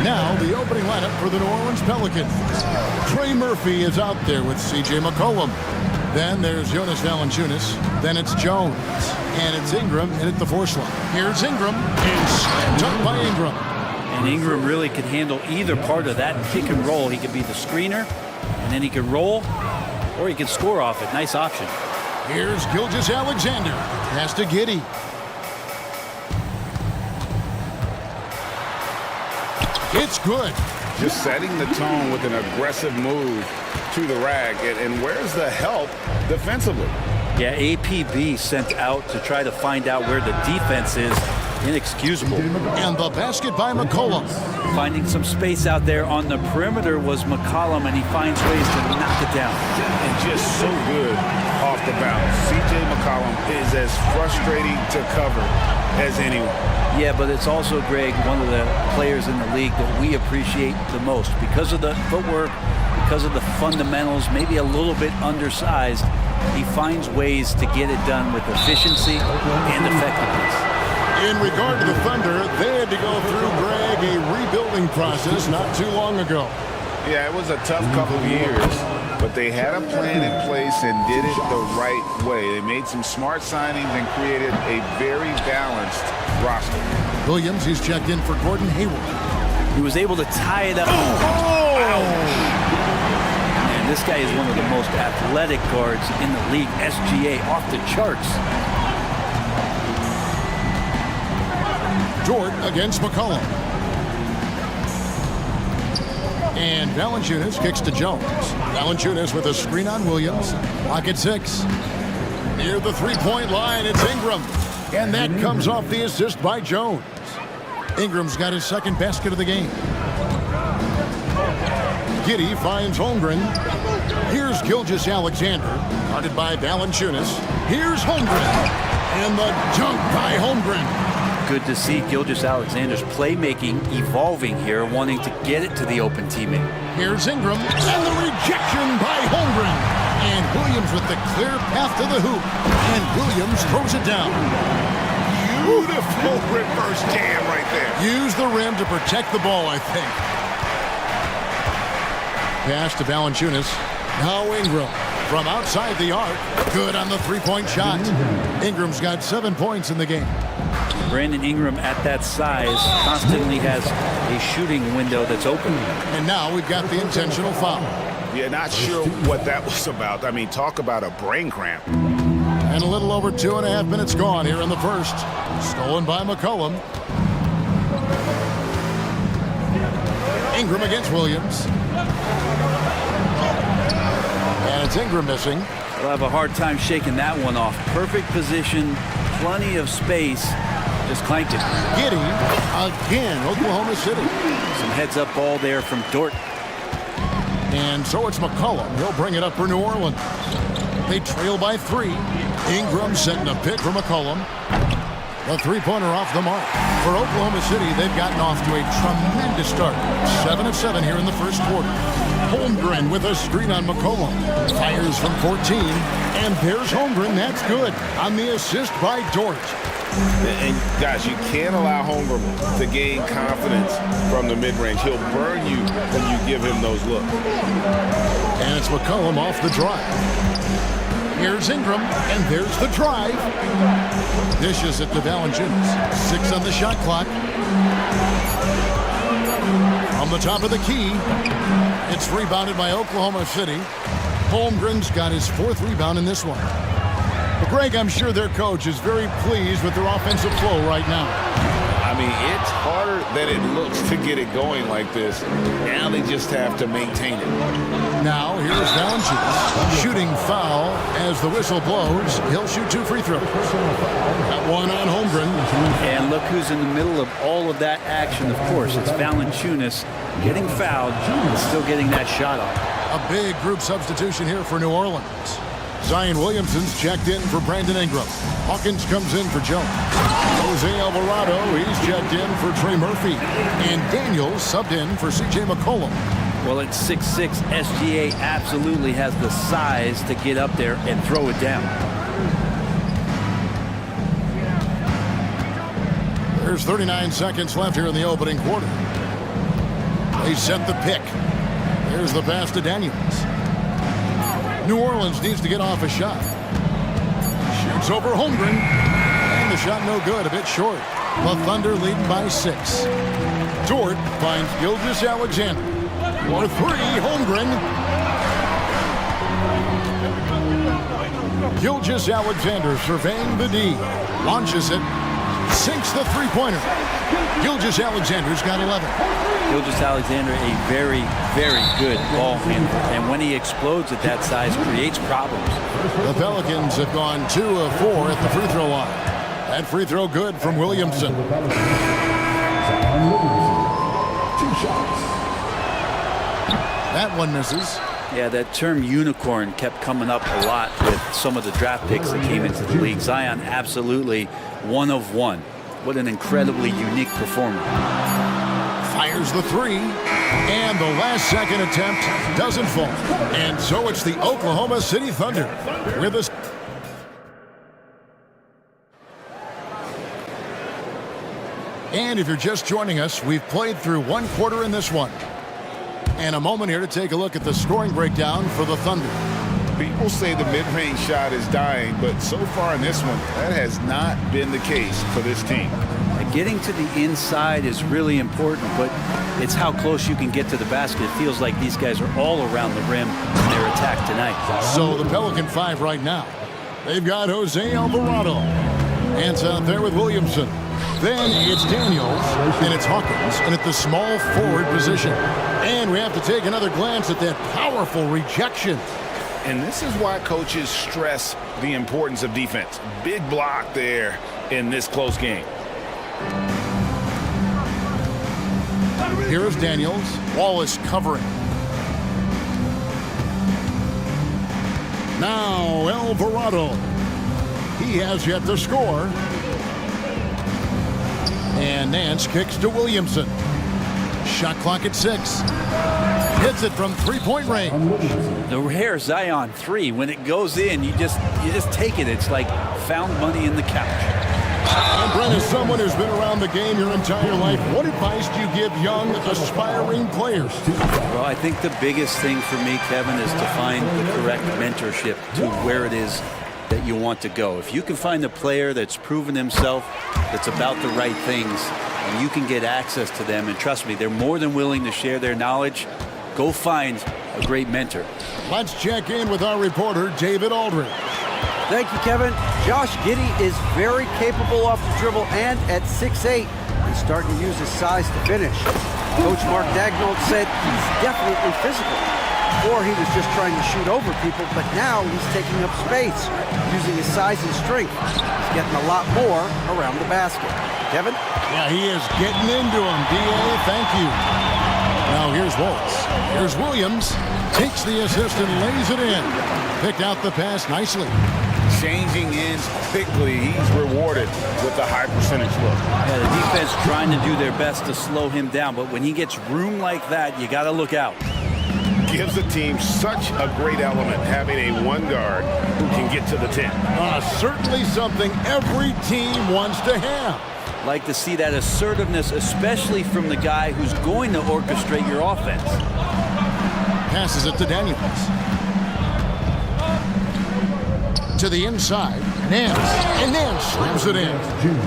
Speaker 1: Now the opening lineup for the New Orleans Pelicans. Trey Murphy is out there with C.J. McCollum. Then there's Jonas Valanciunas. Then it's Jones. And it's Ingram in at the 4 slot. Here's Ingram and slammed up by Ingram.
Speaker 13: And Ingram really could handle either part of that pick and roll. He could be the screener, and then he could roll, or he could score off it. Nice option.
Speaker 1: Here's Gilgeous-Alexander. Pass to Giddey. It's good.
Speaker 2: Just setting the tone with an aggressive move to the rack. And where's the help defensively?
Speaker 13: Yeah, APB sent out to try to find out where the defense is. Inexcusable.
Speaker 1: And the basket by McCollum.
Speaker 13: Finding some space out there on the perimeter was McCollum, and he finds ways to knock it down.
Speaker 2: And just so good off the bounce. C.J. McCollum is as frustrating to cover as anyone.
Speaker 13: Yeah, but it's also, Greg, one of the players in the league that we appreciate the most. Because of the footwork, because of the fundamentals, maybe a little bit undersized, he finds ways to get it done with efficiency and effectiveness.
Speaker 1: In regard to the Thunder, they had to go through, Greg, a rebuilding process not too long ago.
Speaker 2: Yeah, it was a tough couple of years, but they had a plan in place and did it the right way. They made some smart signings and created a very balanced roster.
Speaker 1: Williams, he's checked in for Gordon Hayward.
Speaker 13: He was able to tie it up. And this guy is one of the most athletic guards in the league. SGA off the charts.
Speaker 1: Dort against McCollum. And Valanciunas kicks to Jones. Valanciunas with a screen on Williams. Pocket 6. Near the three-point line, it's Ingram. And that comes off the assist by Jones. Ingram's got his second basket of the game. Giddey finds Holmgren. Here's Gilgeous-Alexander. Guarded by Valanciunas. Here's Holmgren. And the dunk by Holmgren.
Speaker 13: Good to see Gilgeous-Alexander's playmaking evolving here, wanting to get it to the open teammate.
Speaker 1: Here's Ingram, and the rejection by Holmgren. And Williams with the clear path to the hoop. And Williams throws it down.
Speaker 4: Beautiful reverse jam right there.
Speaker 1: Use the rim to protect the ball, I think. Pass to Valanciunas. Now Ingram from outside the arc. Good on the three-point shot. Ingram's got 7 points in the game.
Speaker 13: Brandon Ingram at that size constantly has a shooting window that's open.
Speaker 1: And now we've got the intentional foul.
Speaker 2: Yeah, not sure what that was about. I mean, talk about a brain cramp.
Speaker 1: And a little over 2.5 minutes gone here in the first. Stolen by McCollum. Ingram against Williams. And it's Ingram missing.
Speaker 13: We'll have a hard time shaking that one off. Perfect position, plenty of space. Just clanked it.
Speaker 1: Giddey again, Oklahoma City.
Speaker 13: Some heads-up ball there from Dort.
Speaker 1: And so it's McCollum. He'll bring it up for New Orleans. They trail by 3. Ingram setting a pick for McCollum. A three-pointer off the mark. For Oklahoma City, they've gotten off to a tremendous start. 7 of 7 here in the first quarter. Holmgren with a screen on McCollum. Fires from 14. And there's Holmgren. That's good. On the assist by Dort.
Speaker 2: And guys, you can't allow Holmgren to gain confidence from the mid-range. He'll burn you when you give him those looks.
Speaker 1: And it's McCollum off the drive. Here's Ingram, and there's the drive. Dishes it to Valanciunas. 6 on the shot clock. From the top of the key, it's rebounded by Oklahoma City. Holmgren's got his 4th rebound in this one. But Greg, I'm sure their coach is very pleased with their offensive flow right now.
Speaker 2: I mean, it's harder than it looks to get it going like this. Now they just have to maintain it.
Speaker 1: Now, here's Valanciunas. Shooting foul as the whistle blows. He'll shoot 2 free throws. That one on Holmgren.
Speaker 13: And look who's in the middle of all of that action, of course. It's Valanciunas getting fouled and still getting that shot off.
Speaker 1: A big group substitution here for New Orleans. Zion Williamson's checked in for Brandon Ingram. Hawkins comes in for Jones. Jose Alvarado, he's checked in for Trey Murphy. And Daniels subbed in for C.J. McCollum.
Speaker 13: Well, at 6'6", SGA absolutely has the size to get up there and throw it down.
Speaker 1: There's 39 seconds left here in the opening quarter. They set the pick. There's the pass to Daniels. New Orleans needs to get off a shot. Shoots over Holmgren. And the shot no good, a bit short. The Thunder leading by 6. Dort finds Gilgeous-Alexander. For 3, Holmgren. Gilgeous-Alexander surveying the D. Launches it. Sinks the three-pointer. Gilgeous-Alexander's got 11.
Speaker 13: Gilgeous-Alexander, a very, very good ball handler. And when he explodes at that size, creates problems.
Speaker 1: The Pelicans have gone 2 of 4 at the free throw line. That free throw good from Williamson.
Speaker 7: 2 shots.
Speaker 1: That one misses.
Speaker 13: Yeah, that term unicorn kept coming up a lot with some of the draft picks that came into the league. Zion, absolutely 1 of 1. What an incredibly unique performer.
Speaker 1: Fires the 3, and the last second attempt doesn't fall. And so it's the Oklahoma City Thunder with us. And if you're just joining us, we've played through 1 quarter in this one. And a moment here to take a look at the scoring breakdown for the Thunder.
Speaker 2: People say the mid-range shot is dying, but so far in this one, that has not been the case for this team.
Speaker 13: Getting to the inside is really important, but it's how close you can get to the basket. It feels like these guys are all around the rim in their attack tonight.
Speaker 1: So the Pelican 5 right now. They've got Jose Alvarado. Hands out there with Williamson. Then it's Daniels, and it's Hawkins, and at the small forward position. And we have to take another glance at that powerful rejection.
Speaker 2: And this is why coaches stress the importance of defense. Big block there in this close game.
Speaker 1: Here's Daniels. Wallace covering. Now Alvarado. He has yet to score. And Nance kicks to Williamson. Shot clock at 6. Hits it from three-point range.
Speaker 13: The rare Zion 3, when it goes in, you just take it. It's like found money in the couch.
Speaker 1: And Brent, as someone who's been around the game your entire life, what advice do you give young, aspiring players?
Speaker 13: Well, I think the biggest thing for me, Kevin, is to find the correct mentorship to where it is that you want to go. If you can find a player that's proven himself, that's about the right things, and you can get access to them, and trust me, they're more than willing to share their knowledge, go find a great mentor.
Speaker 1: Let's check in with our reporter, David Aldridge.
Speaker 6: Thank you, Kevin. Josh Giddey is very capable off the dribble, and at 6'8", he's starting to use his size to finish. Coach Mark Daigneault said he's definitely physical. Before he was just trying to shoot over people, but now he's taking up space, using his size and strength. He's getting a lot more around the basket. Kevin?
Speaker 1: Yeah, he is getting into him. D.A., thank you. Now here's Waltz. Here's Williams. Takes the assist and lays it in. Picked out the pass nicely.
Speaker 2: Changing ends quickly. He's rewarded with a high percentage look.
Speaker 13: Yeah, the defense trying to do their best to slow him down, but when he gets room like that, you got to look out.
Speaker 2: Gives the team such a great element, having a one guard who can get to the 10.
Speaker 1: Certainly something every team wants to have.
Speaker 13: Like to see that assertiveness, especially from the guy who's going to orchestrate your offense.
Speaker 1: Passes it to Daniels. To the inside, Nance, and Nance slams it in.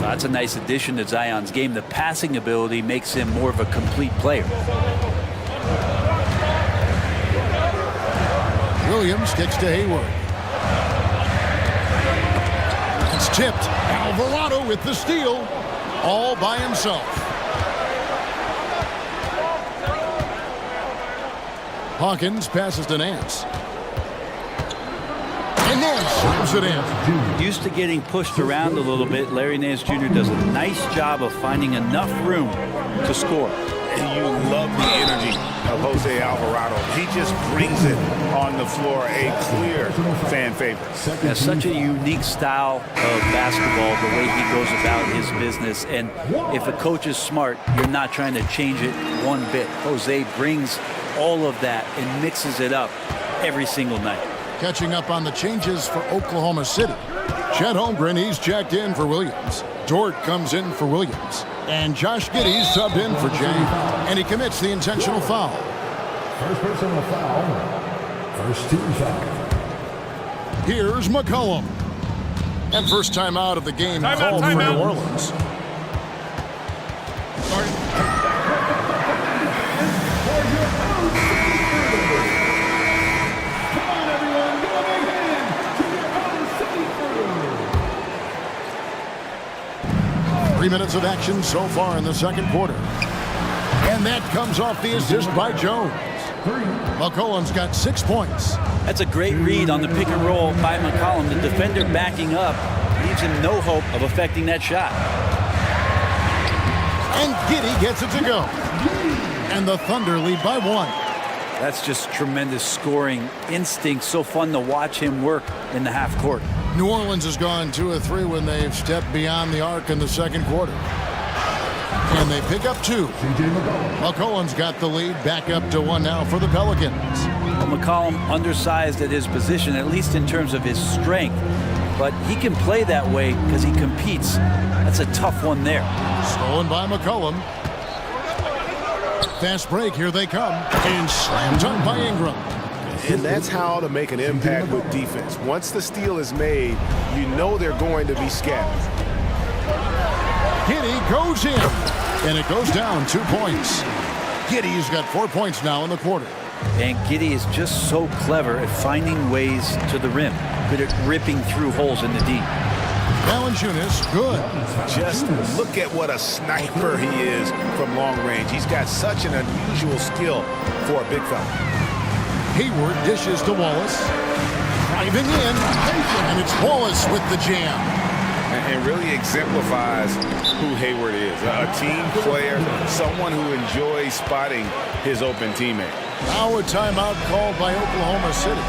Speaker 13: That's a nice addition to Zion's game. The passing ability makes him more of a complete player.
Speaker 1: Williams kicks to Hayward. It's tipped. Alvarado with the steal, all by himself. Hawkins passes to Nance. And Nance slams it in.
Speaker 13: Used to getting pushed around a little bit, Larry Nance Jr. does a nice job of finding enough room to score.
Speaker 2: You love the energy of Jose Alvarado. He just brings it on the floor, a clear fan favorite.
Speaker 13: Yeah, such a unique style of basketball, the way he goes about his business. And if a coach is smart, you're not trying to change it one bit. Jose brings all of that and mixes it up every single night.
Speaker 1: Catching up on the changes for Oklahoma City. Chet Holmgren, he's checked in for Williams. Dort comes in for Williams. And Josh Giddey's subbed in for Jay. And he commits the intentional foul.
Speaker 7: First personal foul. First team foul.
Speaker 1: Here's McCollum. And first time out of the game called for New Orleans.
Speaker 7: Come on, everyone. Give a big hand to your own city crew.
Speaker 1: 3 minutes of action so far in the second quarter. And that comes off the assist by Jones. McCollum's got 6 points.
Speaker 13: That's a great read on the pick and roll by McCollum. The defender backing up leaves him no hope of affecting that shot.
Speaker 1: And Giddey gets it to go. And the Thunder lead by 1.
Speaker 13: That's just tremendous scoring instinct. So fun to watch him work in the half court.
Speaker 1: New Orleans has gone 2 of 3 when they've stepped beyond the arc in the second quarter. And they pick up 2. McCollum's got the lead, back up to 1 now for the Pelicans.
Speaker 13: Well, McCollum undersized at his position, at least in terms of his strength. But he can play that way because he competes. That's a tough one there.
Speaker 1: Stolen by McCollum. Fast break, here they come. And slam dunk by Ingram.
Speaker 4: And that's how to make an impact with defense. Once the steal is made, you know they're going to be scattered.
Speaker 1: Giddey goes in. And it goes down 2 points. Giddey's got 4 points now in the quarter.
Speaker 13: And Giddey is just so clever at finding ways to the rim. Good at ripping through holes in the D.
Speaker 1: Valanciunas, good.
Speaker 4: Just look at what a sniper he is from long range. He's got such an unusual skill for a big fella.
Speaker 1: Hayward dishes to Wallace. Driving in. And it's Wallace with the jam.
Speaker 2: And really exemplifies who Hayward is. A team player, someone who enjoys spotting his open teammate.
Speaker 1: Now a timeout called by Oklahoma City.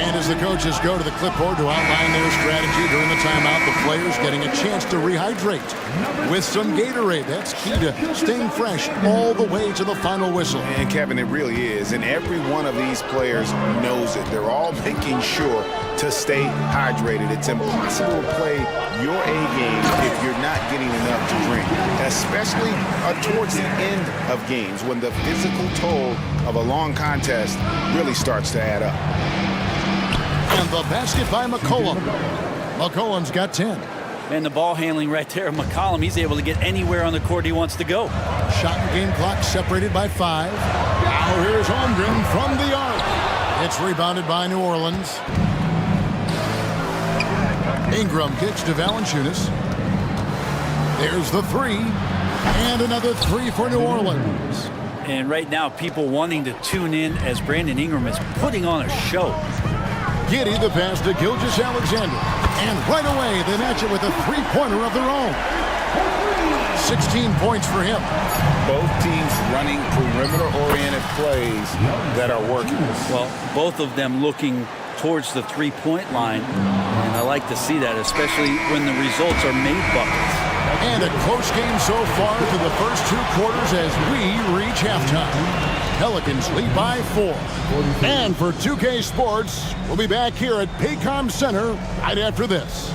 Speaker 1: And as the coaches go to the clipboard to outline their strategy during the timeout, the players getting a chance to rehydrate with some Gatorade. That's key to staying fresh all the way to the final whistle.
Speaker 2: And Kevin, it really is. And every one of these players knows it. They're all making sure to stay hydrated. It's impossible to play your A game if you're not getting enough to drink, especially towards the end of games when the physical toll of a long contest really starts to add up.
Speaker 1: And the basket by McCollum. McCollum's got 10.
Speaker 13: And the ball handling right there of McCollum. He's able to get anywhere on the court he wants to go.
Speaker 1: Shot and game clock separated by 5. Now here's Holmgren from the arc. It's rebounded by New Orleans. Ingram kicks to Valanciunas. There's the 3. And another 3 for New Orleans.
Speaker 13: And right now, people wanting to tune in as Brandon Ingram is putting on a show.
Speaker 1: Giddey the pass to Gilgeous-Alexander. And right away, they match it with a 3-pointer of their own. 16 points for him.
Speaker 2: Both teams running perimeter-oriented plays that are working.
Speaker 13: Well, both of them looking towards the three-point line. And I like to see that, especially when the results are made buckets.
Speaker 1: And a close game so far through the first 2 quarters as we reach halftime. Pelicans lead by 4. And for 2K Sports, we'll be back here at Paycom Center right after this.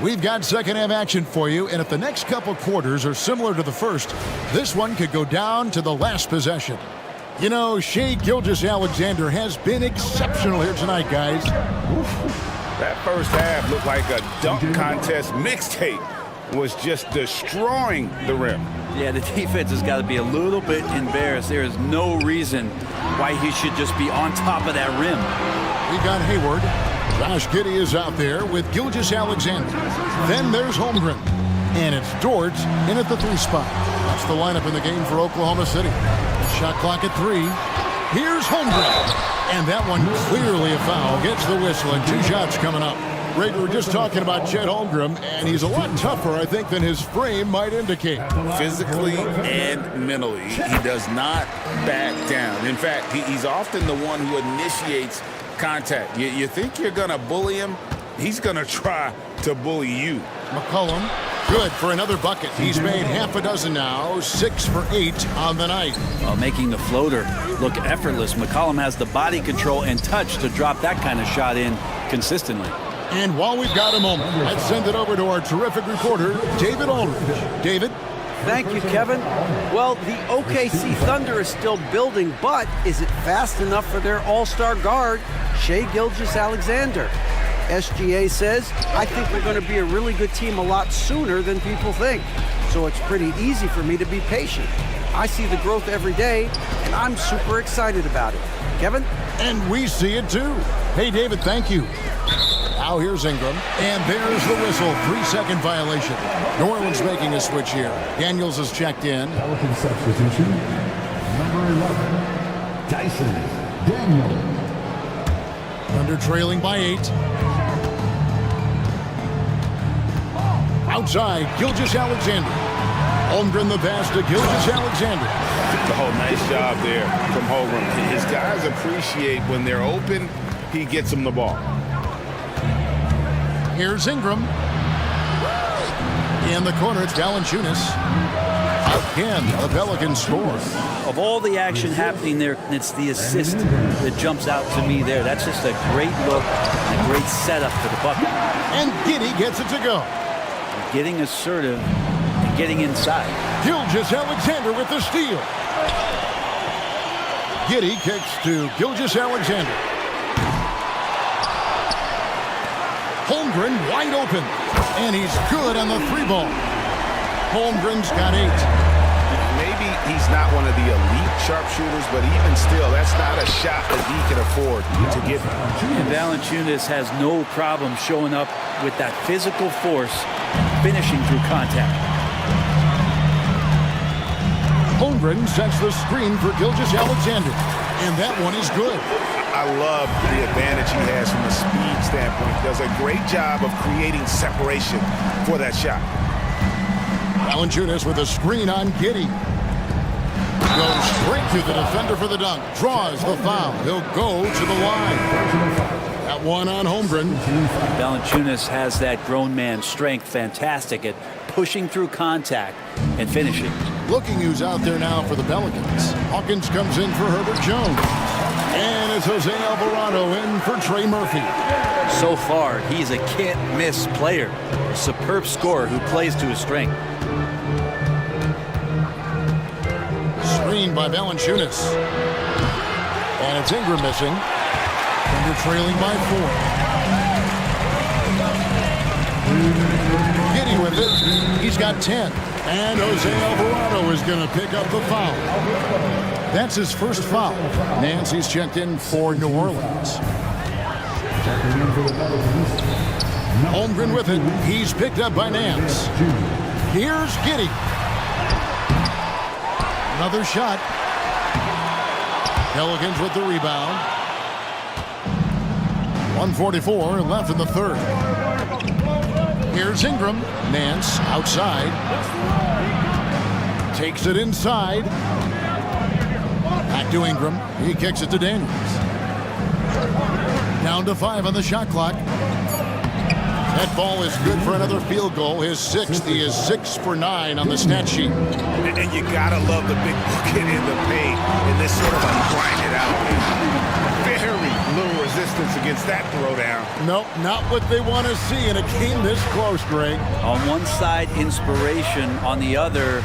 Speaker 1: We've got second half action for you, and if the next couple quarters are similar to the first, this one could go down to the last possession. You know, Shai Gilgeous-Alexander has been exceptional here tonight, guys.
Speaker 2: That first half looked like a dunk contest mixtape. Was just destroying the rim.
Speaker 13: Yeah, the defense has got to be a little bit embarrassed. There is no reason why he should just be on top of that rim.
Speaker 1: We got Hayward. Josh Giddey is out there with Gilgeous-Alexander. Then there's Holmgren. And it's Dort in at the 3 spot. That's the lineup in the game for Oklahoma City. Shot clock at 3. Here's Holmgren. And that one clearly a foul. Gets the whistle and 2 shots coming up. Greg, we were just talking about Chet Holmgren, and he's a lot tougher, I think, than his frame might indicate.
Speaker 2: Physically and mentally, he does not back down. In fact, he's often the one who initiates contact. You think you're going to bully him, he's going to try to bully you.
Speaker 1: McCollum, good for another bucket. He's made half a dozen now, 6 for 8 on the night.
Speaker 13: Well, making the floater look effortless. McCollum has the body control and touch to drop that kind of shot in consistently.
Speaker 1: And while we've got a moment, let's send it over to our terrific reporter, David Aldridge. David?
Speaker 6: Thank you, Kevin. Well, the OKC Thunder is still building, but is it fast enough for their all-star guard, Shai Gilgeous-Alexander? SGA says, I think they're going to be a really good team a lot sooner than people think. So it's pretty easy for me to be patient. I see the growth every day, and I'm super excited about it. Kevin?
Speaker 1: And we see it too. Hey, David, thank you. Now here's Ingram, and there's the whistle. 3-second violation. New Orleans making a switch here. Daniels is checked in.
Speaker 7: Pelican substitution, number 11, Dyson Daniels.
Speaker 1: Thunder trailing by 8. Outside, Gilgeous-Alexander. Holmgren the pass to Gilgeous-Alexander.
Speaker 2: Oh, nice job there from Holmgren. His guys appreciate when they're open, he gets them the ball.
Speaker 1: Here's Ingram. In the corner, it's Valanciunas. Again, the Pelicans score.
Speaker 13: Of all the action happening there, it's the assist that jumps out to me there. That's just a great look and a great setup for the bucket.
Speaker 1: And Giddey gets it to go.
Speaker 13: Getting assertive and getting inside.
Speaker 1: Gilgeous-Alexander with the steal. Giddey kicks to Gilgeous-Alexander. Holmgren wide open, and he's good on the 3 ball. Holmgren's got 8.
Speaker 4: Maybe he's not one of the elite sharpshooters, but even still, that's not a shot that he can afford to get.
Speaker 13: And Valanciunas has no problem showing up with that physical force, finishing through contact.
Speaker 1: Holmgren sets the screen for Gilgeous-Alexander, and that one is good.
Speaker 4: I love the advantage he has from a speed standpoint. Does a great job of creating separation for that shot.
Speaker 1: Valanciunas with a screen on Giddey. Goes straight to the defender for the dunk. Draws the foul. He'll go to the line. That one on Holmgren.
Speaker 13: Valanciunas has that grown man strength, fantastic at pushing through contact and finishing.
Speaker 1: Looking who's out there now for the Pelicans. Hawkins comes in for Herbert Jones. And it's Jose Alvarado in for Trey Murphy.
Speaker 13: So far, he's a can't-miss player. A superb scorer who plays to his strength.
Speaker 1: Screen by Valanciunas. And it's Ingram missing. Thunder trailing by 4. Giddey with it. He's got 10. And Jose Alvarado is going to pick up the foul. That's his first foul. Nancy's checked in for New Orleans. Holmgren with it. He's picked up by Nance. Here's Giddey. Another shot. Pelicans with the rebound. 1:44 left in the third. Here's Ingram. Nance outside. Takes it inside. Back to Ingram. He kicks it to Daniels. Down to 5 on the shot clock. That ball is good for another field goal. His 6th. He is 6 for 9 on the stat sheet.
Speaker 4: And you gotta love the big bucket in the paint and this sort of grind it out. Very little resistance against that throwdown.
Speaker 1: Nope, not what they want to see in a game this close, Greg.
Speaker 13: On one side, inspiration. On the other,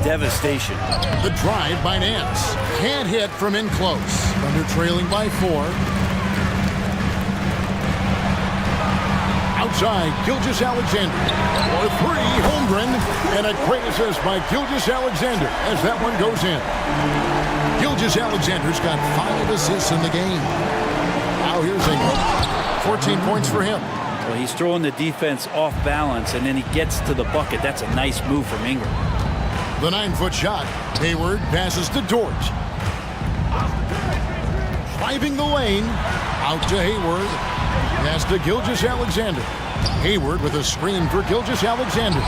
Speaker 13: devastation.
Speaker 1: The drive by Nance. Can't hit from in close. Thunder trailing by 4. Outside, Gilgeous-Alexander. For 3, Holmgren. And a great assist by Gilgeous-Alexander as that one goes in. Gilgeous-Alexander's got 5 assists in the game. Now here's Ingram. 14 points for him.
Speaker 13: Well, He's throwing the defense off balance, and then he gets to the bucket. That's a nice move from Ingram.
Speaker 1: The 9-foot shot. Hayward passes to Dort. Driving the lane. Out to Hayward. Pass to Gilgeous-Alexander. Hayward with a screen for Gilgeous-Alexander.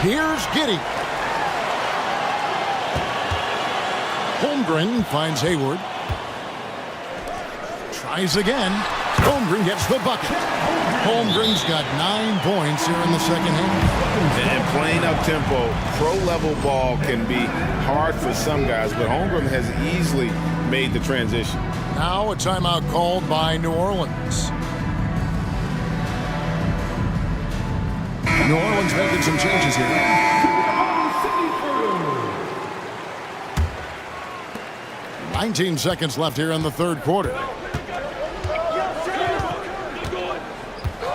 Speaker 1: Here's Giddey. Holmgren finds Hayward. Tries again. Holmgren gets the bucket. Holmgren's got 9 points here in the second half.
Speaker 2: And playing up-tempo, pro-level ball can be hard for some guys, but Holmgren has easily made the transition.
Speaker 1: Now a timeout called by New Orleans. New Orleans making some changes here. 19 seconds left here in the third quarter.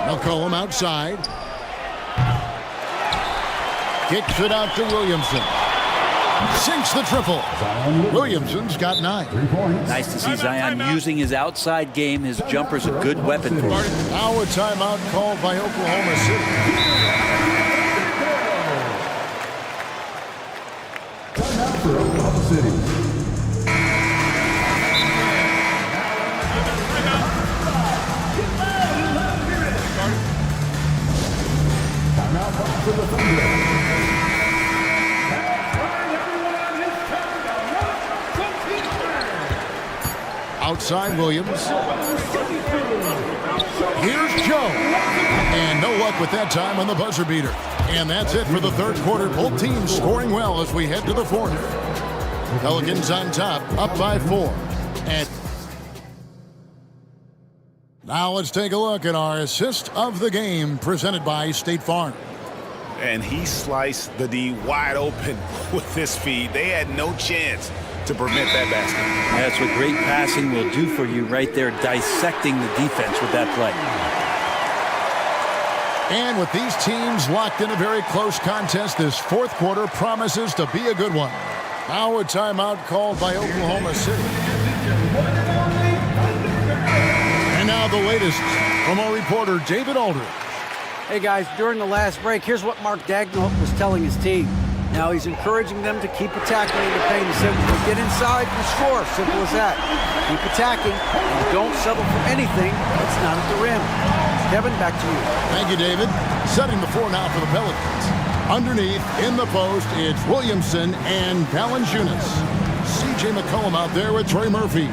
Speaker 1: McCollum outside. Kicks it out to Williamson. Sinks the triple. Williamson's got 9.
Speaker 13: Nice to see Zion using his outside game. His jumper's a good weapon for him.
Speaker 1: Now a timeout called by Oklahoma City. Outside Williams. Here's Joe. And no luck with that time on the buzzer beater. And that's it for the third quarter. Both teams scoring well as we head to the fourth. Pelicans on top, up by 4. And now let's take a look at our assist of the game presented by State Farm.
Speaker 2: And he sliced the D wide open with his feed. They had no chance to prevent that basket.
Speaker 13: That's what great passing will do for you right there, dissecting the defense with that play.
Speaker 1: And with these teams locked in a very close contest, this fourth quarter promises to be a good one. Now a timeout called by Oklahoma City. And now the latest from our reporter, David Aldridge.
Speaker 6: Hey guys, during the last break, here's what Mark Dagnall was telling his team. Now he's encouraging them to keep attacking in the paint. He said, when you get inside, you score. Simple as that. Keep attacking and don't settle for anything that's not at the rim. Kevin, back to you.
Speaker 1: Thank you, David. Setting the floor now for the Pelicans. Underneath, in the post, it's Williamson and Valanciunas. C.J. McCollum out there with Trey Murphy.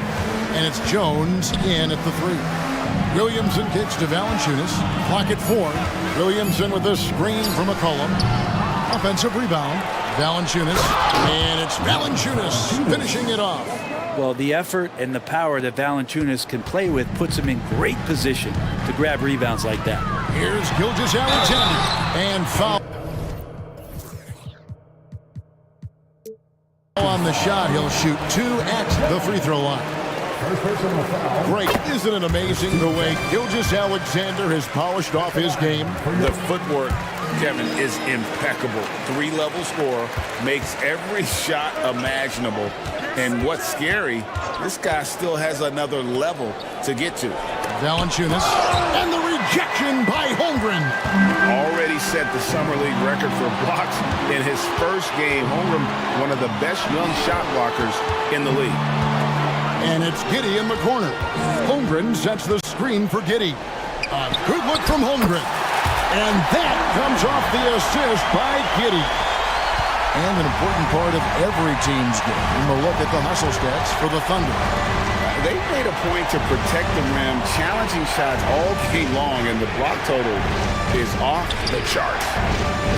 Speaker 1: And it's Jones in at the 3. Williamson kicks to Valanciunas. Clock at 4. Williamson with a screen from McCollum. Offensive rebound. Valanciunas. And it's Valanciunas finishing it off.
Speaker 13: Well, the effort and the power that Valanciunas can play with puts him in great position to grab rebounds like that.
Speaker 1: Here's Gilgeous-Alexander. And foul. On the shot, he'll shoot 2 at the free throw line. Great. Isn't it amazing the way Gilgeous-Alexander has polished off his game?
Speaker 2: The footwork, Kevin, is impeccable. 3-level scorer, makes every shot imaginable. And what's scary, this guy still has another level to get to.
Speaker 1: Valanciunas, and the rejection by Holmgren.
Speaker 2: Already set the Summer League record for blocks in his first game. Holmgren, one of the best young shot blockers in the league.
Speaker 1: And it's Giddey in the corner. Holmgren sets the screen for Giddey. A good look from Holmgren. And that comes off the assist by Giddey. And an important part of every team's game. A look at the hustle stats for the Thunder.
Speaker 2: They made a point to protect the rim, challenging shots all game long, and the block total is off the charts.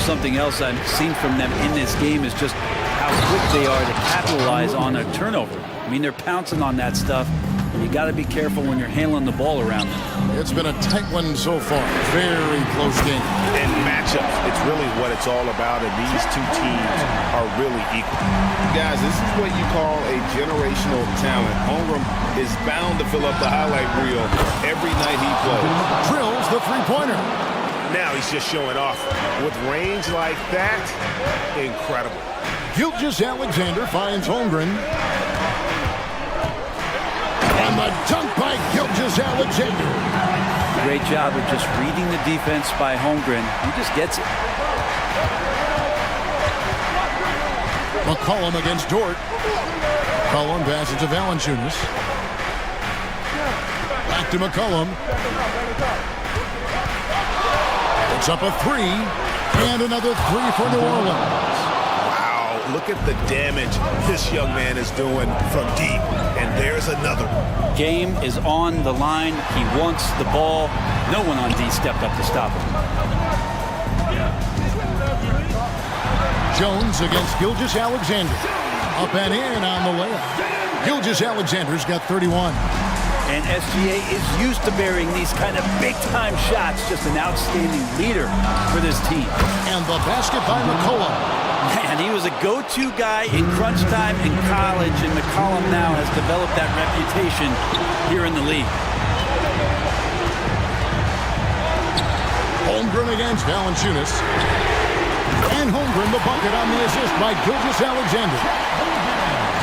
Speaker 13: Something else I've seen from them in this game is just how quick they are to capitalize on a turnover. I mean, they're pouncing on that stuff, and you got to be careful when you're handling the ball around them.
Speaker 1: It's been a tight one so far. Very close game.
Speaker 2: And matchups, it's really what it's all about, and these two teams are really equal. Guys, this is what you call a generational talent. Holmgren is bound to fill up the highlight reel every night he plays.
Speaker 1: Drills the three-pointer.
Speaker 4: Now he's just showing off. With range like that, incredible.
Speaker 1: Gilgeous-Alexander finds Holmgren. And the dunk by Gilgeous-Alexander.
Speaker 13: great job of just reading the defense by Holmgren. He just gets it.
Speaker 1: McCollum against Dort. McCollum passes to Valanciunas. Back to McCollum. It's up a three. And another three for New Orleans.
Speaker 4: Wow, look at the damage this young man is doing from deep. And there's another.
Speaker 13: Game is on the line. He wants the ball. No one on D stepped up to stop him.
Speaker 1: Jones against Gilgeous-Alexander. Up and in on the layup. Gilgeous-Alexander's got 31.
Speaker 13: And SGA is used to bearing these kind of big-time shots. Just an outstanding leader for this team.
Speaker 1: And the basket by McCollum.
Speaker 13: Man, he was a go-to guy in crunch time in college, and McCollum now has developed that reputation here in the league.
Speaker 1: Holmgren against Valanciunas. And Holmgren the bucket on the assist by Gilgeous-Alexander.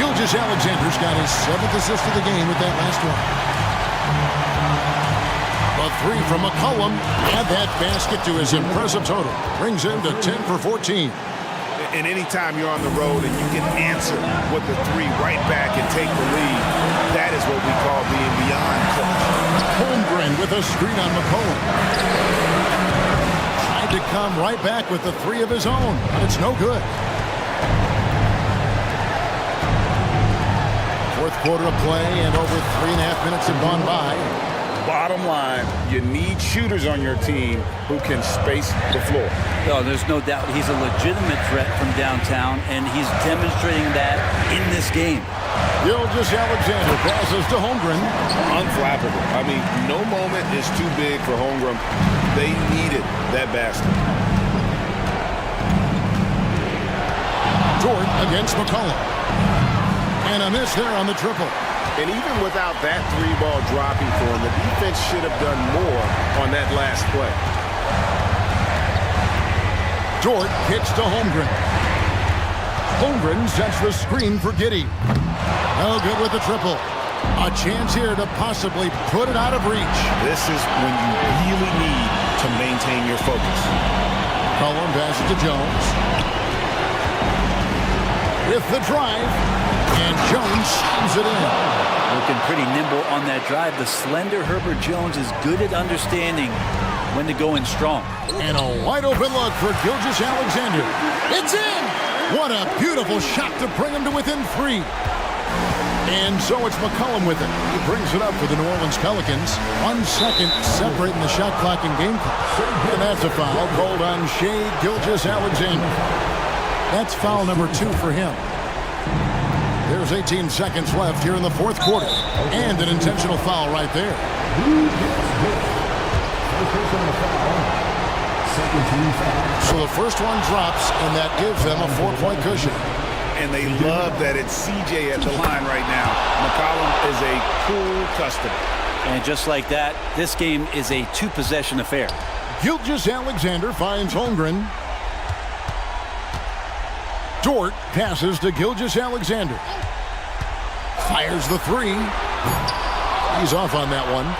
Speaker 1: Gilgeous-Alexander's got his 7th assist of the game with that last one. A three from McCollum. Add that basket to his impressive total. Brings him to 10 for 14.
Speaker 4: And anytime you're on the road and you can answer with the three right back and take the lead, that is what we call being beyond clutch.
Speaker 1: Holmgren with a screen on McCollum. Tried to come right back with the three of his own, but it's no good. Fourth quarter of play, and over 3.5 minutes have gone by.
Speaker 2: Bottom line, you need shooters on your team who can space the floor.
Speaker 13: Oh, there's no doubt he's a legitimate threat from downtown, and he's demonstrating that in this game.
Speaker 1: Gilgeous-Alexander passes to Holmgren.
Speaker 2: Unflappable. I mean, no moment is too big for Holmgren. They needed that basket.
Speaker 1: Dort against McCollum. And a miss there on the triple.
Speaker 4: And even without that three ball dropping for him, the defense should have done more on that last play.
Speaker 1: Dort kicks to Holmgren. Holmgren sets the screen for Giddey. No good with the triple. A chance here to possibly put it out of reach.
Speaker 4: This is when you really need to maintain your focus.
Speaker 1: McCollum passes to Jones. With the drive, and Jones slams it in.
Speaker 13: Looking pretty nimble on that drive. The slender Herbert Jones is good at understanding when to go in strong.
Speaker 1: And a wide open look for Gilgeous-Alexander. It's in! What a beautiful shot to bring him to within 3. And so it's McCollum with it. He brings it up for the New Orleans Pelicans. 1 second separating the shot clock and game clock. And that's a foul called on Shai Gilgeous-Alexander. That's foul number 2 for him. There's 18 seconds left here in the fourth quarter. And an intentional foul right there. So the first one drops, and that gives them a 4-point cushion.
Speaker 4: And they love that it's CJ at the line right now. McCollum is a cool customer.
Speaker 13: And just like that, this game is a 2-possession affair.
Speaker 1: Gilgeous-Alexander finds Holmgren. Dort passes to Gilgeous-Alexander. Fires the 3. He's off on that one.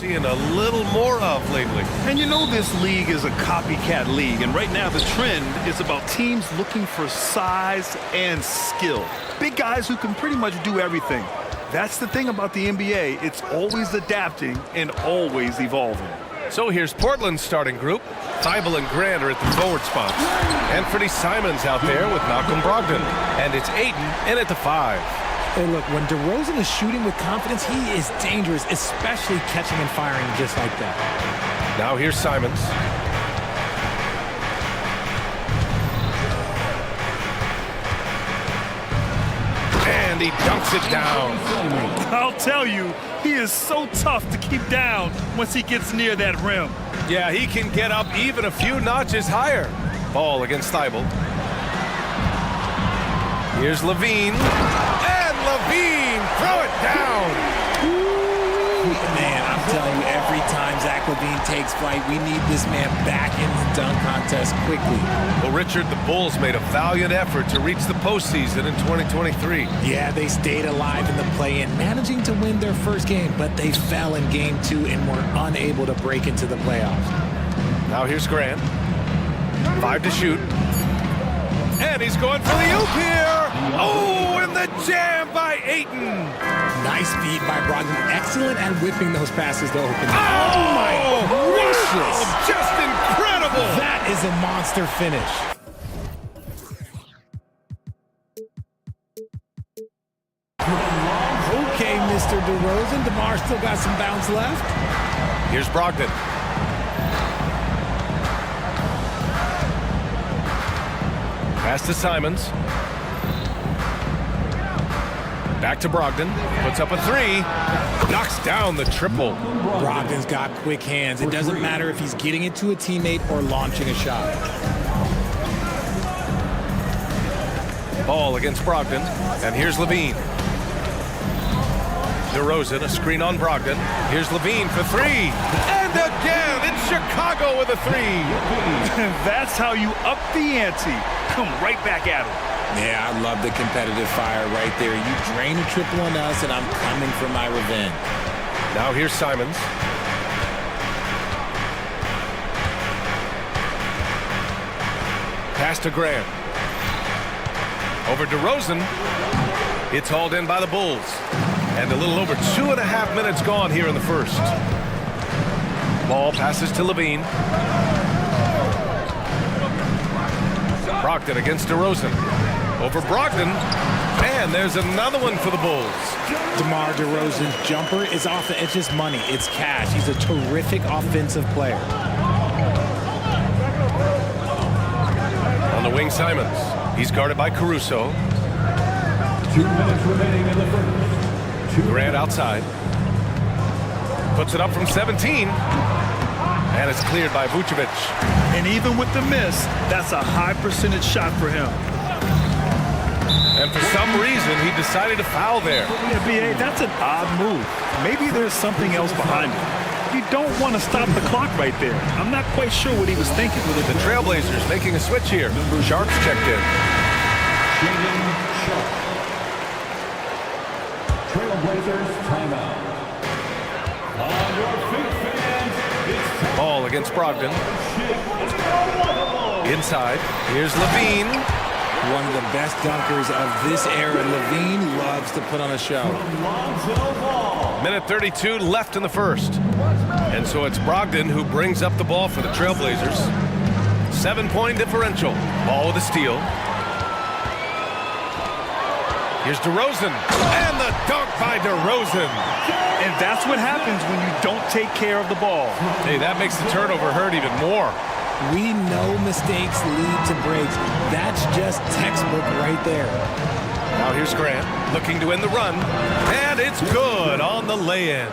Speaker 8: Seeing a little more of lately.
Speaker 10: And you know this league is a copycat league, and right now the trend is about teams looking for size and skill. Big guys who can pretty much do everything. That's the thing about the NBA. It's always adapting and always evolving.
Speaker 8: So here's Portland's starting group. Thibault and Grant are at the forward spots. Anthony Simons out there with Malcolm Brogdon. And it's Ayton in at the 5.
Speaker 3: Hey, look, when DeRozan is shooting with confidence, he is dangerous, especially catching and firing just like that.
Speaker 8: Now here's Simons. And he dunks it down.
Speaker 10: I'll tell you, he is so tough to keep down once he gets near that rim.
Speaker 8: Yeah, he can get up even a few notches higher. Ball against Thibault. Here's Levine. And Levine, throw it down.
Speaker 3: Man, I'm telling you, every time Zach LaVine takes flight, we need this man back in the dunk contest quickly.
Speaker 8: Well, Richard, the Bulls made a valiant effort to reach the postseason in 2023.
Speaker 3: Yeah, they stayed alive in the play-in, managing to win their first game, but they fell in game 2 and were unable to break into the playoffs.
Speaker 8: Now here's Grant. 5 to shoot. And he's going for the oop here. Oh, and the jam by Ayton.
Speaker 3: Nice feed by Brogdon. Excellent at whipping those passes to open.
Speaker 8: Oh
Speaker 3: my gracious.
Speaker 8: Just incredible.
Speaker 3: That is a monster finish. Okay, Mr. DeRozan. DeMar still got some bounce left.
Speaker 8: Here's Brogdon. Pass to Simons. Back to Brogdon. Puts up a 3. Knocks down the triple.
Speaker 3: Brogdon's got quick hands. It doesn't matter if he's getting it to a teammate or launching a shot.
Speaker 8: Ball against Brogdon. And here's Levine. DeRozan, a screen on Brogdon. Here's Levine for 3. And again, it's Chicago with a 3.
Speaker 10: That's how you up the ante. Come right back at him.
Speaker 3: Yeah, I love the competitive fire right there. You drain a triple on us, and I'm coming for my revenge.
Speaker 8: Now here's Simons. Pass to Grant. Over DeRozan. It's hauled in by the Bulls. And a little over 2.5 minutes gone here in the first. Ball passes to Levine. Brogdon against DeRozan. Over Brogdon. And there's another one for the Bulls.
Speaker 3: DeMar DeRozan's jumper is off the edge. It's money. It's cash. He's a terrific offensive player.
Speaker 8: On the wing, Simons. He's guarded by Caruso.
Speaker 7: 2 minutes remaining in the first.
Speaker 8: Grant outside. Puts it up from 17. And it's cleared by Vucevic.
Speaker 10: And even with the miss, that's a high percentage shot for him.
Speaker 8: And for some reason, he decided to foul there.
Speaker 10: Yeah, B.A., that's an odd move. Maybe there's something else behind it. You don't want to stop the clock right there. I'm not quite sure what he was thinking.
Speaker 8: The Trailblazers making a switch here. Sharp's checked in.
Speaker 7: Trailblazers timeout. On your feet, fans, it's
Speaker 8: Ball against Brogdon. Inside. Here's Levine.
Speaker 3: One of the best dunkers of this era. Levine loves to put on a show.
Speaker 8: Minute 32 left in the first. And so it's Brogdon who brings up the ball for the Trailblazers. 7-point differential. Ball with a steal. Here's DeRozan. And the dunk by DeRozan.
Speaker 10: And that's what happens when you don't take care of the ball.
Speaker 8: Hey, that makes the turnover hurt even more.
Speaker 3: We know mistakes lead to breaks. That's just textbook right there.
Speaker 8: Now here's Grant looking to end the run. And it's good on the lay-in.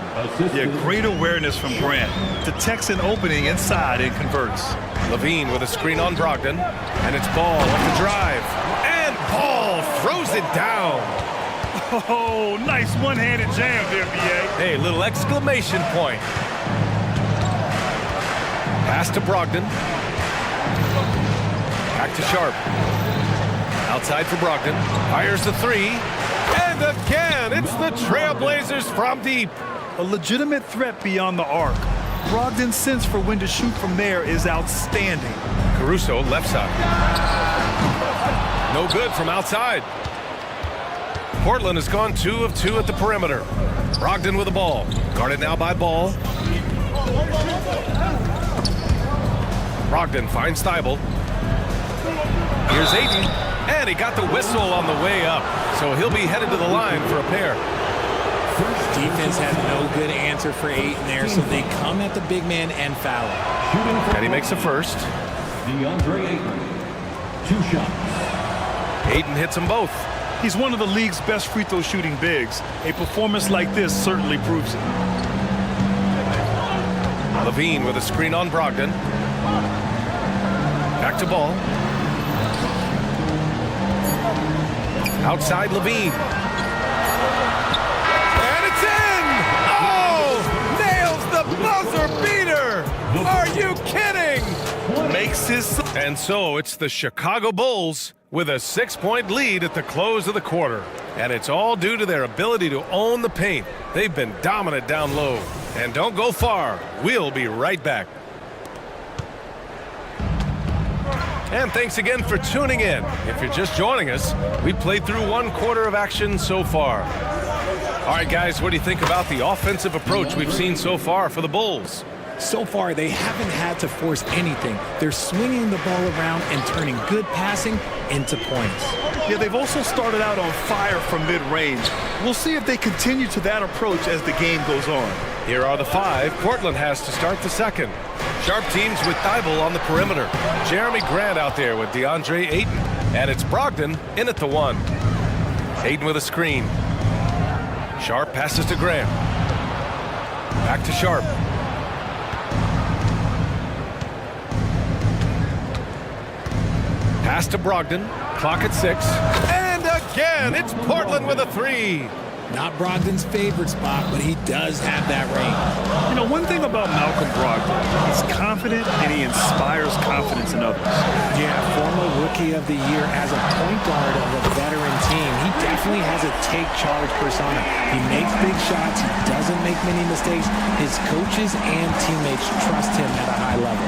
Speaker 10: Yeah, great awareness from Grant. Detects an opening inside and converts.
Speaker 8: Levine with a screen on Brogdon. And it's Ball off the drive. And Ball throws it down.
Speaker 10: Oh, nice one-handed jam there, B.A.
Speaker 8: Hey, little exclamation point. Pass to Brogdon. Back to Sharp. Outside for Brogdon. Fires the 3. And again, it's the Trailblazers from deep.
Speaker 10: a legitimate threat beyond the arc. Brogdon's sense for when to shoot from there is outstanding.
Speaker 8: Caruso, left side. No good from outside. Portland has gone 2 of 2 at the perimeter. Brogdon with the ball. Guarded now by Ball. Brogdon finds Thibault. Here's Ayton. And he got the whistle on the way up. So he'll be headed to the line for a pair.
Speaker 3: Defense has no good answer for Ayton there, so they come at the big man and foul him.
Speaker 8: And he makes the first.
Speaker 7: DeAndre Ayton, 2 shots.
Speaker 8: Ayton hits them both.
Speaker 10: He's one of the league's best free throw shooting bigs. A performance like this certainly proves it.
Speaker 8: Levine with a screen on Brogdon. Back to Ball. Outside Levine. And it's in! Oh! Nails the buzzer beater! Are you kidding? Makes his... And so it's the Chicago Bulls with a 6-point lead at the close of the quarter. And it's all due to their ability to own the paint. They've been dominant down low. And don't go far. We'll be right back. And thanks again for tuning in. If you're just joining us, we played through 1 quarter of action so far. All right, guys, what do you think about the offensive approach we've seen so far for the Bulls?
Speaker 3: So far, they haven't had to force anything. They're swinging the ball around and turning good passing into points.
Speaker 10: Yeah, they've also started out on fire from mid-range. We'll see if they continue to that approach as the game goes on.
Speaker 8: Here are the 5 Portland has to start the second. Sharp teams with Thibault on the perimeter. Jeremy Grant out there with DeAndre Ayton. And it's Brogdon in at the 1. Ayton with a screen. Sharp passes to Grant. Back to Sharp. Pass to Brogdon. Clock at 6. And again, it's Portland with a 3.
Speaker 3: Not Brogdon's favorite spot, but he does have that range.
Speaker 10: You know, one thing about Malcolm Brogdon, he's confident and he inspires confidence in others.
Speaker 3: Yeah, former Rookie of the Year as a point guard of a veteran team. He definitely has a take charge persona. He makes big shots. He doesn't make many mistakes. His coaches and teammates trust him at a high level.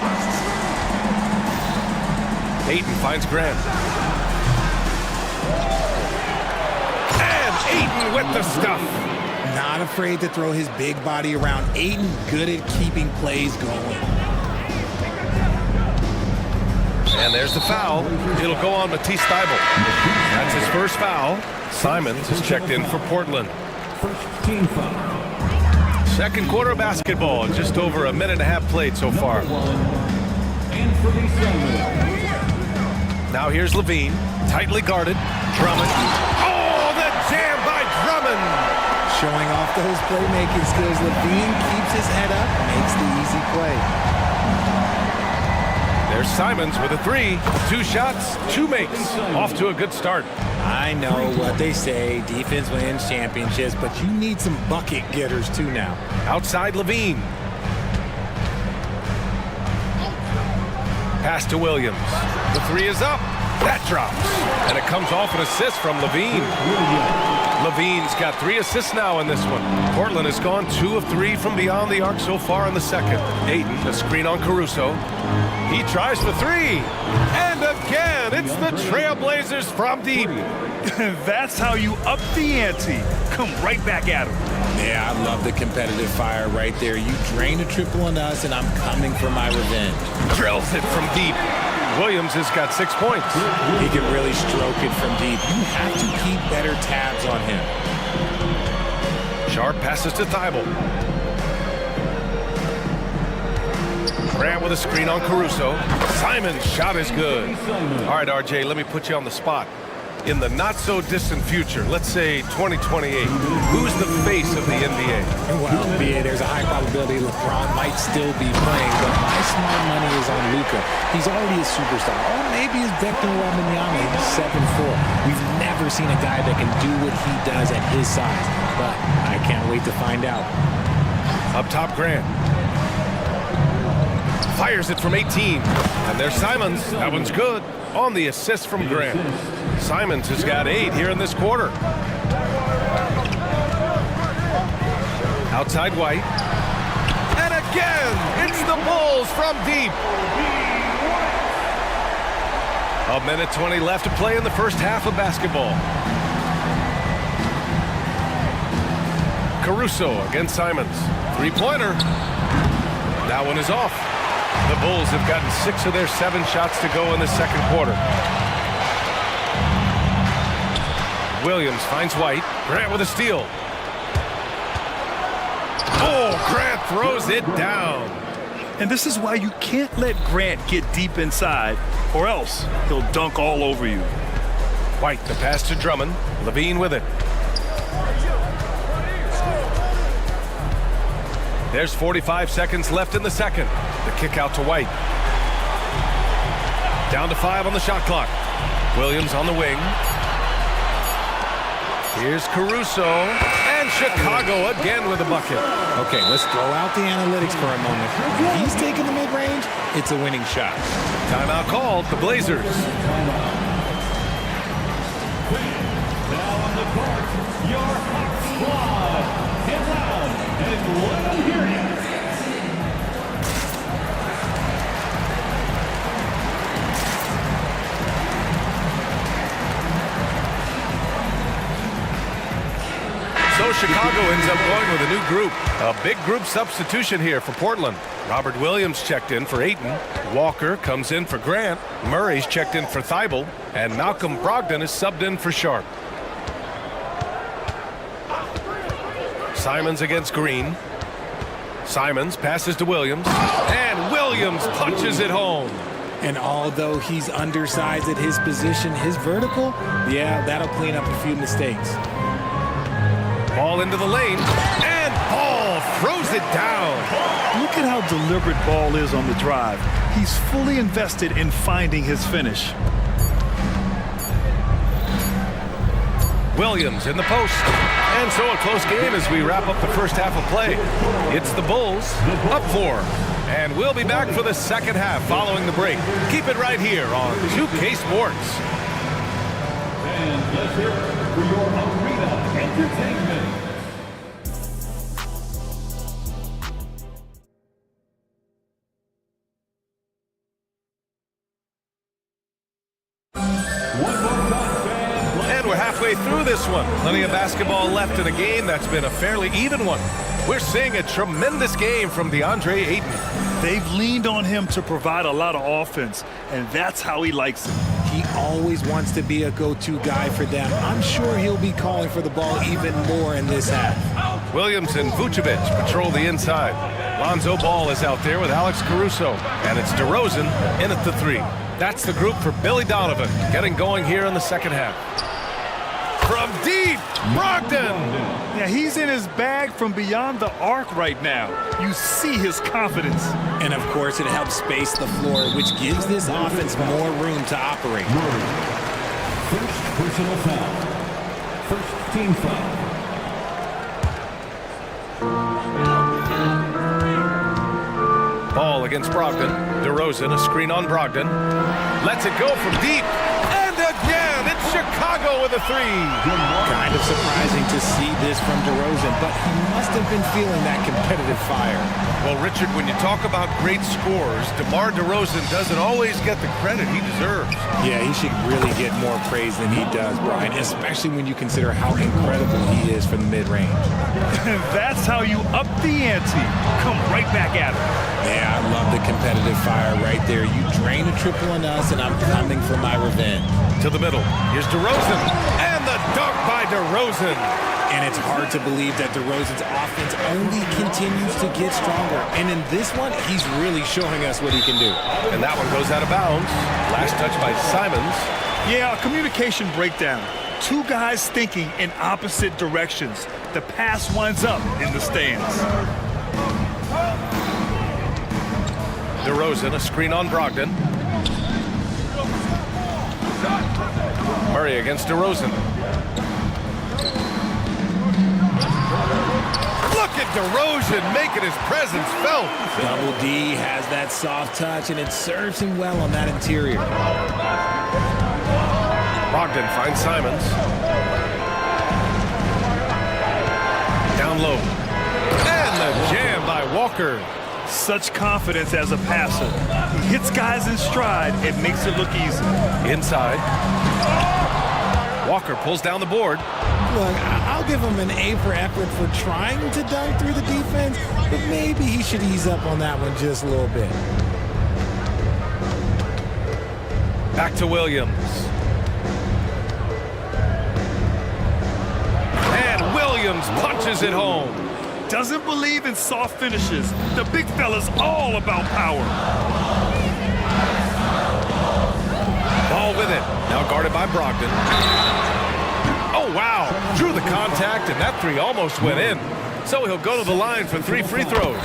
Speaker 8: Ayton finds Grant. And Ayton with the stuff.
Speaker 3: Not afraid to throw his big body around. Ayton good at keeping plays going.
Speaker 8: And there's the foul. It'll go on Matisse Thibault. That's his first foul. Simons has checked in for Portland.
Speaker 7: First team foul.
Speaker 8: Second quarter of basketball. Just over a minute and a half played so far.
Speaker 7: And for the Thunder.
Speaker 8: Now here's Levine, tightly guarded. Drummond. Oh, the jam by Drummond!
Speaker 3: Showing off those playmaking skills, Levine keeps his head up, makes the easy play.
Speaker 8: There's Simons with a 3. 2 shots, 2 makes. Off to a good start.
Speaker 3: I know what they say, defense wins championships, but you need some bucket getters too now.
Speaker 8: Outside Levine. Pass to Williams. The 3 is up. That drops. And it comes off an assist from Levine. Levine's got 3 assists now in this one. Portland has gone 2 of 3 from beyond the arc so far in the second. Ayton, a screen on Caruso. He tries for 3. And again, it's the Trailblazers from deep.
Speaker 10: That's how you up the ante. Come right back at him.
Speaker 3: Yeah, I love the competitive fire right there. You drain a triple on us, and I'm coming for my revenge.
Speaker 8: Drills it from deep. Williams has got 6 points.
Speaker 3: He can really stroke it from deep. You have to keep better tabs on him.
Speaker 8: Sharp passes to Thibault. Grant with a screen on Caruso. Simon's shot is good. All right, RJ, let me put you on the spot. In the not-so-distant future, let's say 2028, who's the face of the NBA?
Speaker 3: Well, NBA, there's a high probability LeBron might still be playing, but my smart money is on Luka. He's already a superstar. Or maybe it's Victor Wembanyama. He's 7'4". We've never seen a guy that can do what he does at his size, but I can't wait to find out.
Speaker 8: Up top, Grant. Fires it from 18. And there's Simons. That one's good. On the assist from Grant. Simons has got 8 here in this quarter. Outside White. And again, it's the Bulls from deep. A minute 20 left to play in the first half of basketball. Caruso against Simons. Three-pointer. That one is off. The Bulls have gotten 6 of their 7 shots to go in the second quarter. Williams finds White. Grant with a steal. Oh, Grant throws it down.
Speaker 10: And this is why you can't let Grant get deep inside, or else he'll dunk all over you.
Speaker 8: White, the pass to Drummond. Levine with it. There's 45 seconds left in the second. The kick out to White. Down to 5 on the shot clock. Williams on the wing. Here's Caruso. And Chicago again with a bucket.
Speaker 3: Okay, let's throw out the analytics for a moment. If he's taking the mid-range, it's a winning shot.
Speaker 8: Timeout called, the Blazers.
Speaker 7: Now on the court, your hot squad. Get loud and let them hear you.
Speaker 8: So Chicago ends up going with a new group. A big group substitution here for Portland. Robert Williams checked in for Ayton. Walker comes in for Grant. Murray's checked in for Thibault. And Malcolm Brogdon is subbed in for Sharp. Simons against Green. Simons passes to Williams. And Williams punches it home.
Speaker 3: And although he's undersized at his position, his vertical, yeah, that'll clean up a few mistakes.
Speaker 8: Ball into the lane, and Ball throws it down.
Speaker 10: Look at how deliberate Ball is on the drive. He's fully invested in finding his finish.
Speaker 8: Williams in the post. And so a close game as we wrap up the first half of play. It's the Bulls up 4. And we'll be back for the second half following the break. Keep it right here on 2K Sports.
Speaker 7: And let's hear it for your arena entertainment.
Speaker 8: And we're halfway through this one. Plenty of basketball left in a game that's been a fairly even one. We're seeing a tremendous game from DeAndre Ayton.
Speaker 10: They've leaned on him to provide a lot of offense, and that's how he likes it.
Speaker 3: He always wants to be a go-to guy for them. I'm sure he'll be calling for the ball even more in this half.
Speaker 8: Williams and Vucevic patrol the inside. Lonzo Ball is out there with Alex Caruso. And it's DeRozan in at the 3. That's the group for Billy Donovan getting going here in the second half. From deep, Brogdon.
Speaker 10: Yeah, he's in his bag from beyond the arc right now. You see his confidence.
Speaker 3: And of course, it helps space the floor, which gives this offense more room to operate.
Speaker 7: First personal foul. First team foul.
Speaker 8: Ball against Brogdon. DeRozan, a screen on Brogdon. Lets it go from deep. And again, it's Chicago with a 3.
Speaker 3: Kind of surprising to see this from DeRozan, but he must have been feeling that competitive fire.
Speaker 8: Well, Richard, when you talk about great scores, DeMar DeRozan doesn't always get the credit he deserves.
Speaker 3: Yeah, he should really get more praise than he does, Brian, especially when you consider how incredible he is from the mid-range.
Speaker 10: That's how you up the ante. Come right back at him.
Speaker 3: Yeah, I love the competitive fire right there. You drain a triple on us, and I'm coming for my revenge.
Speaker 8: To the middle. Here's DeRozan. And the dunk by DeRozan.
Speaker 3: And it's hard to believe that DeRozan's offense only continues to get stronger. And in this one, he's really showing us what he can do.
Speaker 8: And that one goes out of bounds. Last touch by Simons.
Speaker 10: Yeah, a communication breakdown. Two guys thinking in opposite directions. The pass winds up in the stands.
Speaker 8: DeRozan, a screen on Brogdon. Murray against DeRozan. Look at DeRozan making his presence felt.
Speaker 3: Double D has that soft touch, and it serves him well on that interior.
Speaker 8: Brogdon finds Simons. Down low. Walker.
Speaker 10: Such confidence as a passer. He hits guys in stride and makes it look easy.
Speaker 8: Inside. Walker pulls down the board.
Speaker 3: Look, I'll give him an A for effort for trying to dunk through the defense, but maybe he should ease up on that one just a little bit.
Speaker 8: Back to Williams. And Williams punches it home.
Speaker 10: Doesn't believe in soft finishes. The big fella's all about power.
Speaker 8: Ball with it. Now guarded by Brogdon. Oh, wow. Drew the contact, and that three almost went in. So he'll go to the line for 3 free throws.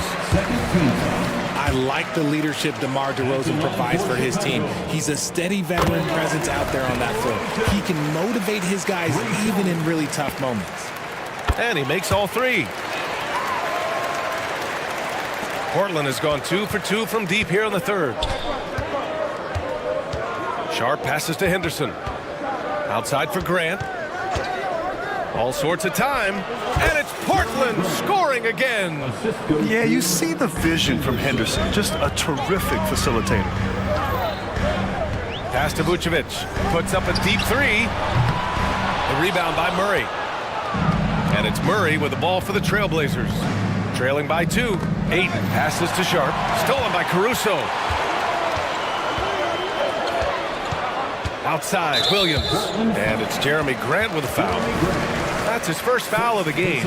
Speaker 3: I like the leadership DeMar DeRozan provides for his team. He's a steady veteran presence out there on that floor. He can motivate his guys even in really tough moments.
Speaker 8: And he makes all 3. Portland has gone 2 for 2 from deep here in the third. Sharp passes to Henderson. Outside for Grant. All sorts of time. And it's Portland scoring again.
Speaker 10: Yeah, you see the vision from Henderson. Just a terrific facilitator.
Speaker 8: Pass to Vucevic. Puts up a deep 3. The rebound by Murray. And it's Murray with the ball for the Trailblazers. Trailing by 2. Ayton passes to Sharp. Stolen by Caruso. Outside, Williams. And it's Jeremy Grant with a foul. That's his first foul of the game.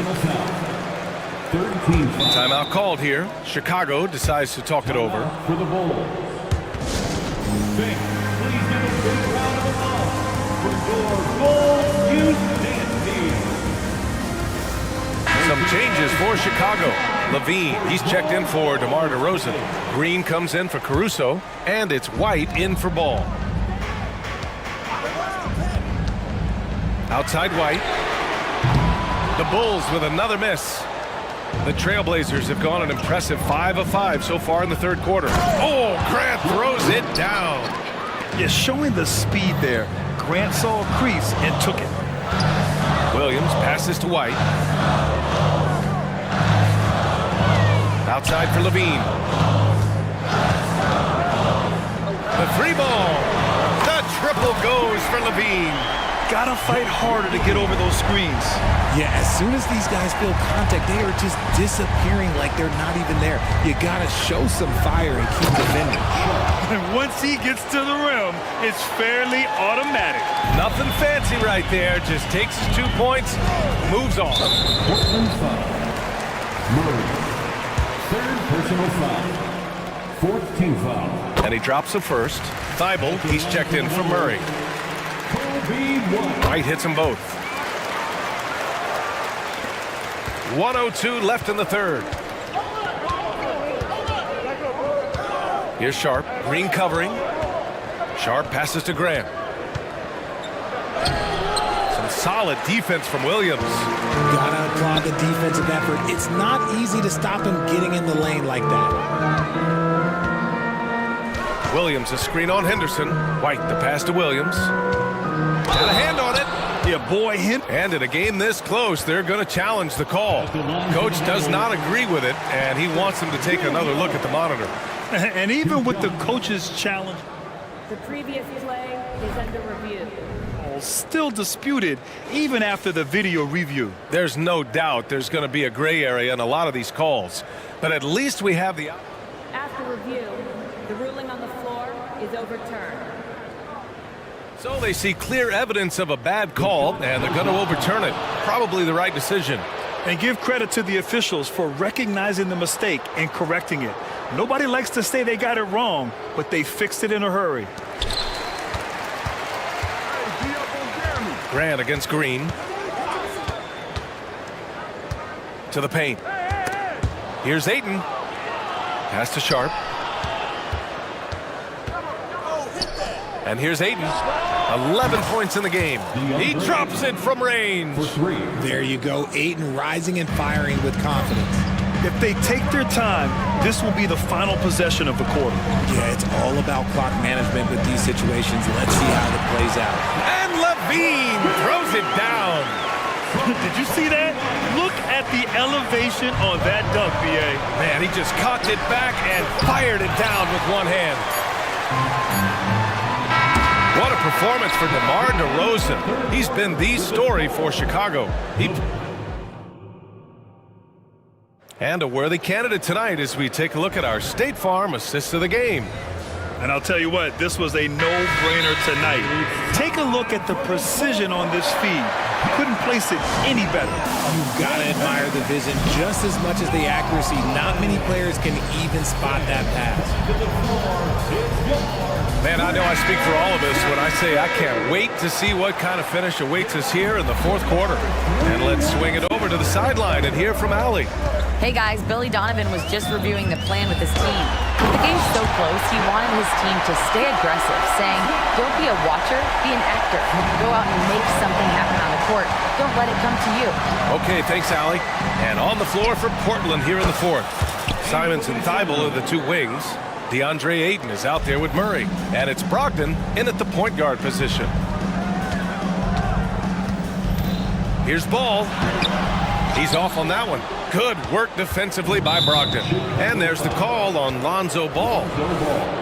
Speaker 8: Timeout called here. Chicago decides to talk it over.
Speaker 7: For the Bulls. Please give a big round of applause for your Bulls youth dance team.
Speaker 8: Some changes for Chicago. Levine, he's checked in for DeMar DeRozan. Green comes in for Caruso, and it's White in for Ball. Outside White. The Bulls with another miss. The Trailblazers have gone an impressive 5 of 5 so far in the third quarter. Oh, Grant throws it down.
Speaker 10: Yeah, showing the speed there. Grant saw a crease and took it.
Speaker 8: Williams passes to White. Outside for Levine. The 3-ball. The triple goes for Levine.
Speaker 10: Gotta fight harder to get over those screens.
Speaker 3: Yeah, as soon as these guys feel contact, they are just disappearing like they're not even there. You gotta show some fire and keep defending.
Speaker 10: And once he gets to the rim, it's fairly automatic.
Speaker 8: Nothing fancy right there. Just takes his 2 points, moves on.
Speaker 7: Portland foul. Murray. Third personal foul. Fourth team foul.
Speaker 8: And he drops the first. Thibault, he's checked in for Murray. White hits them both. 1:02 left in the third. Here's Sharp. Green covering. Sharp passes to Grant. Some solid defense from Williams.
Speaker 3: Gotta applaud the defensive effort. It's not easy to stop him getting in the lane like that.
Speaker 8: Williams, a screen on Henderson. White, the pass to Williams. Got a hand on it.
Speaker 10: Yeah, boy, him.
Speaker 8: And in a game this close, they're going to challenge the call. Coach does not agree with it, and he wants them to take another look at the monitor.
Speaker 10: And even with the coach's challenge,
Speaker 11: The previous play is under review.
Speaker 10: Still disputed even after the video review.
Speaker 8: There's no doubt there's going to be a gray area in a lot of these calls, but at least we have the...
Speaker 11: After review, the ruling on the floor is overturned.
Speaker 8: So they see clear evidence of a bad call, and they're going to overturn it. Probably the right decision.
Speaker 10: And give credit to the officials for recognizing the mistake and correcting it. Nobody likes to say they got it wrong, but they fixed it in a hurry.
Speaker 8: Grant against Green. To the paint. Here's Ayton. Pass to Sharp. And here's Ayton. 11 points in the game. He drops it from range.
Speaker 3: There you go. Ayton rising and firing with confidence.
Speaker 10: If they take their time, this will be the final possession of the quarter.
Speaker 3: Yeah, it's all about clock management with these situations. Let's see how it plays out.
Speaker 8: And Levine throws it down.
Speaker 10: Did you see that? Look at the elevation on that dunk, B.A.
Speaker 8: Man, he just cocked it back and fired it down with one hand. What a performance for DeMar DeRozan. He's been the story for Chicago. And a worthy candidate tonight as we take a look at our State Farm assist of the game.
Speaker 10: And I'll tell you what, this was a no-brainer tonight. Take a look at the precision on this feed. Couldn't place it any better.
Speaker 3: You've got to admire the vision just as much as the accuracy. Not many players can even spot that pass.
Speaker 8: Man, I know I speak for all of us when I say I can't wait to see what kind of finish awaits us here in the fourth quarter. And let's swing it over to the sideline and hear from Allie.
Speaker 11: Hey guys, Billy Donovan was just reviewing the plan with his team. With the game so close, he wanted his team to stay aggressive, saying, don't be a watcher, be an actor. Go out and make something happen on the court. Don't let it come to you.
Speaker 8: Okay, thanks, Allie. And on the floor for Portland here in the fourth. Simons and Thibault are the two wings. DeAndre Ayton is out there with Murray. And it's Brogdon in at the point guard position. Here's Ball. He's off on that one. Good work defensively by Brogdon. And there's the call on Lonzo Ball.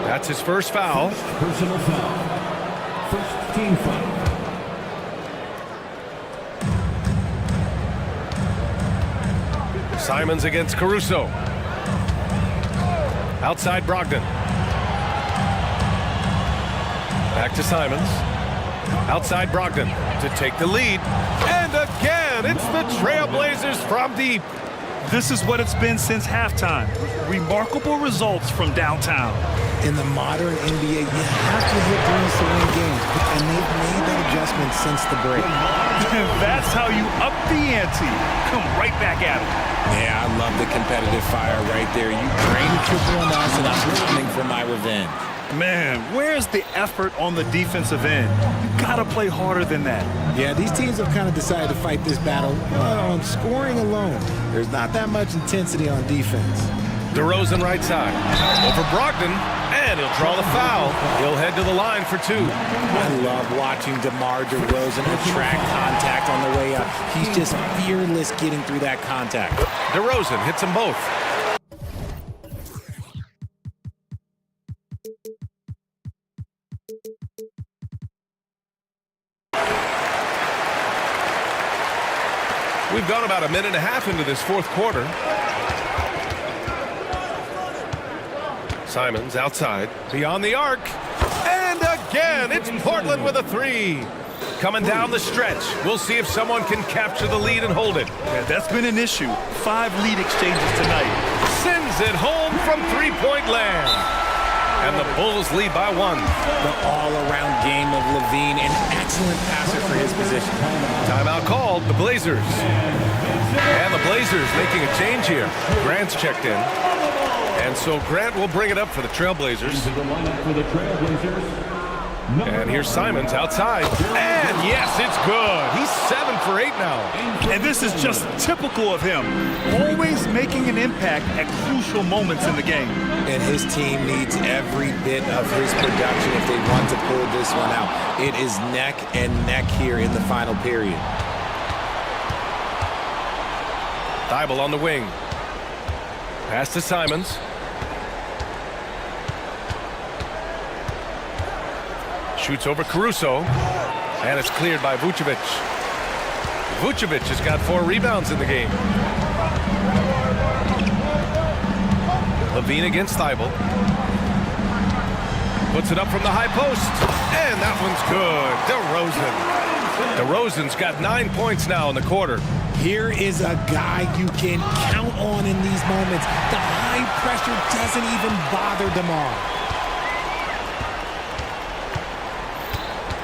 Speaker 8: That's his first foul.
Speaker 7: Personal foul. First team foul.
Speaker 8: Simons against Caruso. Outside Brogdon. Back to Simons. Outside Brogdon to take the lead. And again, it's the Trailblazers from deep.
Speaker 10: This is what it's been since halftime. Remarkable results from downtown.
Speaker 3: In the modern NBA, you have to hit threes to win games, and they've made that adjustment since the break.
Speaker 10: That's how you up the ante. Come right back at it.
Speaker 3: Yeah, I love the competitive fire right there. You drain a triple on us, and I'm coming for my revenge.
Speaker 10: Man, where's the effort on the defensive end? You gotta play harder than that.
Speaker 3: Yeah, these teams have kind of decided to fight this battle on scoring alone. There's not that much intensity on defense.
Speaker 8: DeRozan right side. Over Brogdon, and he'll draw the foul. He'll head to the line for two.
Speaker 3: I love watching DeMar DeRozan attract contact on the way up. He's just fearless getting through that contact.
Speaker 8: DeRozan hits them both. We've gone about a minute and a half into this fourth quarter. Simons outside, beyond the arc. And again, it's Portland with a three. Coming down the stretch. We'll see if someone can capture the lead and hold it.
Speaker 10: Yeah, that's been an issue. 5 lead exchanges tonight.
Speaker 8: Sends it home from three-point land. And the Bulls lead by 1.
Speaker 3: The all-around game of Levine, an excellent passer for his position.
Speaker 8: Timeout called, the Blazers. And the Blazers making a change here. Grant's checked in. And so Grant will bring it up for the Trailblazers. And here's Simons outside. And yes, it's good. He's 7 for 8 now.
Speaker 10: And this is just typical of him. Always making an impact at crucial moments in the game.
Speaker 3: And his team needs every bit of his production if they want to pull this one out. It is neck and neck here in the final period.
Speaker 8: Thibault on the wing. Pass to Simons. Shoots over Caruso. And it's cleared by Vucevic. Vucevic has got 4 rebounds in the game. Levine against Thibault. Puts it up from the high post. And that one's good. DeRozan's got 9 points now in the quarter.
Speaker 3: Here is a guy you can count on in these moments. The high pressure doesn't even bother DeMar.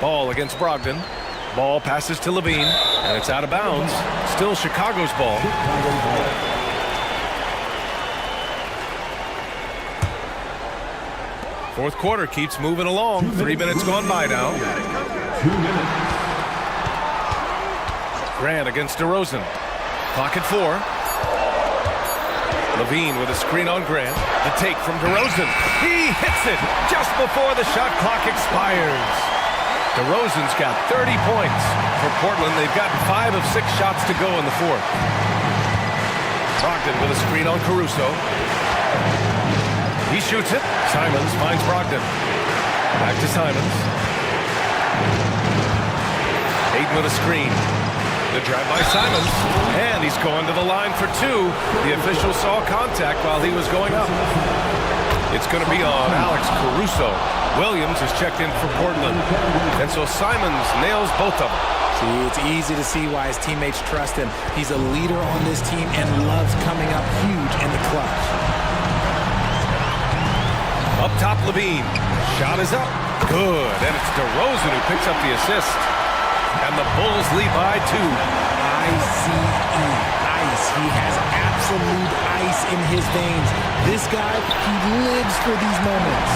Speaker 8: Ball against Brogdon. Ball passes to Levine, and it's out of bounds. Still Chicago's ball. Fourth quarter keeps moving along. 3 minutes gone by now.
Speaker 7: 2 minutes.
Speaker 8: Grant against DeRozan. Clock at 4. Levine with a screen on Grant. The take from DeRozan. He hits it just before the shot clock expires. DeRozan's got 30 points. For Portland, they've gotten 5 of 6 shots to go in the fourth. Brogdon with a screen on Caruso. He shoots it. Simons finds Brogdon. Back to Simons. Ayton with a screen. The drive by Simons. And he's going to the line for two. The official saw contact while he was going up. It's going to be on Alex Caruso. Williams is checked in for Portland. And so Simons nails both of them.
Speaker 3: See, it's easy to see why his teammates trust him. He's a leader on this team and loves coming up huge in the clutch.
Speaker 8: Up top, Levine. Shot is up. Good. And it's DeRozan who picks up the assist. And the Bulls lead by 2.
Speaker 3: ICE. Ice. He has absolute ice in his veins. This guy, he lives for these moments.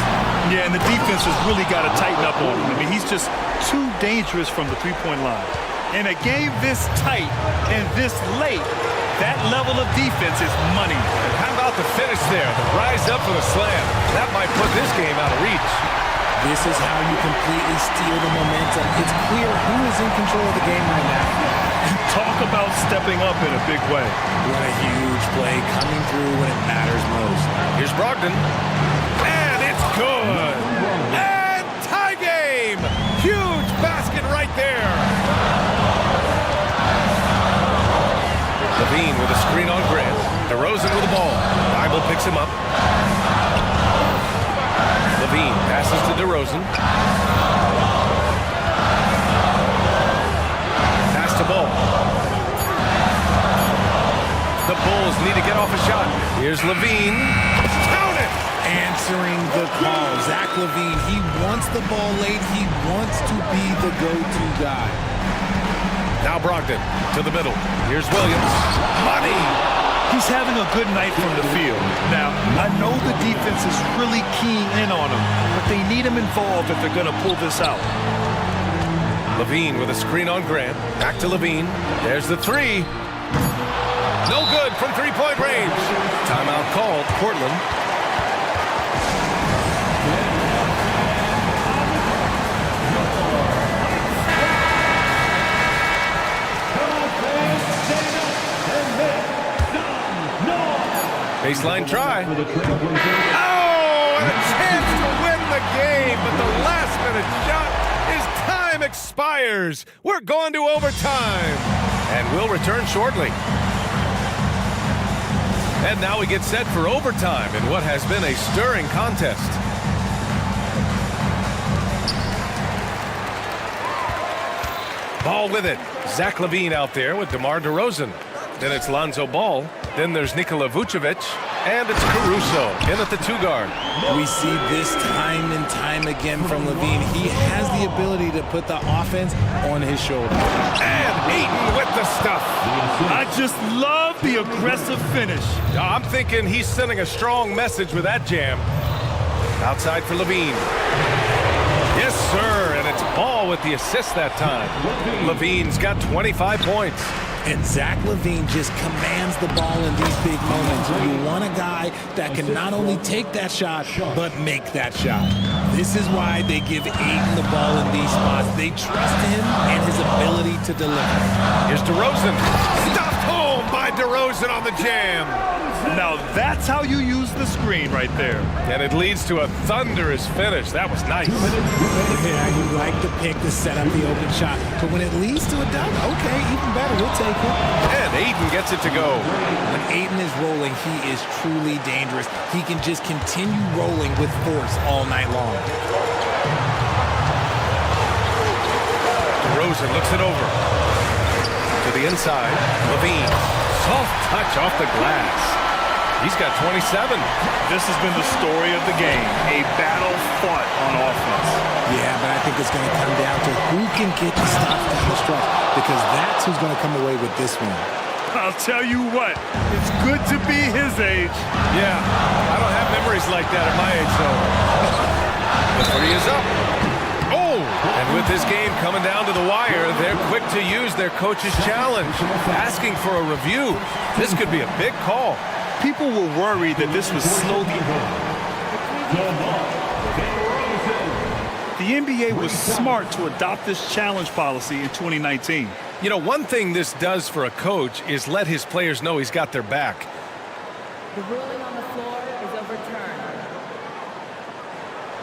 Speaker 10: Yeah, and the defense has really got to tighten up on him. I mean, he's just too dangerous from the three-point line. In a game this tight and this late, that level of defense is money.
Speaker 8: And how about the finish there? The rise up for the slam. That might put this game out of reach.
Speaker 3: This is how you completely steal the momentum. It's clear who is in control of the game right now.
Speaker 10: Talk about stepping up in a big way.
Speaker 3: What a huge play coming through when it matters most.
Speaker 8: Here's Brogdon. And it's good. And tie game. Huge basket right there. Levine with a screen on Grant. DeRozan with the ball. Bible picks him up. Levine passes to DeRozan. Pass to Ball. The Bulls need to get off a shot. Here's Levine. Count it!
Speaker 3: Answering the call. Zach Levine, he wants the ball late. He wants to be the go-to guy.
Speaker 8: Now Brogdon to the middle. Here's Williams. Money!
Speaker 10: He's having a good night from the field. Now, I know the defense is really keying in on him, but they need him involved if they're going to pull this out.
Speaker 8: Levine with a screen on Grant. Back to Levine. There's the three. No good from three-point range. Timeout called. Portland. Baseline try. Oh, and a chance to win the game, but the last-minute shot, his time expires. We're going to overtime, and we'll return shortly. And now we get set for overtime in what has been a stirring contest. Ball with it. Zach Levine out there with DeMar DeRozan. Then it's Lonzo Ball. Then there's Nikola Vucevic. And it's Caruso in at the two-guard.
Speaker 3: We see this time and time again from Levine. He has the ability to put the offense on his shoulder.
Speaker 8: And Ayton with the stuff.
Speaker 10: I just love the aggressive finish.
Speaker 8: I'm thinking he's sending a strong message with that jam. Outside for Levine. Yes, sir, and it's Ball with the assist that time. Levine's got 25 points.
Speaker 3: And Zach Levine just commands the ball in these big moments. You want a guy that can not only take that shot, but make that shot. This is why they give Ayton the ball in these spots. They trust him and his ability to deliver.
Speaker 8: Here's DeRozan. Stopped home by DeRozan on the jam.
Speaker 10: Now that's how you use the screen right there.
Speaker 8: And it leads to a thunderous finish. That was nice.
Speaker 3: Yeah, you like to pick to set up the open shot. But when it leads to a dunk, okay, even better, we'll take it.
Speaker 8: And Ayton gets it to go.
Speaker 3: When Ayton is rolling, he is truly dangerous. He can just continue rolling with force all night long.
Speaker 8: DeRozan looks it over. To the inside, Levine. Soft touch off the glass. He's got 27.
Speaker 10: This has been the story of the game, a battle fought on offense.
Speaker 3: Yeah, but I think it's going to come down to who can get the stops down the stretch, because that's who's going to come away with this one.
Speaker 10: I'll tell you what, it's good to be his age.
Speaker 8: Yeah, I don't have memories like that at my age, though. The three is up. Oh, and with this game coming down to the wire, they're quick to use their coach's challenge, asking for a review. This could be a big call.
Speaker 10: People were worried that this was slow. The NBA was smart to adopt this challenge policy in 2019.
Speaker 8: You know, one thing this does for a coach is let his players know he's got their back.
Speaker 11: The ruling on the floor is overturned.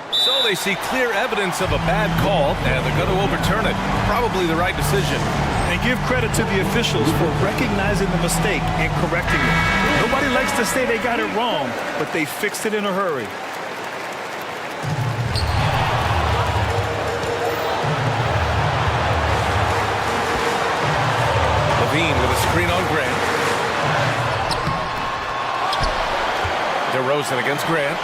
Speaker 8: So they see clear evidence of a bad call, and they're going to overturn it. Probably the right decision.
Speaker 10: And give credit to the officials for recognizing the mistake and correcting it. Nobody likes to say they got it wrong, but they fixed it in a hurry.
Speaker 8: Levine with a screen on Grant. DeRozan against Grant.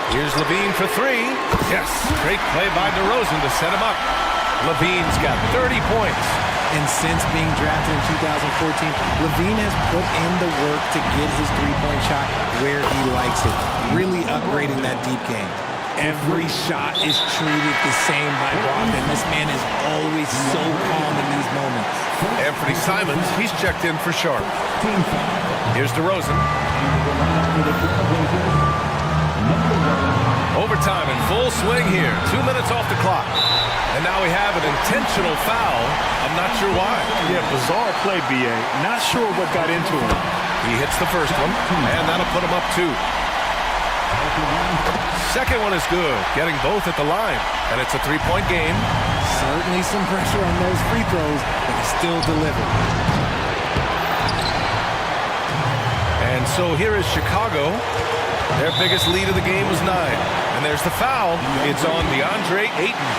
Speaker 8: Here's Levine for three. Yes, great play by DeRozan to set him up. Levine's got 30 points.
Speaker 3: And since being drafted in 2014, Levine has put in the work to get his three-point shot where he likes it, really upgrading that deep game. Every shot is treated the same by Brogdon. This man is always so calm in these moments.
Speaker 8: Anthony Simons, he's checked in for Sharp. Here's DeRozan. Overtime in full swing here. 2 minutes off the clock. And now we have an intentional foul. I'm not sure why.
Speaker 10: Yeah, bizarre play, B.A. Not sure what got into him.
Speaker 8: He hits the first one, and that'll put him up 2. Second one is good, getting both at the line. And it's a three-point game.
Speaker 3: Certainly some pressure on those free throws, but he still delivered.
Speaker 8: And so here is Chicago. Their biggest lead of the game was 9. And there's the foul. It's on DeAndre Ayton.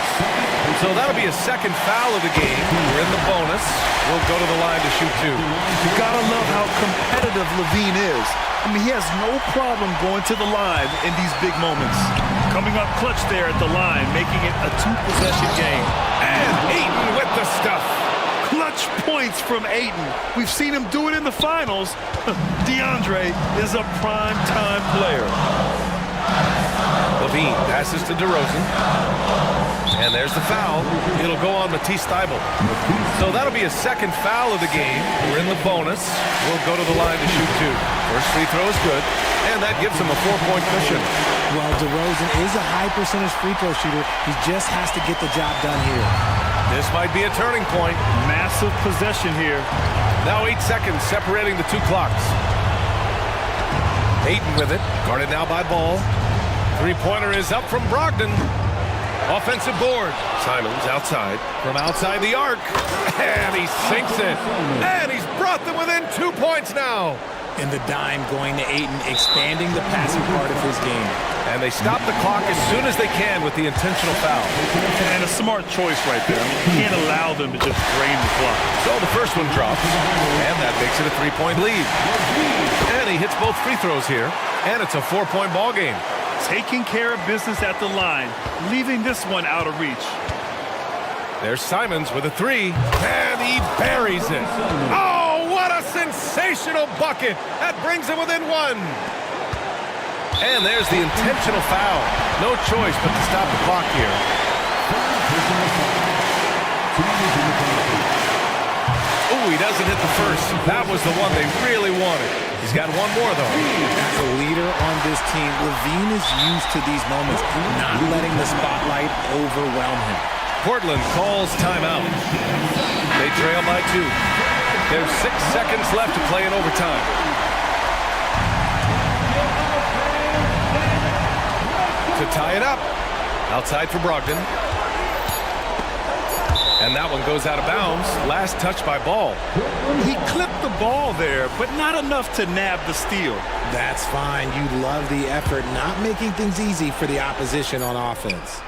Speaker 8: So that'll be a second foul of the game. We're in the bonus. We'll go to the line to shoot 2.
Speaker 10: You gotta love how competitive Levine is. I mean, he has no problem going to the line in these big moments. Coming up clutch there at the line, making it a 2-possession game.
Speaker 8: And Ayton with the stuff.
Speaker 10: Clutch points from Ayton. We've seen him do it in the finals. DeAndre is a prime-time player.
Speaker 8: Levine passes to DeRozan. And there's the foul. It'll go on Matisse Thybulle. So that'll be a second foul of the game. We're in the bonus. We'll go to the line to shoot 2. First free throw is good. And that gives him a 4-point cushion.
Speaker 3: Well, DeRozan is a high-percentage free throw shooter. He just has to get the job done here.
Speaker 8: This might be a turning point.
Speaker 10: Massive possession here.
Speaker 8: Now 8 seconds separating the 2 clocks. Ayton with it. Guarded now by Ball. Three-pointer is up from Brogdon. Offensive board. Simons outside. From outside the arc. And he sinks it. And he's brought them within 2 points now.
Speaker 3: And the dime going to Ayton, expanding the passing part of his game.
Speaker 8: And they stop the clock as soon as they can with the intentional foul.
Speaker 10: And a smart choice right there. I mean, you can't allow them to just drain the clock.
Speaker 8: So the first one drops. And that makes it a 3-point lead. And he hits both free throws here. And it's a 4-point ball game.
Speaker 10: Taking care of business at the line, leaving this one out of reach.
Speaker 8: There's Simons with a 3, and he buries it. Oh, what a sensational bucket. That brings him within 1. And there's the intentional foul. No choice but to stop the clock here. Oh, he doesn't hit the first. That was the one they really wanted. He's got one more, though.
Speaker 3: As a leader on this team, Levine is used to these moments, not letting the spotlight overwhelm him.
Speaker 8: Portland calls timeout. They trail by 2. There's 6 seconds left to play in overtime. To tie it up. Outside for Brogdon. And that one goes out of bounds. Last touch by Ball.
Speaker 10: He clipped the ball there, but not enough to nab the steal.
Speaker 3: That's fine. You love the effort, not making things easy for the opposition on offense.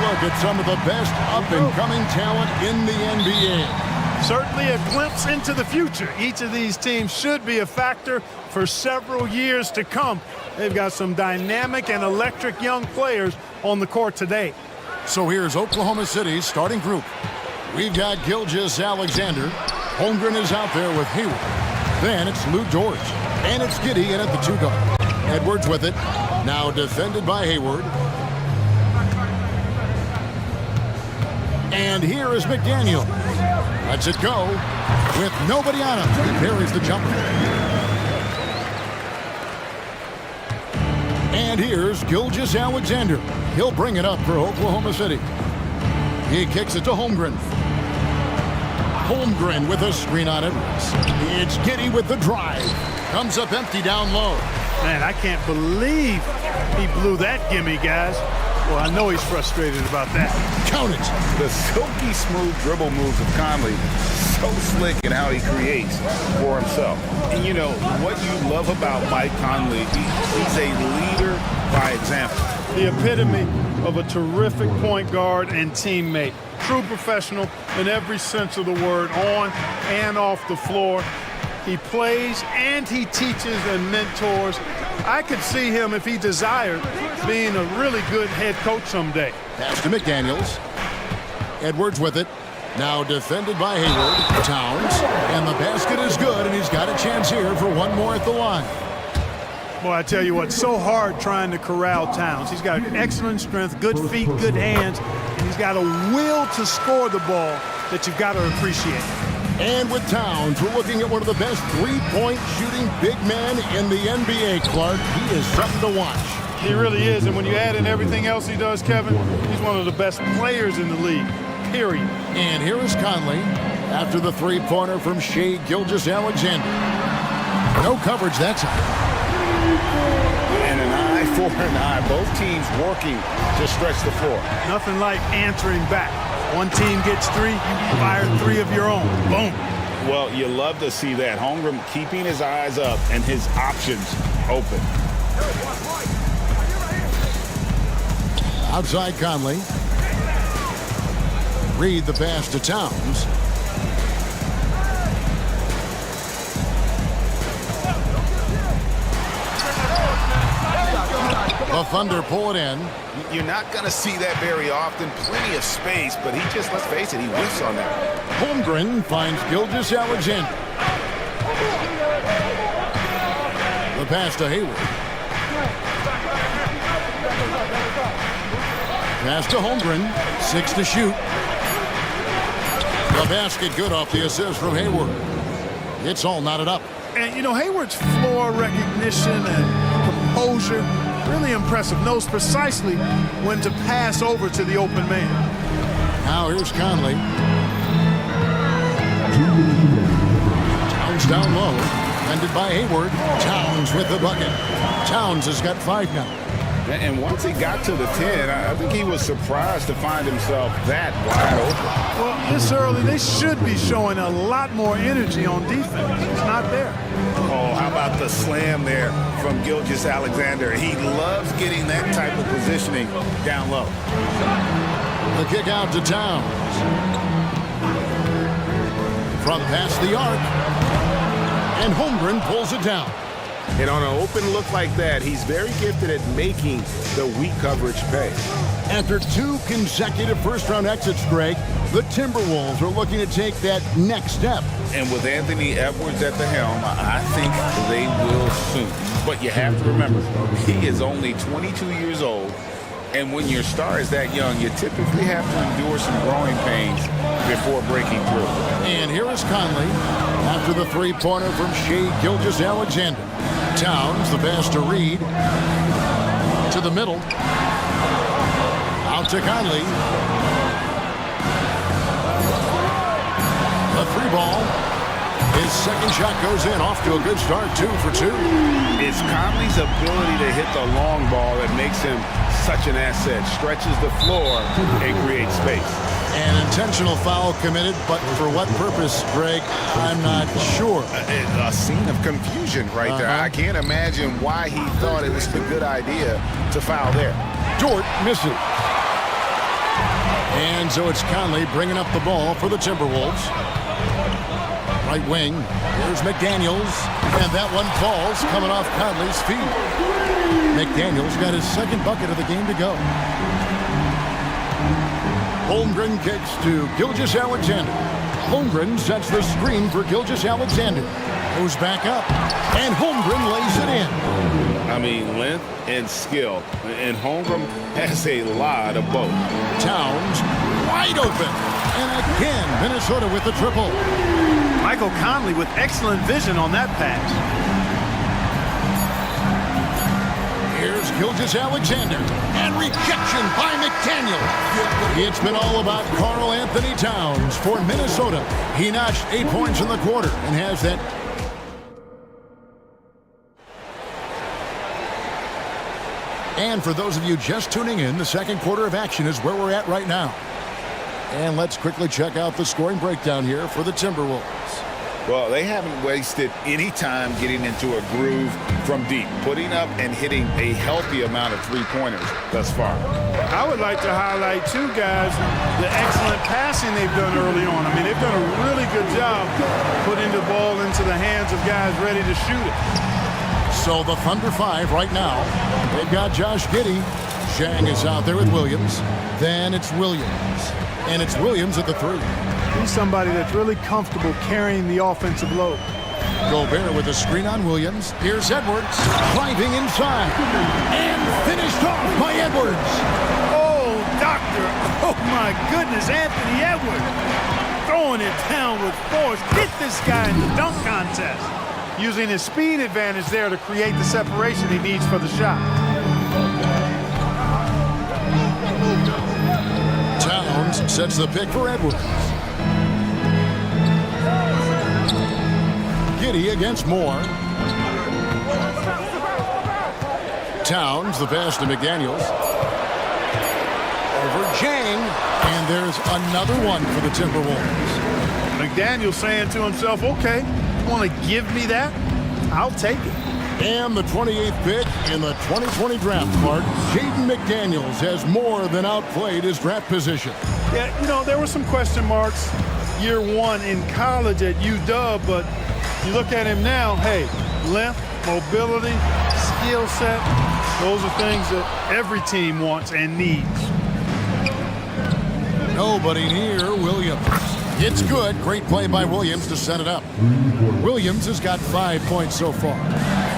Speaker 1: look at some of the best up-and-coming talent in the NBA.
Speaker 9: Certainly a glimpse into the future. Each of these teams should be a factor for several years to come. They've got some dynamic and electric young players on the court today.
Speaker 1: So here's Oklahoma City's starting group. We've got Gilgeous-Alexander. Holmgren is out there with Hayward. Then it's Lou George. And it's Giddey in at the 2 guard. Edwards with it. Now defended by Hayward. And here is McDaniel. Lets it go with nobody on him. He parries the jumper. And here's Gilgeous-Alexander. He'll bring it up for Oklahoma City. He kicks it to Holmgren. Holmgren with a screen on Edwards. It's Giddey with the drive. Comes up empty down low.
Speaker 9: Man, I can't believe he blew that gimme, guys. Well, I know he's frustrated about that.
Speaker 1: Count it.
Speaker 2: The silky smooth dribble moves of Conley, so slick in how he creates for himself. And you know, what you love about Mike Conley, he's a leader by example.
Speaker 9: The epitome of a terrific point guard and teammate. True professional in every sense of the word, on and off the floor. He plays and he teaches and mentors. I could see him, if he desired, being a really good head coach someday.
Speaker 1: Pass to McDaniels. Edwards with it. Now defended by Hayward. Towns. And the basket is good, and he's got a chance here for one more at the line.
Speaker 9: Boy, I tell you what, so hard trying to corral Towns. He's got excellent strength, good feet, good hands, and he's got a will to score the ball that you've got to appreciate.
Speaker 1: And with Towns, we're looking at one of the best three-point shooting big men in the NBA, Clark. He is something to watch.
Speaker 9: He really is, and when you add in everything else he does, Kevin, he's one of the best players in the league, period.
Speaker 1: And here is Conley after the three-pointer from Shai Gilgeous-Alexander. No coverage that time.
Speaker 2: And an eye for an eye. Both teams working to stretch the floor.
Speaker 9: Nothing like answering back. One team gets 3, you fire 3 of your own. Boom.
Speaker 2: Well, you love to see that. Holmgren keeping his eyes up and his options open.
Speaker 1: Outside Conley. Reed the pass to Towns. The Thunder pull it in.
Speaker 4: You're not going to see that very often. Plenty of space, but he just, let's face it, he whiffs on that.
Speaker 1: Holmgren finds Gilgeous-Alexander. The pass to Hayward. Pass to Holmgren. 6 to shoot. The basket good off the assist from Hayward. It's all knotted up.
Speaker 9: And, you know, Hayward's floor recognition and composure, really impressive. Knows precisely when to pass over to the open man.
Speaker 1: Now here's Conley. Towns down low. Defended by Hayward. Towns with the bucket. Towns has got 5 now.
Speaker 2: And once he got to the 10, I think he was surprised to find himself that wide open.
Speaker 9: Well, this early, they should be showing a lot more energy on defense. It's not there.
Speaker 2: Oh, how about the slam there from Gilgeous-Alexander? He loves getting that type of positioning down low.
Speaker 1: The kick out to Towns. From past the arc. And Holmgren pulls it down.
Speaker 4: And on an open look like that, he's very gifted at making the weak coverage pay.
Speaker 1: After 2 consecutive first-round exits, Greg, the Timberwolves are looking to take that next step.
Speaker 2: And with Anthony Edwards at the helm, I think they will soon. But you have to remember, he is only 22 years old. And when your star is that young, you typically have to endure some growing pains before breaking through.
Speaker 1: And here is Conley after the three-pointer from Shai Gilgeous-Alexander. Towns, the pass to Reed. To the middle. Out to Conley. The 3-ball. His second shot goes in, off to a good start, 2 for 2.
Speaker 2: It's Conley's ability to hit the long ball that makes him such an asset. Stretches the floor and creates space.
Speaker 1: An intentional foul committed, but for what purpose, Greg, I'm not sure.
Speaker 2: A scene of confusion right there. I can't imagine why he thought it was a good idea to foul there.
Speaker 1: Dort misses. And so it's Conley bringing up the ball for the Timberwolves. Right wing, here's McDaniels, and that one falls coming off Conley's feet. McDaniels got his second bucket of the game to go. Holmgren kicks to Gilgeous-Alexander. Holmgren sets the screen for Gilgeous-Alexander. Goes back up, and Holmgren lays it in.
Speaker 2: I mean, length and skill, and Holmgren has a lot of both.
Speaker 1: Towns wide open, and again Minnesota with the triple.
Speaker 10: Michael Conley with excellent vision on that pass.
Speaker 1: Here's Gilgeous-Alexander, and rejection by McDaniel. It's been all about Karl Anthony Towns for Minnesota. He notched 8 points in the quarter and has that. And for those of you just tuning in, the second quarter of action is where we're at right now. And let's quickly check out the scoring breakdown here for the Timberwolves.
Speaker 2: Well, they haven't wasted any time getting into a groove from deep, putting up and hitting a healthy amount of three-pointers thus far.
Speaker 9: I would like to highlight, too, guys, the excellent passing they've done early on. I mean, they've done a really good job putting the ball into the hands of guys ready to shoot it.
Speaker 1: So the Thunder 5 right now. They've got Josh Giddey. Zhang is out there with Williams. Then it's Williams. And it's Williams at the 3.
Speaker 9: He's somebody that's really comfortable carrying the offensive load.
Speaker 1: Gobert with a screen on Williams. Here's Edwards driving inside. And finished off by Edwards.
Speaker 9: Oh, doctor. Oh, my goodness, Anthony Edwards. Throwing it down with force. Get this guy in the dunk contest. Using his speed advantage there to create the separation he needs for the shot.
Speaker 1: Towns sets the pick for Edwards. Giddey against Moore. Towns, the pass to McDaniels. Over Zhang. And there's another one for the Timberwolves.
Speaker 9: McDaniels saying to himself, okay, you want to give me that? I'll take it.
Speaker 1: And the 28th pick in the 2020 draft, Mark. Jaden McDaniels has more than outplayed his draft position.
Speaker 9: Yeah, you know, there were some question marks year one in college at UW, but you look at him now, hey, length, mobility, skill set, those are things that every team wants and needs.
Speaker 1: Nobody near Williams. It's good. Great play by Williams to set it up. Williams has got 5 points so far.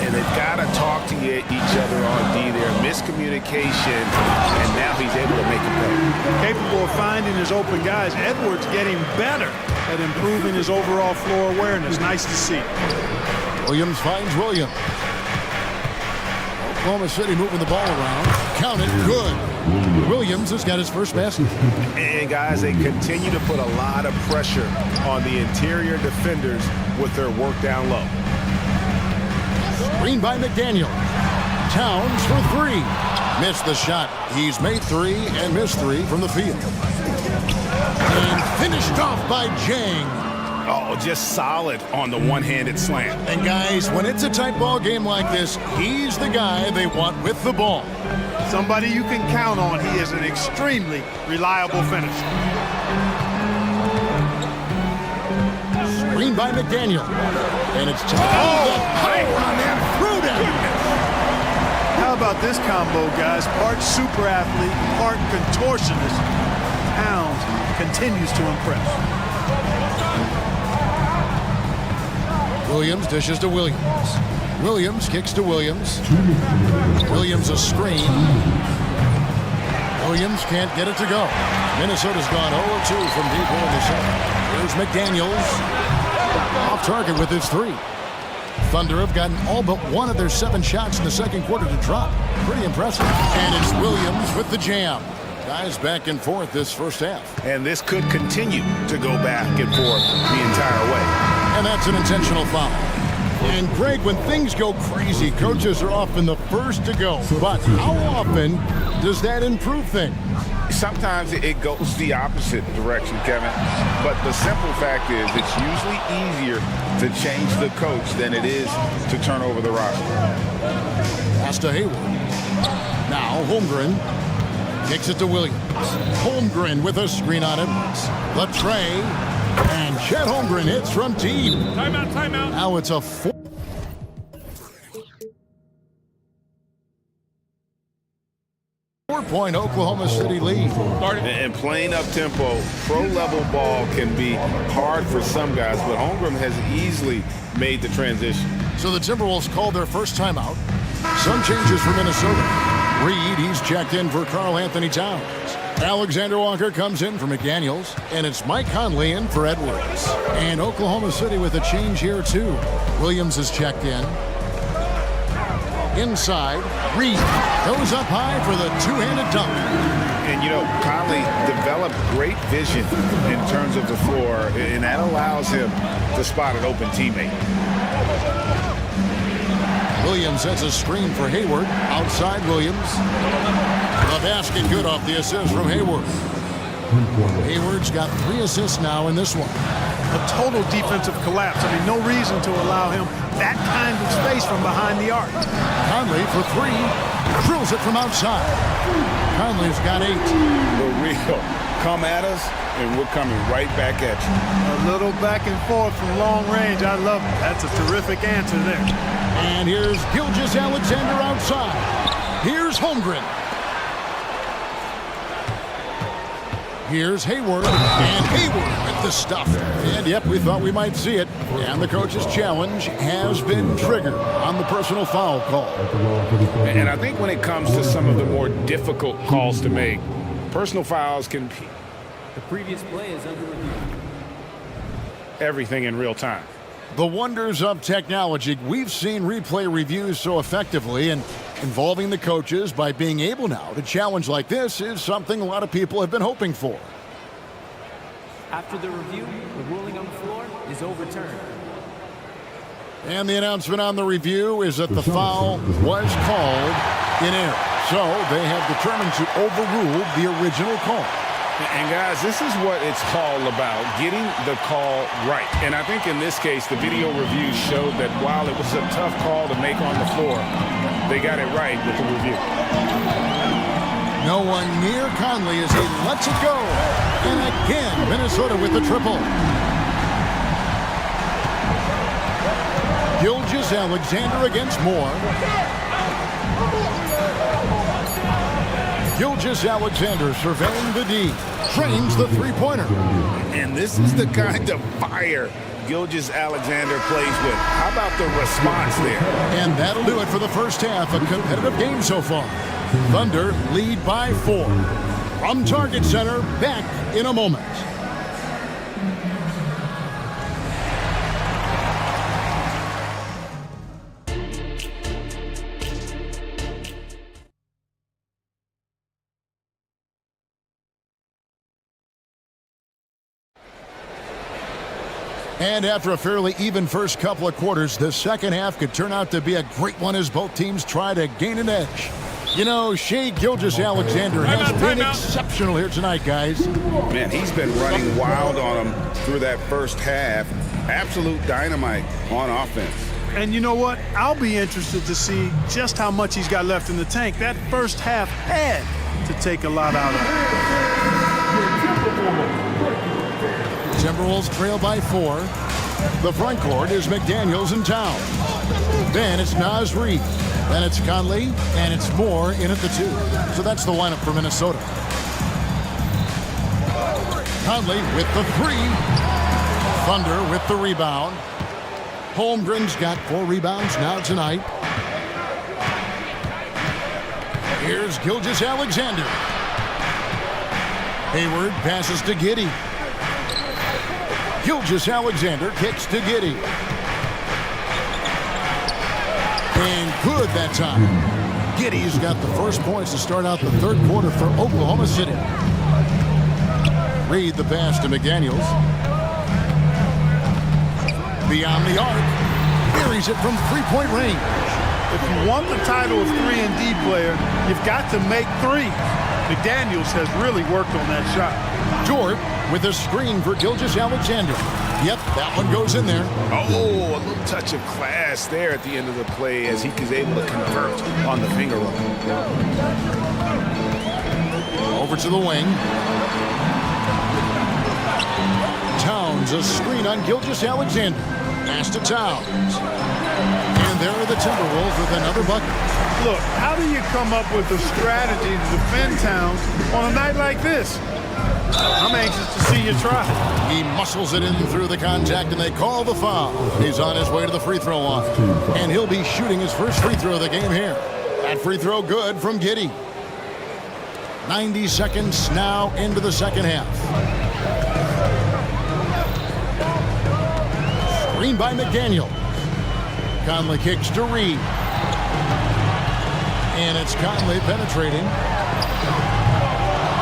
Speaker 4: And they've got to talk to each other on D there. Miscommunication, and now he's able to make a play.
Speaker 9: Capable of finding his open guys. Edwards getting better at improving his overall floor awareness. Nice to see.
Speaker 1: Williams finds Williams. Oklahoma City moving the ball around. Count it. Good. Williams has got his first basket.
Speaker 4: And guys, they continue to put a lot of pressure on the interior defenders with their work down low.
Speaker 1: Screen by McDaniel. Towns for 3. Missed the shot. He's made 3 and missed 3 from the field. And finished off by Zhang.
Speaker 2: Oh, just solid on the one-handed slam.
Speaker 1: And guys, when it's a tight ball game like this, he's the guy they want with the ball.
Speaker 9: Somebody you can count on. He is an extremely reliable finisher.
Speaker 1: Screen by McDaniel. And it's time to power on that through down.
Speaker 9: How about this combo, guys? Part super athlete, part contortionist. Towns continues to impress.
Speaker 1: Williams dishes to Williams. Williams kicks to Williams. Williams a screen. Williams can't get it to go. Minnesota's gone 0-2 from deep in the second. Here's McDaniels. Off target with his 3. Thunder have gotten all but one of their 7 shots in the second quarter to drop. Pretty impressive. And it's Williams with the jam. Guys back and forth this first half.
Speaker 4: And this could continue to go back and forth the entire way.
Speaker 1: And that's an intentional foul. And Greg, when things go crazy, coaches are often the first to go. But how often does that improve things?
Speaker 2: Sometimes it goes the opposite direction, Kevin. But the simple fact is it's usually easier to change the coach than it is to turn over the roster.
Speaker 1: Pass to Hayward. Now Holmgren. Kicks it to Williams. Holmgren with a screen on him. The tray. And Chet Holmgren hits from deep.
Speaker 9: Timeout, timeout.
Speaker 1: Now it's a 4-point Oklahoma City lead.
Speaker 2: And playing up-tempo, pro-level ball can be hard for some guys, but Holmgren has easily made the transition.
Speaker 1: So the Timberwolves called their first timeout. Some changes for Minnesota. Reed, he's checked in for Karl Anthony Towns. Alexander Walker comes in for McDaniels, and it's Mike Conley in for Edwards. And Oklahoma City with a change here, too. Williams is checked in. Inside, Reed goes up high for the two-handed dunk.
Speaker 2: And, you know, Conley developed great vision in terms of the floor, and that allows him to spot an open teammate.
Speaker 1: Williams sets a screen for Hayward. Outside Williams. The basket good off the assist from Hayward. Hayward's got 3 assists now in this one.
Speaker 10: A total defensive collapse. I mean, no reason to allow him that kind of space from behind the arc.
Speaker 1: Conley for 3. Drills it from outside. Conley's got 8.
Speaker 2: The real come at us, and we're coming right back at you.
Speaker 10: A little back and forth from long range. I love it. That's a terrific answer there.
Speaker 1: And here's Gilgeous-Alexander outside. Here's Holmgren. Here's Hayward. And Hayward with the stuff. And yep, we thought we might see it. And the coach's challenge has been triggered on the personal foul call.
Speaker 2: And I think when it comes to some of the more difficult calls to make, personal fouls can be
Speaker 5: The previous play is under review.
Speaker 2: everything in real time.
Speaker 1: The wonders of technology. We've seen replay reviews so effectively, and involving the coaches by being able now to challenge like this is something a lot of people have been hoping for.
Speaker 5: After the review, the ruling on the floor is overturned.
Speaker 1: And the announcement on the review is that the foul was called in error. So they have determined to overrule the original call.
Speaker 2: And guys, this is what it's all about, getting the call right. And I think in this case, the video review showed that while it was a tough call to make on the floor, they got it right with the review.
Speaker 1: No one near Conley as he lets it go. And again, Minnesota with the triple. Gilgeous-Alexander against Moore. Gilgeous-Alexander surveying the D. Trains the three-pointer.
Speaker 2: And this is the kind of fire Gilgeous-Alexander plays with. How about the response there?
Speaker 1: And that'll do it for the first half. A competitive game so far. Thunder lead by 4. From Target Center, back in a moment. And after a fairly even first couple of quarters, the second half could turn out to be a great one as both teams try to gain an edge. You know, Shai Gilgeous-Alexander has been exceptional here tonight, guys.
Speaker 2: Man, he's been running wild on them through that first half. Absolute dynamite on offense.
Speaker 10: And you know what? I'll be interested to see just how much he's got left in the tank. That first half had to take a lot out of it.
Speaker 1: Timberwolves trail by 4. The front court is McDaniels and Towns. Then it's Naz Reid. Then it's Conley, and it's Moore in at the 2. So that's the lineup for Minnesota. Conley with the 3. Thunder with the rebound. Holmgren's got 4 rebounds now tonight. Here's Gilgeous-Alexander. Hayward passes to Giddey. Gilgeous-Alexander kicks to Giddey. And good that time. Giddey's got the first points to start out the third quarter for Oklahoma City. Reed the pass to McDaniels. Beyond the arc. Buries it from three-point range.
Speaker 10: If you want the title of 3-and-D player, you've got to make threes. McDaniels has really worked on that shot.
Speaker 1: Dort with a screen for Gilgeous-Alexander. Yep, that one goes in there.
Speaker 2: Oh, a little touch of class there at the end of the play as he is able to convert on the finger roll.
Speaker 1: Over to the wing. Towns, a screen on Gilgeous-Alexander. Pass to Towns. And there are the Timberwolves with another bucket.
Speaker 9: Look, how do you come up with a strategy to defend Towns on a night like this? I'm anxious to see you try.
Speaker 1: He muscles it in through the contact, and they call the foul. He's on his way to the free throw line. And he'll be shooting his first free throw of the game here. That free throw good from Giddey. 90 seconds now into the second half. Screen by McDaniel. Conley kicks to Reed. And it's Conley penetrating.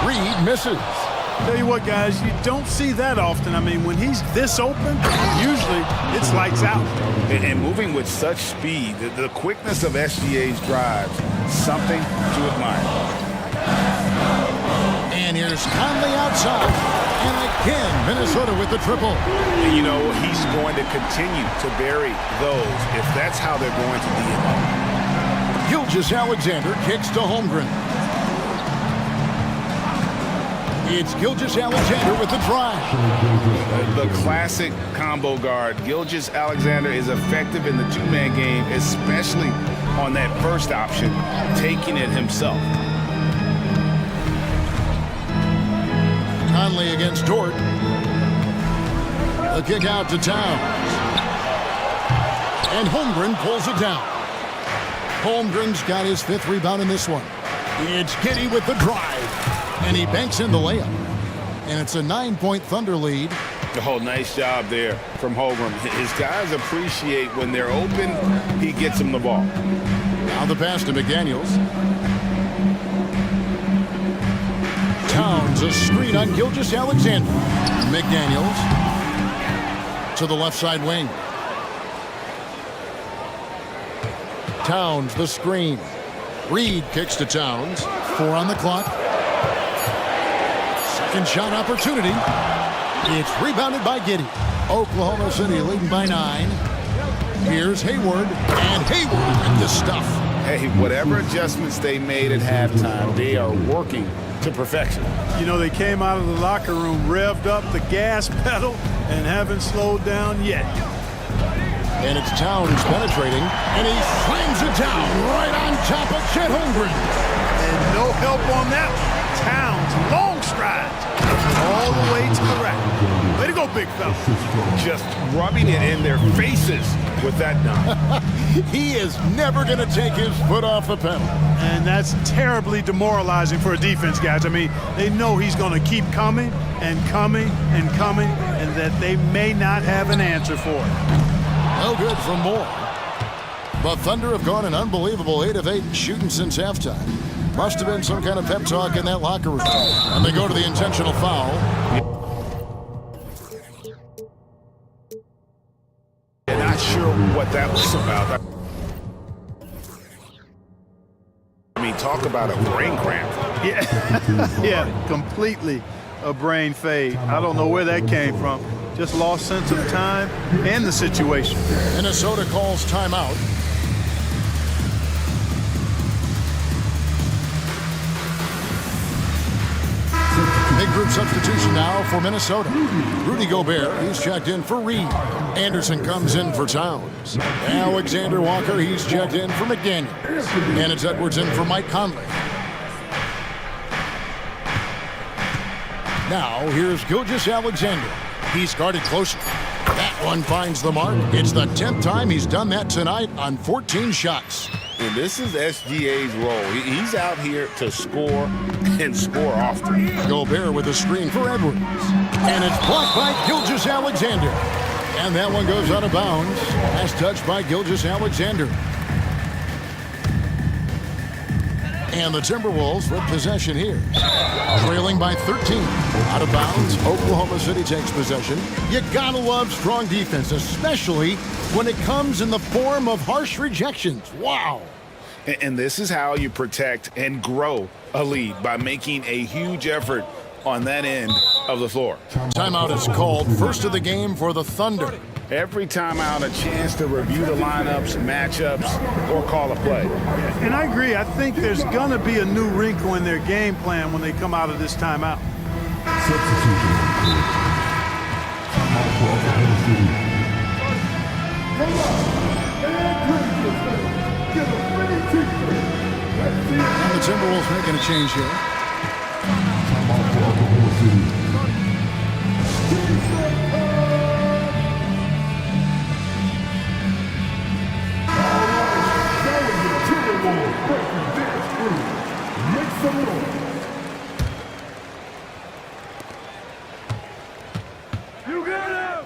Speaker 1: Reed misses.
Speaker 9: Tell you what, guys, you don't see that often. I mean, when he's this open, usually it's lights out.
Speaker 2: And moving with such speed, the quickness of SGA's drives, something to admire.
Speaker 1: And here's Conley outside. And again, Minnesota with the triple.
Speaker 2: And you know, he's going to continue to bury those if that's how they're going to be.
Speaker 1: Gilgeous-Alexander kicks to Holmgren. It's Gilgeous-Alexander with the drive.
Speaker 2: The classic combo guard. Gilgeous-Alexander is effective in the two-man game, especially on that first option, taking it himself.
Speaker 1: Conley against Dort. The kick out to Towns. And Holmgren pulls it down. Holmgren's got his 5th rebound in this one. It's Giddey with the drive. And he banks in the layup. And it's a 9-point Thunder lead.
Speaker 2: Oh, nice job there from Holmgren. His guys appreciate when they're open, he gets them the ball.
Speaker 1: Now the pass to McDaniels. Towns, a screen on Gilgeous-Alexander. McDaniels to the left side wing. Towns, the screen. Reed kicks to Towns. 4 on the clock. Second shot opportunity. It's rebounded by Giddey. Oklahoma City leading by 9. Here's Hayward, and Hayward with the stuff.
Speaker 2: Hey, whatever adjustments they made at halftime, they are working to perfection.
Speaker 9: You know, they came out of the locker room, revved up the gas pedal, and haven't slowed down yet.
Speaker 1: And it's Towns penetrating, and he slams it down right on top of Chet Holmgren.
Speaker 9: And no help on that one. Towns, long strides, all the way to the rack. Way to go, big fella.
Speaker 2: Just rubbing it in their faces with that dunk.
Speaker 1: He is never going to take his foot off the pedal.
Speaker 9: And that's terribly demoralizing for a defense, guys. I mean, they know he's going to keep coming and coming and coming, and that they may not have an answer for it.
Speaker 1: No good for more. The Thunder have gone an unbelievable 8 of 8 shooting since halftime. Must have been some kind of pep talk in that locker room. And they go to the intentional foul.
Speaker 2: Not sure what that was about. I mean, talk about a brain cramp.
Speaker 9: Yeah, yeah, completely a brain fade. I don't know where that came from. Just lost sense of time and the situation.
Speaker 1: Minnesota calls timeout. Big group substitution now for Minnesota. Rudy Gobert, he's checked in for Reed. Anderson comes in for Towns. Alexander Walker, he's checked in for McDaniel. And it's Edwards in for Mike Conley. Now, here's Gilgeous-Alexander. He's guarded closely. That one finds the mark. It's the 10th time he's done that tonight on 14 shots.
Speaker 2: And this is SGA's role. He's out here to score and score often.
Speaker 1: Gobert with a screen for Edwards. And it's blocked by Gilgeous-Alexander. And that one goes out of bounds. Last touch by Gilgeous-Alexander. And the Timberwolves with possession here. Trailing by 13. Out of bounds, Oklahoma City takes possession. You gotta love strong defense, especially when it comes in the form of harsh rejections. Wow.
Speaker 2: And this is how you protect and grow a lead, by making a huge effort on that end of the floor.
Speaker 1: Timeout is called. First of the game for the Thunder.
Speaker 2: Every timeout, a chance to review the lineups, matchups, or call a play.
Speaker 9: And I agree. I think there's going to be a new wrinkle in their game plan when they come out of this timeout.
Speaker 1: And the Timberwolves making a change here.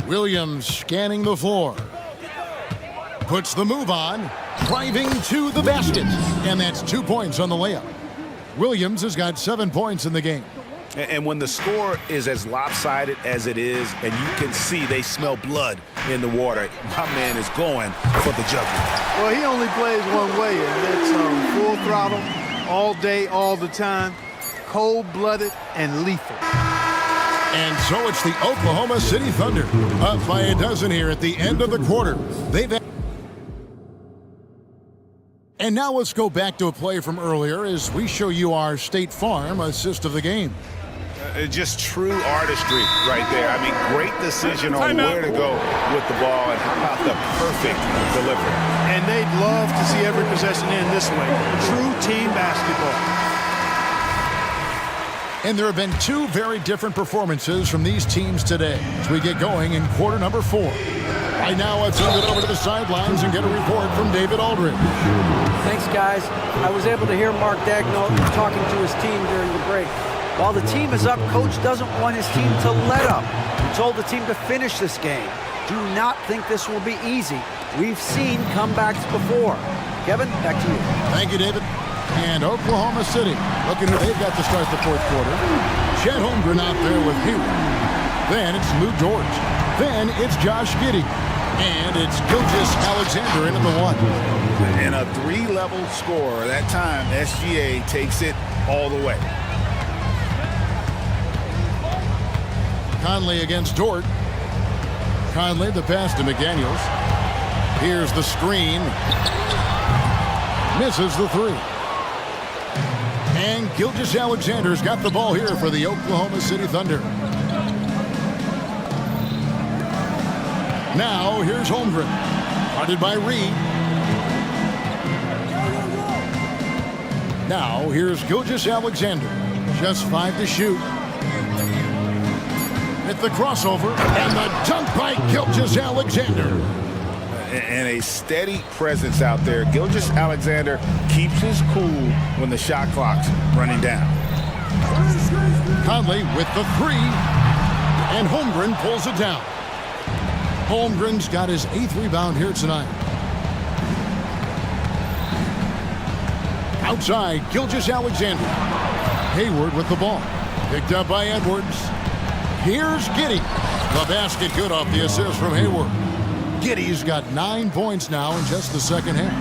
Speaker 1: Williams scanning the floor. Puts the move on. Driving to the basket. And that's 2 points on the layup. Williams has got 7 points in the game.
Speaker 4: And when the score is as lopsided as it is, and you can see they smell blood in the water, my man is going for the jugular.
Speaker 9: Well, he only plays one way, and it's full throttle, all day, all the time, cold-blooded and lethal.
Speaker 1: And so it's the Oklahoma City Thunder up by a dozen here at the end of the quarter. And now let's go back to a play from earlier as we show you our State Farm assist of the game.
Speaker 2: Just true artistry right there. I mean, great decision on where to go with the ball, and how about the perfect delivery.
Speaker 9: And they'd love to see every possession end this way. True team basketball.
Speaker 1: And there have been two very different performances from these teams today as we get going in quarter number 4. Right now, let's send it over to the sidelines and get a report from David Aldridge.
Speaker 6: Thanks, guys. I was able to hear Mark Daigneault talking to his team during the break. While the team is up, Coach doesn't want his team to let up. He told the team to finish this game. Do not think this will be easy. We've seen comebacks before. Kevin, back to you.
Speaker 1: Thank you, David. And Oklahoma City, looking who they've got to start the fourth quarter. Chet Holmgren out there with Hayward. Then it's Lou George. Then it's Josh Giddey. And it's Gilgeous Alexander into the 1.
Speaker 2: And a 3-level score. That time, SGA takes it all the way.
Speaker 1: Conley against Dort. Conley, the pass to McDaniels. Here's the screen. Misses the 3. And Gilgeous Alexander's got the ball here for the Oklahoma City Thunder. Now, here's Holmgren. Guarded by Reed. Now, here's Gilgeous Alexander. Just 5 to shoot. At the crossover, and the dunk by Gilgeous Alexander.
Speaker 2: And a steady presence out there. Gilgeous Alexander keeps his cool when the shot clock's running down.
Speaker 1: Conley with the 3, and Holmgren pulls it down. Holmgren's got his 8th rebound here tonight. Outside, Gilgeous Alexander. Hayward with the ball. Picked up by Edwards. Here's Giddey. The basket good off the assist from Hayward. Giddey's got 9 points now in just the second half.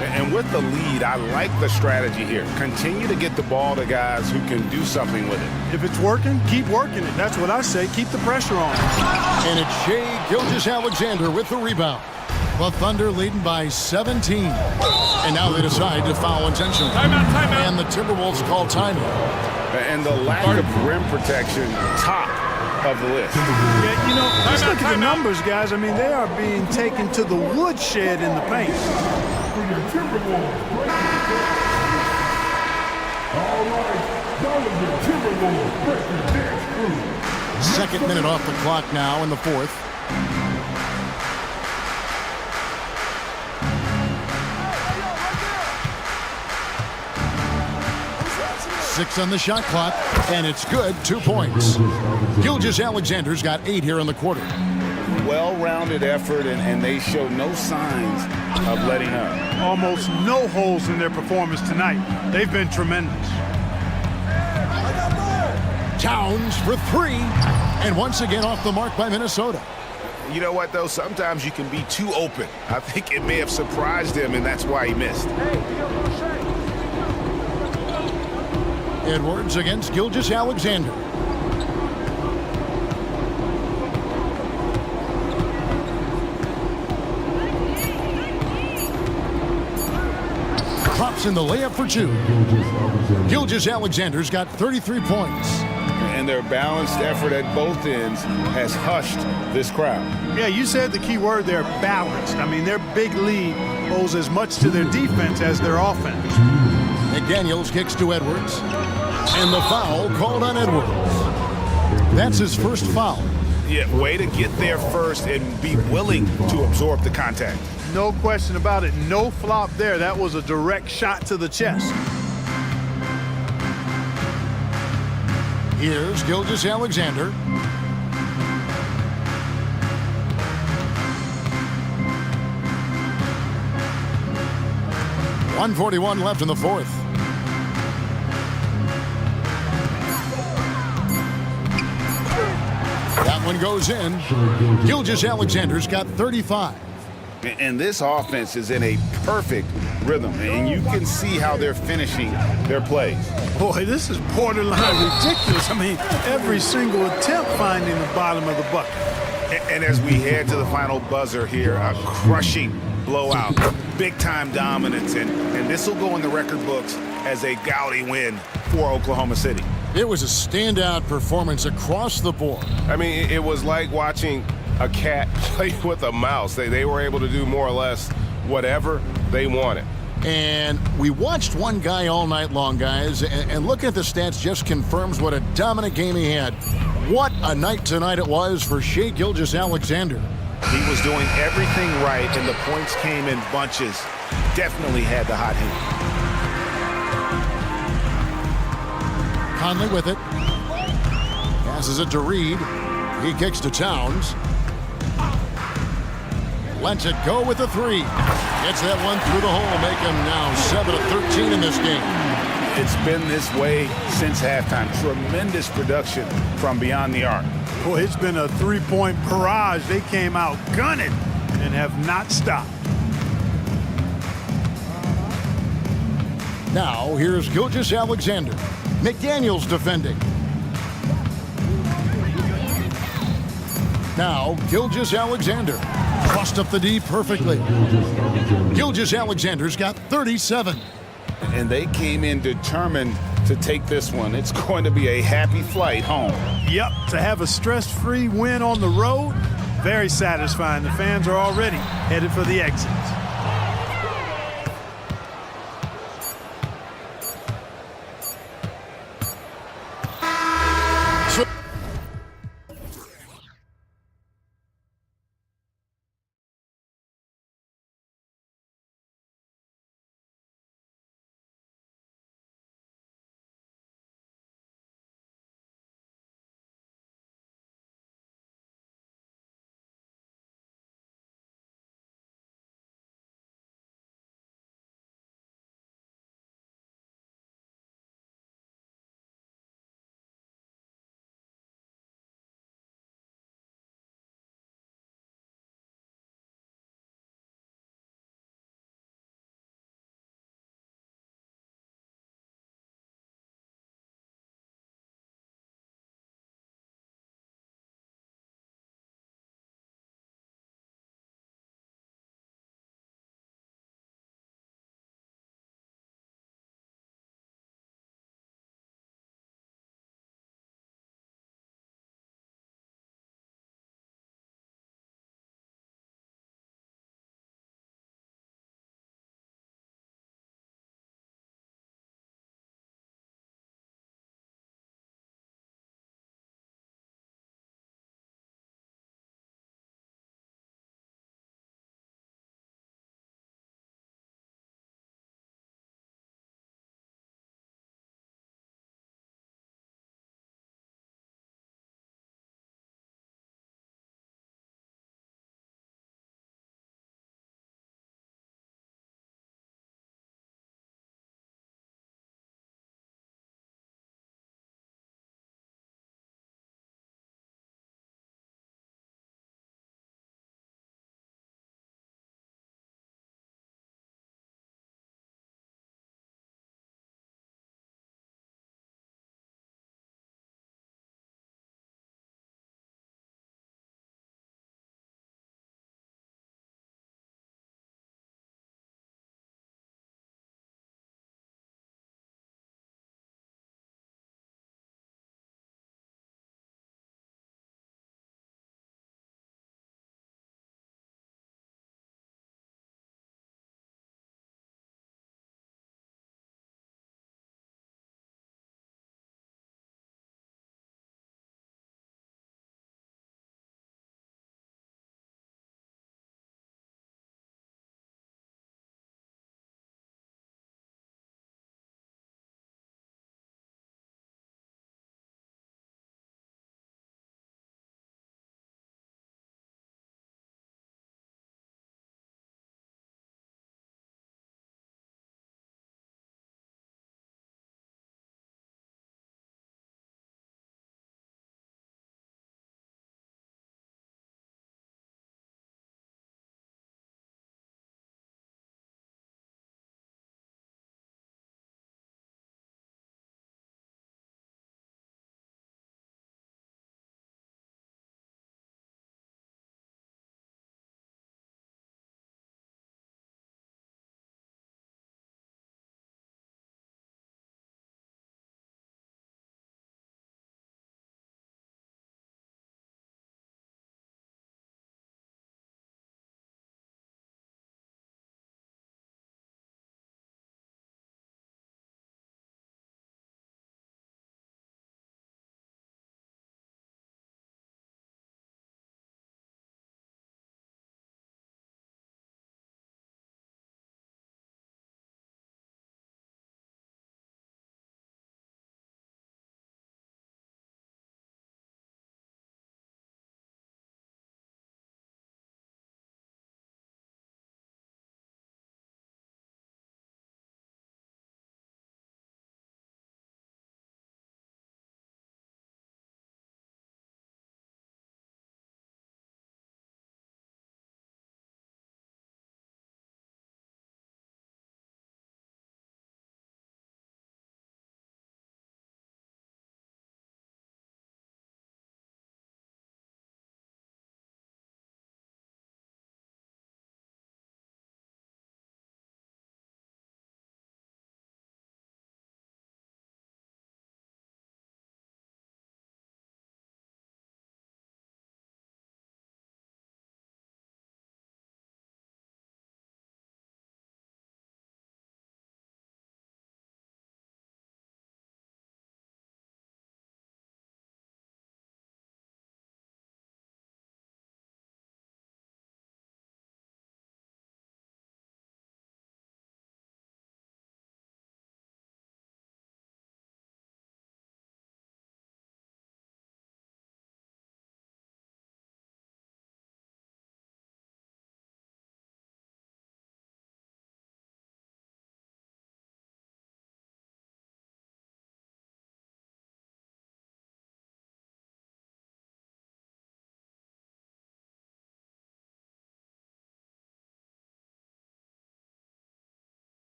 Speaker 2: And with the lead, I like the strategy here. Continue to get the ball to guys who can do something with it.
Speaker 9: If it's working, keep working it. That's what I say. Keep the pressure on.
Speaker 1: And it's Shai Gilgeous-Alexander with the rebound. The Thunder leading by 17. And now they decide to foul intentionally.
Speaker 8: Timeout, timeout.
Speaker 1: And the Timberwolves call timeout.
Speaker 2: And the lack of rim protection, top of the list.
Speaker 9: Yeah, you know, let's look at the numbers, guys. I mean, they are being taken to the woodshed in the paint.
Speaker 7: For your Timberwolves. All right, Donovan Timberwolves breaking their screw.
Speaker 1: Second minute off the clock now in the 4th. Six on the shot clock, and it's good. 2 points. Gilgeous-Alexander's got 8 here in the quarter.
Speaker 2: Well-rounded effort, and they show no signs of letting up.
Speaker 9: Almost no holes in their performance tonight. They've been tremendous.
Speaker 1: Towns for 3, and once again off the mark by Minnesota.
Speaker 2: You know what, though? Sometimes you can be too open. I think it may have surprised him, and that's why he missed.
Speaker 1: Edwards against drops in the layup for two. Gilgeous-Alexander's got 33 points.
Speaker 2: And their balanced effort at both ends has hushed this crowd.
Speaker 9: Yeah, you said the key word there, balanced. I mean, their big lead owes as much to their defense as their offense.
Speaker 1: McDaniels kicks to Edwards. And the foul called on Edwards. That's his first foul.
Speaker 2: Yeah, way to get there first and be willing to absorb the contact.
Speaker 9: No question about it. No flop there. That was a direct shot to the chest.
Speaker 1: Here's Gilgeous-Alexander. .141 left in the fourth. That one goes in. Gilgeous-Alexander's got 35.
Speaker 2: And this offense is in a perfect rhythm, and you can see how they're finishing their plays.
Speaker 9: Boy, this is borderline ridiculous. I mean, every single attempt finding the bottom of the bucket.
Speaker 2: And as we head to the final buzzer here, a crushing blowout, big-time dominance, and this will go in the record books as a gaudy win for Oklahoma City.
Speaker 1: It was a standout performance across the board.
Speaker 8: I mean, it was like watching a cat play with a mouse. They were able to do more or less whatever they wanted.
Speaker 1: And we watched one guy all night long, guys, and looking at the stats just confirms what a dominant game he had. What a night tonight it was for Shai Gilgeous-Alexander.
Speaker 4: He was doing everything right, and the points came in bunches. Definitely had the hot hand.
Speaker 1: Conley with it. Passes it to Reed. He kicks to Towns. Lets it go with the three. Gets that one through the hole, make him now 7 of 13 in this game.
Speaker 2: It's been this way since halftime. Tremendous production from beyond the arc.
Speaker 9: Boy, it's been a three-point barrage. They came out gunning and have not stopped.
Speaker 1: Now, here's Gilgeous-Alexander. McDaniels defending. Now, Gilgeous-Alexander. Crossed up the D perfectly. Gilgeous-Alexander's got 37.
Speaker 2: And they came in determined to take this one. It's going to be a happy flight home.
Speaker 9: Yep, to have a stress-free win on the road, very satisfying. The fans are already headed for the exits.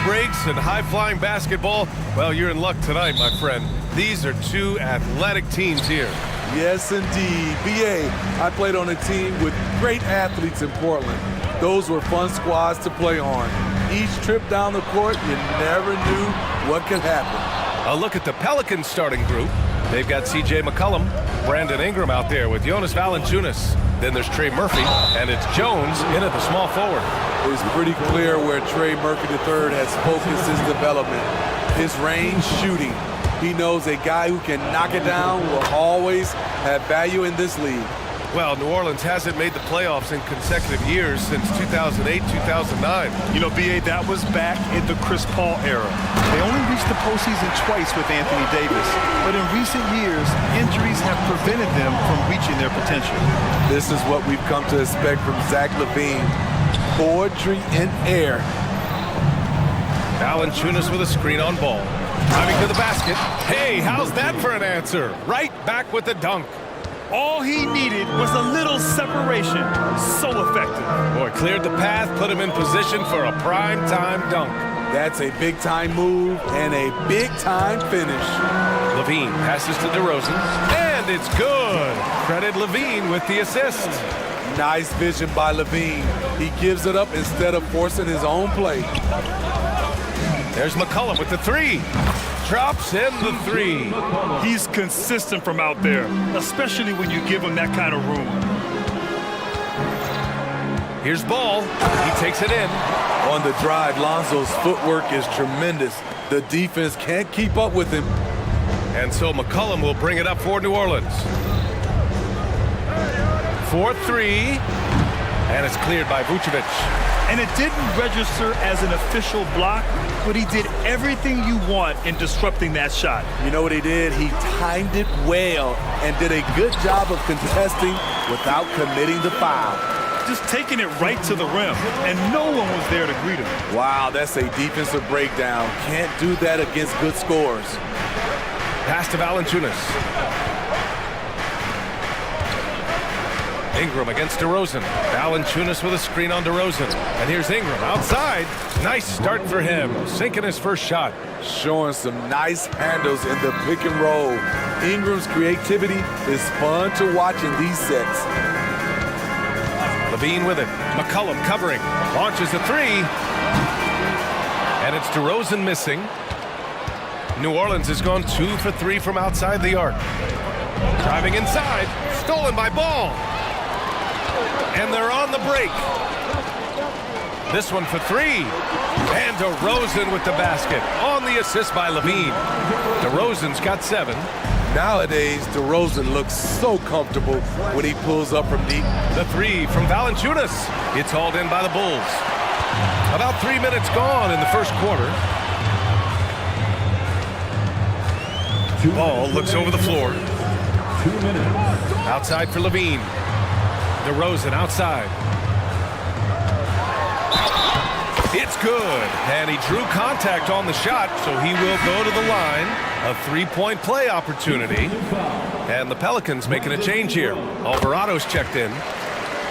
Speaker 8: breaks and high-flying basketball, well, you're in luck tonight, my friend. These are two athletic teams here.
Speaker 14: Yes, indeed. BA, I played on a team with great athletes in Portland. Those were fun squads to play on. Each trip down the court, you never knew what could happen.
Speaker 8: A look at the Pelicans starting group. They've got C.J. McCollum, Brandon Ingram out there with Jonas Valanciunas. Then there's Trey Murphy, and it's Jones in at the small forward.
Speaker 14: It's pretty clear where Trey Murphy III has focused his development. His range shooting. He knows a guy who can knock it down will always have value in this league.
Speaker 8: Well, New Orleans hasn't made the playoffs in consecutive years since 2008, 2009.
Speaker 10: You know, B.A., that was back in the Chris Paul era. They only reached the postseason twice with Anthony Davis. But in recent years, injuries have prevented them from reaching their potential.
Speaker 14: This is what we've come to expect from Zach LaVine. Poetry in air.
Speaker 8: Valanciunas with a screen on ball. Driving to the basket. Hey, how's that for an answer? Right back with the dunk.
Speaker 10: All he needed was a little separation. So effective.
Speaker 8: Boy, cleared the path, put him in position for a prime-time dunk.
Speaker 14: That's a big-time move and a big-time finish.
Speaker 8: LaVine passes to DeRozan, and it's good. Credit LaVine with the assist.
Speaker 14: Nice vision by LaVine. He gives it up instead of forcing his own play.
Speaker 8: There's McCollum with the three. Drops in the three.
Speaker 10: He's consistent from out there, especially when you give him that kind of room.
Speaker 8: Here's Ball. He takes it in.
Speaker 14: On the drive, Lonzo's footwork is tremendous. The defense can't keep up with him.
Speaker 8: And so McCollum will bring it up for New Orleans. 4-3. And it's cleared by Vucevic.
Speaker 10: And it didn't register as an official block, but he did everything you want in disrupting that shot.
Speaker 14: You know what he did? He timed it well and did a good job of contesting without committing the foul.
Speaker 10: Just taking it right to the rim, and no one was there to greet him.
Speaker 14: Wow, that's a defensive breakdown. Can't do that against good scores.
Speaker 8: Pass to Valanciunas. Ingram against DeRozan. Valanciunas with a screen on DeRozan. And here's Ingram outside. Nice start for him. Sinking his first shot.
Speaker 14: Showing some nice handles in the pick and roll. Ingram's creativity is fun to watch in these sets.
Speaker 8: LaVine with it. McCollum covering. Launches a three. And it's DeRozan missing. New Orleans has gone 2 for 3 from outside the arc. Driving inside. Stolen by Ball. And they're on the break. This one for three. And DeRozan with the basket. On the assist by LaVine. DeRozan's got 7.
Speaker 14: Nowadays, DeRozan looks so comfortable when he pulls up from deep.
Speaker 8: The three from Valanciunas. It's hauled in by the Bulls. About 3 minutes gone in the first quarter. Ball looks over the floor.
Speaker 7: 2 minutes.
Speaker 8: Outside for LaVine. DeRozan outside. It's good. And he drew contact on the shot, so he will go to the line. A 3-point play opportunity. And the Pelicans making a change here. Alvarado's checked in.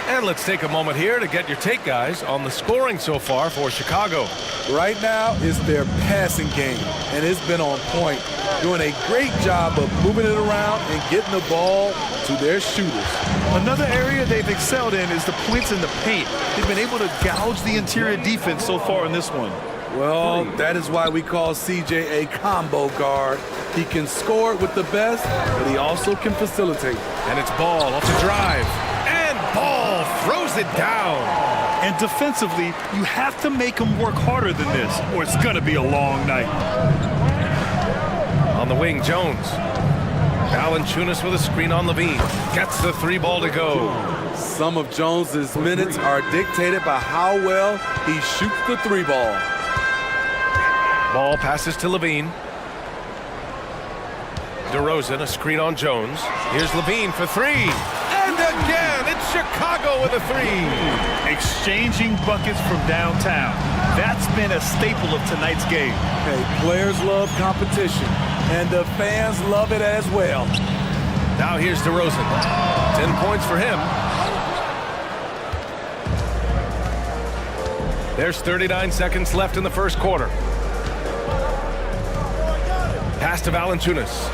Speaker 8: And let's take a moment here to get your take, guys, on the scoring so far for Chicago.
Speaker 14: Right now, it's their passing game, and it's been on point. Doing a great job of moving it around and getting the ball to their shooters.
Speaker 10: Another area they've excelled in is the points in the paint. They've been able to gouge the interior defense so far in this one.
Speaker 14: Well, that is why we call CJ a combo guard. He can score with the best, but he also can facilitate.
Speaker 8: And it's Ball off the drive. And Ball throws it down.
Speaker 10: And defensively, you have to make him work harder than this, or it's going to be a long night.
Speaker 8: On the wing, Jones. Valanciunas with a screen on LaVine. Gets the 3 ball to go.
Speaker 14: Some of Jones's minutes are dictated by how well he shoots the 3 ball.
Speaker 8: Ball passes to LaVine. DeRozan, a screen on Jones. Here's LaVine for 3. And again, it's Chicago with a 3.
Speaker 10: Exchanging buckets from downtown. That's been a staple of tonight's game.
Speaker 14: Hey, players love competition, and the fans love it as well.
Speaker 8: Now here's DeRozan. 10 points for him. There's 39 seconds left in the first quarter. Pass to Valanciunas.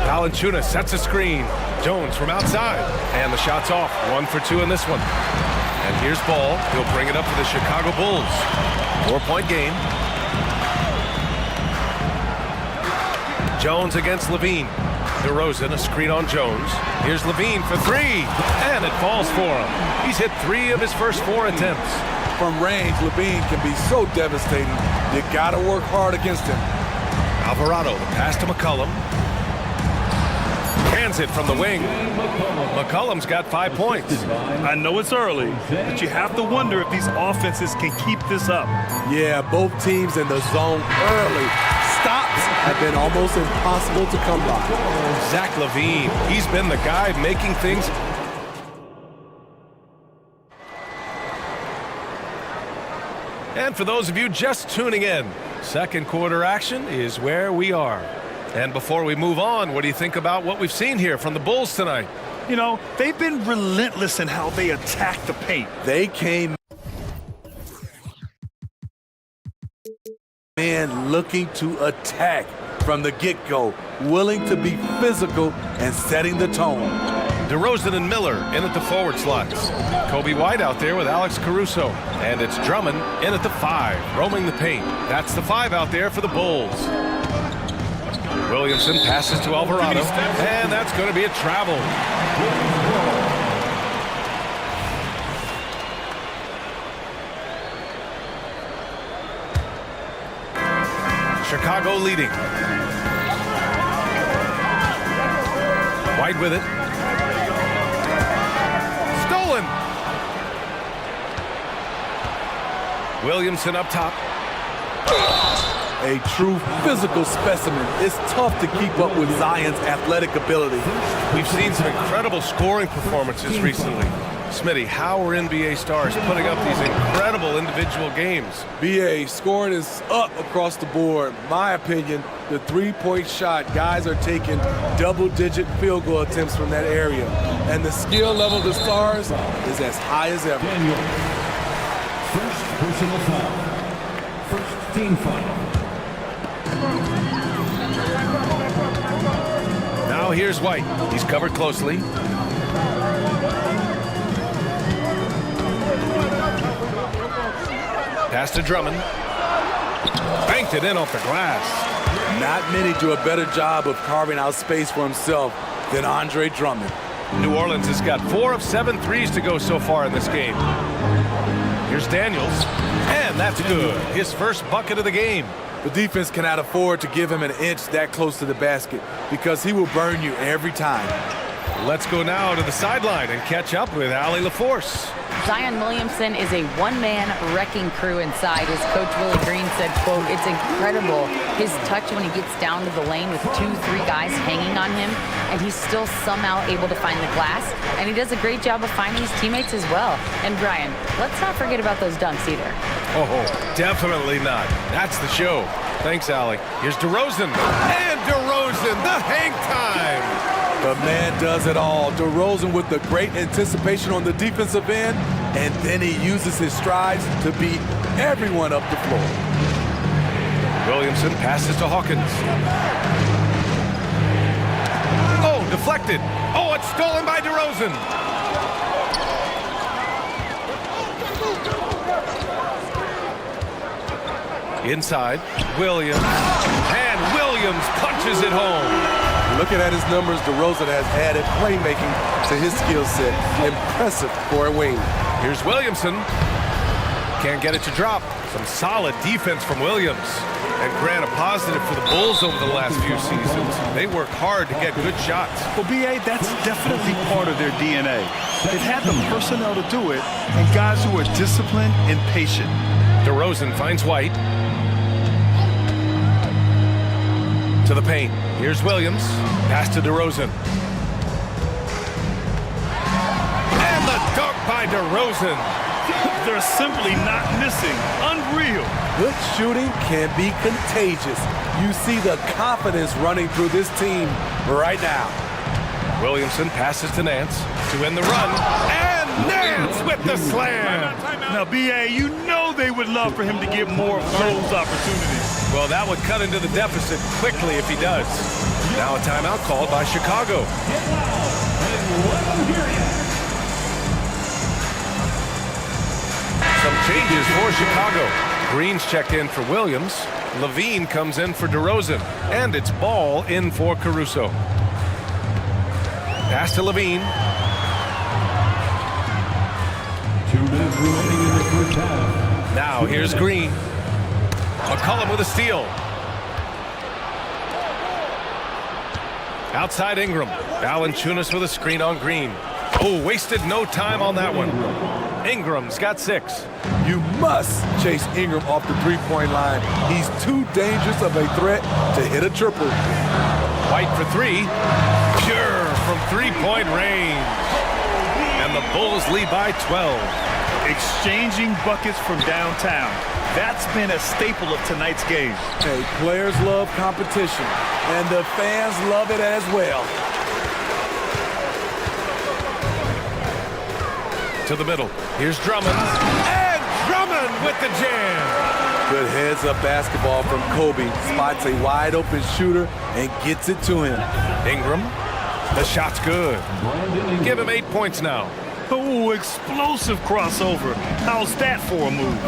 Speaker 8: Valanciunas sets a screen. Jones from outside. And the shot's off. 1 for 2 in this one. And here's Ball. He'll bring it up for the Chicago Bulls. 4-point game. Jones against Levine. DeRozan, a screen on Jones. Here's Levine for 3. And it falls for him. He's hit 3 of his first 4 attempts.
Speaker 14: From range, Levine can be so devastating. You gotta work hard against him.
Speaker 8: Alvarado, the pass to McCollum. Hands it from the wing. McCollum's got 5 points.
Speaker 10: I know it's early, but you have to wonder if these offenses can keep this up.
Speaker 14: Yeah, both teams in the zone early. Stops have been almost impossible to come by.
Speaker 8: Zach LaVine, he's been the guy making things. And for those of you just tuning in, second quarter action is where we are. And before we move on, what do you think about what we've seen here from the Bulls tonight?
Speaker 10: You know, they've been relentless in how they attack the paint.
Speaker 14: They came in looking to attack from the get-go, willing to be physical and setting the tone.
Speaker 8: DeRozan and Miller in at the forward slots. Kobe White out there with Alex Caruso. And it's Drummond in at the 5, roaming the paint. That's the 5 out there for the Bulls. Williamson passes to Alvarado, and that's going to be a travel. Chicago leading. White with it. Stolen. Williamson up top.
Speaker 14: A true physical specimen. It's tough to keep up with Zion's athletic ability.
Speaker 8: We've seen some incredible scoring performances recently. Smitty, how are NBA stars putting up these incredible individual games?
Speaker 14: BA, scoring is up across the board. My opinion, the three-point shot, guys are taking double-digit field goal attempts from that area. And the skill level of the stars is as high as ever.
Speaker 7: Daniel. First personal foul. First team foul.
Speaker 8: Now here's White. He's covered closely. Pass to Drummond. Banked it in off the glass.
Speaker 14: Not many do a better job of carving out space for himself than Andre Drummond.
Speaker 8: New Orleans has got 4 of 7 threes to go so far in this game. Here's Daniels. And that's good. His first bucket of the game.
Speaker 14: The defense cannot afford to give him an inch that close to the basket because he will burn you every time.
Speaker 8: Let's go now to the sideline and catch up with Allie LaForce.
Speaker 11: Zion Williamson is a one-man wrecking crew inside. As Coach Willie Green said, quote, "It's incredible his touch when he gets down to the lane with 2-3 guys hanging on him, and he's still somehow able to find the glass, and he does a great job of finding his teammates as well." And Brian, let's not forget about those dunks either.
Speaker 8: Oh, definitely not. That's the show. Thanks, Allie. Here's DeRozan. And DeRozan, the hang time.
Speaker 14: The man does it all. DeRozan with the great anticipation on the defensive end, and then he uses his strides to beat everyone up the floor.
Speaker 8: Williamson passes to Hawkins. Oh, deflected. Oh, it's stolen by DeRozan. Inside, Williams. And Williams punches it home.
Speaker 14: Looking at his numbers, DeRozan has added playmaking to his skill set. Impressive for a wing.
Speaker 8: Here's Williamson. Can't get it to drop. Some solid defense from Williams. And Grant, a positive for the Bulls over the last few seasons. They work hard to get good shots.
Speaker 10: Well, BA, that's definitely part of their DNA. They've had the personnel to do it, and guys who are disciplined and patient.
Speaker 8: DeRozan finds White. To the paint. Here's Williams. Pass to DeRozan. And the dunk by DeRozan.
Speaker 10: They're simply not missing. Unreal.
Speaker 14: Good shooting can be contagious. You see the confidence running through this team right now.
Speaker 8: Williamson passes to Nance to end the run. And Nance with the slam.
Speaker 10: Now, B.A., you know they would love for him to get more of those opportunities.
Speaker 8: Well, that would cut into the deficit quickly if he does. Now a timeout called by Chicago. Some changes for Chicago. Green's checked in for Williams. Levine comes in for DeRozan. And it's Ball in for Caruso. Pass to Levine.
Speaker 7: 2 minutes remaining in the first half.
Speaker 8: Now here's Green. McCollum with a steal. Outside Ingram. Valanciunas with a screen on Green. Oh, wasted no time on that one. Ingram's got 6.
Speaker 14: You must chase Ingram off the three-point line. He's too dangerous of a threat to hit a triple.
Speaker 8: White for 3. Pure from three-point range. And the Bulls lead by 12.
Speaker 10: Exchanging buckets from downtown. That's been a staple of tonight's game.
Speaker 14: Hey, players love competition, and the fans love it as well.
Speaker 8: To the middle. Here's Drummond. And Drummond with the jam.
Speaker 14: Good heads-up basketball from Kobe. Spots a wide-open shooter and gets it to him.
Speaker 8: Ingram. The shot's good. Give him 8 points now.
Speaker 10: Oh, explosive crossover. How's that for a move?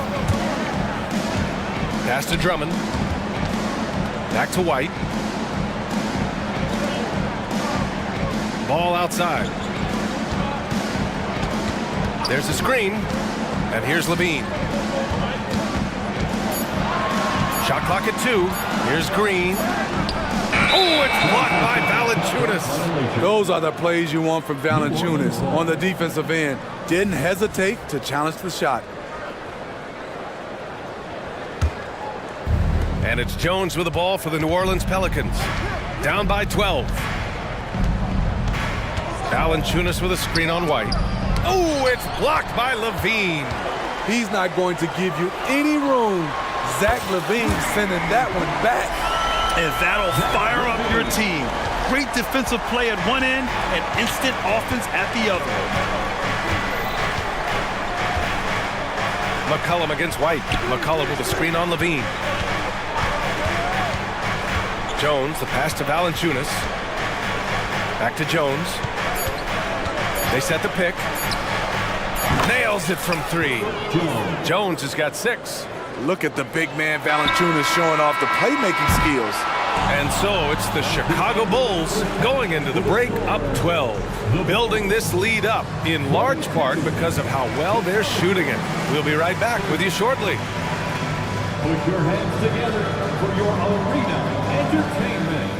Speaker 8: Pass to Drummond. Back to White. Ball outside. There's a screen. And here's Levine. Shot clock at 2. Here's Green. Oh, it's blocked by Valanciunas.
Speaker 14: Those are the plays you want from Valanciunas on the defensive end. Didn't hesitate to challenge the shot.
Speaker 8: And it's Jones with the ball for the New Orleans Pelicans. Down by 12. Valanciunas with a screen on White. Oh, it's blocked by Levine.
Speaker 14: He's not going to give you any room. Zach LaVine sending that one back.
Speaker 10: And that'll fire up your team. Great defensive play at one end and instant offense at the other.
Speaker 8: McCollum against White. McCollum with a screen on Levine. Jones, the pass to Valanciunas. Back to Jones. They set the pick. Nails it from 3. Jones has got 6.
Speaker 14: Look at the big man Valanciunas showing off the playmaking skills.
Speaker 8: And so it's the Chicago Bulls going into the break up 12. Building this lead up in large part because of how well they're shooting it. We'll be right back with you shortly.
Speaker 7: Put your hands together for your arena entertainment.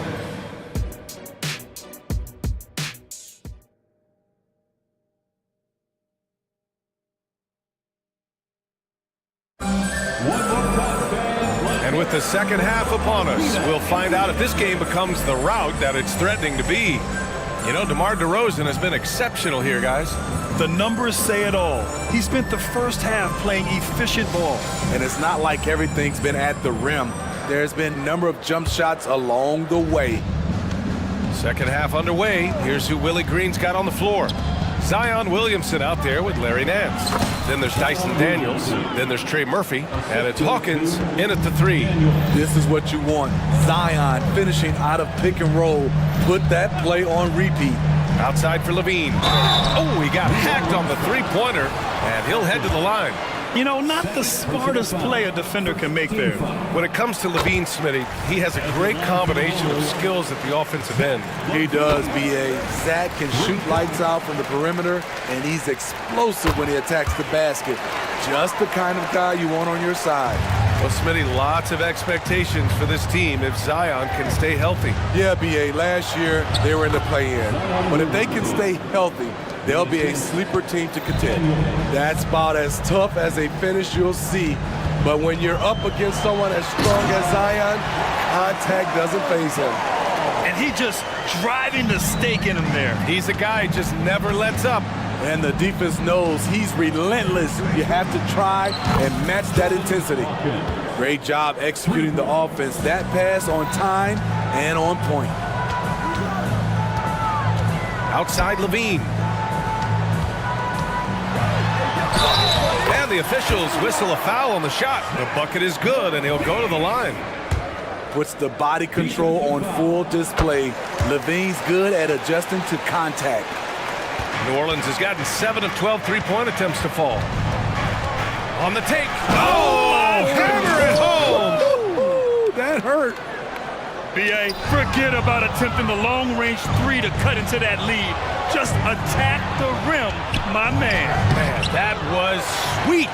Speaker 8: And with the second half upon us, we'll find out if this game becomes the rout that it's threatening to be. You know, DeMar DeRozan has been exceptional here, guys.
Speaker 10: The numbers say it all. He spent the first half playing efficient ball.
Speaker 14: And it's not like everything's been at the rim. There's been a number of jump shots along the way.
Speaker 8: Second half underway. Here's who Willie Green's got on the floor. Zion Williamson out there with Larry Nance. Then there's Dyson Daniels. Then there's Trey Murphy. And it's Hawkins in at the 3.
Speaker 14: This is what you want. Zion finishing out of pick and roll. Put that play on repeat.
Speaker 8: Outside for Levine. Oh, he got hacked on the three-pointer, and he'll head to the line.
Speaker 10: You know, not the smartest play a defender can make there.
Speaker 8: When it comes to Levine, Smitty, he has a great combination of skills at the offensive end.
Speaker 14: He does, B.A. Zach can shoot lights out from the perimeter, and he's explosive when he attacks the basket. Just the kind of guy you want on your side.
Speaker 8: Well, Smitty, lots of expectations for this team if Zion can stay healthy.
Speaker 14: Yeah, B.A., last year they were in the play-in. But if they can stay healthy, they'll be a sleeper team to contend. That's about as tough as a finish you'll see. But when you're up against someone as strong as Zion, contact doesn't faze him.
Speaker 10: And he just driving the stake in him there.
Speaker 8: He's a guy who just never lets up.
Speaker 14: And the defense knows he's relentless. You have to try and match that intensity. Great job executing the offense. That pass on time and on point.
Speaker 8: Outside Levine. the officials whistle a foul on the shot. The bucket is good, and he'll go to the line.
Speaker 14: Puts the body control on full display. Levine's good at adjusting to contact.
Speaker 8: New Orleans has gotten 7 of 12 three-point attempts to fall. On the take. Oh, hammer it home.
Speaker 14: Ooh, that hurt.
Speaker 10: BA, forget about attempting the long-range three to cut into that lead. Just attack the rim, my man.
Speaker 8: Man, that was sweet.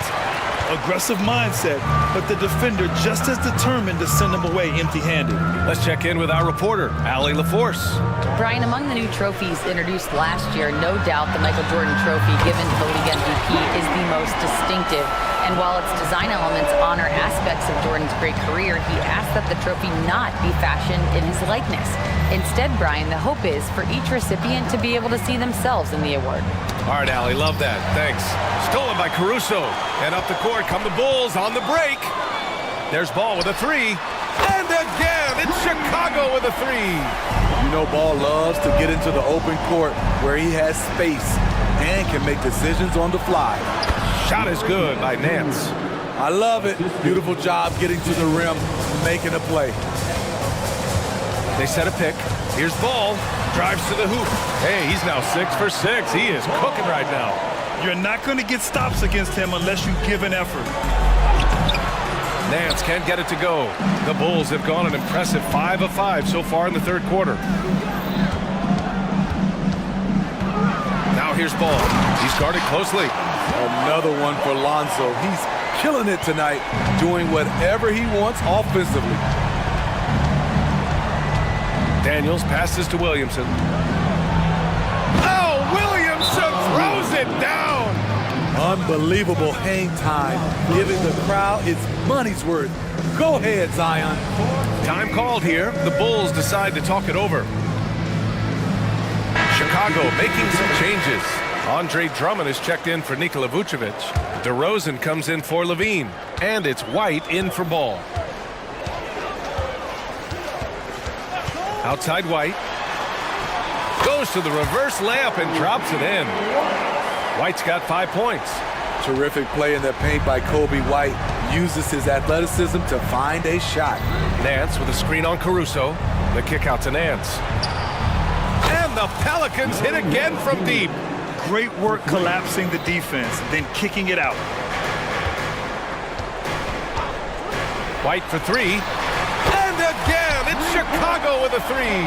Speaker 10: Aggressive mindset, but the defender just as determined to send him away empty-handed.
Speaker 8: Let's check in with our reporter, Allie LaForce.
Speaker 11: Brian, among the new trophies introduced last year, no doubt the Michael Jordan Trophy given to the league MVP is the most distinctive. And while its design elements honor aspects of Jordan's great career, he asked that the trophy not be fashioned in his likeness. Instead, Brian, the hope is for each recipient to be able to see themselves in the award.
Speaker 8: All right, Allie, love that. Thanks. Stolen by Caruso. And up the court come the Bulls on the break. There's Ball with a three. And again, it's Chicago with a three.
Speaker 14: You know Ball loves to get into the open court where he has space and can make decisions on the fly.
Speaker 8: Shot is good by Nance.
Speaker 14: I love it. Beautiful job getting to the rim, making a play.
Speaker 8: They set a pick. Here's Ball. Drives to the hoop. Hey, he's now 6 for 6. He is cooking right now.
Speaker 10: You're not going to get stops against him unless you give an effort.
Speaker 8: Nance can't get it to go. The Bulls have gone an impressive 5 of 5 so far in the third quarter. Now here's Ball. He's guarded closely.
Speaker 14: Another one for Lonzo. He's killing it tonight, doing whatever he wants offensively.
Speaker 8: Daniels passes to Williamson. Oh, Williamson throws it down.
Speaker 14: Unbelievable hang time, giving the crowd its money's worth. Go ahead, Zion.
Speaker 8: Time called here. The Bulls decide to talk it over. Chicago making some changes. Andre Drummond is checked in for Nikola Vucevic. DeRozan comes in for Levine. And it's White in for Ball. Outside White. Goes to the reverse layup and drops it in. White's got 5 points.
Speaker 14: Terrific play in the paint by Kobe White. Uses his athleticism to find a shot.
Speaker 8: Nance with a screen on Caruso. The kick out to Nance. And the Pelicans hit again from deep.
Speaker 10: Great work collapsing the defense, then kicking it out.
Speaker 8: White for three. And again, it's Chicago with a three.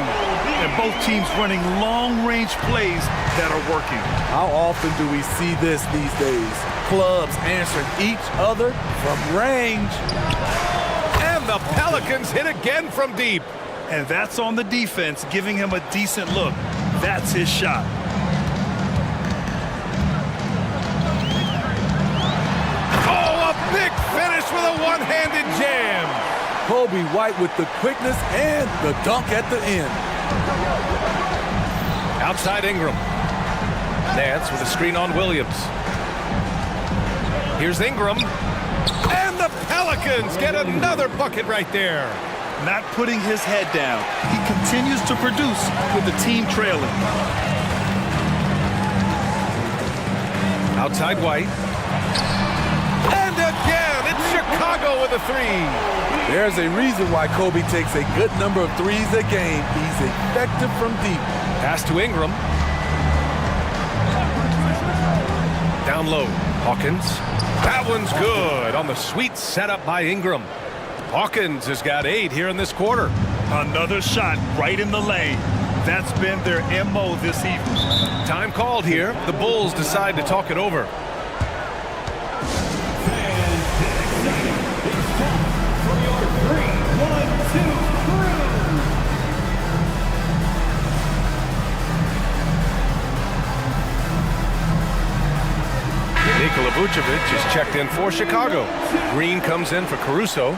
Speaker 10: And both teams running long-range plays that are working.
Speaker 14: How often do we see this these days? Clubs answering each other from range.
Speaker 8: And the Pelicans hit again from deep.
Speaker 10: And that's on the defense, giving him a decent look. That's his shot.
Speaker 8: Oh, a big finish with a one-handed jam.
Speaker 14: Kobe White with the quickness and the dunk at the end.
Speaker 8: Outside Ingram. Nance with a screen on Williams. Here's Ingram. And the Pelicans get another bucket right there.
Speaker 10: Not putting his head down. He continues to produce with the team trailing.
Speaker 8: Outside White. And again, it's Chicago with a three.
Speaker 14: There's a reason why Kobe takes a good number of threes a game. He's effective from deep.
Speaker 8: Pass to Ingram. Down low, Hawkins. That one's good on the sweet setup by Ingram. Hawkins has got 8 here in this quarter.
Speaker 10: Another shot right in the lane. That's been their MO this evening.
Speaker 8: Time called here. The Bulls decide to talk it over. Nikola Vucevic is checked in for Chicago. Green comes in for Caruso.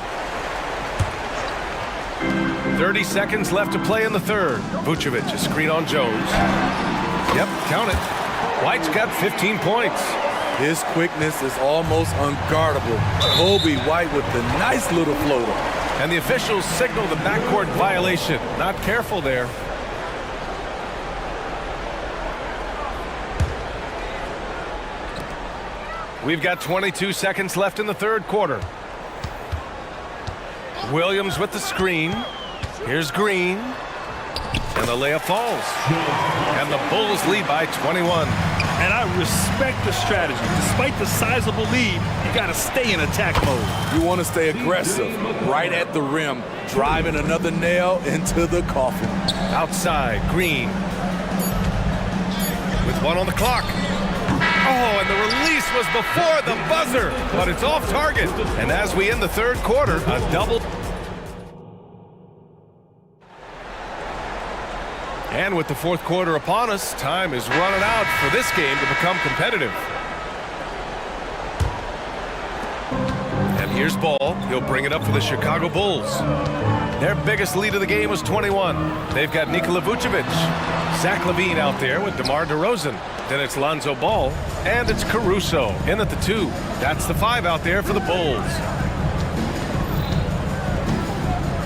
Speaker 8: 30 seconds left to play in the third. Vucevic, a screen on Jones. Yep, count it. White's got 15 points.
Speaker 14: His quickness is almost unguardable. Kobe White with the nice little floater.
Speaker 8: And the officials signal the backcourt violation. Not careful there. We've got 22 seconds left in the third quarter. Williams with the screen. Here's Green. And the layup falls. And the Bulls lead by 21.
Speaker 10: And I respect the strategy. Despite the sizable lead, you got to stay in attack mode.
Speaker 14: You want to stay aggressive, right at the rim, driving another nail into the coffin.
Speaker 8: Outside, Green. With 1 on the clock. Oh, and the release was before the buzzer, but it's off target. And as we end the third quarter, a double. And with the fourth quarter upon us, time is running out for this game to become competitive. And here's Ball. He'll bring it up for the Chicago Bulls. Their biggest lead of the game was 21. They've got Nikola Vucevic. Zach LaVine out there with DeMar DeRozan. Then it's Lonzo Ball. And it's Caruso in at the 2. That's the 5 out there for the Bulls.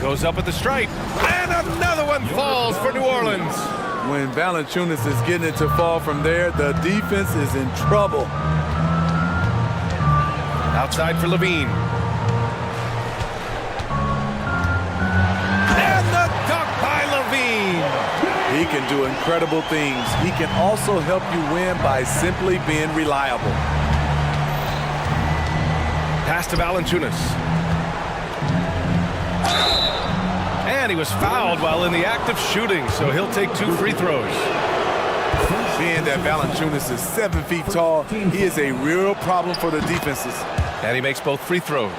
Speaker 8: Goes up at the stripe. And another one falls for New Orleans.
Speaker 14: When Valanciunas is getting it to fall from there, the defense is in trouble.
Speaker 8: Outside for LaVine. And the dunk by LaVine.
Speaker 14: He can do incredible things. He can also help you win by simply being reliable.
Speaker 8: Pass to Valanciunas. And he was fouled while in the act of shooting, so he'll take 2 free throws.
Speaker 14: Being that Valanciunas is 7 feet tall, he is a real problem for the defenses.
Speaker 8: And he makes both free throws.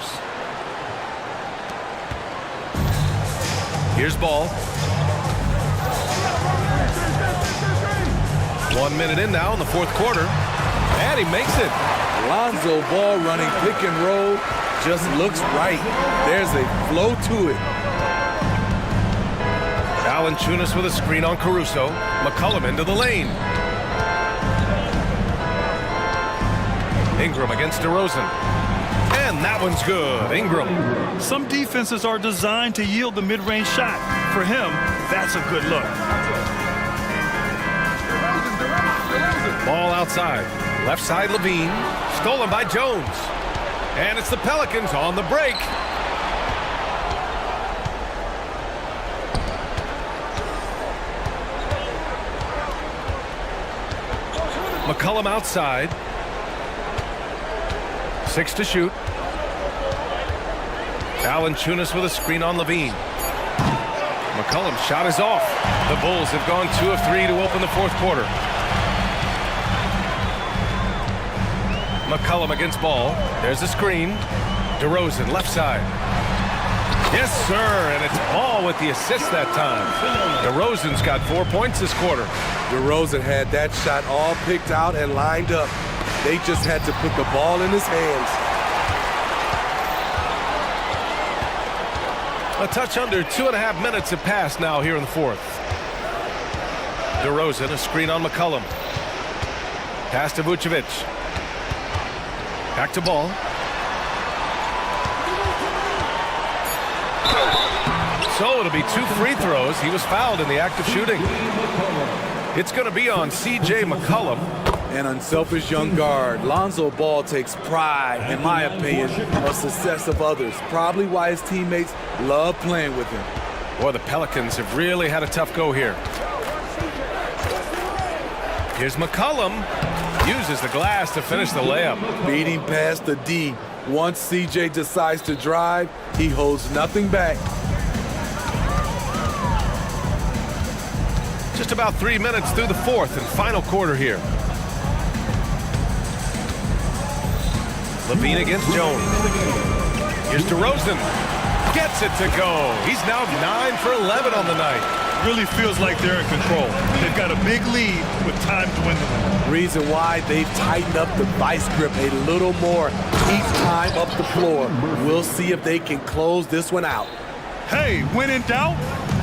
Speaker 8: Here's Ball. 1 minute in now in the fourth quarter. And he makes it.
Speaker 14: Lonzo Ball running pick and roll just looks right. There's a flow to it.
Speaker 8: Valanciunas with a screen on Caruso. McCollum into the lane. Ingram against DeRozan. And that one's good. Ingram.
Speaker 10: Some defenses are designed to yield the mid-range shot. For him, that's a good look.
Speaker 8: Ball outside. Left side LaVine. Stolen by Jones. And it's the Pelicans on the break. McCollum outside. 6 to shoot. Valanciunas with a screen on LaVine. McCollum's shot is off. The Bulls have gone 2 of 3 to open the fourth quarter. McCollum against Ball. There's a screen. DeRozan left side. Yes, sir, and it's Ball with the assist that time. DeRozan's got 4 points this quarter.
Speaker 14: DeRozan had that shot all picked out and lined up. They just had to put the ball in his hands.
Speaker 8: A touch under 2.5 minutes have passed now here in the fourth. DeRozan, a screen on McCollum. Pass to Vucevic. Back to Ball. So it'll be 2 free throws. He was fouled in the act of shooting. It's going to be on C.J. McCollum.
Speaker 14: An unselfish young guard. Lonzo Ball takes pride, in my opinion, of success of others. Probably why his teammates love playing with him.
Speaker 8: Boy, the Pelicans have really had a tough go here. Here's McCollum. Uses the glass to finish the layup.
Speaker 14: Beating past the D. Once C.J. decides to drive, he holds nothing back.
Speaker 8: Just about 3 minutes through the fourth and final quarter here. LaVine against Jones. Here's DeRozan. Gets it to go. He's now 9 for 11 on the night.
Speaker 10: Really feels like they're in control. They've got a big lead with time dwindling.
Speaker 14: Reason why they've tightened up the vice grip a little more each time up the floor. We'll see if they can close this one out.
Speaker 10: Hey, when in doubt,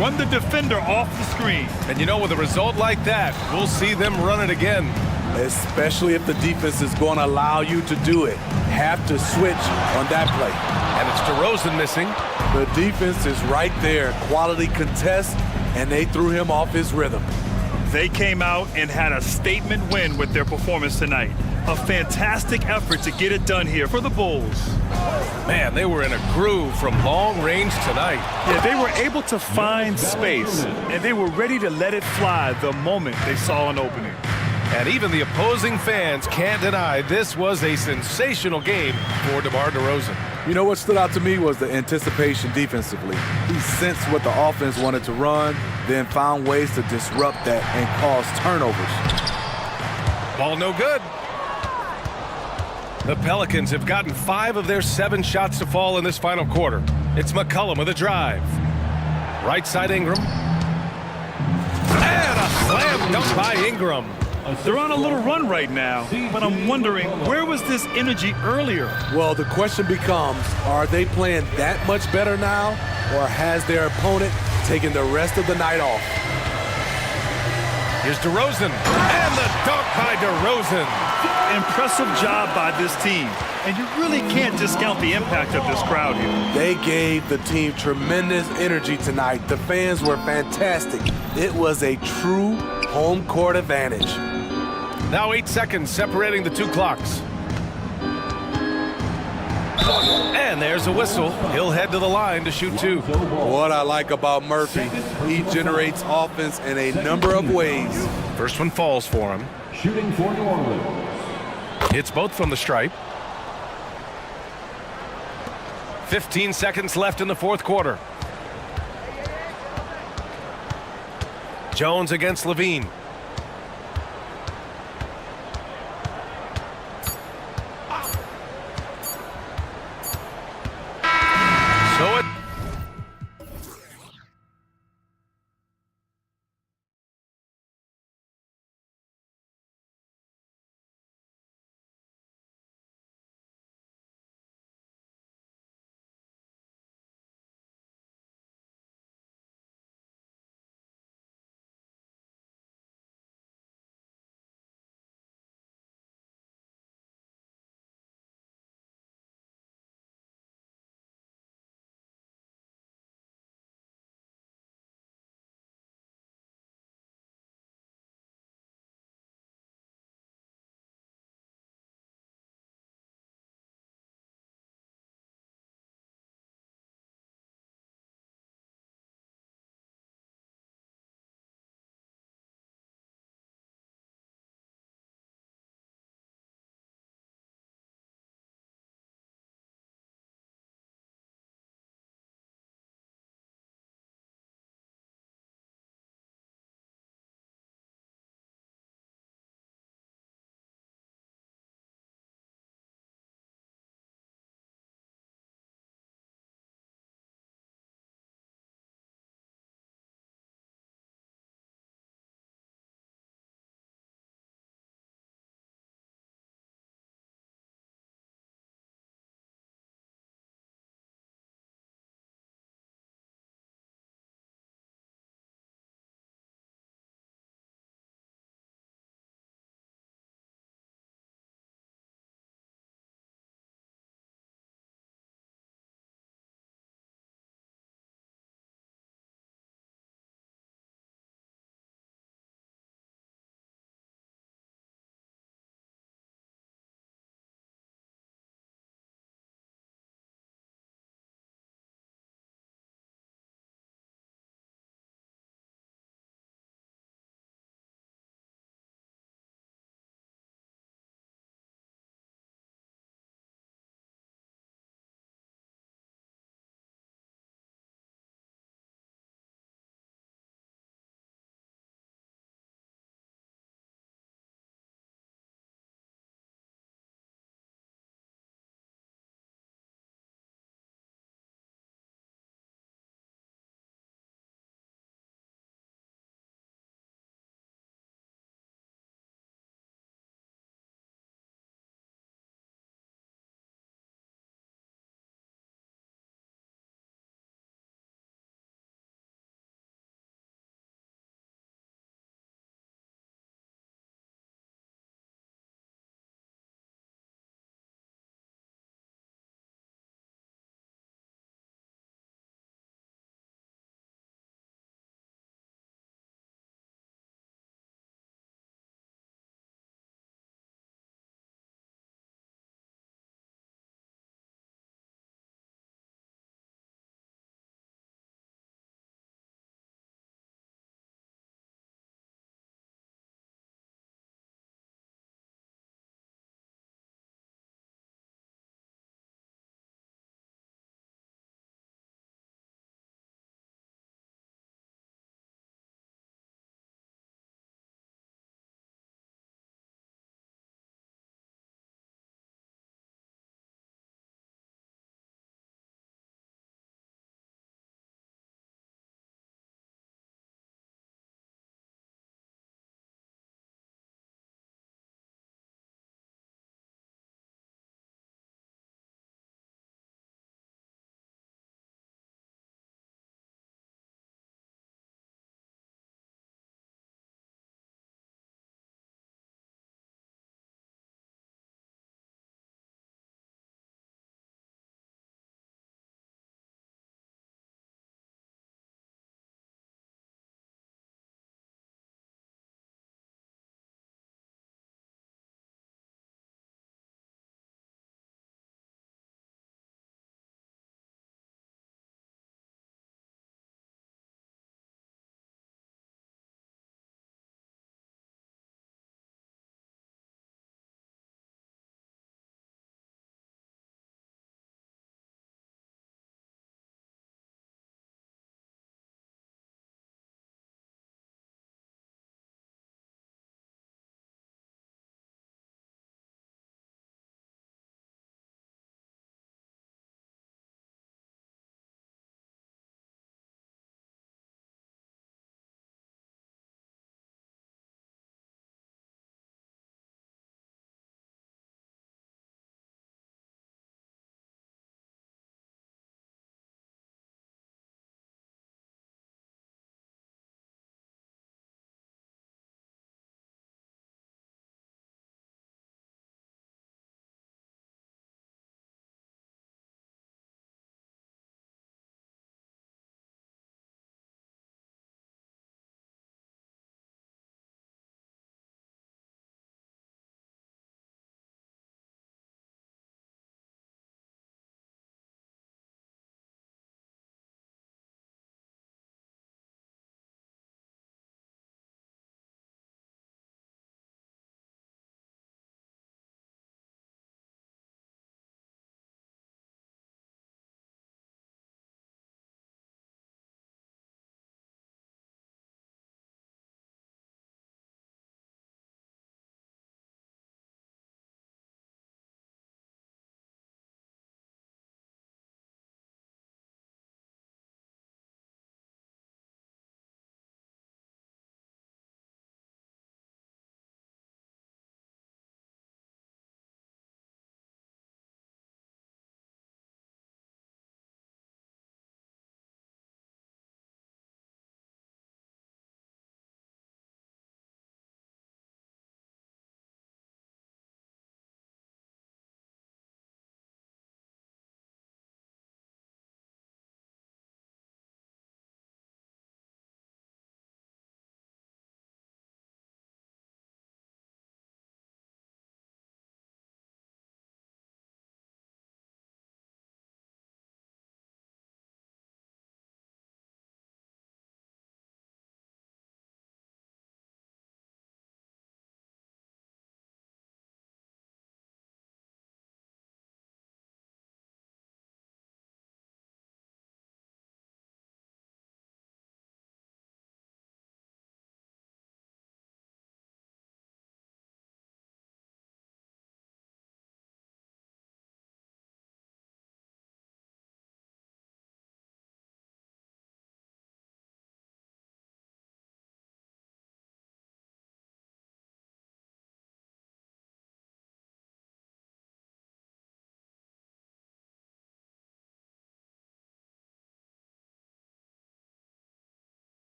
Speaker 10: run the defender off the screen.
Speaker 8: And you know, with a result like that, we'll see them run it again.
Speaker 14: Especially if the defense is going to allow you to do it. Have to switch on that play.
Speaker 8: And it's DeRozan missing.
Speaker 14: The defense is right there. Quality contest, and they threw him off his rhythm.
Speaker 10: They came out and had a statement win with their performance tonight. A fantastic effort to get it done here for the Bulls.
Speaker 8: Man, they were in a groove from long range tonight.
Speaker 10: Yeah, they were able to find space, and they were ready to let it fly the moment they saw an opening.
Speaker 8: And even the opposing fans can't deny this was a sensational game for DeMar DeRozan.
Speaker 14: You know what stood out to me was the anticipation defensively. He sensed what the offense wanted to run, then found ways to disrupt that and cause turnovers.
Speaker 8: Ball no good. The Pelicans have gotten 5 of their 7 shots to fall in this final quarter. It's McCollum with a drive. Right side Ingram. And a slam dunk by Ingram.
Speaker 10: They're on a little run right now, but I'm wondering, where was this energy earlier?
Speaker 14: Well, the question becomes, are they playing that much better now, or has their opponent taken the rest of the night off?
Speaker 8: Here's DeRozan, and the dunk by DeRozan.
Speaker 10: Impressive job by this team, and you really can't discount the impact of this crowd here.
Speaker 14: They gave the team tremendous energy tonight. The fans were fantastic. It was a true home court advantage.
Speaker 8: Now 8 seconds separating the 2 clocks. And there's a whistle. He'll head to the line to shoot 2.
Speaker 14: What I like about Murphy, he generates offense in a number of ways.
Speaker 8: First one falls for him.
Speaker 7: Shooting for New Orleans.
Speaker 8: Hits both from the stripe. 15 seconds left in the 4th quarter. Jones against Levine.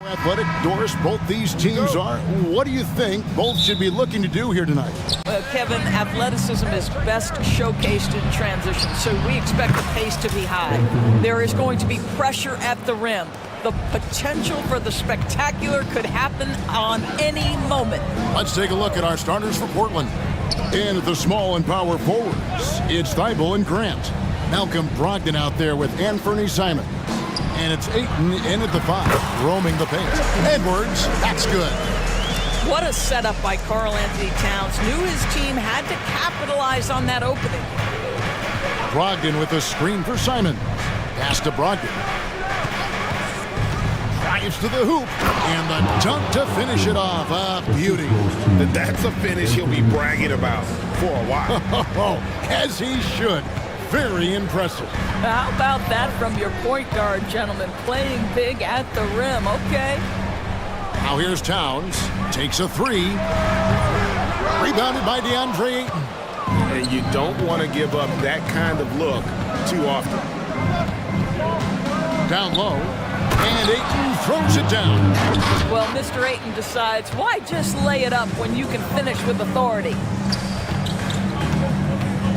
Speaker 1: Athletic, Doris, both these teams are. What do you think both should be looking to do here tonight?
Speaker 12: Kevin, athleticism is best showcased in transition, so we expect the pace to be high. There is going to be pressure at the rim. The potential for the spectacular could happen on any moment.
Speaker 1: Let's take a look at our starters for Portland. In at the small and power forwards, it's Thibault and Grant. Malcolm Brogdon out there with Anthony Simon. And it's Ayton in at the 5, roaming the paint. Edwards, that's good.
Speaker 12: What a setup by Karl Anthony Towns. Knew his team had to capitalize on that opening.
Speaker 1: Brogdon with a screen for Simon. Pass to Brogdon. Drives to the hoop. And the dunk to finish it off. A beauty.
Speaker 2: That's a finish he'll be bragging about for a while.
Speaker 1: As he should. Very impressive.
Speaker 12: How about that from your point guard, gentlemen? Playing big at the rim. Okay.
Speaker 1: Now here's Towns. Takes a 3. Rebounded by DeAndre Ayton.
Speaker 2: And you don't want to give up that kind of look too often.
Speaker 1: Down low. And Ayton throws it down.
Speaker 12: Well, Mr. Ayton decides, why just lay it up when you can finish with authority?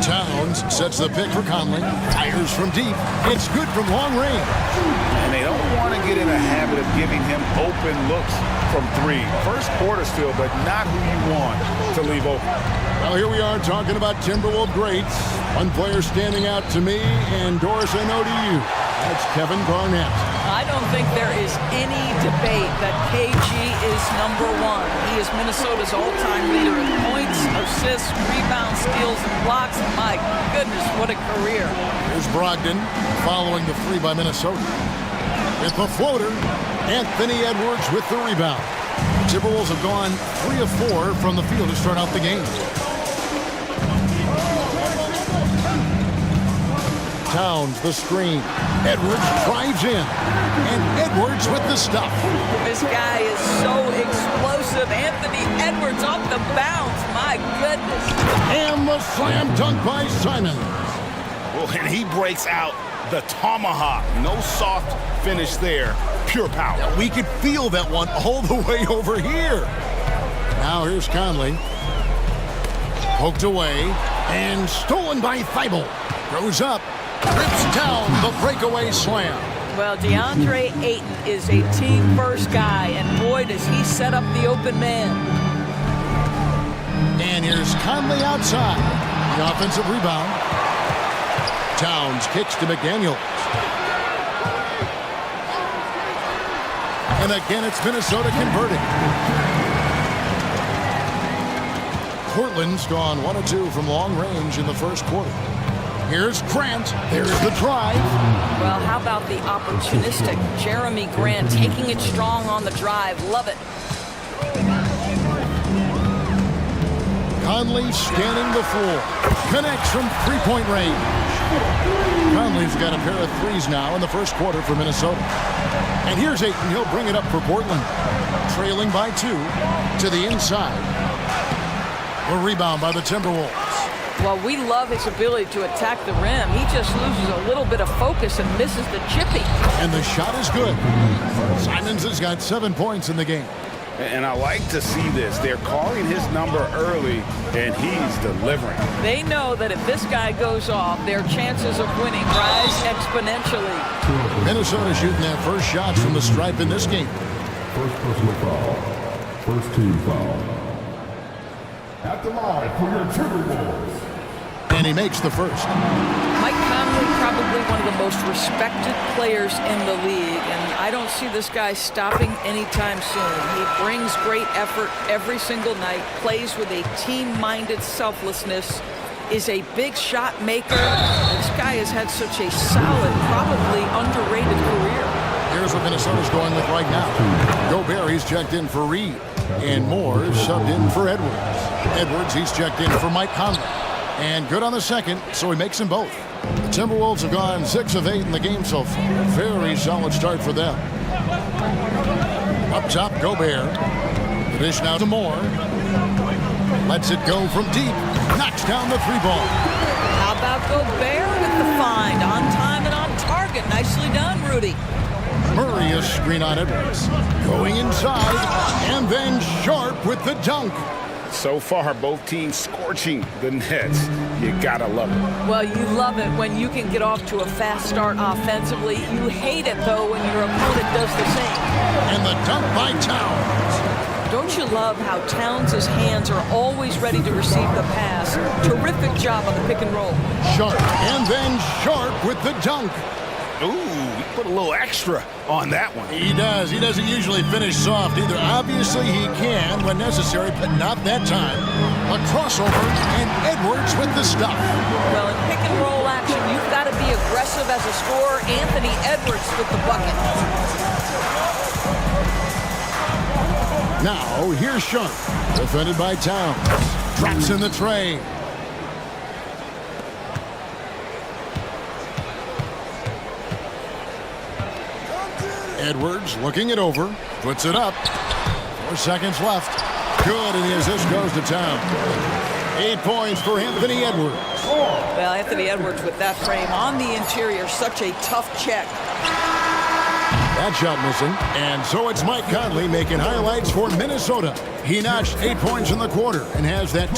Speaker 1: Towns sets the pick for Conley. Fires from deep. It's good from long range.
Speaker 2: And they don't want to get in a habit of giving him open looks from 3. First quarter still, but not who you want to leave open.
Speaker 1: Well, here we are talking about Timberwolves greats. One player standing out to me, and Doris, I know to you. That's Kevin Garnett.
Speaker 12: I don't think there is any debate that KG is #1. He is Minnesota's all-time leader in points, assists, rebounds, steals, and blocks. My goodness, what a career.
Speaker 1: Here's Brogdon following the 3 by Minnesota. With the floater, Anthony Edwards with the rebound. The Timberwolves have gone 3 of 4 from the field to start out the game. Towns, the screen. Edwards drives in. And Edwards with the stuff.
Speaker 12: This guy is so explosive. Anthony Edwards off the bounce. My goodness.
Speaker 1: And the slam dunk by Simon.
Speaker 2: Well, and he breaks out the tomahawk. No soft finish there. Pure power.
Speaker 1: Yeah, we could feel that one all the way over here. Now here's Conley. Poked away. And stolen by Thibault. Goes up. Rips down the breakaway slam.
Speaker 12: Well, DeAndre Ayton is a team-first guy, and boy, does he set up the open man.
Speaker 1: And here's Conley outside. The offensive rebound. Towns kicks to McDaniels. And again, it's Minnesota converting. Portland's gone 1 of 2 from long range in the first quarter. Here's Grant. There's the drive.
Speaker 12: Well, how about the opportunistic Jeremy Grant taking it strong on the drive? Love it.
Speaker 1: Conley scanning the floor. Connects from 3-point range. Conley's got a pair of 3s now in the first quarter for Minnesota. And here's Ayton. He'll bring it up for Portland. Trailing by 2 to the inside. A rebound by the Timberwolves.
Speaker 12: Well, we love his ability to attack the rim. He just loses a little bit of focus and misses the chippy.
Speaker 1: And the shot is good. Simons has got 7 points in the game.
Speaker 2: And I like to see this. They're calling his number early, and he's delivering.
Speaker 12: They know that if this guy goes off, their chances of winning rise exponentially.
Speaker 1: Minnesota shooting their first shots from the stripe in this game.
Speaker 7: First personal foul. First team foul. At the line for your Timberwolves.
Speaker 1: And he makes the first.
Speaker 12: Mike Conley, probably one of the most respected players in the league, and I don't see this guy stopping anytime soon. He brings great effort every single night, plays with a team-minded selflessness, is a big shot maker. This guy has had such a solid, probably underrated career.
Speaker 1: Here's what Minnesota's going with right now. Gobert, he's checked in for Reed. And Moore is subbed in for Edwards. Edwards, he's checked in for Mike Conley. And good on the second, so he makes them both. The Timberwolves have gone 6 of 8 in the game so far. Very solid start for them. Up top, Gobert. The dish now to Moore. Lets it go from deep. Knocks down the 3-ball.
Speaker 12: How about Gobert with the find? On time and on target. Nicely done, Rudy.
Speaker 1: Murray a screen on Edwards. Going inside, and then Sharp with the dunk.
Speaker 2: So far, both teams scorching the nets. You gotta love it.
Speaker 12: Well, you love it when you can get off to a fast start offensively. You hate it, though, when your opponent does the same.
Speaker 1: And the dunk by Towns.
Speaker 12: Don't you love how Towns' hands are always ready to receive the pass? Terrific job on the pick and roll.
Speaker 1: Sharp, and then Sharp with the dunk.
Speaker 2: Ooh, he put a little extra on that one.
Speaker 1: He does. He doesn't usually finish soft either. Obviously, he can when necessary, but not that time. A crossover, and Edwards with the stuff.
Speaker 12: Well, in pick and roll action, you've got to be aggressive as a scorer. Anthony Edwards with the bucket.
Speaker 1: Now, here's Sharp, defended by Towns. Drops in the tray. Edwards looking it over, puts it up. 4 seconds left. Good, and the assist goes to Towns. 8 points for Anthony Edwards.
Speaker 12: Well, Anthony Edwards with that frame on the interior, such a tough check.
Speaker 1: That shot missing, and so it's Mike Conley making highlights for Minnesota. He notched 8 points in the quarter and has that.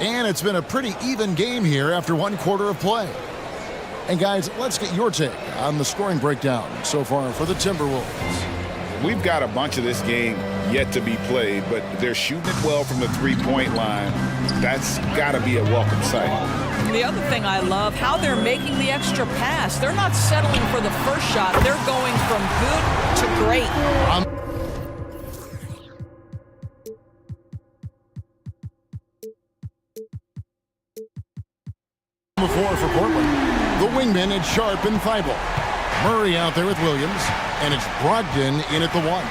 Speaker 1: And it's been a pretty even game here after 1 quarter of play. And guys, let's get your take on the scoring breakdown so far for the Timberwolves.
Speaker 2: We've got a bunch of this game yet to be played, but they're shooting it well from the three-point line. That's got to be a welcome sight.
Speaker 12: The other thing I love, how they're making the extra pass. They're not settling for the first shot. They're going from good to great.
Speaker 1: Before for Portland, the wingmen at Sharp and Thibault. Murray out there with Williams, and it's Brogdon in at the 1.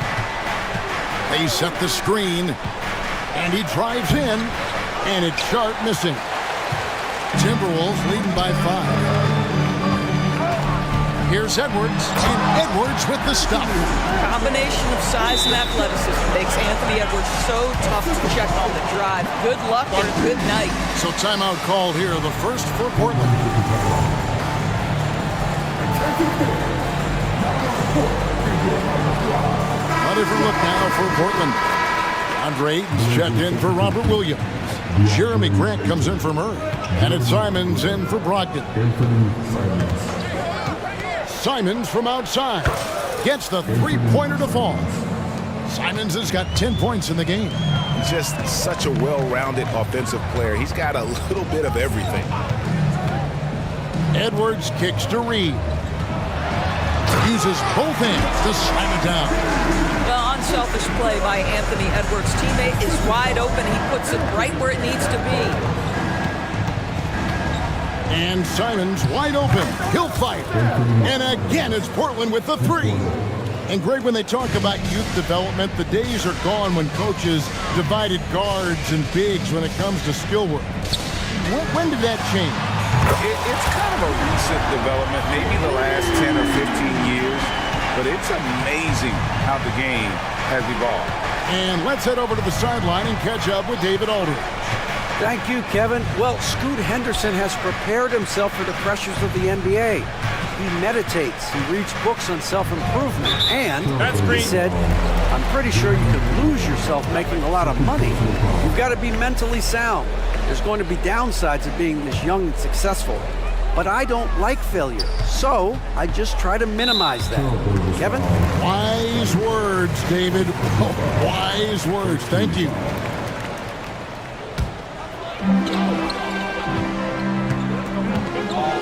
Speaker 1: They set the screen, and he drives in, and it's Sharp missing. Timberwolves leading by 5. Here's Edwards, and Edwards with the stop.
Speaker 12: Combination of size and athleticism makes Anthony Edwards so tough to check on the drive. Good luck and good night.
Speaker 1: So timeout called here, the first for Portland. A different look now for Portland. Andre Ayton's checked in for Robert Williams. Jeremy Grant comes in for Murray. And it's Simons in for Brogdon. Simons from outside gets the three-pointer to fall. Simons has got 10 points in the game.
Speaker 4: Just such a well-rounded offensive player. He's got a little bit of everything.
Speaker 1: Edwards kicks to Reed. Uses both hands to slam it down.
Speaker 12: The unselfish play by Anthony Edwards' teammate is wide open. He puts it right where it needs to be.
Speaker 1: And Simons wide open. He'll fight. And again, it's Portland with the 3. And Greg, when they talk about youth development, the days are gone when coaches divided guards and bigs when it comes to skill work. When did that change?
Speaker 2: It's kind of a recent development, maybe the last 10 or 15 years, but it's amazing how the game has evolved.
Speaker 1: And let's head over to the sideline and catch up with David Aldridge.
Speaker 6: Thank you, Kevin. Well, Scoot Henderson has prepared himself for the pressures of the NBA. He meditates, he reads books on self-improvement, and he said, I'm pretty sure you can lose yourself making a lot of money. You've got to be mentally sound. There's going to be downsides of being this young and successful. But I don't like failure, so I just try to minimize that. Kevin?
Speaker 1: Wise words, David. Oh, wise words. Thank you.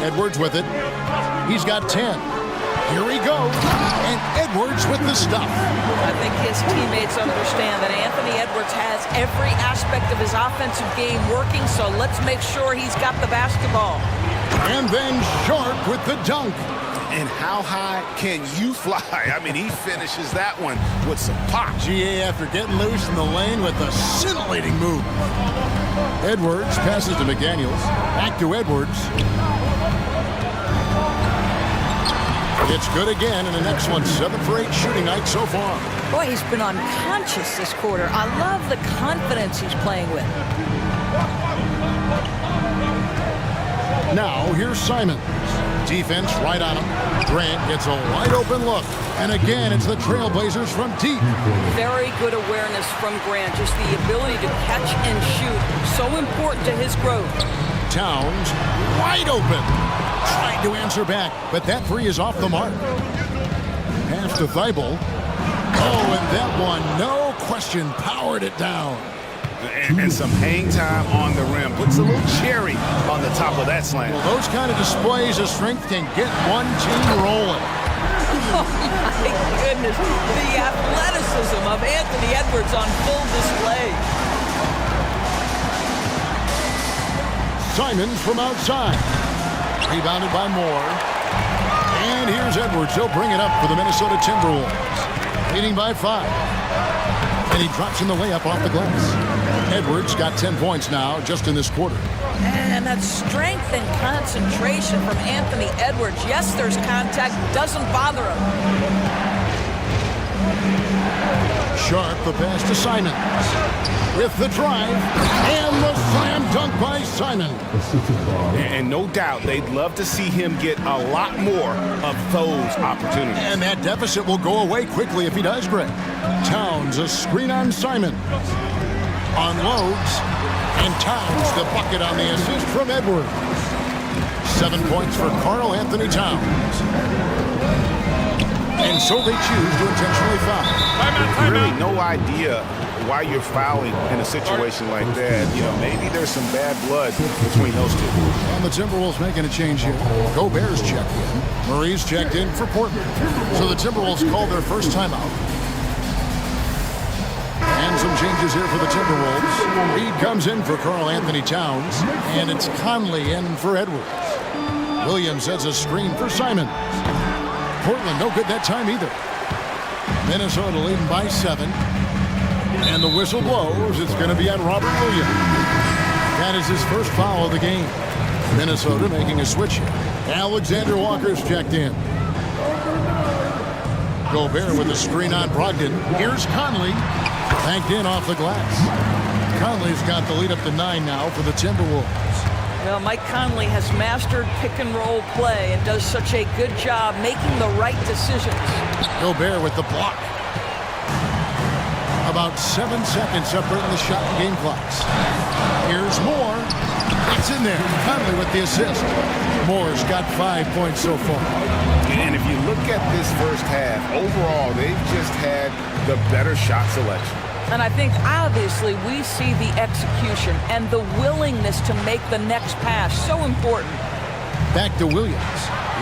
Speaker 1: Edwards with it. He's got 10. Here he goes. And Edwards with the stuff.
Speaker 12: I think his teammates understand that Anthony Edwards has every aspect of his offensive game working, so let's make sure he's got the basketball.
Speaker 1: And then Sharp with the dunk.
Speaker 4: And how high can you fly? I mean, he finishes that one with some pop.
Speaker 1: GA after getting loose in the lane with a scintillating move. Edwards passes to McDaniels. Back to Edwards. It's good again, and the next one, 7 for 8 shooting night so far.
Speaker 12: Boy, he's been unconscious this quarter. I love the confidence he's playing with.
Speaker 1: Now here's Simon. Defense right on him. Grant gets a wide open look. And again, it's the Trailblazers from deep.
Speaker 12: Very good awareness from Grant. Just the ability to catch and shoot. So important to his growth.
Speaker 1: Towns wide open. Trying to answer back, but that three is off the mark. Pass to Thibault. Oh, and that one, no question, powered it down.
Speaker 4: And some hang time on the rim. Puts a little cherry on the top of that slam.
Speaker 1: Well, those kind of displays of strength can get one team rolling.
Speaker 12: Oh, my goodness. The athleticism of Anthony Edwards on full display.
Speaker 1: Simons from outside. Rebounded by Moore. And here's Edwards. He'll bring it up for the Minnesota Timberwolves. Leading by 5. And he drops in the layup off the glass. Edwards got 10 points now just in this quarter.
Speaker 12: And that strength and concentration from Anthony Edwards. Yes, there's contact. Doesn't bother him.
Speaker 1: Sharp, the pass to Simons. With the drive. And the slam dunk by Simons.
Speaker 4: And no doubt they'd love to see him get a lot more of those opportunities.
Speaker 1: And that deficit will go away quickly if he does, Greg. Towns, a screen on Simon. Unloads. And Towns, the bucket on the assist from Edwards. 7 points for Karl Anthony Towns. And so they choose to intentionally foul.
Speaker 4: Really no idea why you're fouling in a situation like that. You know, maybe there's some bad blood between those two.
Speaker 1: And the Timberwolves making a change here. Gobert's checked in. Murray's checked in for Portland. So the Timberwolves call their first timeout. And some changes here for the Timberwolves. Reed comes in for Karl Anthony Towns. And it's Conley in for Edwards. Williams sets a screen for Simons. Portland no good that time either. Minnesota leading by 7. And the whistle blows. It's going to be on Robert Williams. That is his first foul of the game. Minnesota making a switch here. Alexander Walker's checked in. Gobert with a screen on Brogdon. Here's Conley. Banked in off the glass. Conley's got the lead up to 9 now for the Timberwolves.
Speaker 12: Well, Mike Conley has mastered pick-and-roll play and does such a good job making the right decisions.
Speaker 1: Gobert with the block. About 7 seconds separating the shot and game clocks. Here's Moore. It's in there. Conley with the assist. Moore's got 5 points so far.
Speaker 4: And if you look at this first half, overall, they've just had the better shot selection.
Speaker 12: And I think, obviously, we see the execution and the willingness to make the next pass. So important.
Speaker 1: Back to Williams.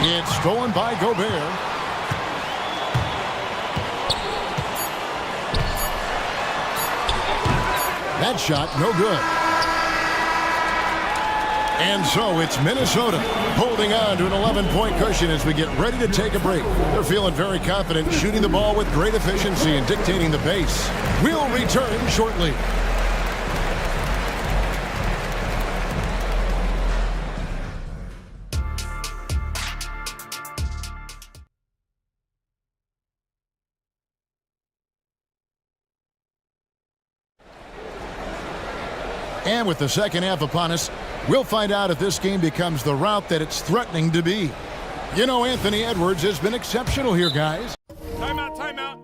Speaker 1: It's stolen by Gobert. That shot, no good. And so it's Minnesota holding on to an 11-point cushion as we get ready to take a break. They're feeling very confident, shooting the ball with great efficiency and dictating the pace. We'll return shortly. And with the second half upon us, we'll find out if this game becomes the route that it's threatening to be. You know, Anthony Edwards has been exceptional here, guys.
Speaker 9: Timeout, timeout.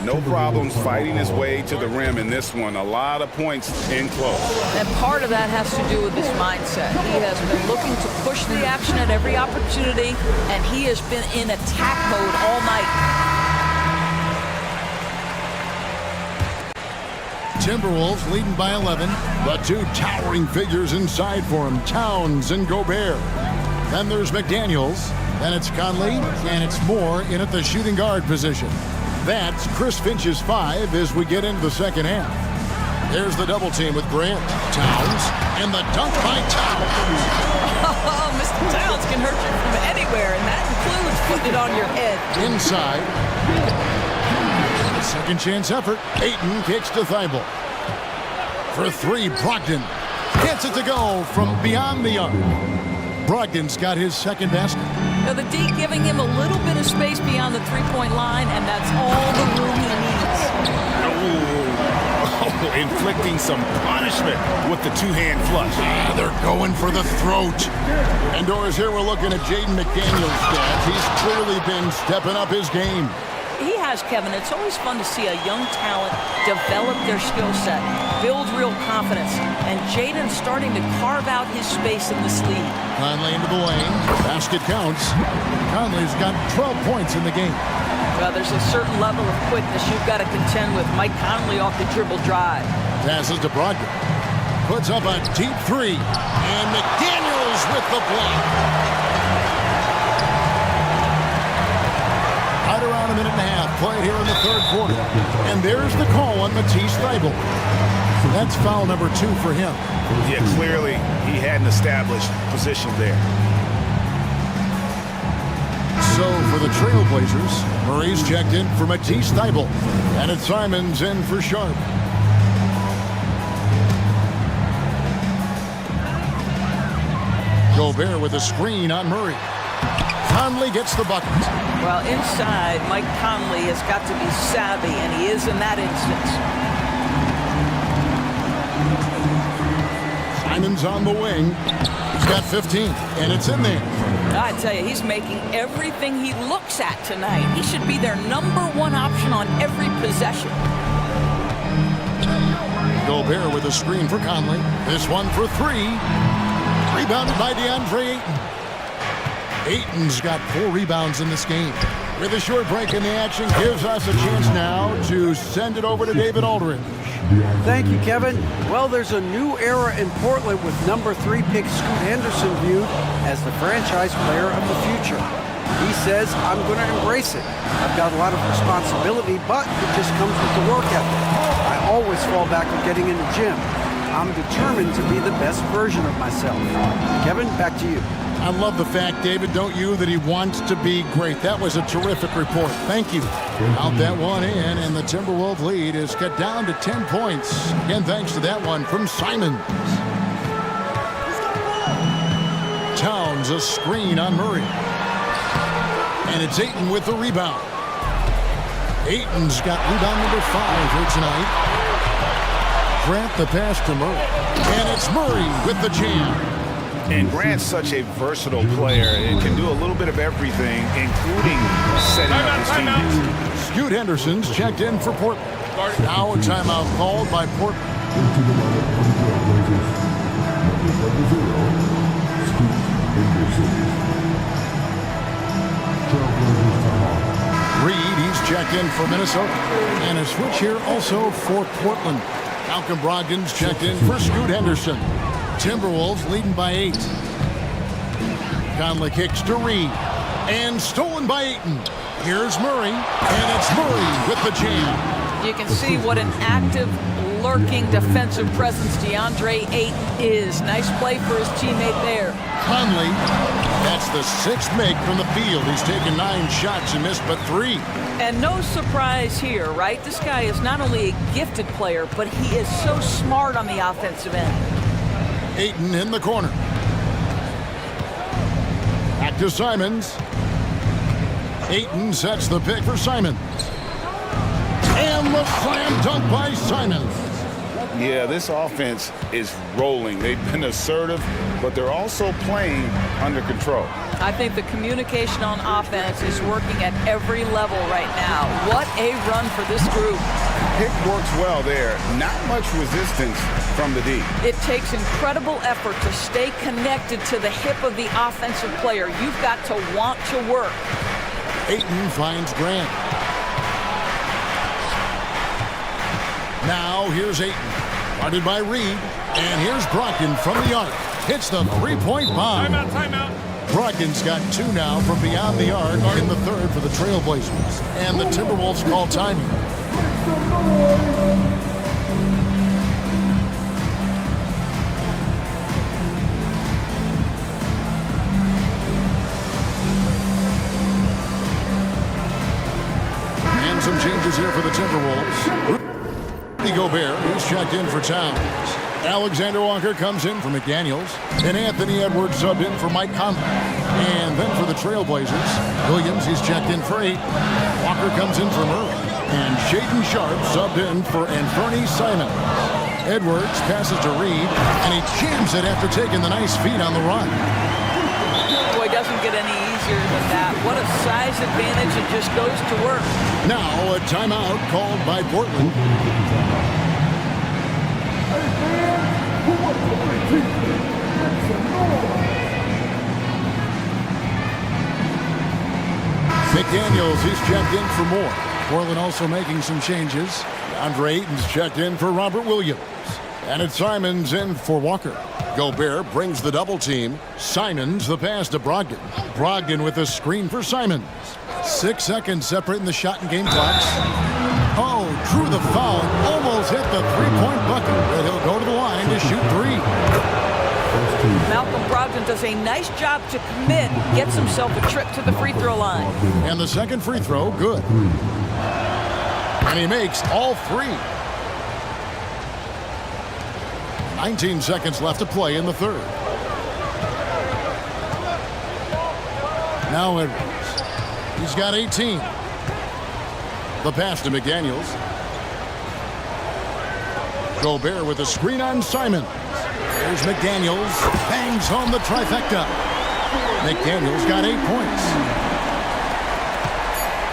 Speaker 4: No problems fighting his way to the rim in this one. A lot of points in close.
Speaker 12: And part of that has to do with his mindset. He has been looking to push the action at every opportunity, and he has been in attack mode all night.
Speaker 1: Timberwolves leading by 11. The two towering figures inside for him, Towns and Gobert. Then there's McDaniels. Then it's Conley, and it's Moore in at the shooting guard position. That's Chris Finch's 5 as we get into the second half. There's the double team with Grant, Towns, and the dunk by Towns.
Speaker 12: Oh, Mr. Towns can hurt you from anywhere, and that includes putting it on your head.
Speaker 1: Inside. Second chance effort. Ayton kicks to Thibault. For 3, Brogdon gets it to go from beyond the arc. Brogdon's got his second basket.
Speaker 12: Now the D giving him a little bit of space beyond the three-point line, and that's all the room he needs.
Speaker 2: Oh, inflicting some punishment with the two-hand flush.
Speaker 1: Yeah, they're going for the throat. Indoors here, we're looking at Jaden McDaniel's stats. He's clearly been stepping up his game.
Speaker 12: He has, Kevin. It's always fun to see a young talent develop their skill set, build real confidence, and Jaden's starting to carve out his space in this league.
Speaker 1: Conley into the lane. Basket counts. Conley's got 12 points in the game.
Speaker 12: Well, there's a certain level of quickness you've got to contend with. Mike Conley off the dribble drive.
Speaker 1: Passes to Brogdon. Puts up a deep three. And McDaniels with the block. Right around a minute and a half played here in the third quarter. And there's the call on Matisse Thybulle. That's foul number 2 for him.
Speaker 2: Yeah, clearly he hadn't established position there.
Speaker 1: So for the Trailblazers, Murray's checked in for Matisse Thybulle. And it's Simons in for Sharp. Gobert with a screen on Murray. Conley gets the bucket.
Speaker 12: Well, inside, Mike Conley has got to be savvy, and he is in that instance.
Speaker 1: Simons on the wing. He's got 15, and it's in there.
Speaker 12: I tell you, he's making everything he looks at tonight. He should be their #1 option on every possession.
Speaker 1: Gobert with a screen for Conley. This one for 3. Rebounded by DeAndre Ayton. Ayton's got 4 rebounds in this game. With a short break in the action, gives us a chance now to send it over to David Aldridge.
Speaker 6: Thank you, Kevin. Well, there's a new era in Portland with #3 pick Scoot Henderson viewed as the franchise player of the future. He says, I'm going to embrace it. I've got a lot of responsibility, but it just comes with the work ethic. I always fall back on getting in the gym. I'm determined to be the best version of myself. Kevin, back to you.
Speaker 1: I love the fact, David, don't you, that he wants to be great. That was a terrific report. Thank you. Out that one in, and the Timberwolves lead is cut down to 10 points. Again, thanks to that one from Simons. Towns a screen on Murray. And it's Ayton with the rebound. Ayton's got rebound number 5 here tonight. Grant the pass to Murray. And it's Murray with the jam.
Speaker 2: And Grant's such a versatile player and can do a little bit of everything, including setting up his teammates.
Speaker 1: Scoot Henderson's checked in for Portland. Now a timeout called by Portland. Reed, he's checked in for Minnesota. And a switch here also for Portland. Malcolm Brogdon's checked in for Scoot Henderson. Timberwolves leading by 8. Conley kicks to Reed. And stolen by Ayton. Here's Murray. And it's Murray with the jam.
Speaker 12: You can see what an active, lurking defensive presence DeAndre Ayton is. Nice play for his teammate there.
Speaker 1: Conley, that's the 6th make from the field. He's taken 9 shots and missed but 3.
Speaker 12: And no surprise here, right? This guy is not only a gifted player, but he is so smart on the offensive end.
Speaker 1: Ayton in the corner. Back to Simons. Ayton sets the pick for Simons. And the slam dunk by Simons.
Speaker 2: Yeah, this offense is rolling. They've been assertive, but they're also playing under control.
Speaker 12: I think the communication on offense is working at every level right now. What a run for this group.
Speaker 2: Pick works well there. Not much resistance from the D.
Speaker 12: It takes incredible effort to stay connected to the hip of the offensive player. You've got to want to work.
Speaker 1: Ayton finds Grant. Now here's Ayton. Guarded by Reed. And here's Brogdon from the arc. Hits the 3-point bomb.
Speaker 10: Timeout.
Speaker 1: Brogdon's got 2 now from beyond the arc in the 3rd for the Trailblazers. And the Timberwolves call timing. And some changes here for the Timberwolves. Gobert, who's checked in for Towns. Alexander Walker comes in for McDaniels. And Anthony Edwards subbed in for Mike Conley. And then for the Trailblazers, Williams, he's checked in for 8. Walker comes in for Murray. And Shaden Sharp subbed in for Anthony Simon. Edwards passes to Reed, and he jams it after taking the nice feed on the run.
Speaker 12: Boy, doesn't get any easier than that. What a size advantage, and just goes to work.
Speaker 1: Now a timeout called by Portland. McDaniels, he's checked in for more. Portland also making some changes. Andre Ayton's checked in for Robert Williams. And it's Simons in for Walker. Gobert brings the double team. Simons the pass to Brogdon. Brogdon with a screen for Simons. 6 seconds separating the shot and game clocks. Oh, drew the foul. Almost hit the three-point bucket. But he'll go to the line to shoot three.
Speaker 12: Malcolm Brogdon does a nice job to commit, gets himself a trip to the free throw line.
Speaker 1: And the second free throw, good. And he makes all three. 19 seconds left to play in the third. Now Edwards. He's got 18. The pass to McDaniels. Gobert with a screen on Simons. There's McDaniels. Bangs home the trifecta. McDaniels got 8 points.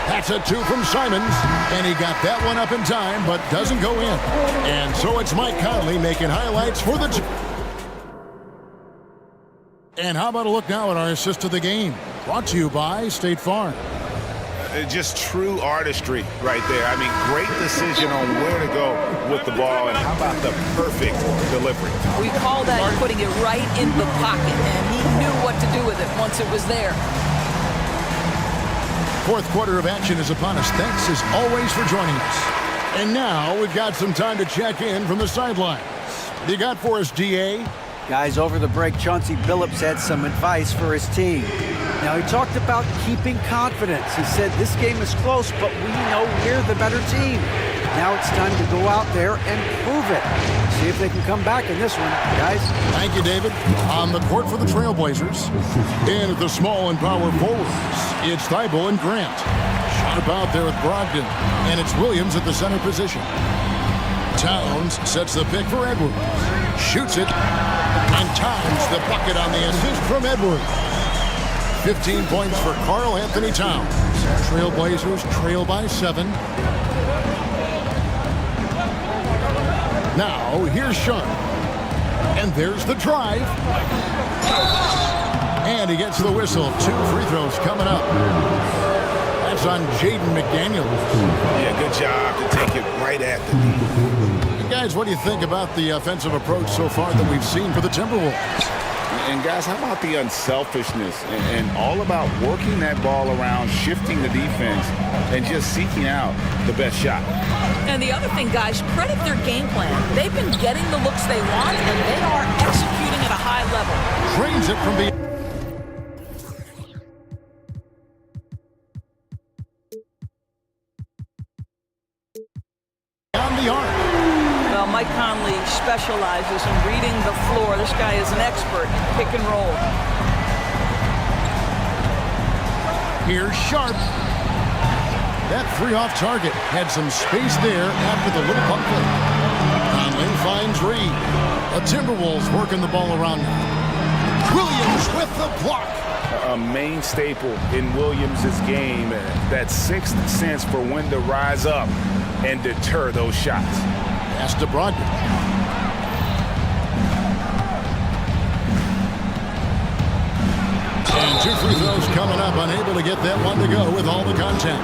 Speaker 1: That's a 2 from Simons. And he got that one up in time, but doesn't go in. And so it's Mike Conley making highlights for the... And how about a look now at our assist of the game? Brought to you by State Farm.
Speaker 2: Just true artistry right there. I mean, great decision on where to go with the ball, and how about the perfect delivery?
Speaker 12: We call that putting it right in the pocket, and he knew what to do with it once it was there.
Speaker 1: Fourth quarter of action is upon us. Thanks as always for joining us. And now we've got some time to check in from the sidelines. What do you got for us, DA?
Speaker 6: Guys, over the break, Chauncey Billups had some advice for his team. Now, he talked about keeping confidence. He said this game is close, but we know we're the better team. Now it's time to go out there and prove it. See if they can come back in this one, guys.
Speaker 1: Thank you, David. On the court for the Trailblazers. In at the small and power forwards, it's Thibault and Grant. Sharp out there with Brogdon. And it's Williams at the center position. Towns sets the pick for Edwards. Shoots it. And times the bucket on the assist from Edwards. 15 points for Karl Anthony Towns. Trailblazers trail by 7. Now, here's Sharp. And there's the drive. And he gets the whistle. 2 free throws coming up. That's on Jaden McDaniels.
Speaker 2: Yeah, good job to take it right at the knee.
Speaker 1: Guys, what do you think about the offensive approach so far that we've seen for the Timberwolves?
Speaker 2: And guys, how about the unselfishness and all about working that ball around, shifting the defense, and just seeking out the best shot.
Speaker 12: And the other thing, guys, credit their game plan. They've been getting the looks they want, and they are executing at a high level.
Speaker 1: Trains it from beyond. The arc.
Speaker 12: Well, Mike Conley specializes in reading the floor. This guy is an expert in pick and roll.
Speaker 1: Here's Sharp. That 3 off target had some space there after the little pump play. Conley finds Reed. The Timberwolves working the ball around now. Williams with the block.
Speaker 2: A main staple in Williams' game, that 6th sense for when to rise up and deter those shots.
Speaker 1: Pass to Brogdon. And 2 free throws coming up, unable to get that one to go with all the contact.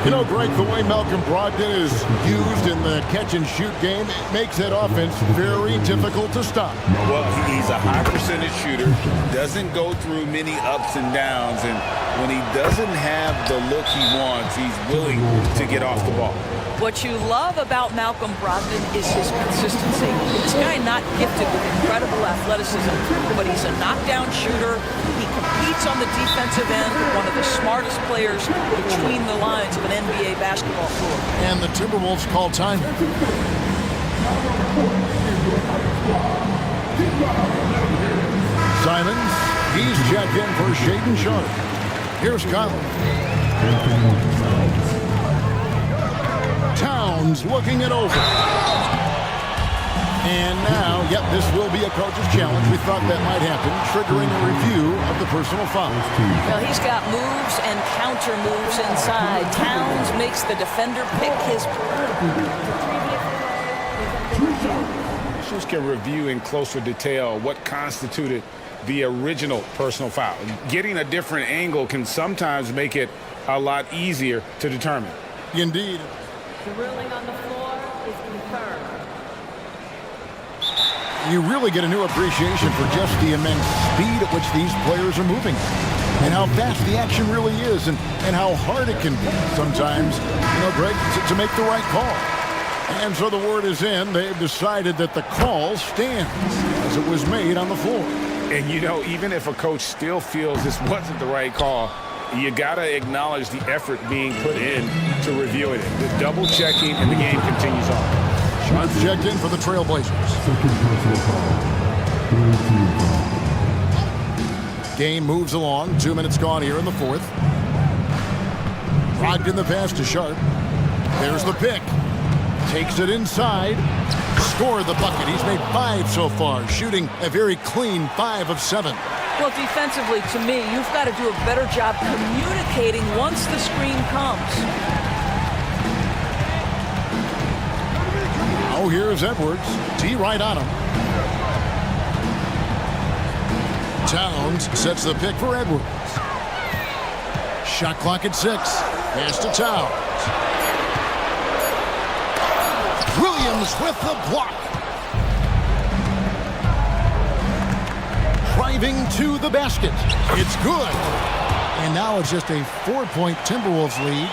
Speaker 1: You know, Greg, the way Malcolm Brogdon is used in the catch-and-shoot game, it makes that offense very difficult to stop.
Speaker 2: Well, he's a high percentage shooter, doesn't go through many ups and downs, and when he doesn't have the look he wants, he's willing to get off the ball.
Speaker 12: What you love about Malcolm Brogdon is his consistency. This guy not gifted with incredible athleticism, but he's a knockdown shooter. He competes on the defensive end, one of the smartest players between the lines of an NBA basketball floor.
Speaker 1: And the Timberwolves call time. Simons, he's checked in for Shaden Sharp. Here's Conley. Towns looking it over. And now, yep, this will be a coach's challenge. We thought that might happen, triggering a review of the personal foul.
Speaker 12: Well, he's got moves and counter moves inside. Towns makes the defender pick his.
Speaker 2: Officials can review in closer detail what constituted the original personal foul. Getting a different angle can sometimes make it a lot easier to determine.
Speaker 1: Indeed.
Speaker 11: The ruling on the floor is confirmed.
Speaker 1: You really get a new appreciation for just the immense speed at which these players are moving and how fast the action really is and how hard it can be sometimes, Greg, to make the right call. And so the word is in. They've decided that the call stands as it was made on the floor.
Speaker 2: And, even if a coach still feels this wasn't the right call, you got to acknowledge the effort being put in to reviewing it. The double checking and the game continues on.
Speaker 1: Shots checked in for the Trailblazers. Game moves along. 2 minutes gone here in the fourth. Brogdon the pass to Sharp. There's the pick. Takes it inside. Scored the bucket. He's made 5 so far, shooting a very clean 5 of 7.
Speaker 12: Well, defensively, to me, you've got to do a better job communicating once the screen comes.
Speaker 1: Oh, here's Edwards. T right on him. Towns sets the pick for Edwards. Shot clock at 6. Pass to Towns. Williams with the block. Driving to the basket. It's good. And now it's just a 4-point Timberwolves lead.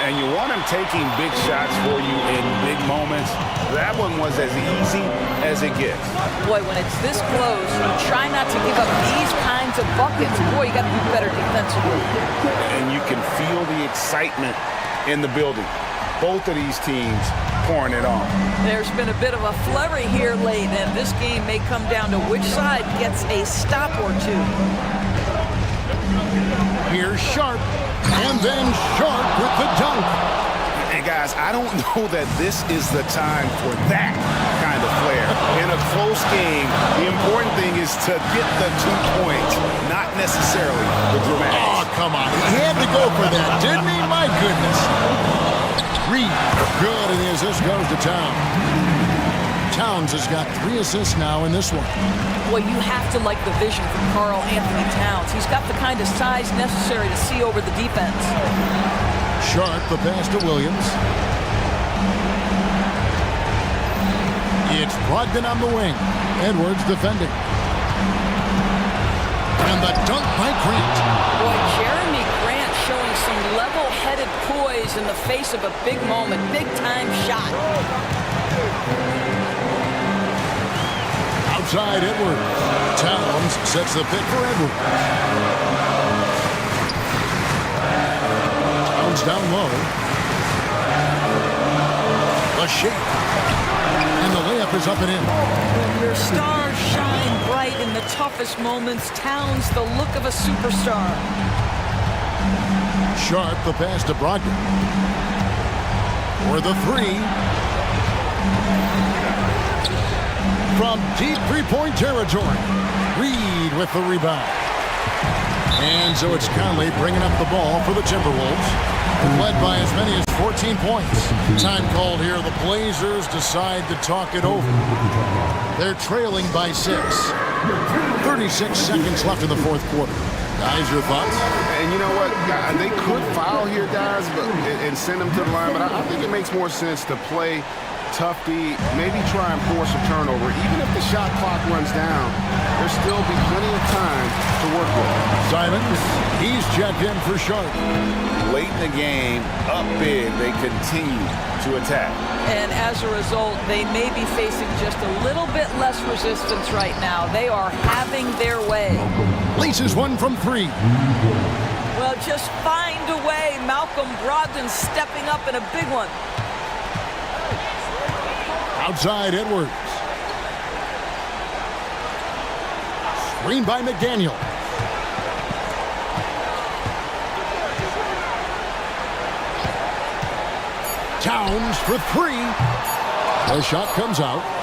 Speaker 2: And you want him taking big shots for you in big moments. That one was as easy as it gets.
Speaker 12: Boy, when it's this close, you try not to give up these kinds of buckets. Boy, you got to do better defensively.
Speaker 2: And you can feel the excitement in the building. Both of these teams pouring it on.
Speaker 12: There's been a bit of a flurry here late, and this game may come down to which side gets a stop or two.
Speaker 1: Here's Sharp, and then Sharp with the dunk.
Speaker 4: And guys, I don't know that this is the time for that kind of flair. In a close game, the important thing is to get the 2 points, not necessarily the dramatics.
Speaker 1: Oh, come on. He had to go for that, didn't he? My goodness. Reed, good, and the assist goes to Towns. Towns has got 3 assists now in this one.
Speaker 12: Well, you have to like the vision from Karl Anthony Towns. He's got the kind of size necessary to see over the defense.
Speaker 1: Sharp, the pass to Williams. It's Brogdon on the wing. Edwards defending. And the dunk by Grant.
Speaker 12: Boy, Jeremy Grant showing some level-headed poise in the face of a big moment. Big-time shot.
Speaker 1: Outside Edwards. Towns sets the pick for Edwards. Towns down low. The shake. And the layup is up and in.
Speaker 12: When your stars shine bright in the toughest moments, Towns the look of a superstar.
Speaker 1: Sharp, the pass to Brogdon. For the 3. From deep three-point territory. Reed with the rebound. And so it's Conley bringing up the ball for the Timberwolves. Led by as many as 14 points. Time called here. The Blazers decide to talk it over. They're trailing by 6. 36 seconds left in the fourth quarter. Guys, your thoughts?
Speaker 4: And you know what? They could foul here, guys, and send them to the line, but I think it makes more sense to play tough D, maybe try and force a turnover. Even if the shot clock runs down, there'll still be plenty of time to work with.
Speaker 1: Simons, he's checked in for Sharp.
Speaker 2: Late in the game, up big, they continue to attack.
Speaker 12: And as a result, they may be facing just a little bit less resistance right now. They are having their way.
Speaker 1: Laces one from 3.
Speaker 12: Well, just find a way. Malcolm Brogdon stepping up in a big one.
Speaker 1: Outside Edwards. Screen by McDaniel. Towns for three. The shot comes out.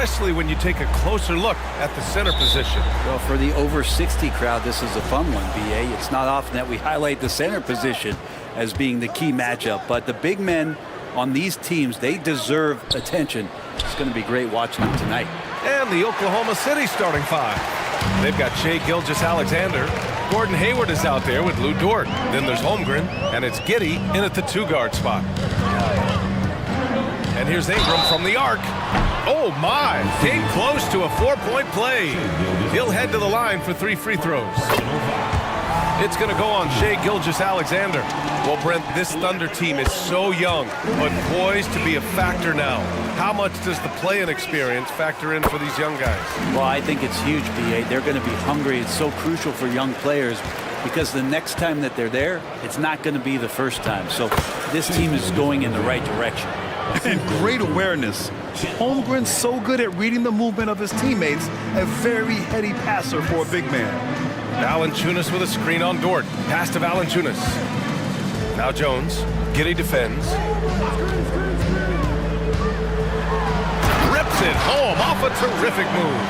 Speaker 8: especially when you take a closer look at the center position.
Speaker 13: Well, for the over 60 crowd, this is a fun one, BA. It's not often that we highlight the center position as being the key matchup, but the big men on these teams, they deserve attention. It's going to be great watching them tonight.
Speaker 8: And the Oklahoma City starting five. They've got Shai Gilgeous-Alexander. Gordon Hayward is out there with Lou Dort. Then there's Holmgren, and it's Giddey in at the two-guard spot. And here's Ingram from the arc. Oh, my. Came close to a four-point play. He'll head to the line for 3 free throws. It's going to go on Shai Gilgeous-Alexander. Well, Brent, this Thunder team is so young, but poised to be a factor now. How much does the play-in experience factor in for these young guys?
Speaker 13: Well, I think it's huge, BA. They're going to be hungry. It's so crucial for young players because the next time that they're there, it's not going to be the first time. So this team is going in the right direction.
Speaker 10: And great awareness. Holmgren's so good at reading the movement of his teammates, a very heady passer for a big man.
Speaker 8: Valanciunas with a screen on Dort. Pass to Valanciunas. Now Jones. Giddey defends. Rips it home off a terrific move.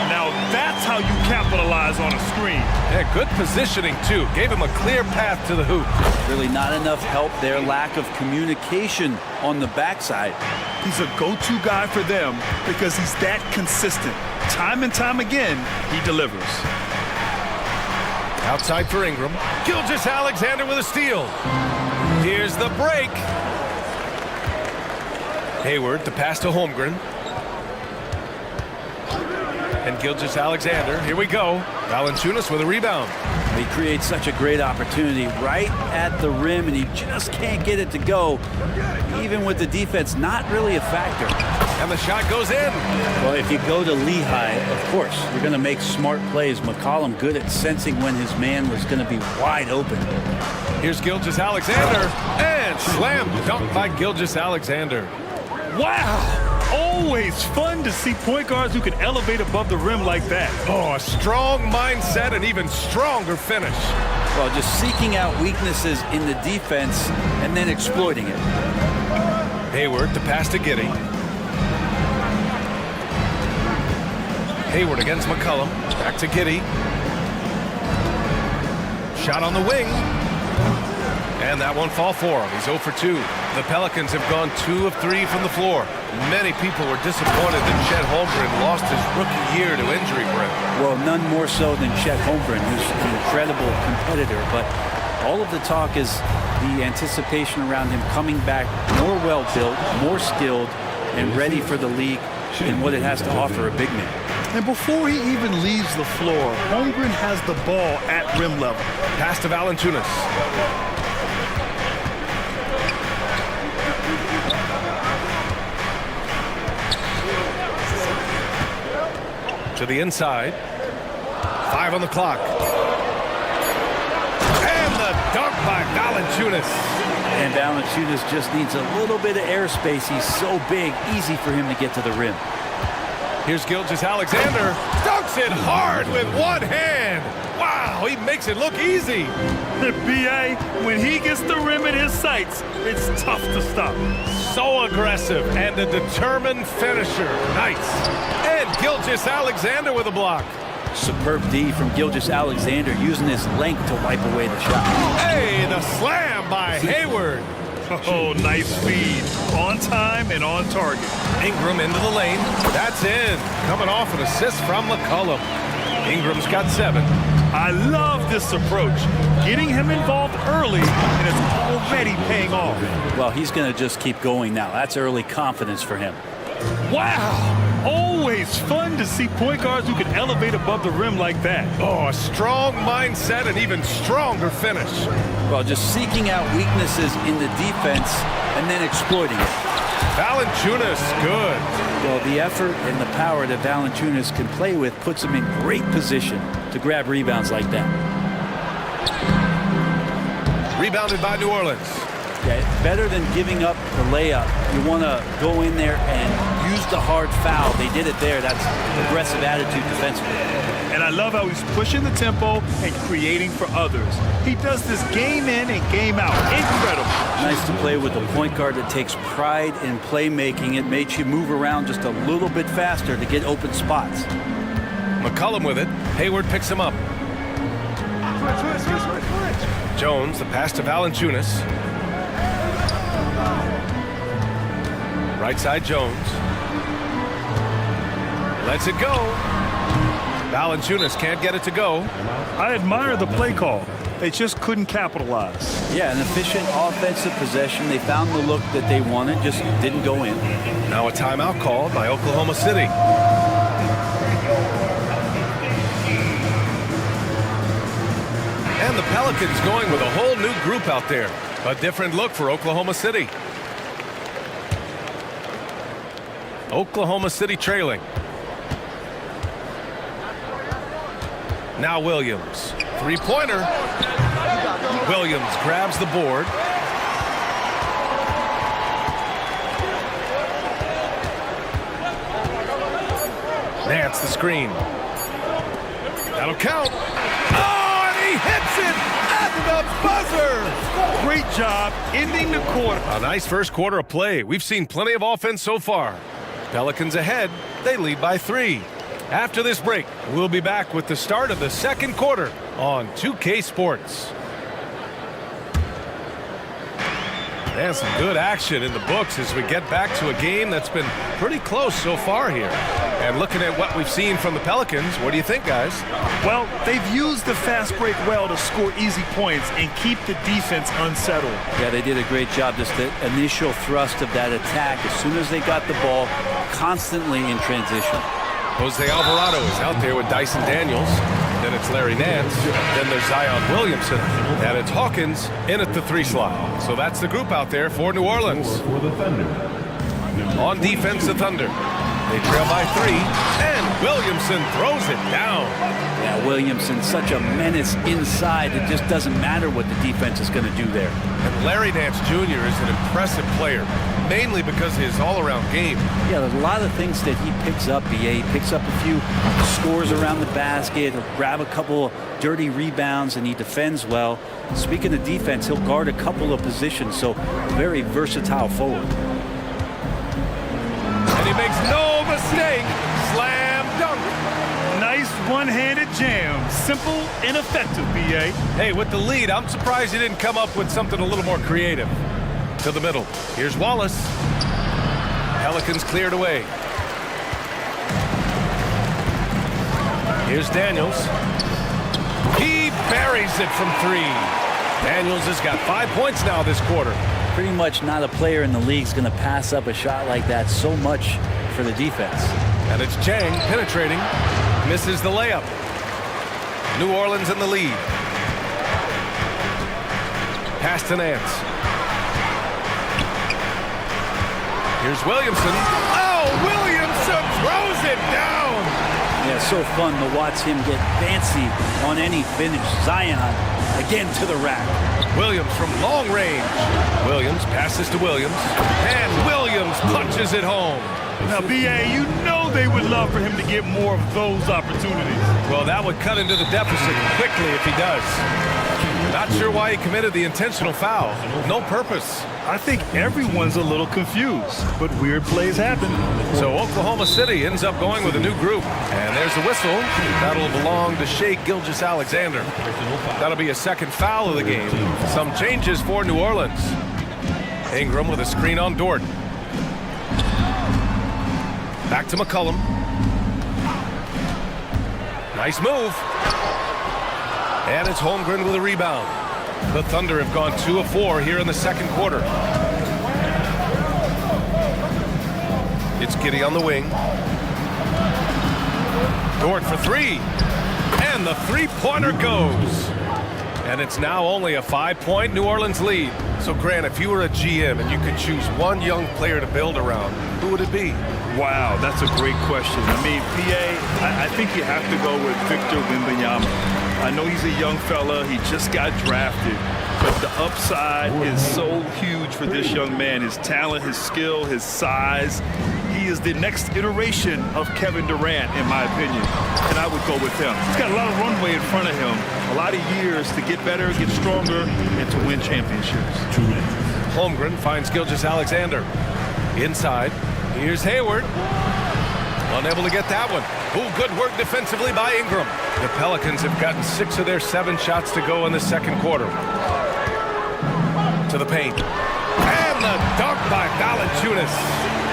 Speaker 10: Now that's how you capitalize on a screen.
Speaker 8: Yeah, good positioning, too. Gave him a clear path to the hoop.
Speaker 13: Really not enough help there. Lack of communication on the backside.
Speaker 10: He's a go-to guy for them because he's that consistent. Time and time again, he delivers.
Speaker 8: Outside for Ingram. Gilgeous-Alexander with a steal. Here's the break. Hayward, the pass to Holmgren. And Gilgeous-Alexander, here we go. Valanciunas with a rebound.
Speaker 13: He creates such a great opportunity right at the rim, and he just can't get it to go. Even with the defense not really a factor.
Speaker 8: And the shot goes in.
Speaker 13: Well, if you go to Lehigh, of course, you're going to make smart plays. McCollum good at sensing when his man was going to be wide open.
Speaker 8: Here's Gilgeous-Alexander. And slam dunk by Gilgeous-Alexander.
Speaker 10: Wow! Always fun to see point guards who can elevate above the rim like that.
Speaker 8: Oh, a strong mindset and even stronger finish.
Speaker 13: Well, just seeking out weaknesses in the defense and then exploiting it.
Speaker 8: Hayward, the pass to Giddey. Hayward against McCollum. Back to Giddey. Shot on the wing. And that won't fall for him. He's 0 for 2. The Pelicans have gone 2 of 3 from the floor. Many people were disappointed that Chet Holmgren lost his rookie year to injury, Brent.
Speaker 13: Well, none more so than Chet Holmgren, who's an incredible competitor. But all of the talk is the anticipation around him coming back more well-built, more skilled, and ready for the league and what it has to offer a big man.
Speaker 10: And before he even leaves the floor, Holmgren has the ball at rim level.
Speaker 8: Pass to Valanciunas. To the inside. 5 on the clock. And the dunk by Valanciunas.
Speaker 13: And Valanciunas just needs a little bit of airspace. He's so big, easy for him to get to the rim.
Speaker 8: Here's Gilgeous-Alexander. Dunks it hard with one hand. Wow, he makes it look easy.
Speaker 10: The BA, when he gets the rim in his sights, it's tough to stop.
Speaker 8: So aggressive and a determined finisher. Nice. And Gilgeous-Alexander with a block.
Speaker 13: Superb D from Gilgeous-Alexander using his length to wipe away the shot.
Speaker 8: Hey, the slam by Hayward.
Speaker 10: Oh, nice feed. On time and on target.
Speaker 8: Ingram into the lane. That's in. Coming off an assist from McCollum. Ingram's got 7.
Speaker 10: I love this approach. Getting him involved early, and it's already paying off.
Speaker 13: Well, he's going to just keep going now. That's early confidence for him.
Speaker 10: Wow! Always fun to see point guards who can elevate above the rim like that.
Speaker 8: Oh, a strong mindset and even stronger finish.
Speaker 13: Well, just seeking out weaknesses in the defense and then exploiting it.
Speaker 8: Valanciunas, good.
Speaker 13: Well, the effort and the power that Valanciunas can play with puts him in great position to grab rebounds like that.
Speaker 8: Rebounded by New Orleans.
Speaker 13: Yeah, better than giving up the layup. You want to go in there and use the hard foul. They did it there. That's aggressive attitude defensively.
Speaker 10: And I love how he's pushing the tempo and creating for others. He does this game in and game out. Incredible.
Speaker 13: Nice to play with a point guard that takes pride in playmaking. It makes you move around just a little bit faster to get open spots.
Speaker 8: McCollum with it. Hayward picks him up. Jones, the pass to Valanciunas. Right side Jones. Lets it go. Valanciunas can't get it to go.
Speaker 10: I admire the play call. They just couldn't capitalize.
Speaker 13: Yeah, an efficient offensive possession. They found the look that they wanted, just didn't go in.
Speaker 8: Now a timeout called by Oklahoma City. And the Pelicans going with a whole new group out there. A different look for Oklahoma City. Oklahoma City trailing. Now Williams. Three-pointer. Williams grabs the board. Nance the screen. That'll count. Oh, and he hits it at the buzzer.
Speaker 10: Great job ending the quarter.
Speaker 8: A nice first quarter of play. We've seen plenty of offense so far. Pelicans ahead. They lead by 3. After this break, we'll be back with the start of the second quarter on 2K Sports. And some good action in the books as we get back to a game that's been pretty close so far here. And looking at what we've seen from the Pelicans, what do you think, guys?
Speaker 10: Well, they've used the fast break well to score easy points and keep the defense unsettled.
Speaker 13: Yeah, they did a great job. Just the initial thrust of that attack, as soon as they got the ball, constantly in transition.
Speaker 8: Jose Alvarado is out there with Dyson Daniels. Then it's Larry Nance. Then there's Zion Williamson. And it's Hawkins in at the 3 slot. So that's the group out there for New Orleans. On defense, the Thunder. They trail by 3. And Williamson throws it down.
Speaker 13: Yeah, Williamson, such a menace inside. It just doesn't matter what the defense is going to do there.
Speaker 8: And Larry Nance Jr. is an impressive player, mainly because of his all-around game.
Speaker 13: Yeah, there's a lot of things that he picks up, BA. He picks up a few scores around the basket, or grab a couple dirty rebounds, and he defends well. Speaking of defense, he'll guard a couple of positions, so very versatile forward.
Speaker 8: And he makes no mistake. Slam dunk.
Speaker 10: Nice one-handed jam. Simple and effective, BA.
Speaker 8: Hey, with the lead, I'm surprised he didn't come up with something a little more creative. To the middle. Here's Wallace. Pelicans cleared away. Here's Daniels. He buries it from 3. Daniels has got 5 points now this quarter.
Speaker 13: Pretty much not a player in the league is going to pass up a shot like that so much for the defense.
Speaker 8: And it's Chang penetrating. Misses the layup. New Orleans in the lead. Pass to Nance. Here's Williamson. Oh, Williamson throws it down.
Speaker 13: Yeah, so fun to watch him get fancy on any finish. Zion again to the rack.
Speaker 8: Williams from long range. Williams passes to Williams. And Williams punches it home.
Speaker 10: Now, BA, you know they would love for him to get more of those opportunities.
Speaker 8: Well, that would cut into the deficit quickly if he does. Not sure why he committed the intentional foul. No purpose.
Speaker 10: I think everyone's a little confused, but weird plays happen.
Speaker 8: So Oklahoma City ends up going with a new group. And there's the whistle. That'll belong to Shai Gilgeous-Alexander. That'll be a second foul of the game. Some changes for New Orleans. Ingram with a screen on Dort. Back to McCollum. Nice move. And it's Holmgren with a rebound. The Thunder have gone 2 of 4 here in the second quarter. It's Giddey on the wing. Dort for 3. And the 3-pointer goes. And it's now only a 5-point New Orleans lead. So, Grant, if you were a GM and you could choose one young player to build around, who would it be?
Speaker 10: Wow, that's a great question. I mean, PA, I think you have to go with Victor Wembanyama. I know he's a young fella. He just got drafted. But the upside is so huge for this young man. His talent, his skill, his size. He is the next iteration of Kevin Durant, in my opinion. And I would go with him. He's got a lot of runway in front of him. A lot of years to get better, get stronger, and to win championships.
Speaker 8: Holmgren finds Gilgeous-Alexander. Inside. Here's Hayward. Unable to get that one. Ooh, good work defensively by Ingram. The Pelicans have gotten 6 of their 7 shots to go in the second quarter. To the paint. And the dunk by Valanciunas.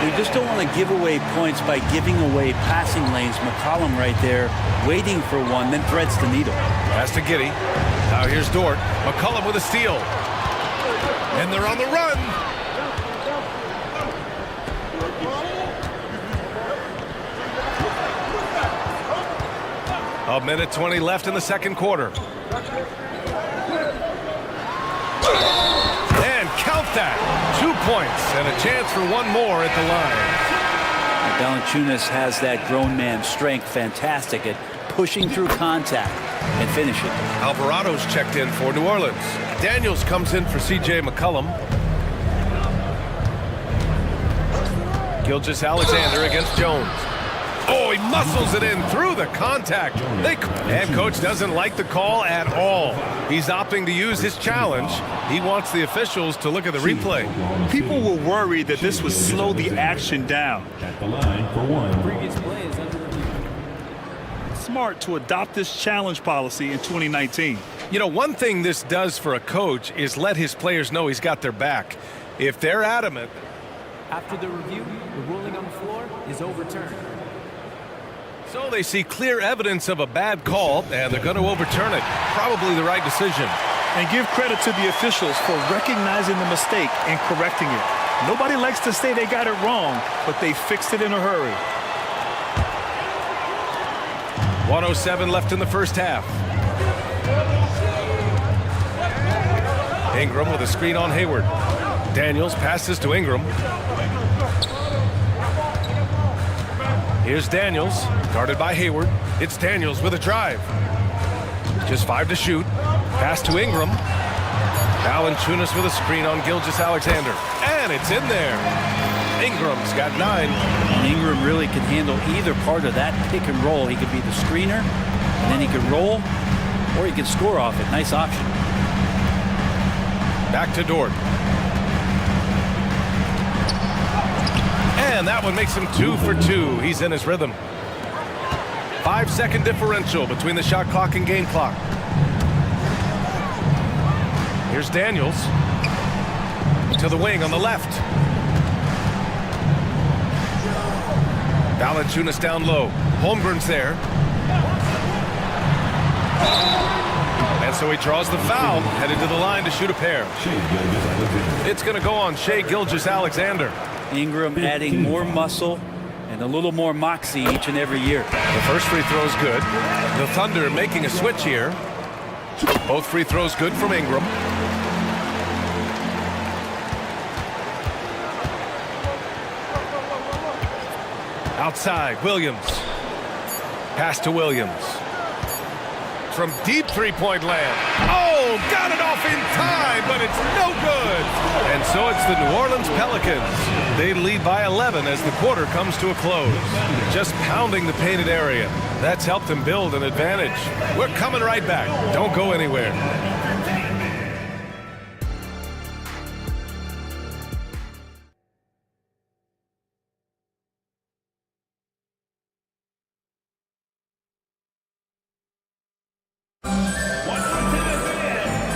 Speaker 13: We just don't want to give away points by giving away passing lanes. McCollum right there, waiting for one, then threads the needle.
Speaker 8: Pass to Giddey. Now here's Dort. McCollum with a steal. And they're on the run. A minute 20 left in the second quarter. And count that. 2 points and a chance for one more at the line.
Speaker 13: Valanciunas has that grown man strength, fantastic at pushing through contact and finishing.
Speaker 8: Alvarado's checked in for New Orleans. Daniels comes in for C.J. McCollum. Gilgeous-Alexander against Jones. Oh, he muscles it in through the contact. And coach doesn't like the call at all. He's opting to use his challenge. He wants the officials to look at the replay.
Speaker 10: People were worried that this would slow the action down.
Speaker 7: At the line for one.
Speaker 5: Previous play is under review.
Speaker 10: Smart to adopt this challenge policy in 2019.
Speaker 8: You know, one thing this does for a coach is let his players know he's got their back. If they're adamant.
Speaker 5: After the review, the ruling on the floor is overturned.
Speaker 8: So they see clear evidence of a bad call, and they're going to overturn it. Probably the right decision.
Speaker 10: And give credit to the officials for recognizing the mistake and correcting it. Nobody likes to say they got it wrong, but they fixed it in a hurry.
Speaker 8: 1:07 left in the first half. Ingram with a screen on Hayward. Daniels passes to Ingram. Here's Daniels, guarded by Hayward. It's Daniels with a drive. Just 5 to shoot. Pass to Ingram. Valanciunas with a screen on Gilgeous-Alexander. And it's in there. Ingram's got 9.
Speaker 13: And Ingram really can handle either part of that pick and roll. He could be the screener, and then he could roll, or he could score off it. Nice option.
Speaker 8: Back to Dort. And that one makes him 2 for 2. He's in his rhythm. 5-second differential between the shot clock and game clock. Here's Daniels. To the wing on the left. Valanciunas down low. Holmgren's there. And so he draws the foul, headed to the line to shoot a pair. It's going to go on Shai Gilgeous-Alexander.
Speaker 13: Ingram adding more muscle and a little more moxie each and every year.
Speaker 8: The first free throw is good. The Thunder making a switch here. Both free throws good from Ingram. Outside, Williams. Pass to Williams. From deep three-point land. Oh, got it off in time, but it's no good. And so it's the New Orleans Pelicans. They lead by 11 as the quarter comes to a close. Just pounding the painted area. That's helped them build an advantage. We're coming right back. Don't go anywhere.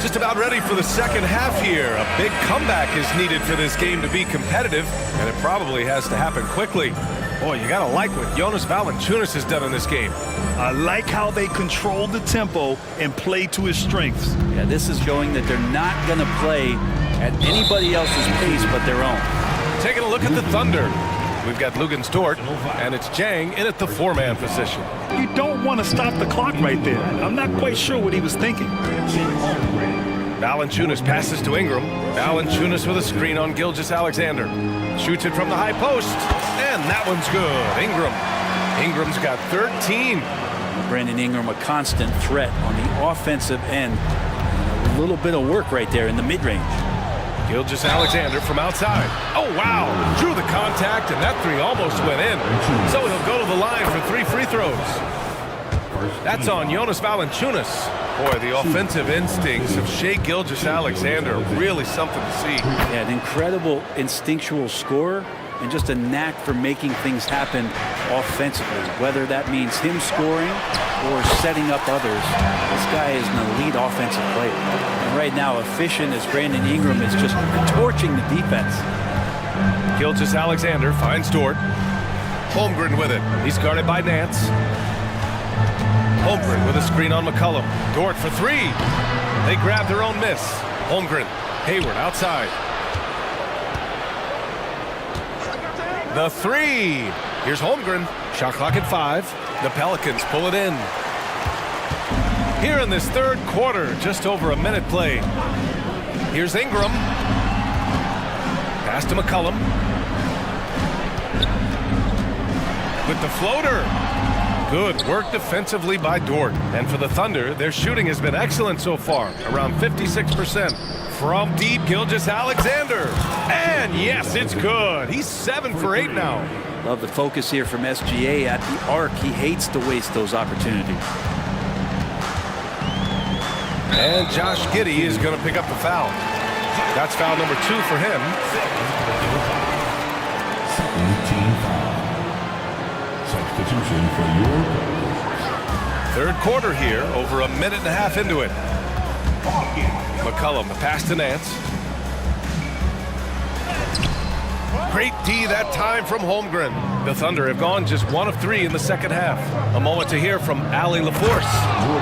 Speaker 8: Just about ready for the second half here. A big comeback is needed for this game to be competitive, and it probably has to happen quickly. Boy, you gotta like what Jonas Valanciunas has done in this game.
Speaker 10: I like how they control the tempo and play to his strengths.
Speaker 13: Yeah, this is showing that they're not going to play at anybody else's pace but their own.
Speaker 8: Taking a look at the Thunder. We've got Luguentz Dort, and it's Jang in at the 4-man position.
Speaker 10: You don't want to stop the clock right there. I'm not quite sure what he was thinking.
Speaker 8: Valanciunas passes to Ingram. Valanciunas with a screen on Gilgeous-Alexander. Shoots it from the high post, and that one's good. Ingram's got 13.
Speaker 13: Brandon Ingram, a constant threat on the offensive end. A little bit of work right there in the mid-range.
Speaker 8: Gilgeous-Alexander from outside. Oh, wow. Drew the contact, and that three almost went in. So he'll go to the line for 3 free throws. That's on Jonas Valanciunas. Boy, the offensive instincts of Shai Gilgeous-Alexander, really something to see.
Speaker 13: Yeah, an incredible instinctual scorer and just a knack for making things happen offensively, whether that means him scoring or setting up others. This guy is an elite offensive player. And right now, efficient as Brandon Ingram is just torching the defense.
Speaker 8: Gilgeous-Alexander finds Dort. Holmgren with it. He's guarded by Nance. Holmgren with a screen on McCollum. Dort for 3. They grab their own miss. Holmgren. Hayward outside. The 3. Here's Holmgren. Shot clock at 5. The Pelicans pull it in. Here in this third quarter, just over a minute played. Here's Ingram. Pass to McCollum. With the floater. Good work defensively by Dort. And for the Thunder, their shooting has been excellent so far, around 56%. From deep, Gilgeous-Alexander. And yes, it's good. He's 7 for 8 now.
Speaker 13: Love the focus here from SGA at the arc. He hates to waste those opportunities.
Speaker 8: And Josh Giddey is going to pick up the foul. That's foul number 2 for him.
Speaker 7: Team foul. Substitution for your
Speaker 8: third quarter here, over a minute and a half into it. McCollum, the pass to Nance. Great D that time from Holmgren. The Thunder have gone just 1 of 3 in the second half. A moment to hear from Allie LaForce.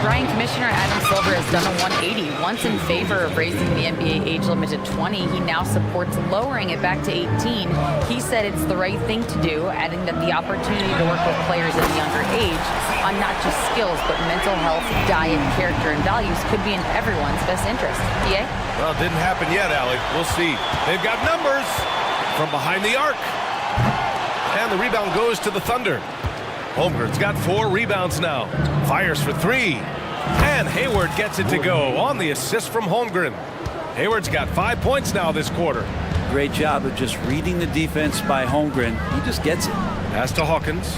Speaker 11: Brian Commissioner Adam Silver has done a 180. Once in favor of raising the NBA age limit to 20, he now supports lowering it back to 18. He said it's the right thing to do, adding that the opportunity to work with players at a younger age on not just skills, but mental health, diet, character, and values could be in everyone's best interest. Yeah?
Speaker 8: Well, it didn't happen yet, Allie. We'll see. They've got numbers from behind the arc. And the rebound goes to the Thunder. Holmgren's got 4 rebounds now. Fires for 3. And Hayward gets it to go on the assist from Holmgren. Hayward's got 5 points now this quarter.
Speaker 13: Great job of just reading the defense by Holmgren. He just gets it.
Speaker 8: Pass to Hawkins.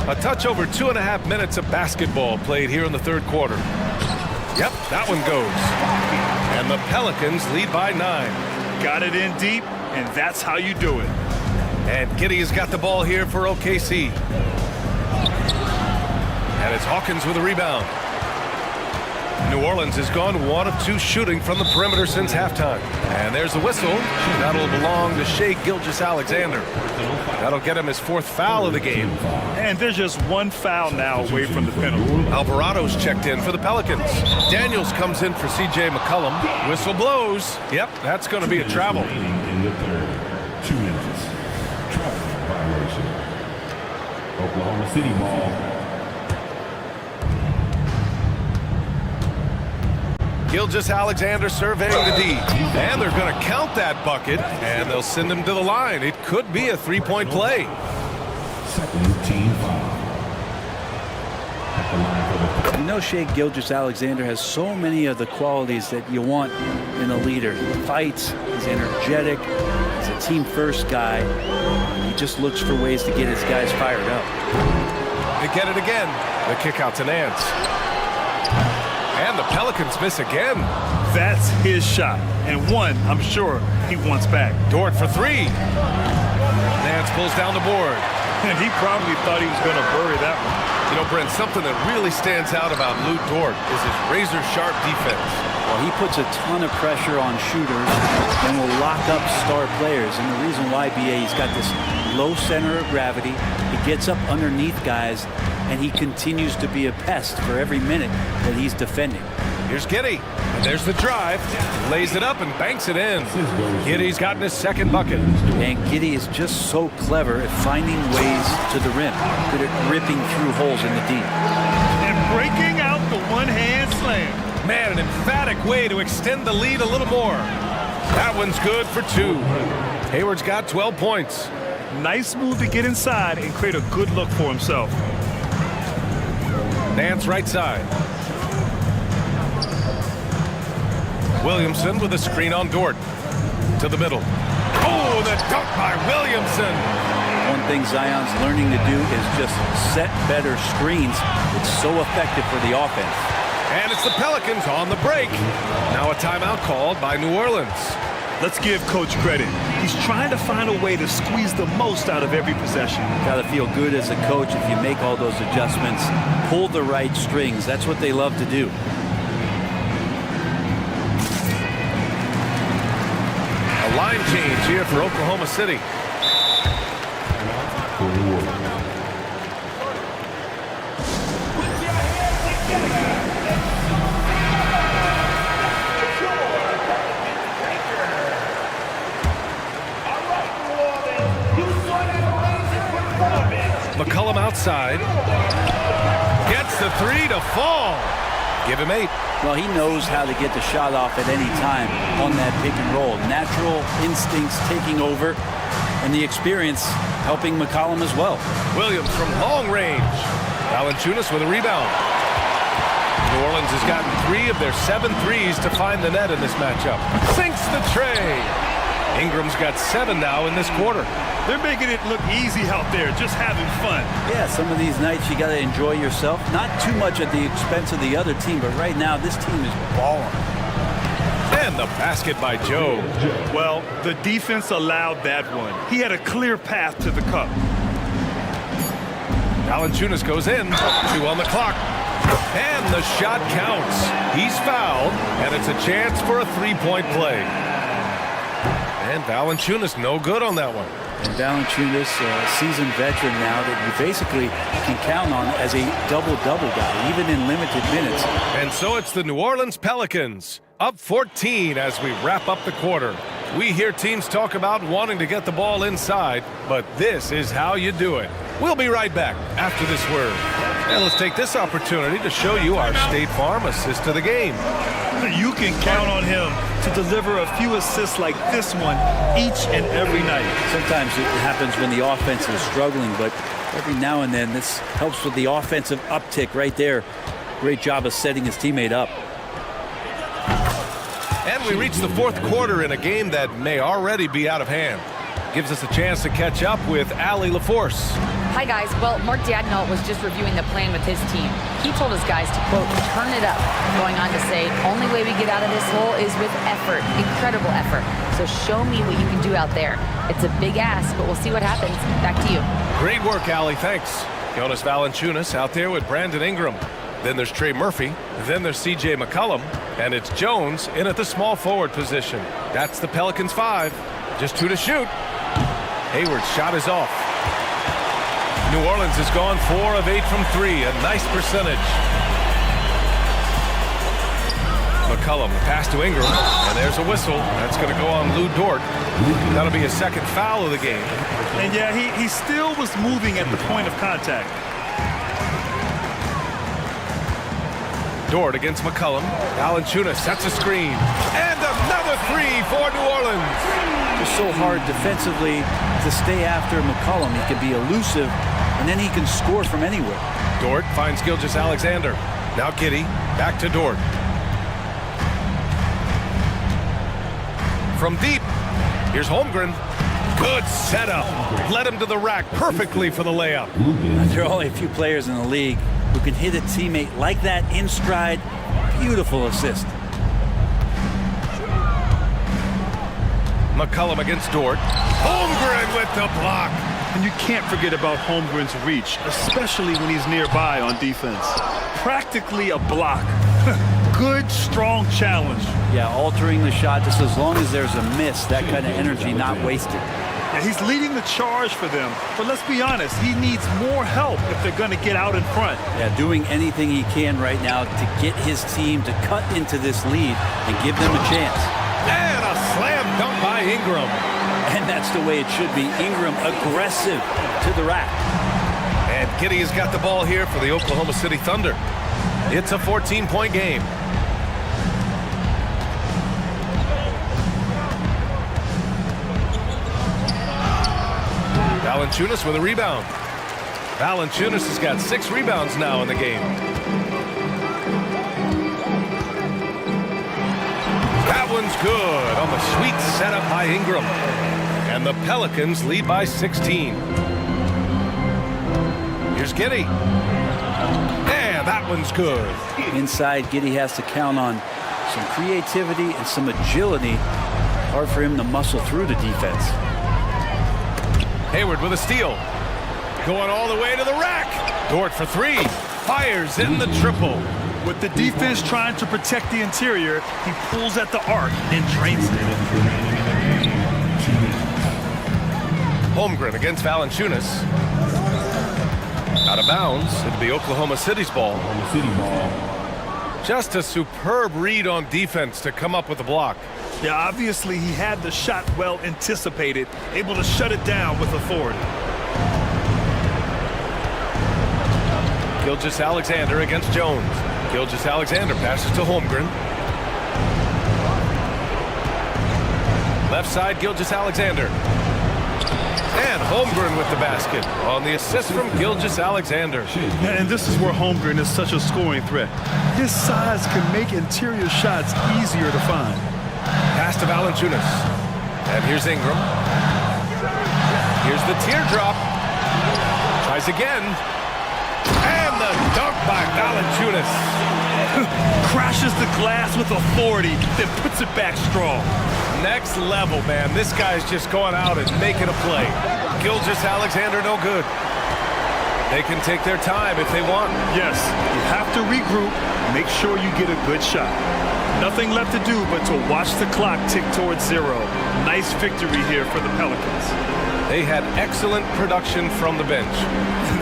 Speaker 8: A touch over 2.5 minutes of basketball played here in the third quarter. Yep, that one goes. And the Pelicans lead by 9.
Speaker 10: Got it in deep, and that's how you do it.
Speaker 8: And Giddey has got the ball here for OKC. And it's Hawkins with a rebound. New Orleans has gone 1 of 2 shooting from the perimeter since halftime. And there's the whistle. That'll belong to Shai Gilgeous-Alexander. That'll get him his 4th foul of the game.
Speaker 10: And there's just 1 foul now away from the penalty.
Speaker 8: Alvarado's checked in for the Pelicans. Daniels comes in for C.J. McCollum. Whistle blows. Yep, that's going to be a travel.
Speaker 7: In the third, 2 minutes. Travel violation. Oklahoma City ball.
Speaker 8: Gilgeous-Alexander surveying the D. And they're going to count that bucket, and they'll send him to the line. It could be a 3-point play.
Speaker 7: Second team foul. At the line for the
Speaker 13: You know, Shai Gilgeous-Alexander has so many of the qualities that you want in a leader. He fights, he's energetic, he's a team-first guy. He just looks for ways to get his guys fired up.
Speaker 8: They get it again. The kick out to Nance. And the Pelicans miss again.
Speaker 10: That's his shot. And one, I'm sure, he wants back.
Speaker 8: Dort for 3. Nance pulls down the board.
Speaker 10: And he probably thought he was going to bury that one.
Speaker 8: You know, Brent, something that really stands out about Lou Dort is his razor-sharp defense.
Speaker 13: Well, he puts a ton of pressure on shooters and will lock up star players. And the reason why, BA, he's got this low center of gravity. He gets up underneath guys, and he continues to be a pest for every minute that he's defending.
Speaker 8: Here's Giddey. And there's the drive. Lays it up and banks it in. Giddey's gotten his 2nd bucket.
Speaker 13: And Giddey is just so clever at finding ways to the rim. Good at ripping through holes in the D.
Speaker 10: And breaking out the one-hand slam.
Speaker 8: Man, an emphatic way to extend the lead a little more. That one's good for 2. Hayward's got 12 points.
Speaker 10: Nice move to get inside and create a good look for himself.
Speaker 8: Nance right side. Williamson with a screen on Dort. To the middle. Oh, the dunk by Williamson.
Speaker 13: One thing Zion's learning to do is just set better screens. It's so effective for the offense.
Speaker 8: And it's the Pelicans on the break. Now a timeout called by New Orleans.
Speaker 10: Let's give Coach credit. He's trying to find a way to squeeze the most out of every possession.
Speaker 13: Got to feel good as a coach if you make all those adjustments. Pull the right strings. That's what they love to do.
Speaker 8: A line change here for Oklahoma City. McCollum outside. Gets the three to fall. Give him 8.
Speaker 13: Well, he knows how to get the shot off at any time on that pick and roll. Natural instincts taking over, and the experience helping McCollum as well.
Speaker 8: Williams from long range. Valanciunas with a rebound. New Orleans has gotten 3 of their 7 threes to find the net in this matchup. Sinks the tray. Ingram's got 7 now in this quarter.
Speaker 10: They're making it look easy out there, just having fun.
Speaker 13: Yeah, some of these nights you got to enjoy yourself. Not too much at the expense of the other team, but right now this team is balling.
Speaker 8: And the basket by Joe.
Speaker 10: Well, the defense allowed that one. He had a clear path to the cup.
Speaker 8: Valanciunas goes in. 2 on the clock. And the shot counts. He's fouled, and it's a chance for a 3-point play. And Valanciunas no good on that one.
Speaker 13: And Valanciunas, a seasoned veteran now that you basically can count on as a double-double guy, even in limited minutes.
Speaker 8: And so it's the New Orleans Pelicans, up 14 as we wrap up the quarter. We hear teams talk about wanting to get the ball inside, but this is how you do it. We'll be right back after this word. And let's take this opportunity to show you our State Farm assist of the game.
Speaker 10: You can count on him to deliver a few assists like this one each and every night.
Speaker 13: Sometimes it happens when the offense is struggling, but every now and then this helps with the offensive uptick right there. Great job of setting his teammate up.
Speaker 8: And we reach the 4th quarter in a game that may already be out of hand. Gives us a chance to catch up with Allie LaForce.
Speaker 11: Hi, guys. Well, Mark Dagnall was just reviewing the plan with his team. He told his guys to, quote, turn it up, going on to say, only way we get out of this hole is with effort, incredible effort. So show me what you can do out there. It's a big ask, but we'll see what happens. Back to you.
Speaker 8: Great work, Allie. Thanks. Jonas Valanciunas out there with Brandon Ingram. Then there's Trey Murphy. Then there's C.J. McCollum. And it's Jones in at the small forward position. That's the Pelicans 5. Just 2 to shoot. Hayward's shot is off. New Orleans has gone 4 of 8 from 3. A nice percentage. McCollum pass to Ingram. And there's a whistle. That's going to go on Lou Dort. That'll be his 2nd foul of the game.
Speaker 10: And yeah, he still was moving at the point of contact.
Speaker 8: Dort against McCollum. Valanciunas sets a screen. And another 3 for New Orleans.
Speaker 13: Just so hard defensively to stay after McCollum. He can be elusive, and then he can score from anywhere.
Speaker 8: Dort finds Gilgeous-Alexander. Now Giddey, back to Dort. From deep, here's Holmgren. Good setup. Led him to the rack perfectly for the layup.
Speaker 13: There are only a few players in the league who can hit a teammate like that in stride. Beautiful assist.
Speaker 8: McCollum against Dort. Holmgren with the block.
Speaker 10: And you can't forget about Holmgren's reach, especially when he's nearby on defense. Practically a block. Good, strong challenge.
Speaker 13: Yeah, altering the shot just as long as there's a miss. That kind of energy not wasted.
Speaker 10: Yeah, he's leading the charge for them. But let's be honest, he needs more help if they're going to get out in front.
Speaker 13: Yeah, doing anything he can right now to get his team to cut into this lead and give them a chance.
Speaker 8: And a slam dunk by Ingram.
Speaker 13: And that's the way it should be. Ingram aggressive to the rack.
Speaker 8: And Giddey has got the ball here for the Oklahoma City Thunder. It's a 14-point game. Valanciunas with a rebound. Valanciunas has got 6 rebounds now in the game. That one's good on the sweet setup by Ingram. And the Pelicans lead by 16. Here's Giddey. And that one's good.
Speaker 13: Inside, Giddey has to count on some creativity and some agility. Hard for him to muscle through the defense.
Speaker 8: Hayward with a steal. Going all the way to the rack. Dort for 3. Fires in the triple.
Speaker 10: With the defense trying to protect the interior, he pulls at the arc and drains it.
Speaker 8: Holmgren against Valanciunas. Out of bounds. It'll be Oklahoma City's ball. Just a superb read on defense to come up with the block.
Speaker 10: Yeah, obviously he had the shot well anticipated, able to shut it down with authority.
Speaker 8: Gilgeous-Alexander against Jones. Gilgeous-Alexander passes to Holmgren. Left side, Gilgeous-Alexander. And Holmgren with the basket on the assist from Gilgeous-Alexander.
Speaker 10: And this is where Holmgren is such a scoring threat. His size can make interior shots easier to find.
Speaker 8: Pass to Valanciunas. And here's Ingram. Here's the teardrop. Tries again. And the dunk by Valanciunas.
Speaker 10: Crashes the glass with authority, then puts it back strong.
Speaker 8: Next level, man. This guy's just going out and making a play. Gilgeous-Alexander no good. They can take their time if they want.
Speaker 10: Yes, you have to regroup, make sure you get a good shot. Nothing left to do but to watch the clock tick towards 0. Nice victory here for the Pelicans.
Speaker 8: They had excellent production from the bench.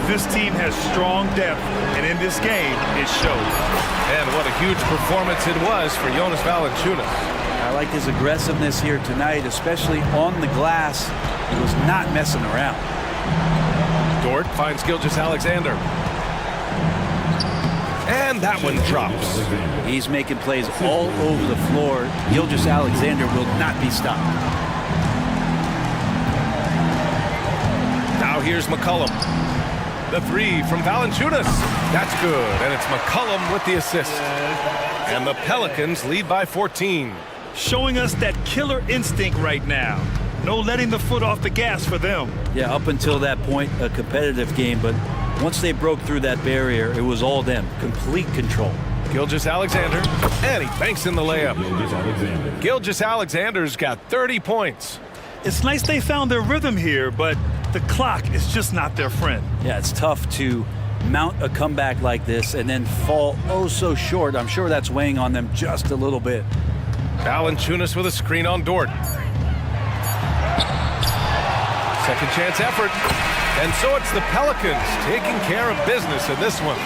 Speaker 10: This team has strong depth, and in this game, it showed.
Speaker 8: And what a huge performance it was for Jonas Valanciunas.
Speaker 13: I like his aggressiveness here tonight, especially on the glass. He was not messing around.
Speaker 8: Dort finds Gilgeous-Alexander. And that one drops.
Speaker 13: He's making plays all over the floor. Gilgeous-Alexander will not be stopped.
Speaker 8: Now here's McCollum. The 3 from Valanciunas. That's good. And it's McCollum with the assist. And the Pelicans lead by 14.
Speaker 10: Showing us that killer instinct right now. No letting the foot off the gas for them.
Speaker 13: Yeah, up until that point, a competitive game, but once they broke through that barrier, it was all them. Complete control.
Speaker 8: Gilgeous-Alexander, and he banks in the layup. Gilgeous-Alexander's got 30 points.
Speaker 10: It's nice they found their rhythm here, but the clock is just not their friend.
Speaker 13: Yeah, it's tough to mount a comeback like this and then fall oh so short. I'm sure that's weighing on them just a little bit.
Speaker 8: Valanciunas with a screen on Dort. Second chance effort. And so it's the Pelicans taking care of business in this one.